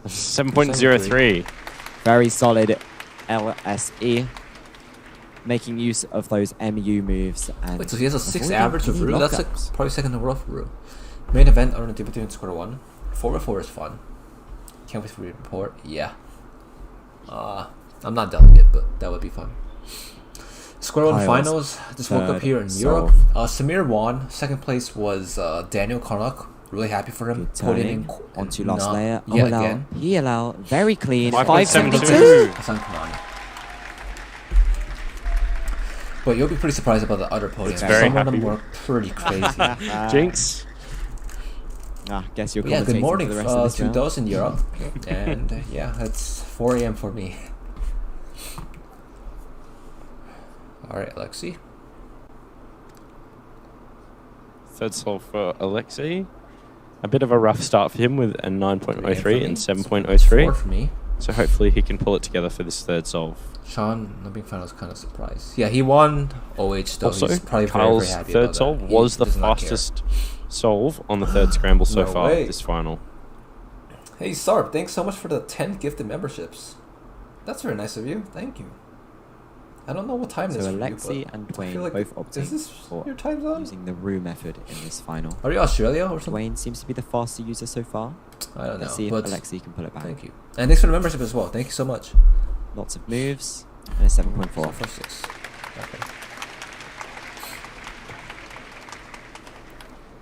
7.03. Very solid LSE. Making use of those MU moves. And wait, so he has a 6 avoiding average with any Rue? That's like lockups. probably second in the world for Rue. Main event, I don't know, between square 1. 4x4 is fun. Can't wait for you to report. Yeah. I'm not delegate, but that would be fun. Square 1 finals. Just woke up here in Europe. Samir won. Second place was Daniel Karnak. Really happy for him. Podium onto last layer. Yeah, again. He very clean. 572. That's uncommon. But you'll be pretty surprised about the other podiums. Some of them were pretty crazy. Jinx. Guess you're yeah, good morning for the rest of this to round. those in Europe. And yeah, it's 4 a.m. for me. Alright, Alexi. Third solve for Alexi. A bit of a rough start for him with a 9.03 and 7.03. 4 for me. So hopefully he can pull it together for this third solve. Sean, not being final, was kind of surprised. Yeah, he won OH though. Also, He's probably Kyle's very happy third about solve that. was He the does not care. fastest solve on the third scramble so No far way. this final. Hey Sarp, thanks so much for the 10 gifted memberships. That's very nice of you. Thank you. I don't know what time it is So for you, Alexi but and I Dwayne feel like both opting is this for your time zone? using the Rue method in this final. Are you Australia or something? Dwayne seems to be the faster user so far. I don't know. Let's see if but Alexi can pull it back. Thank you. And thanks for the membership as well. Thank you so much. Lots of moves and a 7.4. 6. Okay.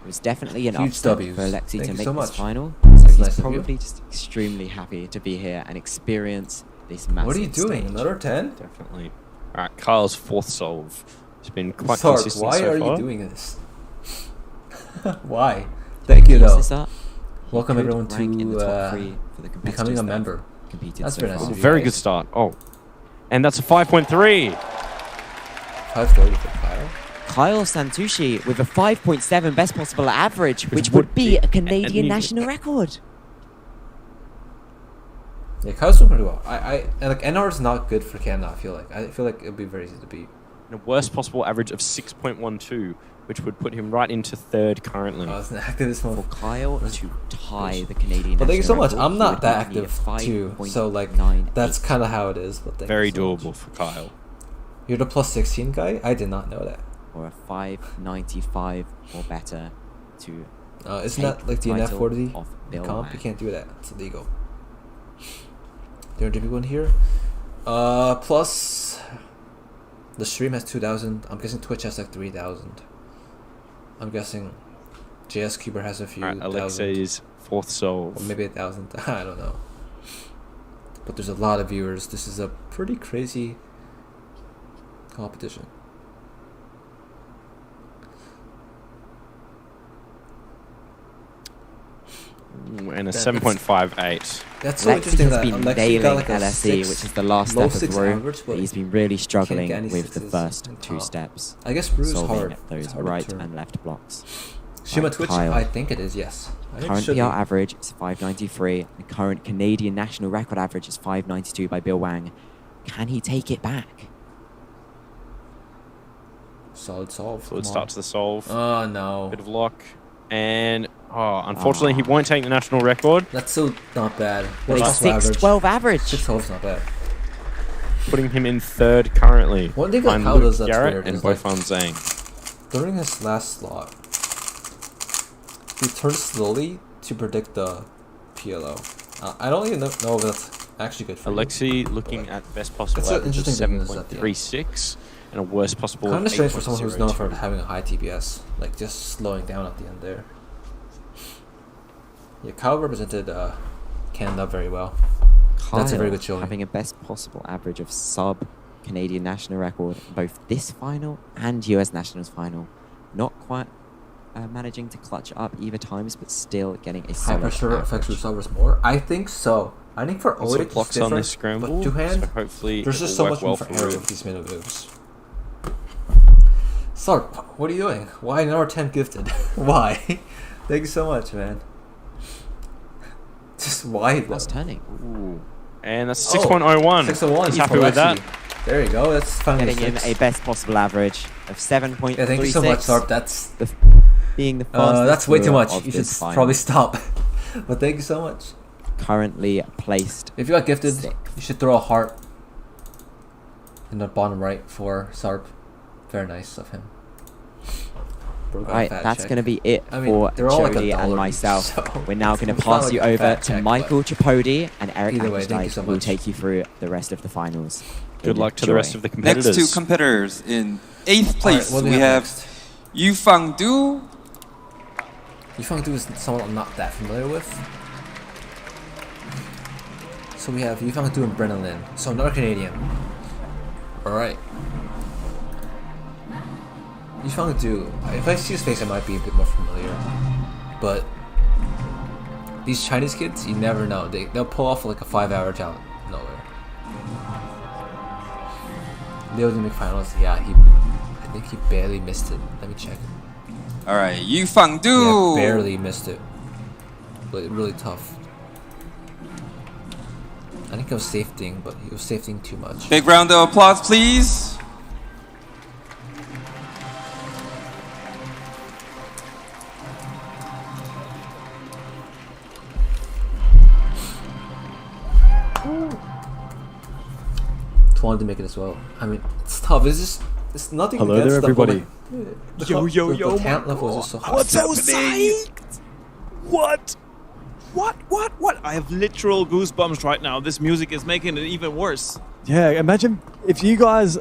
It was definitely an Huge upset Ws. for Alexi Thank to you make so this much. final. That's So he's nice of you. probably just extremely happy to be here and experience this massive What are you doing? stage. Another 10? Definitely. Alright, Kyle's fourth solve. It's been quite Sarp, consistent why so are far. you doing this? Why? Thank you Use though. this up. He Welcome could everyone rank in the top to 3 for the becoming a competitors that member. competed That's so very nice far. of you Very guys. good start. Oh. And that's a 5.3. 530 for Kyle. Kyle Santucci with a 5.7 best possible average, which would be a Canadian national record. Yeah, Kyle's doing pretty well. And like NR is not good for Canada. I feel like it'd be very easy to beat. And a worst possible average of 6.12, which would put him right into third currently. Oh, it's an active For Kyle to tie the Canadian But thank you so national much. record, I'm he not would that need a active too, so like 5.98. that's kind of how it is. But thank Very you so much. doable for Kyle. You're the plus 16 guy. I did not know that. Or a 5.95 or better to Isn't take that like the DNF title 40 off Bill comp? Wang. You can't do that. It's illegal. There are people in here. Plus, the stream has 2,000. I'm guessing Twitch has like 3,000. I'm guessing JS Cuber has a few. Alright, thousand. Alexei's fourth solve. Or maybe 1,000. I don't know. But there's a lot of viewers. This is a pretty crazy competition. And a 7.58. That's so Lexi interesting has that been Alexi nailing got like a LSE, 6, which is the last low step of 6 the Rue, average, but he's been really can't struggling get any with the sixes first in 2 top. steps. I guess Rue's solving hard. those It's hard to right turn. and left blocks. Shima Right, Twitch, Kyle. I think it is, yes. I think it Current should PR be. average is 5.93. The current Canadian national record average is 5.92 by Bill Wang. Can he take it back? Solid solve. Fluid start to the solve. Oh, no. Bit of luck. And, unfortunately, he won't take the national record. That's still not bad. But What's a possible 6.12 average. 6.12 is not bad. Putting him in third currently. One thing that behind Kyle Luke does that's Garrett weird and is, like, Bofan Zhang. During his last slot, he turns slowly to predict the PLO. I don't even know if that's actually good for Alexi looking at best possible It's an average of interesting business at the end. 7.36 and a worst possible Kind of of strange for someone who's known for 8.02. having a high TPS, like just slowing down at the end there. Yeah, Kyle represented Canada very well. That's a very good showing. Having a best possible average of sub Canadian national record in both this final and US Nationals final. Not quite managing to clutch up either times, but still getting a High solid pressure average. affects resolvers more. I think so. I think for Also OH it's blocks different, on this scramble, but two hand, so hopefully there's it just will so work much room well for for error Rue. with these middle moves. Sarp, what are you doing? Why an hour 10 gifted? Why? Thank you so much, man. Just why though? What's turning? Ooh. And that's 6.01. 601. He's happy with that. There you go. That's finally Getting him a best possible average of 7.36. Yeah, thank you so much, Sarp. That's being the fastest. that's way too much. of You should this final. probably stop. But thank you so much. Currently placed. If you got gifted, 6th. you should throw a heart in the bottom right for Sarp. Very nice of him. Right, that's going to be it I mean, for they're all like Jody $1 and each, myself. so We're now going to it's not pass like you a over fat to check, Michael Tripodi and Eric Either way, thank you Ackenstein, so who will much. take you through the rest of the finals. Good luck to the rest of the competitors. Next two competitors in 8th place, what do we we have have Yufang Du. Yufang Du is someone I'm not that familiar with. So we have Yufang Du and Brennan Lin. So another Canadian. Alright. Yufang Du, if I see his face I might be a bit more familiar. But these Chinese kids, you never know. They'll pull off like a 5 average out of nowhere. The Olympic finals, yeah, I think he barely missed it. Let me check. Alright, Yufang Du. Yeah, barely missed it. But really tough. I think he was safetying, but he was safetying too much. Big round of applause, please. Wanted to make it as well. I mean, it's tough. It's nothing. Hello against there, them, but, everybody. like, Yo, the talent level is just so high. I'm so psyched! What? I have literal goosebumps right now. This music is making it even worse. Yeah, imagine if you guys...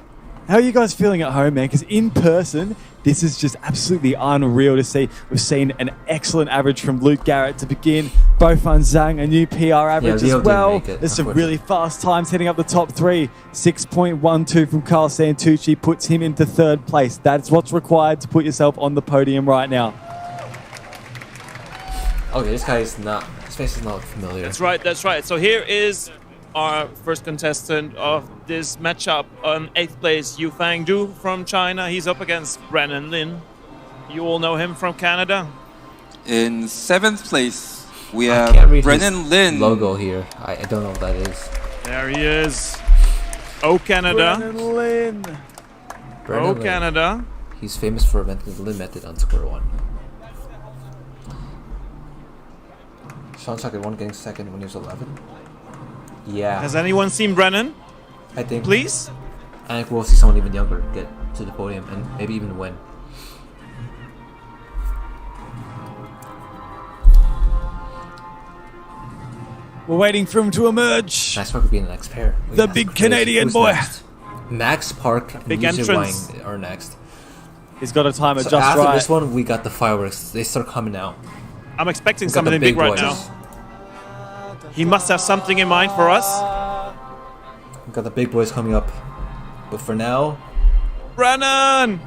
How are you guys feeling at home, man? Because in person, this is just absolutely unreal to see. We've seen an excellent average from Luke Garrett to begin. Bofan Zhang, a new PR average Leo as well. didn't make it, There's some really fast times heading up the top three. 6.12 from Carl Santucci puts him into 3rd place. That's what's required to put yourself on the podium right now. Okay, this guy is not. His face is not familiar. That's right. So here is our first contestant of this matchup on 8th place, Yufang Du from China. He's up against Brennan Lin. You all know him from Canada. In 7th place, we I have can't read Brennan his Lin. logo here. I don't know what that is. There he is. Oh, Canada. Brennan Lin. Brennan Oh, Lin. Canada. He's famous for inventing the Lin method on Square One. Sean Chuck won getting 2nd when he was 11. Yeah. Has anyone seen Brennan? I think. Please? I think we'll see someone even younger get to the podium and maybe even win. We're waiting for him to emerge. Max Park would be in the next pair. The big Canadian boy. Next? Max Park and Big Yuzi entrance. Wang are next. He's got to time it So just after right. this one, we got the fireworks. They start coming out. I'm expecting We got the something big right boys. now. He must have something in mind for us. We got the big boys coming up. But for now, Brennan!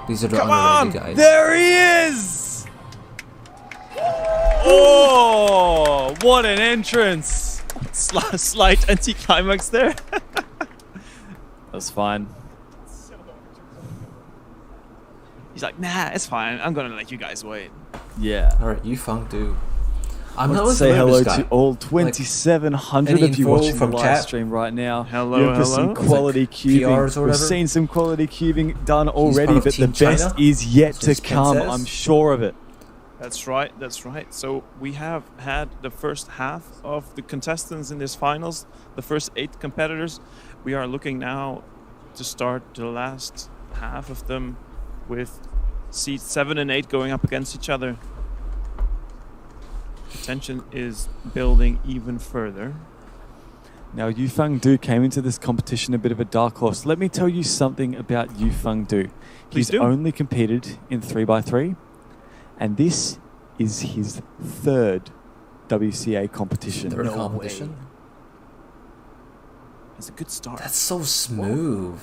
these are the Come underrated on! guys. There he is! Oh, what an entrance! Slight anti-climax there. That's fine. He's like, nah, it's fine. I'm gonna let you guys wait. Yeah. Alright, Yufang Du. I'm Let's not say familiar hello with this to guy. all 2,700 any of you info watching the from live chat? stream right now. Hello, You're for some hello. quality Like cubing. PRs or We've whatever? seen some quality cubing done already, part of but the Team best China? is yet So to his pen come. says? I'm sure of it. That's right. So we have had the first half of the contestants in this finals, the first 8 competitors. We are looking now to start the last half of them with seeds 7 and 8 going up against each other. The tension is building even further. Now, Yufang Du came into this competition a bit of a dark horse. Let me tell you something about Yufang Du. Please He's do. only competed in 3x3, and this is his 3rd WCA competition. Third competition? It's a good start. That's so smooth.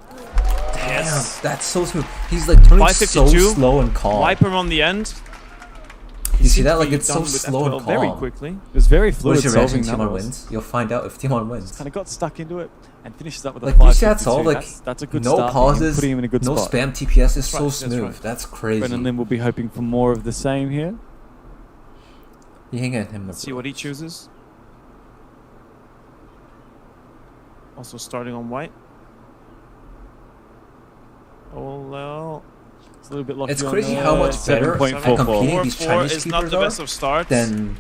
Damn, Yes. that's so smooth. He's like turning so 552. slow and calm. Wipe him on the end. You see that? Like, it's so slow and calm. Very quickly. It was very fluid. What is your reaction solving if Timon numbers. wins? You'll find out if Timon wins. Kind of got stuck into it and finishes up with Like, a 552. you see that solve? Like, that's a good no start. pauses, Putting him in a good no spot. spam TPS is so smooth. That's crazy. Brennan Lim will be hoping for more of the same here. You hang at him. Let's see what he chooses. Also starting on white. Oh well. It's a little bit lucky. It's crazy how much better at competing these Chinese is not cubers the are best of starts. than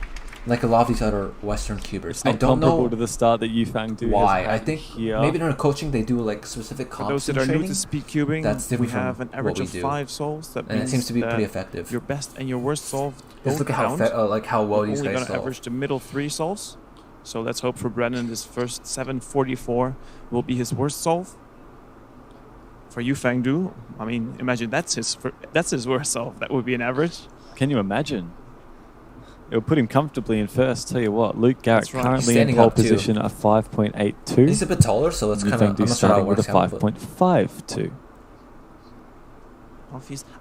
like a lot of these other Western cubers. It's I not don't know comparable to the start that Yufang do. why. I think maybe during coaching they do like specific For comps those that are training. new to speed cubing, That's we different have from an average what of we do. 5 souls. That And it means seems to be that pretty effective. Your best and your worst solve Just don't look at how count. like how well We're these only guys gonna solve. average the middle 3 solves. So let's hope for Brennan this first 744 will be his worst solve. For Yufang Du, I mean, imagine that's his worst solve. That would be an average. Can you imagine? It would put him comfortably in first. Tell you what, Luke Garrett That's right. currently He's in standing pole up too. position at 5.82. He's a bit taller, so it's kind of Yufang I'm Du not sure how it starting with works a out. but- 5.52.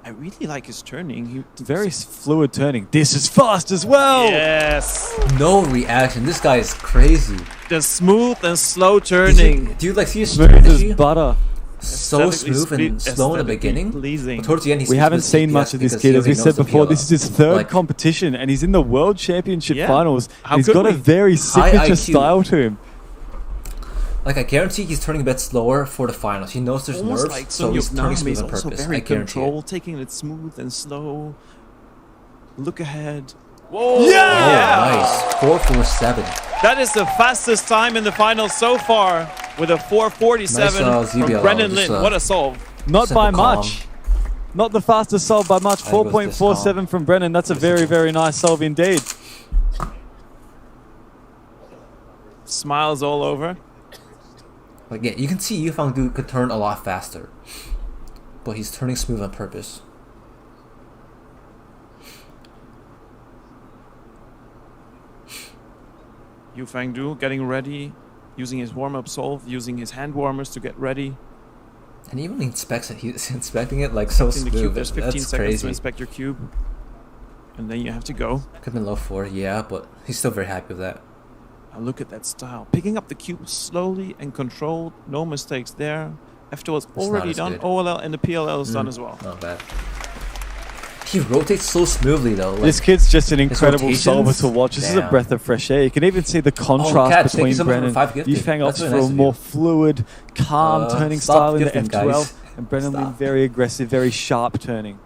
I really like his turning. Very fluid turning. This is fast as well. Yes. No reaction. This guy is crazy. The smooth and slow turning. Do you like see his Smooth strategy? as butter. So Aesthetically smooth and slow in the aesthetically beginning. pleasing. But towards the end, he We seems haven't with seen DPS much of this because kid. he As we already said knows the before, PLL. this is his third Like, competition, and he's in the World Championship Yeah. finals. How He's could got a we? very High signature IQ. style to him. Like, I guarantee he's turning a bit slower for the finals. He knows there's Almost nerves, like so he's turning Nam smooth is on also purpose. very I guarantee it. controlled, taking it smooth and slow. Look ahead. Whoa! Oh, nice. 447. That is the fastest time in the finals so far, with a 447 Nice, from ZBL, Brennan just, Lin. What a solve! Not Simple by calm. much. Not the fastest solve by much. I think it was this 4.47 from Brennan. That's a very, very nice solve indeed. Smiles all over. Like, yeah, you can see Yufang Du could turn a lot faster. But he's turning smooth on purpose. Yufang Du getting ready, using his warm-up solve, using his hand warmers to get ready. And he even inspects it. He's inspecting it like so In the smooth. cube, there's 15 That's seconds crazy. to inspect your cube. And then you have to go. Could have been low 4, yeah, but he's still very happy with that. Now look at that style. Picking up the cube slowly and controlled. No mistakes there. F2 is not already as done. good. OLL and the PLL is done as well. Not bad. He rotates so smoothly though. Like, This kid's just an his incredible rotations? solver to watch. This is a Damn. breath of fresh air. You can even see the Kat, contrast thank you between so much for Brennan. 5 gifted. Yufang That's opts really for nice a of more you. fluid, calm turning stop style in the gifting, F12, guys. and Brennan Lin Stop. very aggressive, very sharp turning.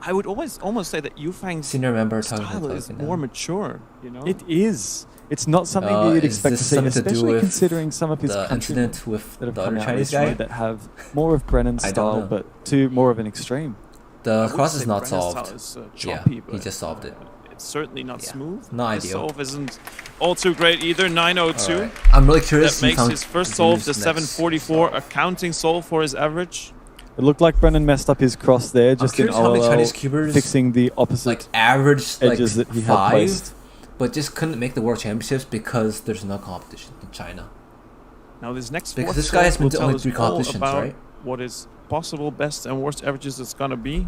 I would almost say that Yufang's Senior member talking style about is talking more now. mature. You know, It is. It's not something that you'd is expect to this see, something to do especially with considering some of his the countrymen incident with that have the come other out Chinese this way guy? that have more of Brennan's I don't style, know. but to more of an extreme. The I would cross say is not Brennan's solved. style is, Yeah, choppy, he but just solved it. it's certainly not Yeah. smooth. Not His ideal. solve isn't all too great either. 902. Alright. I'm really curious. That to see makes how his first he solve does the next 744, solve. a counting solve for his average. It looked like Brennan messed up his cross there, just in curious how many OLL, Chinese cubers, fixing the opposite like average like edges that he had 5, placed. but just couldn't make the world championships because there's no competition in China. Now this next Because fourth this guy has solve been will to tell only us 3 all competitions, about right? what his possible best and worst averages is gonna be.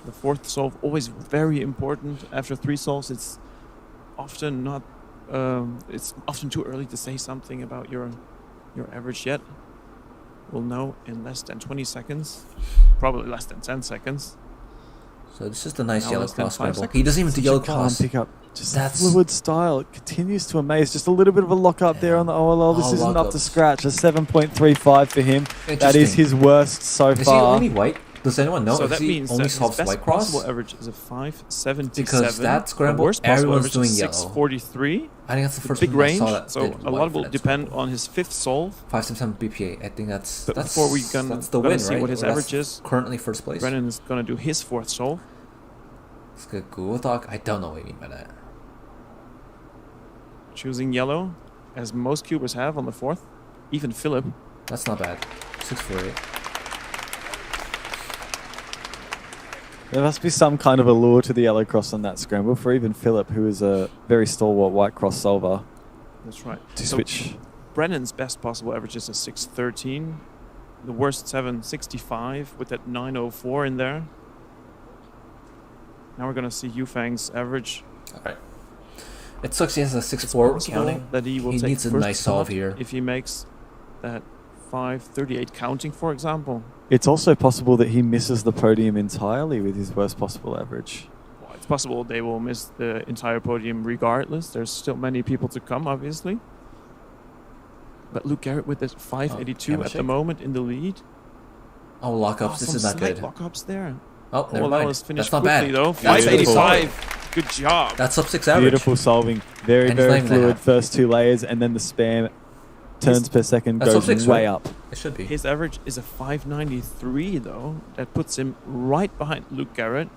The fourth solve always very important. After 3 solves, it's often not. It's often too early to say something about your average yet. We'll know in less than 20 seconds, probably less than 10 seconds. So this is the nice Now yellow less than cross 5 scramble. seconds. He doesn't even do Such yellow a calm cross. pickup. Just That's fluid style. It continues to amaze. Just a little bit of a lock up there on the OLL. This Oh, isn't up to lockups. scratch. A 7.35 for him. That is Interesting. his worst so Is he far. only white? Does anyone know So if that he means only that his solves best white cross? possible average is a 577. Because that scramble, the worst possible everyone's average doing is yellow. 643. I think that's the It's a first big time I range, saw that so did a white lot for will that depend scramble. on his 5th solve. 577 BPA. I think that's But before we that's the gonna win, see right? what his Or that's average is, currently first place. Brennan is gonna do his 4th solve. Skewb talk. I don't know what you mean by that. Choosing yellow, as most cubers have on the 4th. Even Philip. That's not bad. 648. There must be some kind of allure to the yellow cross on that scramble for even Philip, who is a very stalwart white cross solver. That's right. To So switch. Brennan's best possible average is a 613. The worst 765 with that 904 in there. Now we're gonna see Yufang's average. All right. It sucks he has a 6-4 counting. That he will take needs a first nice solve spot here. if he makes that 5:38 counting, for example. It's also possible that he misses the podium entirely with his worst possible average. Well, it's possible they will miss the entire podium regardless. There's still many people to come, obviously. But Luke Garrett with this 582 camera at the shake. moment in the lead. Oh, lockups. This some is not slight good. lockups there. Oh, never Well, mind. that was finished That's not quickly, bad. though. That's beautiful. 585. Good job. That's up 6 average. Beautiful solving. Very, And it's not very even that fluid high. first 2 layers, and then the spam turns per second That's goes up 6, way right? up. It should be. His average is a 593, though. That puts him right behind Luke Garrett.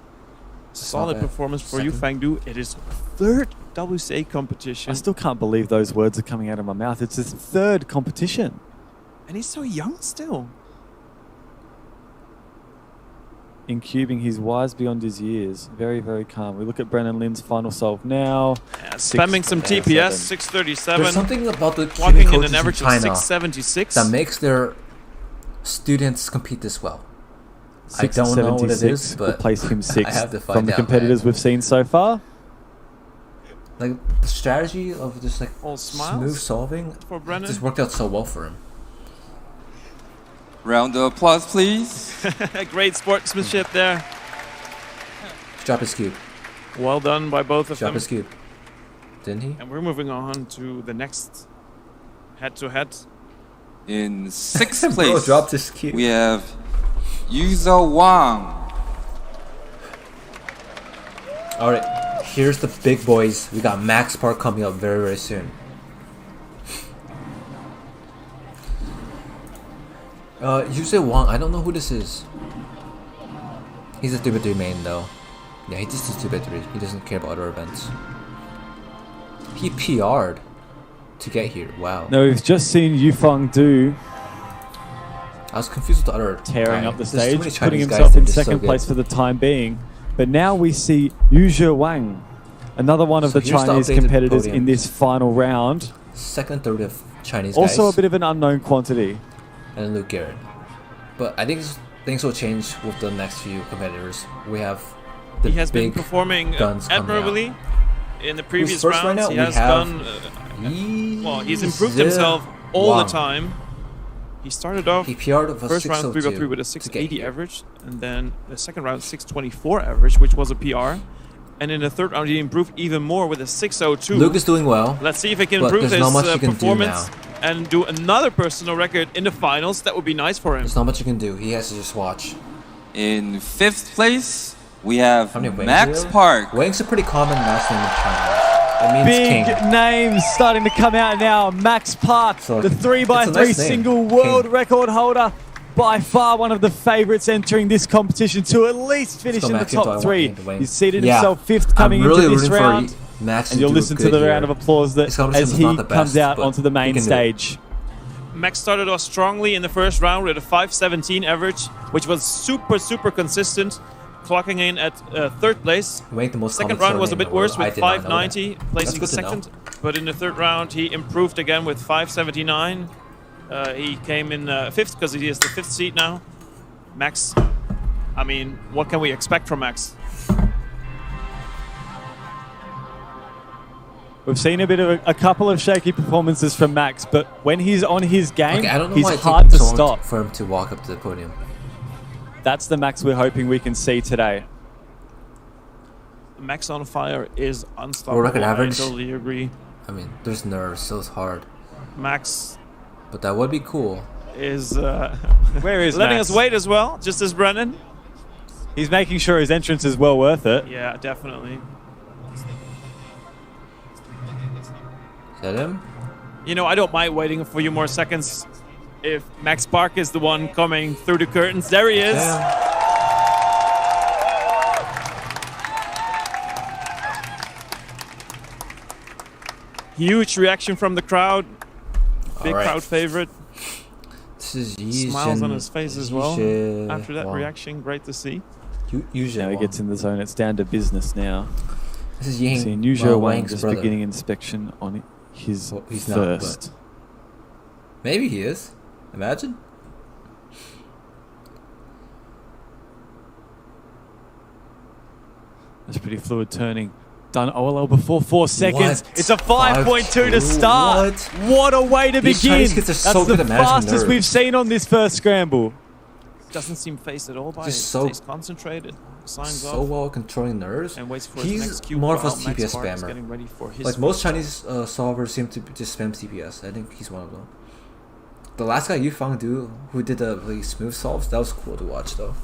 Solid bad. performance for Second. Yufang Du. It is third WCA competition. I still can't believe those words are coming out of my mouth. It's his 3rd competition. And he's so young still. In cubing, he's wise beyond his years. Very, very calm. We look at Brennan Lynn's final solve now. Yeah, spamming some TPS, 637. There's something about the clocking cubing in coaches an average in of China 676. that makes their students compete this well. I don't know what it is, will but place him I 6th have to find from the out, competitors we've seen so far. Like the strategy of just like All smiles smooth solving for Brennan. just worked out so well for him. Round of applause, please. Great sportsmanship there. Drop his cube. Well done by both of Drop them. his cube. Didn't he? And we're moving on to the next head-to-head. In 6th Bro place, dropped his cube. we have Yuzo Wang. All right, here's the big boys. We got Max Park coming up very, very soon. Yusei Wang, I don't know who this is. He's a 3x3 main though. Yeah, he just does 2x3. He doesn't care about other events. He PR'd to get here. Wow. Now we've just seen Yufang Du I was confused with the other tearing guy. up the There's too stage, many putting Chinese guys, himself they're in just so second good. place for the time being. But now we see Yu Wang, another one of So the here's the Chinese updated competitors in podium. this final round. Second and third of Chinese Also guys. a bit of an unknown quantity. And then Luke Garrett. But I think things will change with the next few competitors. We have the He has been big performing guns coming out. admirably in the previous first right rounds. now? He We has have done well. He's improved himself all Wang. the time. He started off He PR'd with a first round 602 3x3 with a to get 680 here. average, and then the second round 624 average, which was a PR. And in the third round, he improved even more with a 602. Luke is doing well. Let's see if he can but improve there's his not much you can do performance now. and do another personal record in the finals. That would be nice for him. There's not much you can do. He has to just watch. In 5th place, we have How many Wangs Max are there? Park. Wang's a pretty common last name in China. It means Big king. names starting to come out now. Max Park, So the it's a 3x3 nice name. single world King. record holder. By far one of the favourites entering this competition to at least finish go in the Max into top I 3. want Wang. He's seated Yeah. himself 5th coming I'm really into this rooting for round. Max And to you'll do listen to good the here. round of applause that His competition as is he not the comes best, out but onto the he main can do it. stage. Max started off strongly in the first round with a 517 average, which was super consistent, clocking in at third place. Wang, the most Second common round was a surname bit in the worse world. I with did not know 590, that. placing That's good to know. second. But in the third round, he improved again with 579. He came in 5th because he is the 5th seed now. Max, I mean, what can we expect from Max? We've seen a bit of a couple of shaky performances from Max, but when he's on his game, Okay, I don't know he's why it hard took to so long stop. for him to walk up to the podium. That's the Max we're hoping we can see today. Max on fire is unstoppable. World record average? I totally agree. I mean, there's nerves, so it's hard. Max But that would be cool. is Where is letting Max? us wait as well, just as Brennan. He's making sure his entrance is well worth it. Yeah, definitely. Is that him? You know, I don't mind waiting a few more seconds if Max Park is the one coming through the curtains. There he is. Huge reaction from the crowd. Big Alright. crowd favorite. This is Yi Smiles on Zhen- his face as well. Yi After that Wang. reaction, great to see. Yu Zhen Now he Wang. gets in the zone. It's down to business now. This is Ying Seeing Yu Wang Wang's just brother. beginning inspection on his Well, he's not, first. Maybe he is. Imagine. That's pretty fluid turning. Done OLL before 4 seconds. What? It's a 5.2 to start. What a way to These begin. Chinese kids are That's so the good at managing fastest we've nerves. seen on this first scramble. Doesn't seem phased at all by it. Just so- Stays concentrated. Signs So off. well controlling nerves. And waits for his He's next cube more of a while Max CPS Park is spammer. getting ready for his Like most first Chinese solvers seem to just spam CPS. I think he's one of them. The last guy you found who did the really smooth solves, that was cool to watch though.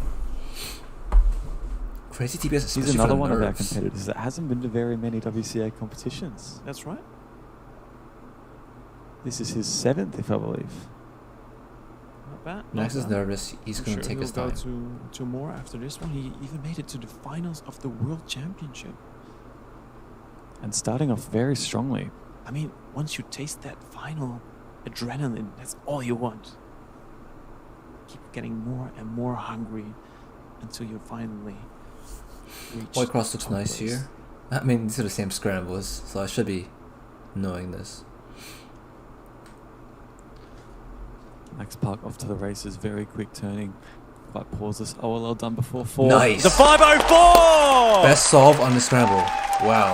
Crazy TPS, especially He's another for the one of our nerves. competitors that hasn't been to very many WCA competitions. That's right. This is his 7th, if I believe. Not bad. Max not is bad. nervous. He's I'm gonna sure take his he'll time. go to more after this one. He even made it to the finals of the World Championship. And starting off very strongly. I mean, once you taste that final adrenaline, that's all you want. Keep getting more and more hungry until you finally reach White Cross looks top nice place. here. I mean, these are the same scrambles, so I should be knowing this. Max Park off to the races, very quick turning. Quite pauseless. OLL done before 4. Nice. The 504! Best solve on the scramble. Wow.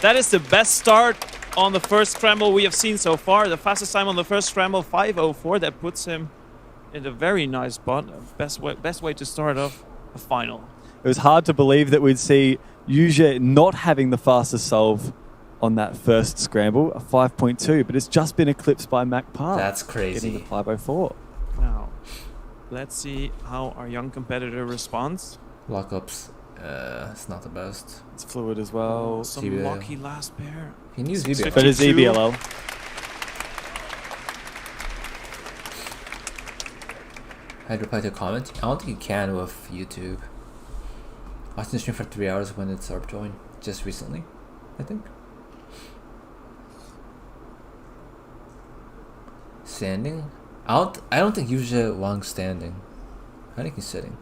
That is the best start on the first scramble we have seen so far. The fastest time on the first scramble, 5:04. That puts him in a very nice spot. Best way to start off a final. It was hard to believe that we'd see Yuja not having the fastest solve on that first scramble, a 5.2, but it's just been eclipsed by Mac Park. That's crazy. Getting the 504. Now, let's see how our young competitor responds. Lockups, it's not the best. It's fluid as well. Some ZBL. lucky last pair. He needs VBL. But it's EBLL. I'd reply to a comment. I don't think you can with YouTube. Watching the stream for 3 hours when it's ARP join just recently, I think. Standing? I don't think Yuja Wang's standing. I think he's sitting.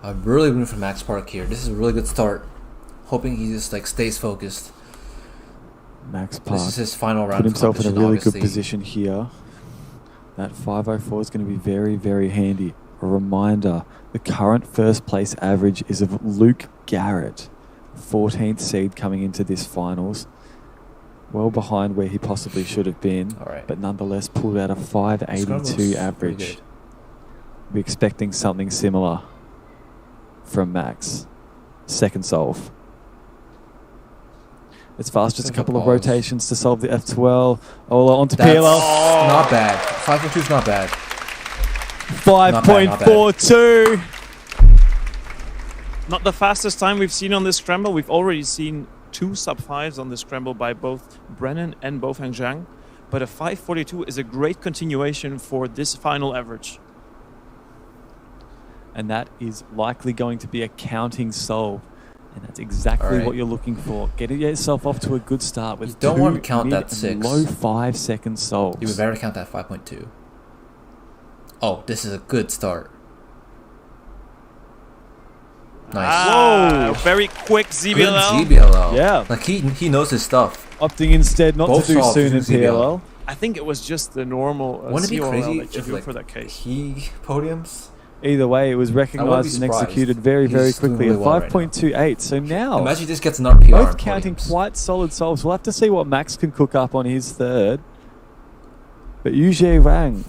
I'm really rooting for Max Park here. This is a really good start. Hoping he just like stays focused. Max Park This is his final round. put himself in a competition, really obviously. good position here. That 504 is going to be very, very handy. A reminder, the current first place average is of Luke Garrett, 14th seed coming into this finals. Well behind where he possibly should have been, but nonetheless pulled out a 582 average. We're expecting something similar from Max. Second solve. It's fast, just a couple of rotations to solve the F12. Ola onto That's PLL. not bad. 5.2 is not bad. 5.42. Not the fastest time we've seen on this scramble. We've already seen 2 sub-5s on this scramble by both Brennan and Bofang Zhang. But a 5.42 is a great continuation for this final average. And that is likely going to be a counting solve. And that's exactly what you're looking for. Get yourself off to a good start with You don't 2 want to count mid that and 6. low 5-second solves. You would better count that 5.2. Oh, this is a good start. Nice. Whoa! Very quick ZBLL. Good ZBLL. Yeah. Like he knows his stuff. Opting instead not Both to do solves soon in using ZBL. PLL. I think it was just the normal Wouldn't it be COLL crazy that you if do like for that case. he podiums? Either way, it was recognized and surprised. executed very, He's very doing quickly really at well right 5.28. So now, Imagine he just gets another PR both on counting podiums. quite solid solves. We'll have to see what Max can cook up on his third. But Yuzhe Wang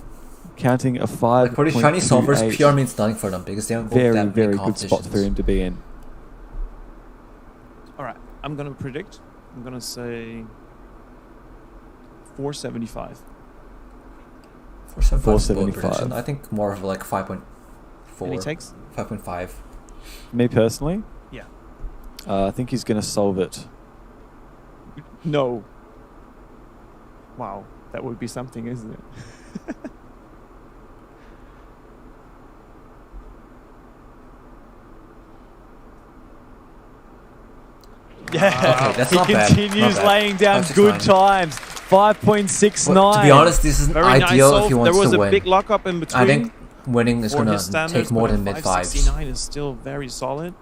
counting a 5. Like for these Chinese solvers, PR means nothing for them because they don't book Very, that very many good spot for him to be in. All right, I'm gonna predict. I'm gonna say 475. 475. I think more of like 5.4. Any takes? 5.5. Me personally? Yeah. I think he's going to solve it. No. Wow, that would be something, isn't it? Yeah, Okay, that's he not bad. continues Not bad. laying down 5.69. good times. 5.69. Well, to be honest, this isn't Very ideal nice if he solve. wants There was to a win. big lockup in between. I think winning is for going his to standards, take more but than a mid fives. 569 is still very solid.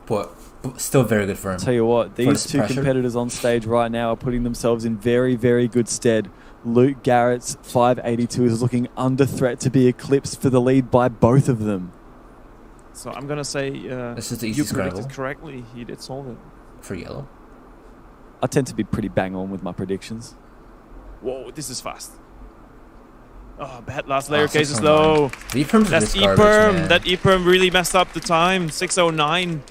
But still very good for him. Tell you what, For these this two pressure. competitors on stage right now are putting themselves in very, very good stead. Luke Garrett's 582 is looking under threat to be eclipsed for the lead by both of them. So I'm gonna say This is the you easy predicted scramble. correctly. He did solve it. For yellow. I tend to be pretty bang on with my predictions. Whoa, this is fast. Oh, bad last layer case is 609. low. E-perm's That's just garbage, E-perm. man. That E-perm really messed up the time. 609.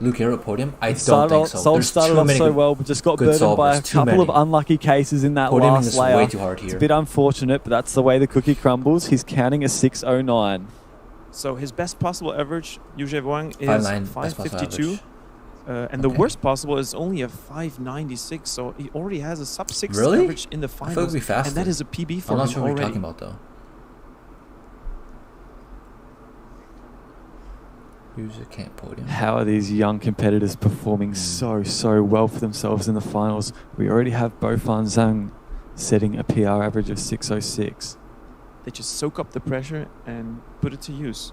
Luke Hero podium? I don't Started think off- so. Sol There's started too off many so good- well, but just got good burdened by a solvers. Too couple of many. unlucky cases in that Podium last is layer. way too hard It's here. a bit unfortunate, but that's the way the cookie crumbles. He's counting a 609. So his best possible average, Yuzhe Wang, is 5.9 best possible 552. average. And the worst possible is only a 596. So he already has a sub 6 Really? average in the I thought it finals. would be faster. And that is a PB for I'm him not sure what already. you're talking about though. User can't podium. How are these young competitors performing so well for themselves in the finals? We already have Bofan Zhang setting a PR average of 606. They just soak up the pressure and put it to use.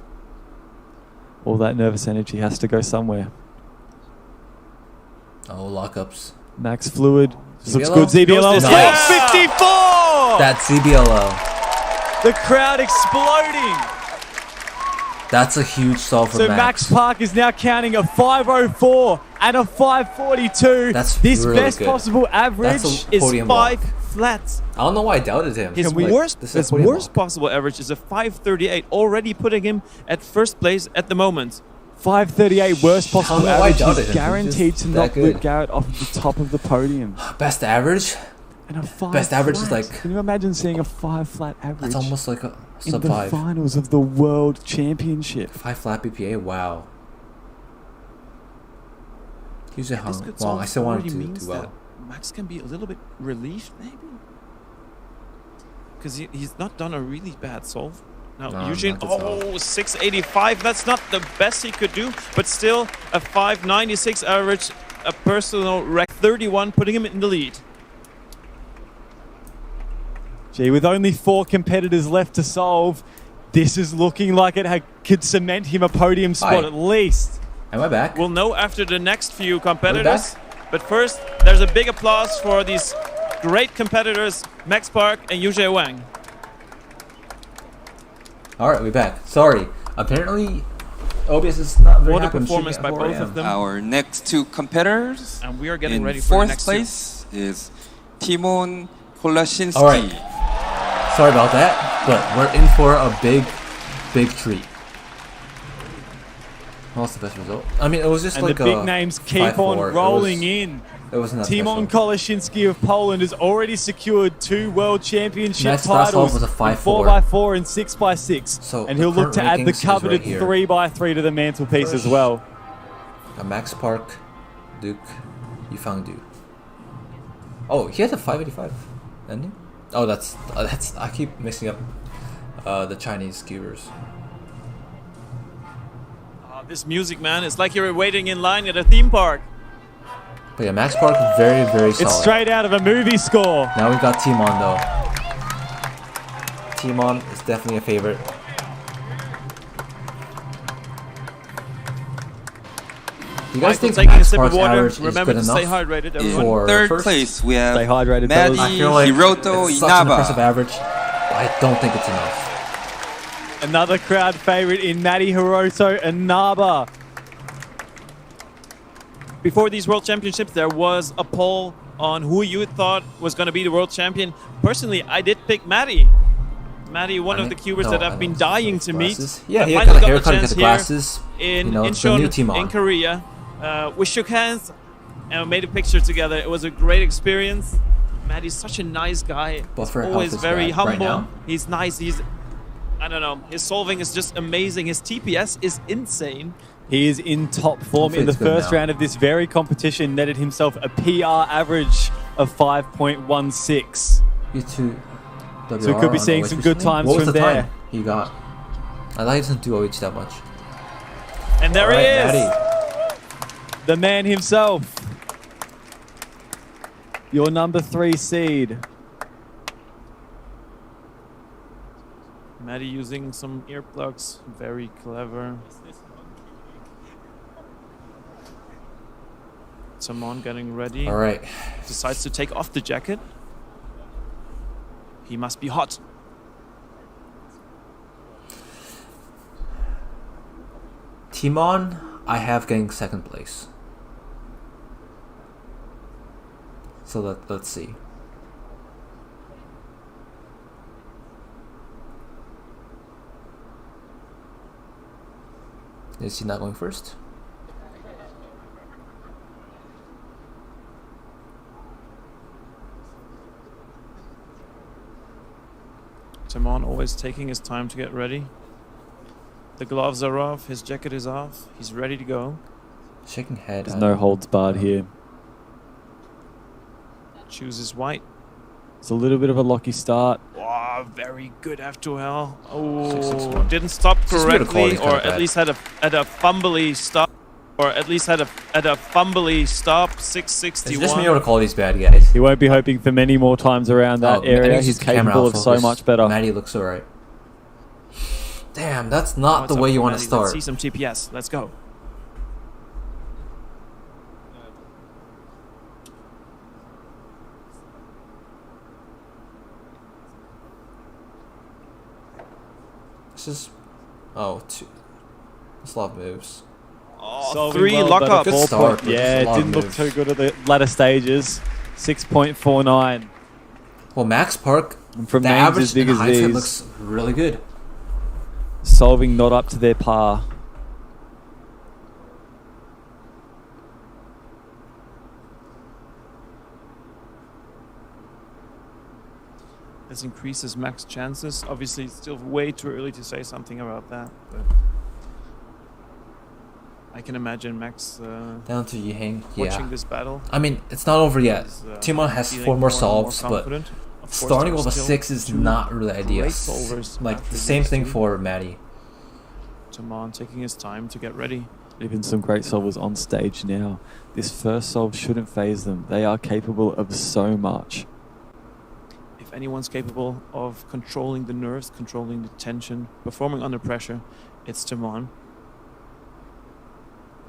All that nervous energy has to go somewhere. Oh, lockups. Max Fluid. Looks ZBLO? good, ZBLO. Nice. Yes! 54! That's ZBLO. The crowd exploding. That's a huge solve for So Max. Max Park is now counting a 504 and a 542. That's this really best good. possible average That's a is podium 5 walk. flats. I don't know why I doubted him. His Like, worst, this is his podium worst possible average is a 538, already putting him at first place at the moment. 538 worst possible know why I average. doubted He's him. guaranteed He's to just knock that Luke good. Garrett off the top of the podium. walk. Best average? And a 5 Best average is flat. like... Can you imagine seeing a 5 flat average? That's almost like a in sub the 5. finals of the World Championship. 5 flat BPA? Wow. He's a This hung. good Well, solve I still wanted already to means do well. that Max can be a little bit relieved, maybe? Because he's not done a really bad solve. Now, No, Eugene, not this solve. 685. That's not the best he could do, but still a 596 average, a personal record 31, putting him in the lead. Gee, with only 4 competitors left to solve, this is looking like it could cement him a podium spot Hi. at least. Am I back? We'll know after the next few competitors. But first, there's a big applause for these great competitors, Max Park and Yuzhe Wang. Alright, we're back. Sorry. Apparently, OBS is not very What a happy. I'm performance shooting by at 4 both of a.m. them. Our next two competitors And we are getting in ready for the fourth next two. place is Timon Kolashinsky. Alright. Sorry about that, but we're in for a big treat. What's the best result? I mean, it was just And like the big names keep 5-4. on rolling in. It wasn't that Timon special. Kolashinsky of Poland has already secured 2 World Championship Next last solve titles was a in 5-4. 4x4 and 6x6. So and the he'll look current to add the rankings is coveted right here. 3x3 to the mantelpiece as well. Max Park, Duke, Yifangdu. Oh, he has a 585, didn't he? Oh, that's I keep mixing up the Chinese skewers. This music, man, it's like you're waiting in line at a theme park. But yeah, Max Park very solid. It's straight out of a movie score. Now we got Timon though. Timon is definitely a favorite. Do you guys think taking a Max sip of Park's water. average is Remember good to enough? stay hydrated, everyone. In For third first? place, we have Stay hydrated, Maddie fellas. I feel like Hiroto it's such an impressive Inaba. average. I don't think it's enough. Another crowd favorite in Matty Hiroto Inaba. Before these World Championships, there was a poll on who you thought was going to be the world champion. Personally, I did pick Maddie. Maddie, one of the cubers that I've been dying to meet. Yeah, I he finally got a got haircut, the got chance the here glasses. in You know, the new Incheon Timon. in Korea. We shook hands and we made a picture together. It was a great experience. Maddie's such a nice guy. Buffer health Always is very bad right humble. now. He's nice. I don't know. His solving is just amazing. His TPS is insane. He is in top form Hopefully in the it's good first now. round of this very competition. Netted himself a PR average of 5.16. You two. So we could be seeing some good times what was from the there. time he got? I thought he doesn't do OH that much. And there All he right, is. Maddie. The man himself. Your number 3 seed. Maddie using some earplugs. Very clever. Timon getting ready. All right. Decides to take off the jacket. He must be hot. Timon, I have getting second place. So let's see. Is he not going first? Timon always taking his time to get ready. The gloves are off, his jacket is off, he's ready to go. Shaking head. There's no holds barred here. Chooses white. It's a little bit of a locky start. Wow, very good F2L. Oh, 661. didn't stop It's just weird to call correctly, these kind or of at bad. least had a fumbly stop, or at least had a fumbly stop. 661. It's just me able to call these bad guys. He won't be hoping for many more times around that area. He's capable of so much better. Maddie looks alright. Damn, that's not the way you want to Let's start. see some TPS. Let's go. This is... Oh, that's a lot of moves. Oh, Solving 3 well, lockup. Good start. but Yeah, there's a it lot of didn't look moves. too good at the latter stages. 6.49. Well, Max Park, And from the names average as big in as hindsight these, looks really good. solving not up to their par. This increases Max chances. Obviously, it's still way too early to say something about that. But I can imagine Max Down to Yiheng, watching yeah. this battle. I mean, it's not over yet. He's, Timon has feeling 4 more more and more solves, but confident. Of course, starting there are with a still 6 is 2 not really ideal. great solvers Like, after the same these thing 2. for Maddie. Timon taking his time to get ready. Even some great solvers on stage now. This first solve shouldn't phase them. They are capable of so much. If anyone's capable of controlling the nerves, controlling the tension, performing under pressure, it's Timon.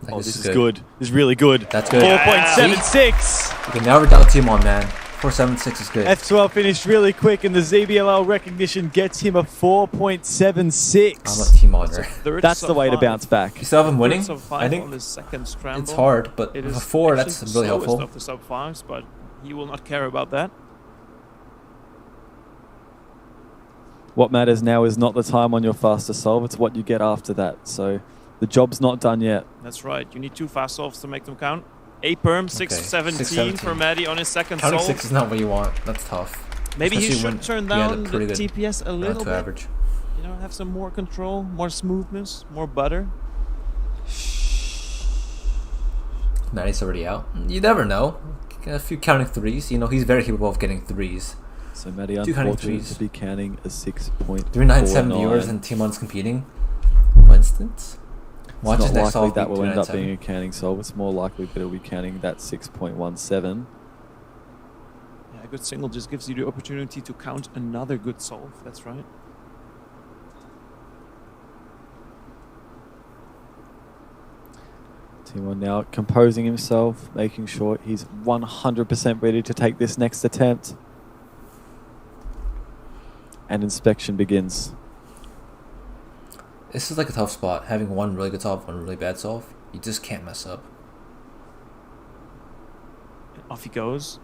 Like, Oh, this is good. This is really good. That's good. 4.76. You can never doubt Timon, man. 4.76 is good. F12 finished really quick, and the ZBLL recognition gets him a 4.76. I'm a Timoner. That's the way to bounce back. You still have him winning? Sub 5 I think on his second scramble. it's hard, but It with a is 4, actually that's the really slowest helpful. of the sub 5s, but he will not care about that. What matters now is not the time on your faster solve, it's what you get after that. So the job's not done yet. That's right. You need 2 fast solves to make them count. 8 perm, 6.17 6.17. for Maddie on his second Counting solve. 6 is not what you want. That's tough. Maybe he Especially should when turn he had down the pretty good TPS a round little to bit. average. You know, have some more control, more smoothness, more butter. Maddie's already out. You never know. A few counting 3s. You know, he's very capable of getting 3s. So Maddie 2 counting unfortunate 3s. to be counting a 6.49. 397 viewers and Timon's competing. Coincidence? Watch It's his not next likely solve. that will end up 297. being a counting solve. It's more likely that it'll be counting that 6.17. Yeah, a good single just gives you the opportunity to count another good solve. That's right. Timon now composing himself, making sure he's 100% ready to take this next attempt. And inspection begins. This is like a tough spot. Having one really good solve, one really bad solve. You just can't mess up. And off he goes.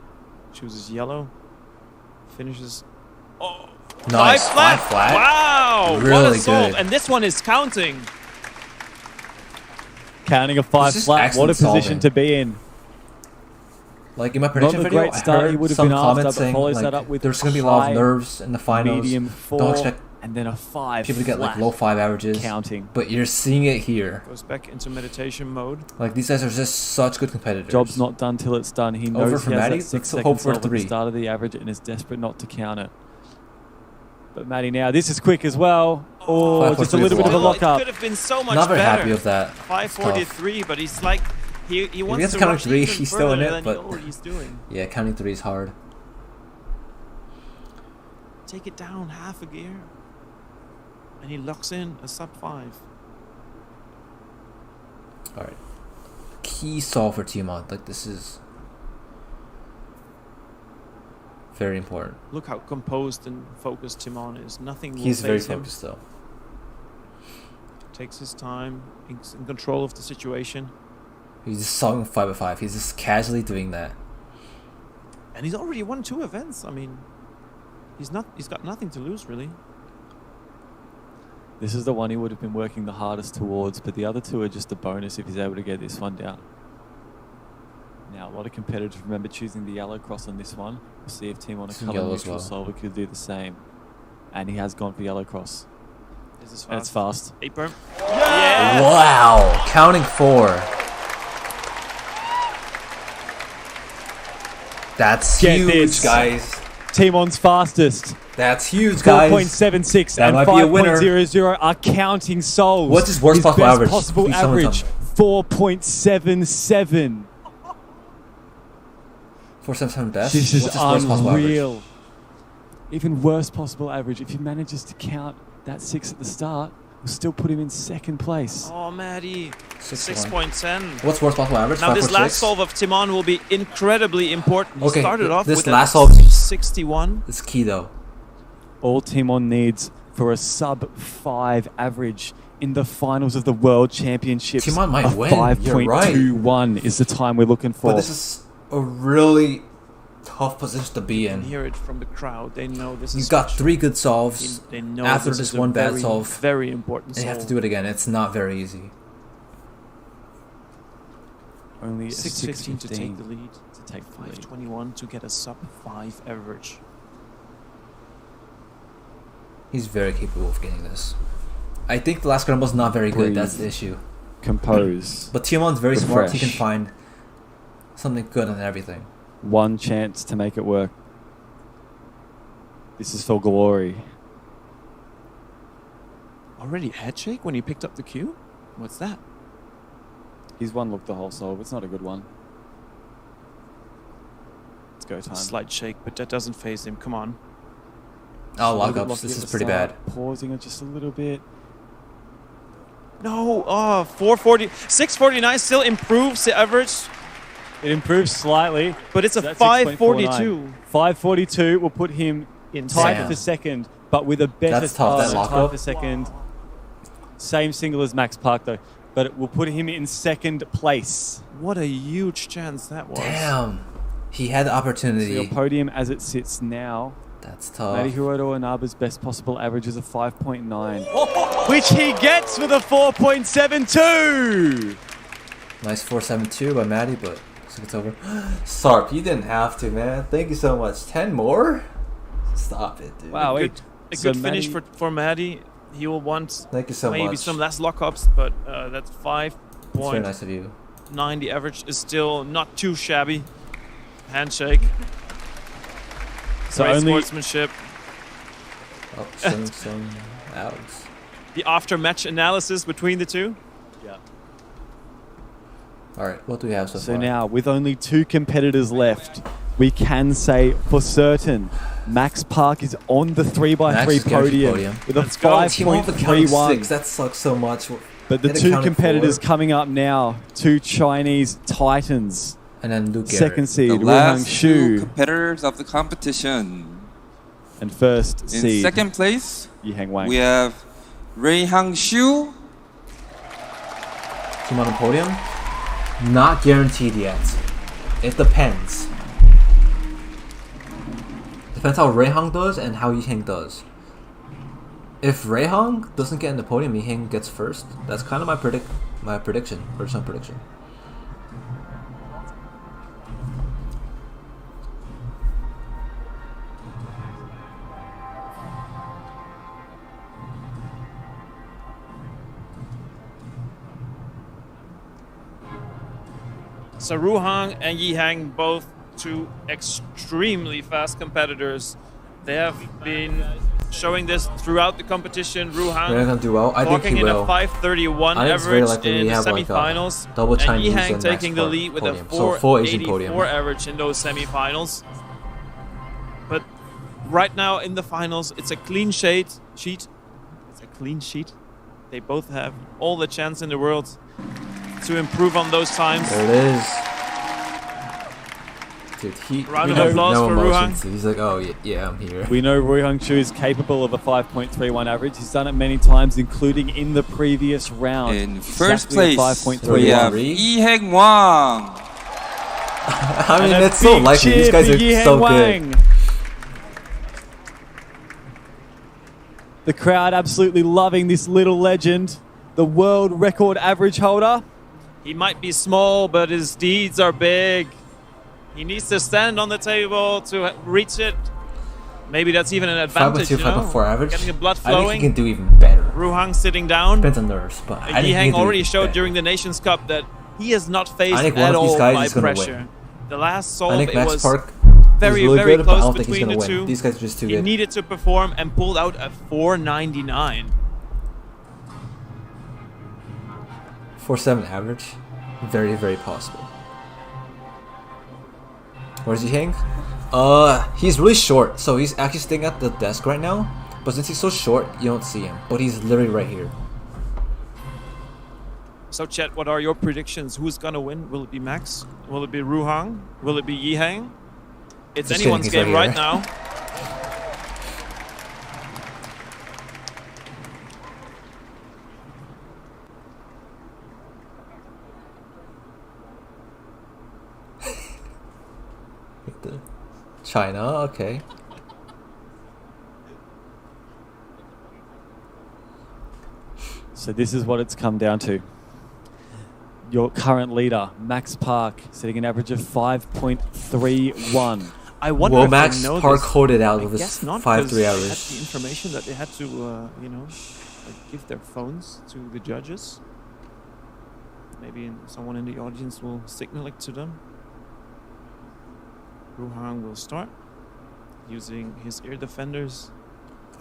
Chooses yellow. Finishes. Oh, Nice. 5 flat. 5 flat. Wow. What Really a solve. good. And this one is counting. Counting a 5 This is flat. What a excellent position solving. to be in. Like in my prediction Not a video, great start I he heard would have some been after, comments but saying follows like, that up with there's going to be a lot high, of nerves in the finals. medium 4, Don't expect and then a 5 people to get like flat. low 5 averages. Counting. But you're seeing it here. Goes back into meditation mode. Like these guys are just such good competitors. Job's not done till it's done. He knows Over for he has Maddie. that 6 Let's second hope for a solve at the 3. start of the average and is desperate not to count it. But Maddie now, this is quick as well. Oh, just a 5.3 little bit of a is It lockup. could have been so much Not very better. happy with that. 543, but he's like, he If wants he gets to counting rush 3, even he's still in further it, than but he already is doing. yeah, counting 3 is hard. Take it down half a gear. And he locks in a sub 5. Alright. Key solve for Timon. Like this is very important. Look how composed and focused Timon is. Nothing will He's very faze him. focused though. Takes his time, in control of the situation. He's just solving 5-5. He's just casually doing that. And he's already won 2 events. I mean, he's got nothing to lose, really. This is the one he would have been working the hardest towards, but the other 2 are just a bonus if he's able to get this one down. Now, a lot of competitors remember choosing the yellow cross on this one. We'll see if Team on a color neutral solver could do the same. And he has gone for yellow cross. This is fast. And it's fast. 8 berm. Yes! Wow! Counting 4. That's huge, guys. Team On's fastest. That's huge, guys. 4.76 that and might be a winner. 5.00 are counting souls. What's his worst possible best average? possible Please someone average, 4.77. 4.77 best? This is What's his worst possible average? unreal. Even worse possible average. If he manages to count that 6 at the start, we'll still put him in 2nd place. Oh, Maddie. 6.1. 6.10. What's worst possible average? Now, this 5.6? last solve of Timon will be incredibly important. He Okay, started off this with last a solve 61. It's key, though. All Team On needs for a sub-5 average in the finals of the World Championships. Team On might a win. You're right. 5.21 is the time we're looking for. But this is a really tough position to be You can in. hear it from the crowd. They know this You've is got special. 3 good solves. They know after this this is a one bad very, solve. very important And you have to solve. do it again. It's not very easy. Only 6.15 to take the 6.15 lead. to take the lead. 5.21 to get a sub-5 average. He's very capable of getting this. I think the last scramble is not very good. Breathe. That's the issue. Compose. But Tiamon's very smart. He can Refresh. find something good on everything. One chance to make it work. This is for glory. Already head shake when he picked up the cue? What's that? He's one look the whole solve. It's not a good one. It's go time. Slight shake, but that doesn't phase him. Come on. Oh, Just a little bit lockups. lucky This at is the pretty start, bad. Pausing it just a little bit. No, 440, 649 still improves the average, It improves slightly. but it's a That's 542. 542 will put him In tied Damn. for 2nd, but with a better That's tough, that tied lockup. for 2nd. Same single as Max Park though, but it will put him in 2nd place. What a huge chance that was. Damn. He had the So opportunity. your podium as it sits now, That's tough. Matty Hiroto Inaba's best possible average is a 5.9, which he gets with a 4.72. Nice 4.72 by Maddie, but looks like it's over. Sarp, you didn't have to, man. Thank you so much. 10 more? Stop it, dude. Wow, A good finish for Maddie. He will want Thank you so maybe much. some less lockups, but that's 5.9. It's very nice of you. The average is still not too shabby. Handshake. So Great only sportsmanship. Oh, some outs. The after-match analysis between the two. Yeah. All right, what do we have so So far? now, with only 2 competitors left, we can say for certain Max Park is on the 3x3 Max is guaranteed podium with a Let's go. Team on the count of 6. 5.31. That sucks so much. But the Hit a 2 count of competitors 4. coming up now, 2 Chinese titans. And then Luke Second Garrett. seed, The Ruhang last 2 Shu. competitors of the competition. And first In seed, second place, Yihang Wang. we have Ruhang Shu. Team on the podium? Not guaranteed yet. It depends. Depends how Ruhang does and how Yihang does. If Ruhang doesn't get in the podium, Yihang gets first. That's kind of my prediction, personal prediction. So Ruhang and Yihang, both 2 extremely fast competitors. They have been showing this throughout the competition. Ruhang Ruhang gonna do well. I think clocking he in will. a 531 I think it's very average likely in we the have like a semifinals. double and Chinese Yihang and taking Max the lead with a podium. So full Asian podium. 484 average in those semifinals. But right now in the finals, it's a clean sheet. It's a clean sheet. They both have all the chance in the world to improve on those times. There it is. Dude, he Round we of have applause no for emotions. Ruhang. He's like, oh yeah, I'm here. We know Ruhang Chu is capable of a 5.31 average. He's done it many times, including in the previous round. In first Exactly a place, 5.31. we have Yi-Heng Wang. I mean, And a it's so big likely. These cheer guys for are Yi-Heng so Wang. good. The crowd absolutely loving this little legend, the world record average holder. He might be small, but his deeds are big. He needs to stand on the table to reach it. Maybe that's even an advantage, 5.2, 5.4 average. Getting the blood I think flowing. he can do even better. Ruhang sitting down. Depends on nerves, but I think he Yi-Heng can do already even showed better. during the Nations Cup that he is not faced I think one at of these all guys by is gonna pressure. win. The last solve, I think it Max was Park very, is really very good, but I close don't think he's between gonna the win. two. These guys are just too He good. needed to perform and pulled out a 499. 4.7 average, very, very possible. Where's he hang? He's really short, so he's actually staying at the desk right now. But since he's so short, you don't see him. But he's literally right here. So, Chet, what are your predictions? Who's gonna win? Will it be Max? Will it be Ruhang? Will it be Yi-Heng? It's Just anyone's kidding, game he's right right now. China, okay. So this is what it's come down to. Your current leader, Max Park, setting an average of 5.31. I wonder Well, if Max they know Park this. hold it out I with his guess not, 5.3 'cause they had average. the information that they had to, like give their phones to the judges. Maybe someone in the audience will signal it to them. Ruhang will start using his ear defenders.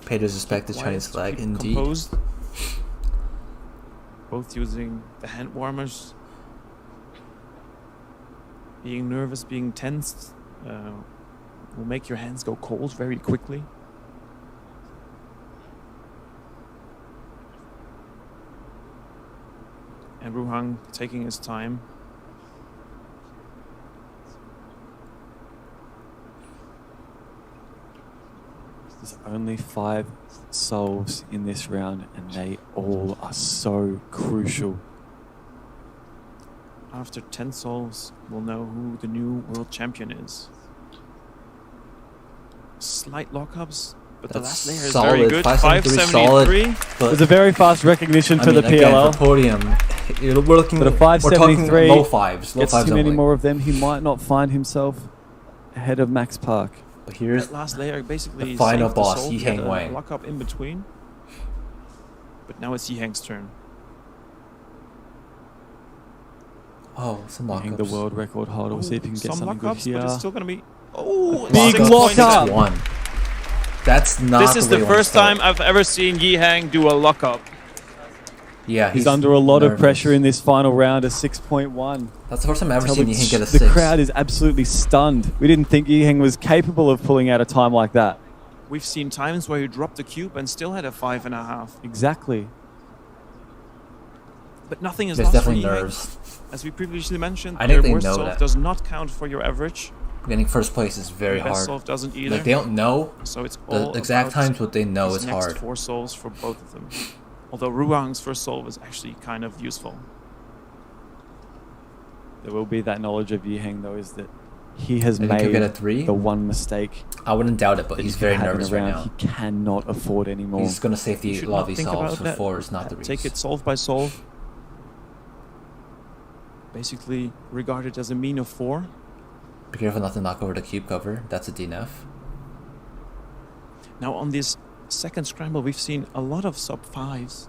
Pay respect to Quiet, Chinese flag, keep indeed. composed. Both using the hand warmers. Being nervous, being tensed, will make your hands go cold very quickly. And Ruhang taking his time. There's only 5 solves in this round, and they all are so crucial. After 10 solves, we'll know who the new world champion is. Slight lockups, but the last layer is very good. 573. There's a very fast recognition for the PLL. For podium, we're looking. But a We're talking 573 low fives. Low gets fives too many only. more of them. He might not find himself ahead of Max Park. But here's That last layer basically the final saved the boss, solve. He Yi-Heng had a Wang. Lockup in between. But now it's Yi-Heng's turn. Oh, some Being the lockups. world record holder. We'll see if he can get Some something good lockups, here. but it's still going to be... Oh, Big 6 points. lockup. One. That's not. This is way the you wanna first start. time I've ever seen Yi-Heng do a lockup. Yeah, He's under a lot nervous. of pressure in this final round, a 6.1. That's the first time I've ever Tell seen the- Yi-Heng get a The 6. crowd is absolutely stunned. We didn't think Yi-Heng was capable of pulling out a time like that. We've seen times where he dropped the cube and still had a 5.5. Exactly. But nothing is There's lost for definitely Yi-Heng. nerves. As we previously mentioned, I think their they worst know solve that. does not count for your average. Getting first place is very The best hard. solve doesn't either. Like they don't know. So it's the all exact about times what they know these is next hard. 4 solves for both of them. Although Ruhang's first solve is actually kind of useful. There will be that knowledge of Yi-Heng, though, is that he has And he could made get a 3? the one mistake. I wouldn't doubt it, but that he's he very could have in nervous a right round. now. He cannot afford anymore. He's gonna save You the should a lot not of these think solves about for that. 4s, not the Take reads. it solve by solve. Basically regarded as a mean of 4. Be careful not to knock over the cube cover. That's a DNF. Now on this second scramble, we've seen a lot of sub 5s.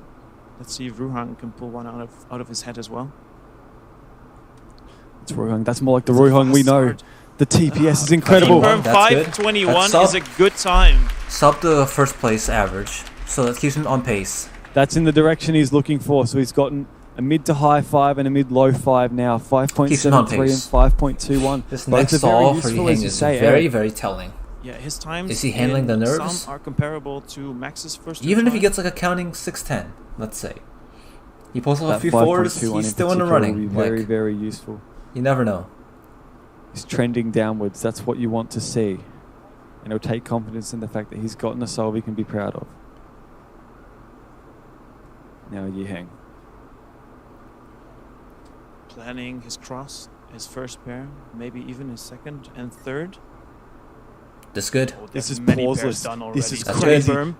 Let's see if Ruhang can pull one out of his head as well. It's Ruhang. That's more like the Ruhang we know. The TPS is incredible. Confirm That's good. 521 That's is a good time. Sub the first place average, so that keeps him on pace. That's in the direction he's looking for. So he's gotten a mid to high 5 and a mid low 5 now. Keeps him on 5.73 and pace. 5.21. This Both next are very solve for useful, Yi-Heng as you is say, very, Eric. very telling. Yeah, his times Is he handling the in nerves? Some are comparable to Max's first two Even if he tries. gets like a counting 610, let's say. He pulls off a That few 4s, 5.21 he's in still in the particular will running. be very, Like, very useful. you never know. He's trending downwards. That's what you want to see. And it'll take confidence in the fact that he's gotten a solve he can be proud of. Now Yiheng. Planning his cross, his first pair, maybe even his second and third. This good. Oh, This is many pairs pauseless. done This already. is That's crazy. Firm.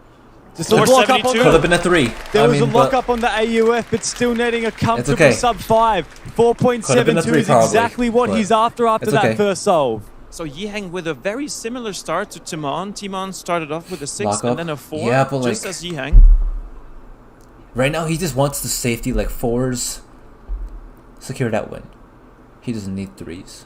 Just a lock up on Could have been a 3. There I was mean, a lock but up on the AUF, but still netting a comfortable okay. sub 5. Could have been a 4.72 3 is probably, exactly what but he's after it's that okay. first solve. So Yiheng with a very similar start to Timon. Timon started off with a 6 Lock and up. then a 4, Yeah, but just like- as Yiheng. right now he just wants the safety, like 4s. Secure that win. He doesn't need 3s.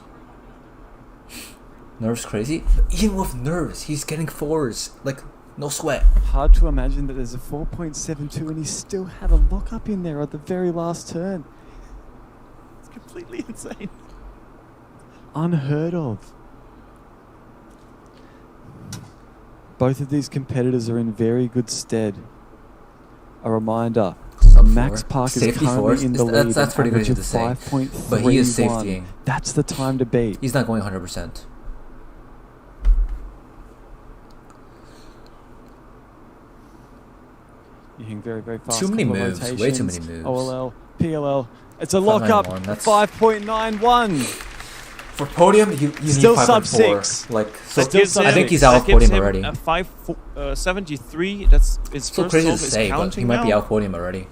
Nerves crazy? Even with nerves, he's getting 4s. Like, no sweat. Hard to imagine that there's a 4.72 and he still had a lock up in there at the very last turn. It's completely insane. Unheard of. Both of these competitors are in very good stead. A reminder, Max four. Park is Safety currently fours? in the That's- lead. that's an pretty average good of to say. 5.31. But he is safetying. That's the time to beat. He's not going 100%. Yiheng very, very fast. Too many couple of moves, way too rotations. many moves. OLL, PLL. It's a lock up. 5.91, that's- 5.91. For podium, you Still need sub 5.4. 6. Like, so That gives I him- think he's out that of gives podium him already. A 5.73. That's his Still first crazy to solve is say, but counting he might be now. out podium already.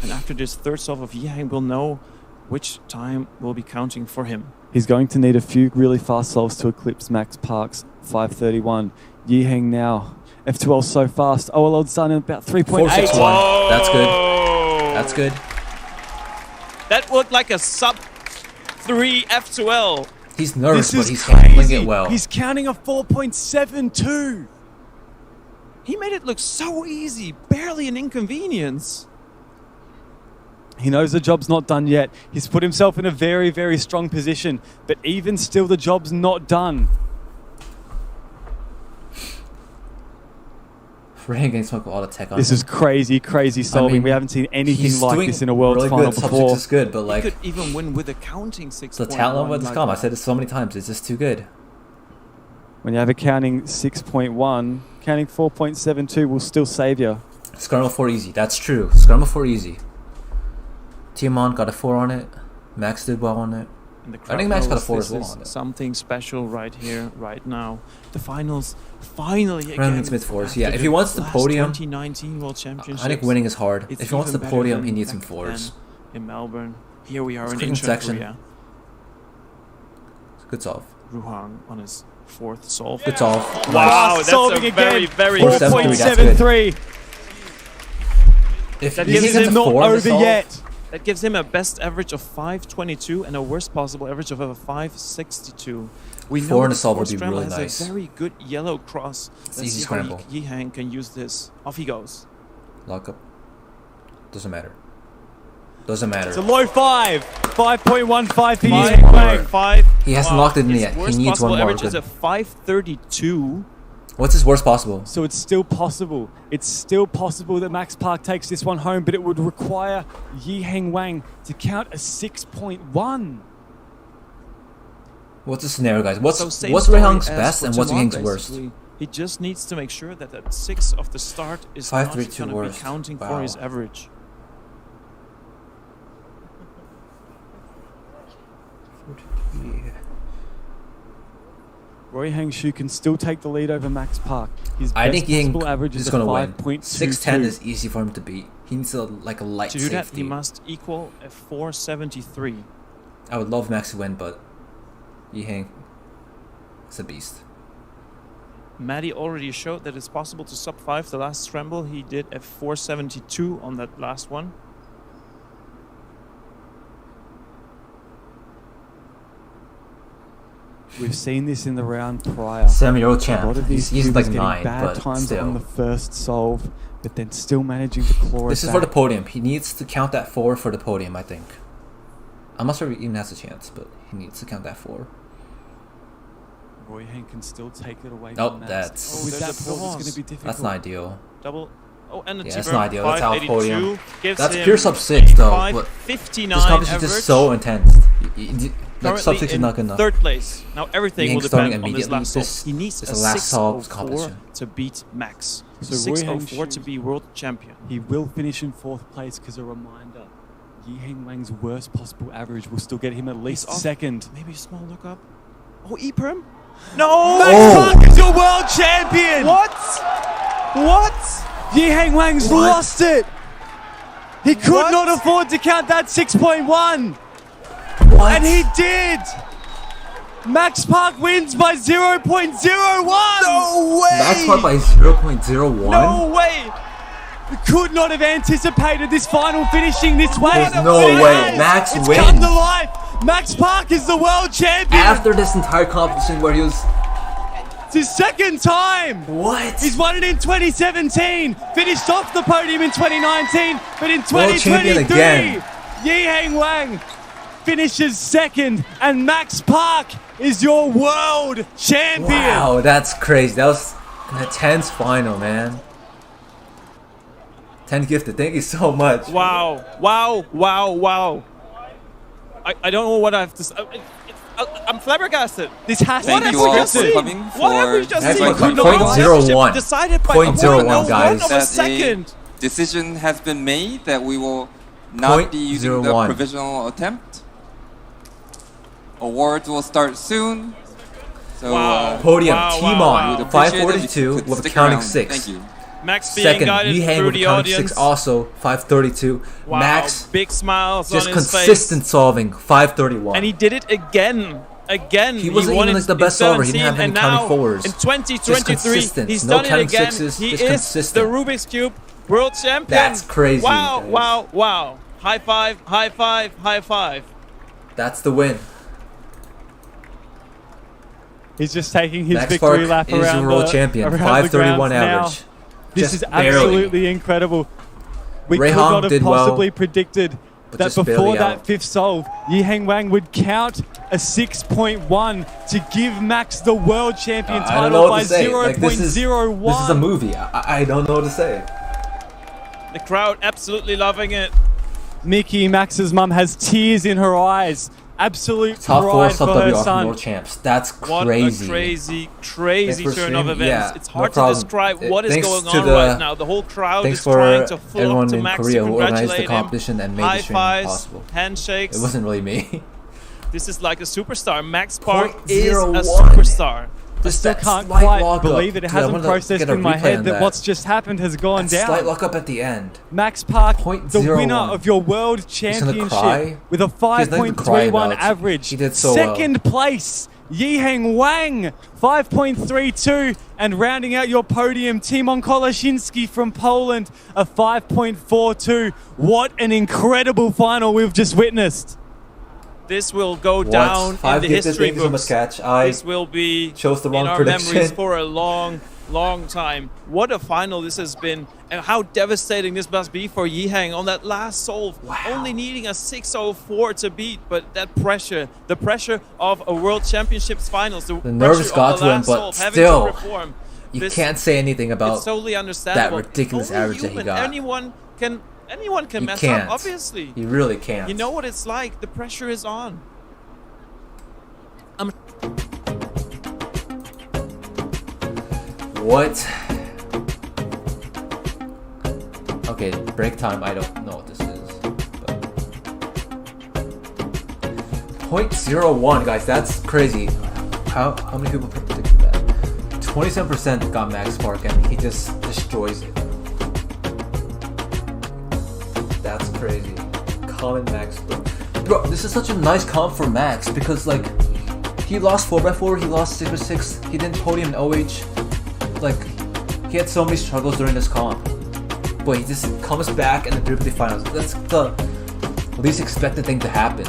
And after this third solve of Yiheng, we'll know which time will be counting for him. He's going to need a few really fast solves to eclipse Max Park's 5.31. Yiheng now. F2L so fast. OL's done in about 3.8. 4.61. That's good. That's good. That looked like a sub 3 F2L. He's nervous, This but is he's handling crazy. it well. He's counting a 4.72. He made it look so easy, barely an inconvenience. He knows the job's not done yet. He's put himself in a very, very strong position. But even still, the job's not done. Rain against smoke with all the tech on This him. is crazy, crazy solving. mean, we haven't seen anything he's like doing this in a world really final good. Sub before. 6 is good, but like, He could even win with a counting 6. the talent level of this comp, I said it so many times, it's just too good. When you have a counting 6.1, counting 4.72 will still save you. Scramble 4 easy, that's true. Scramble 4 easy. Timon got a 4 on it. Max did well on it. And the I think Max got a knows 4 this as well is on it. something special right here, right now. The finals, finally again. Pyraminx mid 4s. after Yeah, if he wants the last podium, 2019 World Championships. I think winning is hard. It's If he wants the even better podium, than he needs some back 4s. then in Melbourne. Here we are It's in quick in Incheon, section. Korea. Good solve. Ruhang on his 4th solve. Good solve. Wow, that's Solving a again. very, very 4.73, that's 4.73. If That he gives gets him a not 4 on the over solve, yet. That gives him a best average of 5.22 and a worst possible average of a 5.62. We 4 know on the that solve would Force be Scramble really has nice. a very good yellow cross. It's Let's easy see how scramble. Yiheng can use this. Off he goes. Lock up. Doesn't matter. Doesn't matter. It's a low 5. 5.15 for Five. Yiheng Five. Wang. 5. He hasn't locked it in His yet. He worst needs possible one more. average is Good. a 5.32. What's his worst possible? So it's still possible. It's still possible that Max Park takes this one home, but it would require Yiheng Wang to count a 6.1. What's the scenario, guys? What's So same what's story Rehang's as best for and what's Timon, Yiheng's worst? basically. He just needs to make sure that that 6 of the start is 5.32 not going to be worst. counting Wow. for his average. Roy Hangshu can still take the lead over Max Park. His I best think possible Yiheng average is is a going to win. 5.22. 6'10 is easy for him to beat. He needs like a light To do that, safety. he must equal a 4.73. I would love Max to win, but Yiheng is a beast. Maddie already showed that it's possible to sub 5 the last scramble. He did a 4.72 on that last one. We've seen this in the round prior. 7-year-old champ. A lot of these He's cubers like getting 9, bad but times still. on the first solve, but then still managing to claw This it is for the back. podium. He needs to count that 4 for the podium, I think. I'm not sure he even has a chance, but he needs to count that 4. Roy Hank can still take it away Nope, from Max. that's- With that there's a pause, it's pause. going to be difficult. That's not ideal. Double. Oh, and the Yeah, T-burn, that's not ideal. That's out of 5.82 podium. gives That's him pure sub 6 though. But 5.59 this competition is average. just so intense. Like currently sub 6 is in not good enough. third place. Now everything will Yiheng starting depend on this immediately. last This solve. He needs is a the last solve 604 competition. to beat Max. So 604 to be world champion. He will finish in 4th place because a reminder, Yiheng Wang's worst possible average will still get him at least off. 2nd. Maybe a small look up. Oh, E-Perm? No! Max Park is your world champion! What? What? Yiheng Wang's lost it! He could not afford to count that 6.1! What? And he did! Max Park wins by 0.01! No way! Max Park by 0.01? No way! We could not have anticipated this final finishing this way. There's no way. Max it's wins. come to life. Max Park is the world champion. After this entire competition where he was... It's his 2nd time. What? He's won it in 2017. Finished off the podium in 2019. But in World champion 2023, again. Yiheng Wang finishes 2nd. And Max Park is your world champion. Wow, that's crazy. That was an intense final, man. 10 gifted, thank you so much. Wow, wow, wow, wow. I don't know what I have to say. I'm flabbergasted. This has Thank to you be all good. for coming What have we for just That's seen? like Could not point have zero been one. Decided by Point a zero one one, of guys. a that second. a decision has been made that we will not Point be using the 01. provisional attempt. Awards will start soon. So Wow. Podium, Wow, Timon, wow, we'd wow. appreciate it if you 542 could with stick counting around. 6. Thank you. Max being Second, guided Yiheng through with the counting audience. 6 also, 532. Wow, Max, big smiles just on his consistent face. solving, 531. And he did it again. Again, He wasn't won even in- like the in best solver. He 17, didn't have any and counting now forwards. in Just 2023, consistent. he's No done it counting again. sixes, He just is consistent. the Rubik's Cube world champion. That's crazy, Wow, guys. wow, wow. High five, high five, high five. That's the win. He's just taking his Max victory Park lap is around your world the, champion, around 531 the grounds now. average. This Just is barely. absolutely incredible. We Ray could Hong not have did well, possibly predicted but that just before barely that out. 5th solve, Yiheng Wang would count a 6.1 to give Max the world champion I don't title know what by to say. Like, 0.01. this is a movie. I don't know what to say. The crowd absolutely loving it. Mickey, Max's mum, has tears in her eyes. Absolute Top 4 pride for her sub-WR son. world champs. That's What crazy. a crazy Thanks for turn of streaming. events. Yeah, It's no hard to problem. describe what is Thanks going to on the- right now. The whole crowd Thanks is for trying to flock everyone to in Max Korea to who organized the congratulate him. competition and made the High stream fives, possible. handshakes. It wasn't really me. This is like a superstar. Max Park is 0.01. a superstar. I still that can't slight quite lock-up. believe that it Dude, I hasn't wanna processed get a in my replay head on that that. what's just happened has gone That down. slight lock up at the end. Max Park, the 0.01. winner of your world gonna championship cry? with a He's not even crying 5.31 about it. average. He did so well. Second place, Yiheng Wang, 5.32. And rounding out your podium, Timon Koloshinsky from Poland, a 5.42. What an incredible final we've just witnessed. This will go What? down in 5 the gifted, history thank you so books. much, Catch. I This will be chose the wrong in our prediction. memories for a long, long time. What a final this has been, and how devastating this must be for Yiheng on that last solve. Only needing a 604 to beat, but that pressure, the pressure of a World Championships finals, the nerves pressure got of to the him, last but solve, having still, to perform. you This- can't say anything about it's totally that understandable. ridiculous Only average that he human. got. Anyone can You mess can't. up, obviously. You really can't. You know what it's like. The pressure is on. What? Okay, break time. I don't know what this is. But 0.01, guys. That's crazy. How many people predicted that? 27% got Max Park, and he just destroys it. That's crazy. Common Max, bro. This is such a nice comp for Max because like he lost 4x4, he lost 6x6, he didn't podium in OH. Like he had so many struggles during this comp, but he just comes back in the Dribbly finals. That's the least expected thing to happen.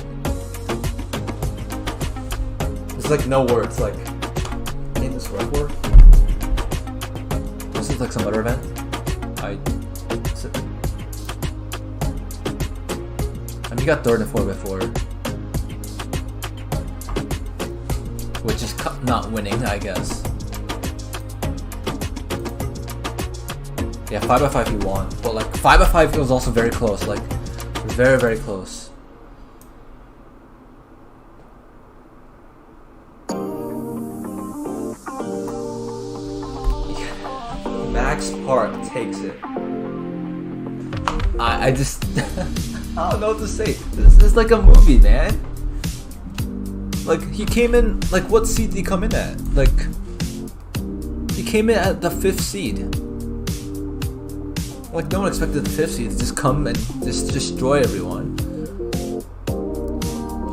There's like no words. Like, ain't this right word? This is like some other event. And he got third in 4x4, which is not winning, I guess. Yeah, 5x5 he won, but like 5x5 it was also very close. Like, very very close. takes it. I just I don't know what to say. This is like a movie, man. Like he came in like what seed did he come in at? Like he came in at the 5th seed. Like no one expected the 5th seed to just come and just destroy everyone.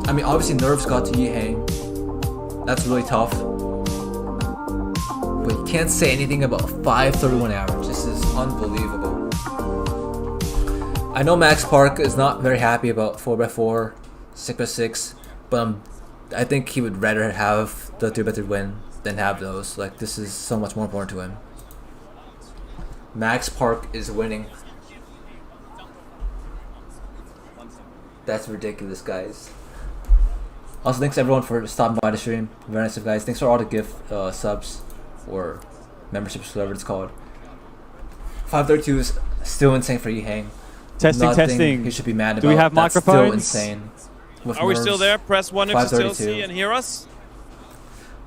I mean obviously nerves got to Yihang. That's really tough. But you can't say anything about 531 average. This is unbelievable. I know Max Park is not very happy about 4x4, 6x6, but I think he would rather have the 3x3 win than have those. Like this is so much more important to him. Max Park is winning. That's ridiculous, guys. Also, thanks everyone for stopping by the stream. Very nice of you guys. Thanks for all the gift subs or memberships, whatever it's called. 532 is still insane for Yihang. Testing. He should be mad about. Do we have That's microphones? Still insane. With Are we nerves. still there? Press 1 if you still see and hear us.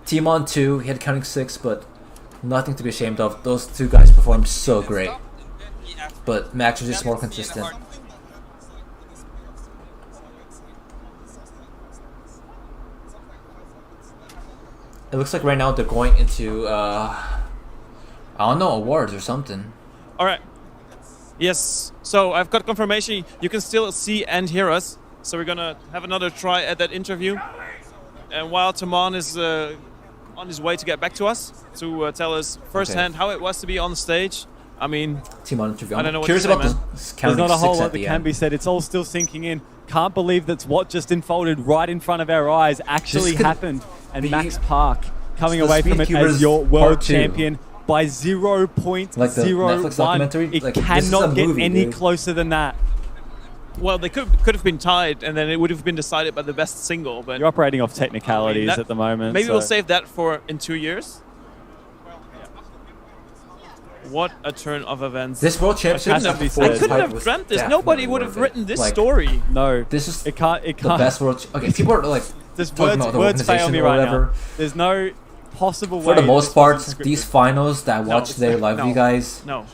Team on 2, he had counting 6, but nothing to be ashamed of. Those two guys performed so great. But Max was just more consistent. It looks like right now they're going into, I don't know, awards or something. Alright. Yes, so I've got confirmation. You can still see and hear us. So we're gonna have another try at that interview. And while Taman is on his way to get back to us to tell us firsthand how it was to be on stage. I mean, Team on interview. I don't know what Curious to say, about man. There's not a whole lot that can be said. It's all still sinking in. Can't believe that's what just unfolded right in front of our eyes actually happened. And Max Park coming away from it as your world champion by 0.01. Like the Netflix documentary? It Like, this is cannot a get movie, any dude. closer than that. Well, they could have been tied, and then it would have been decided by the best single. But You're operating off technicalities that- at the moment. maybe so. we'll save that for in 2 years. What a turn of events! This world championship I couldn't have dreamt this. Nobody would have written this story. No, this is it can't. It the can't. best world. Okay, people are like There's talking about the words fail organization me or right whatever. now. There's no possible way. For the most this part, wasn't scripted. these finals that I watched today live with you guys, No.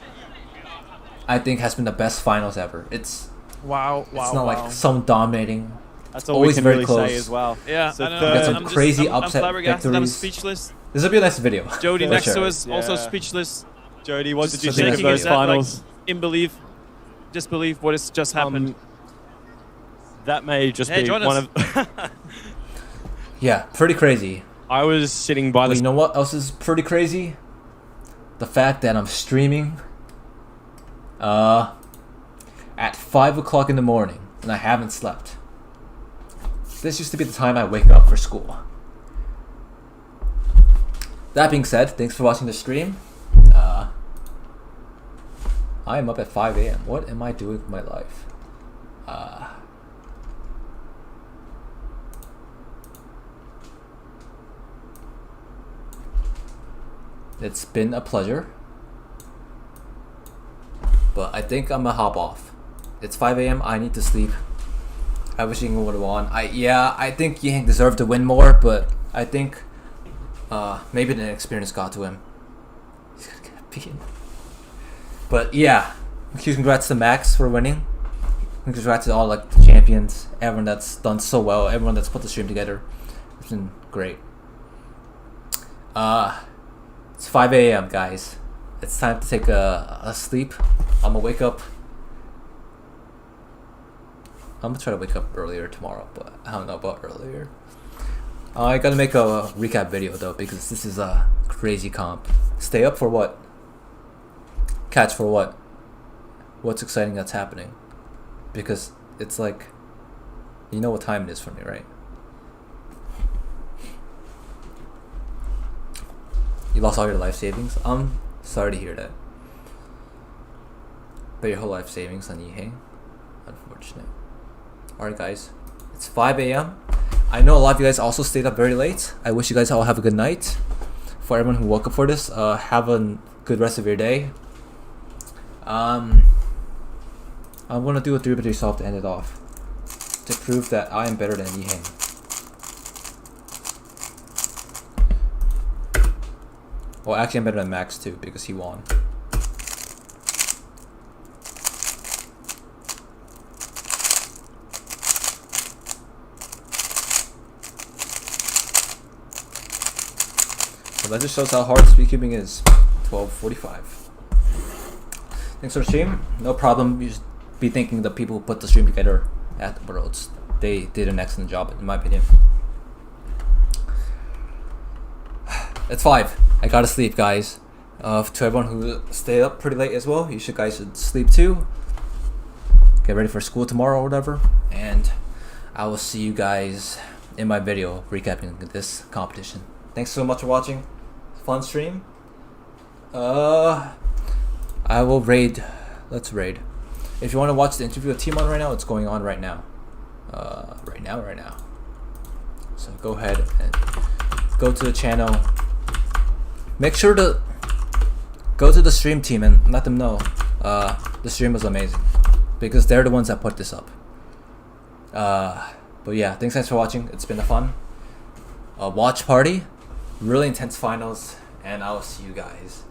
I think has been the best finals ever. It's Wow. it's not like someone dominating. That's all Always we can very really close. say as well. Yeah, So I know. We got some I'm crazy I'm upset flabbergasted. I'm victories. speechless. This will be a nice video. Jody for next sure. to us also Yeah. speechless. Jody, what did you Just think of shaking those his head, like, finals? in disbelief what has just happened. That may just Hey, be join one us. of. Yeah, pretty crazy. I was sitting by But the. you know what else is pretty crazy? The fact that I'm streaming at 5 o'clock in the morning and I haven't slept. This used to be the time I wake up for school. That being said, thanks for watching the stream. I am up at 5 a.m. What am I doing with my life? It's been a pleasure. But I think I'm gonna hop off. It's 5 a.m. I need to sleep. I wish Ying would have won. I think Ying deserved to win more, but I think maybe the experience got to him. He's gonna get beaten. But yeah, huge congrats to Max for winning. Congrats to all like the champions, everyone that's done so well, everyone that's put the stream together. It's been great. It's 5 a.m. guys. It's time to take a sleep. I'm gonna wake up. I'm gonna try to wake up earlier tomorrow, but I don't know about earlier. I gotta make a recap video though, because this is a crazy comp. Stay up for what? Catch for what? What's exciting that's happening? Because it's like, you know what time it is for me, right? You lost all your life savings? I'm sorry to hear that. But your whole life savings on Yihang? Unfortunate. Alright guys, it's 5 a.m. I know a lot of you guys also stayed up very late. I wish you guys all have a good night. For everyone who woke up for this, have a good rest of your day. I'm gonna do a 3x3 solve to end it off. To prove that I am better than Yihang. Well, actually I'm better than Max too, because he won. So that just shows how hard speedcubing is. 12:45. Thanks for the stream. No problem. You should be thanking the people who put the stream together at Worlds. They did an excellent job, in my opinion. It's 5. I gotta sleep, guys. To everyone who stayed up pretty late as well, you guys should sleep too. Get ready for school tomorrow or whatever. And I will see you guys in my video recapping this competition. Thanks so much for watching. Fun stream. I will raid. Let's raid. If you want to watch the interview with Timon right now, it's going on right now. Right now. So go ahead and go to the channel. Make sure to go to the stream team and let them know the stream was amazing, because they're the ones that put this up. But yeah, thanks for watching. It's been a fun watch party, really intense finals, and I will see you guys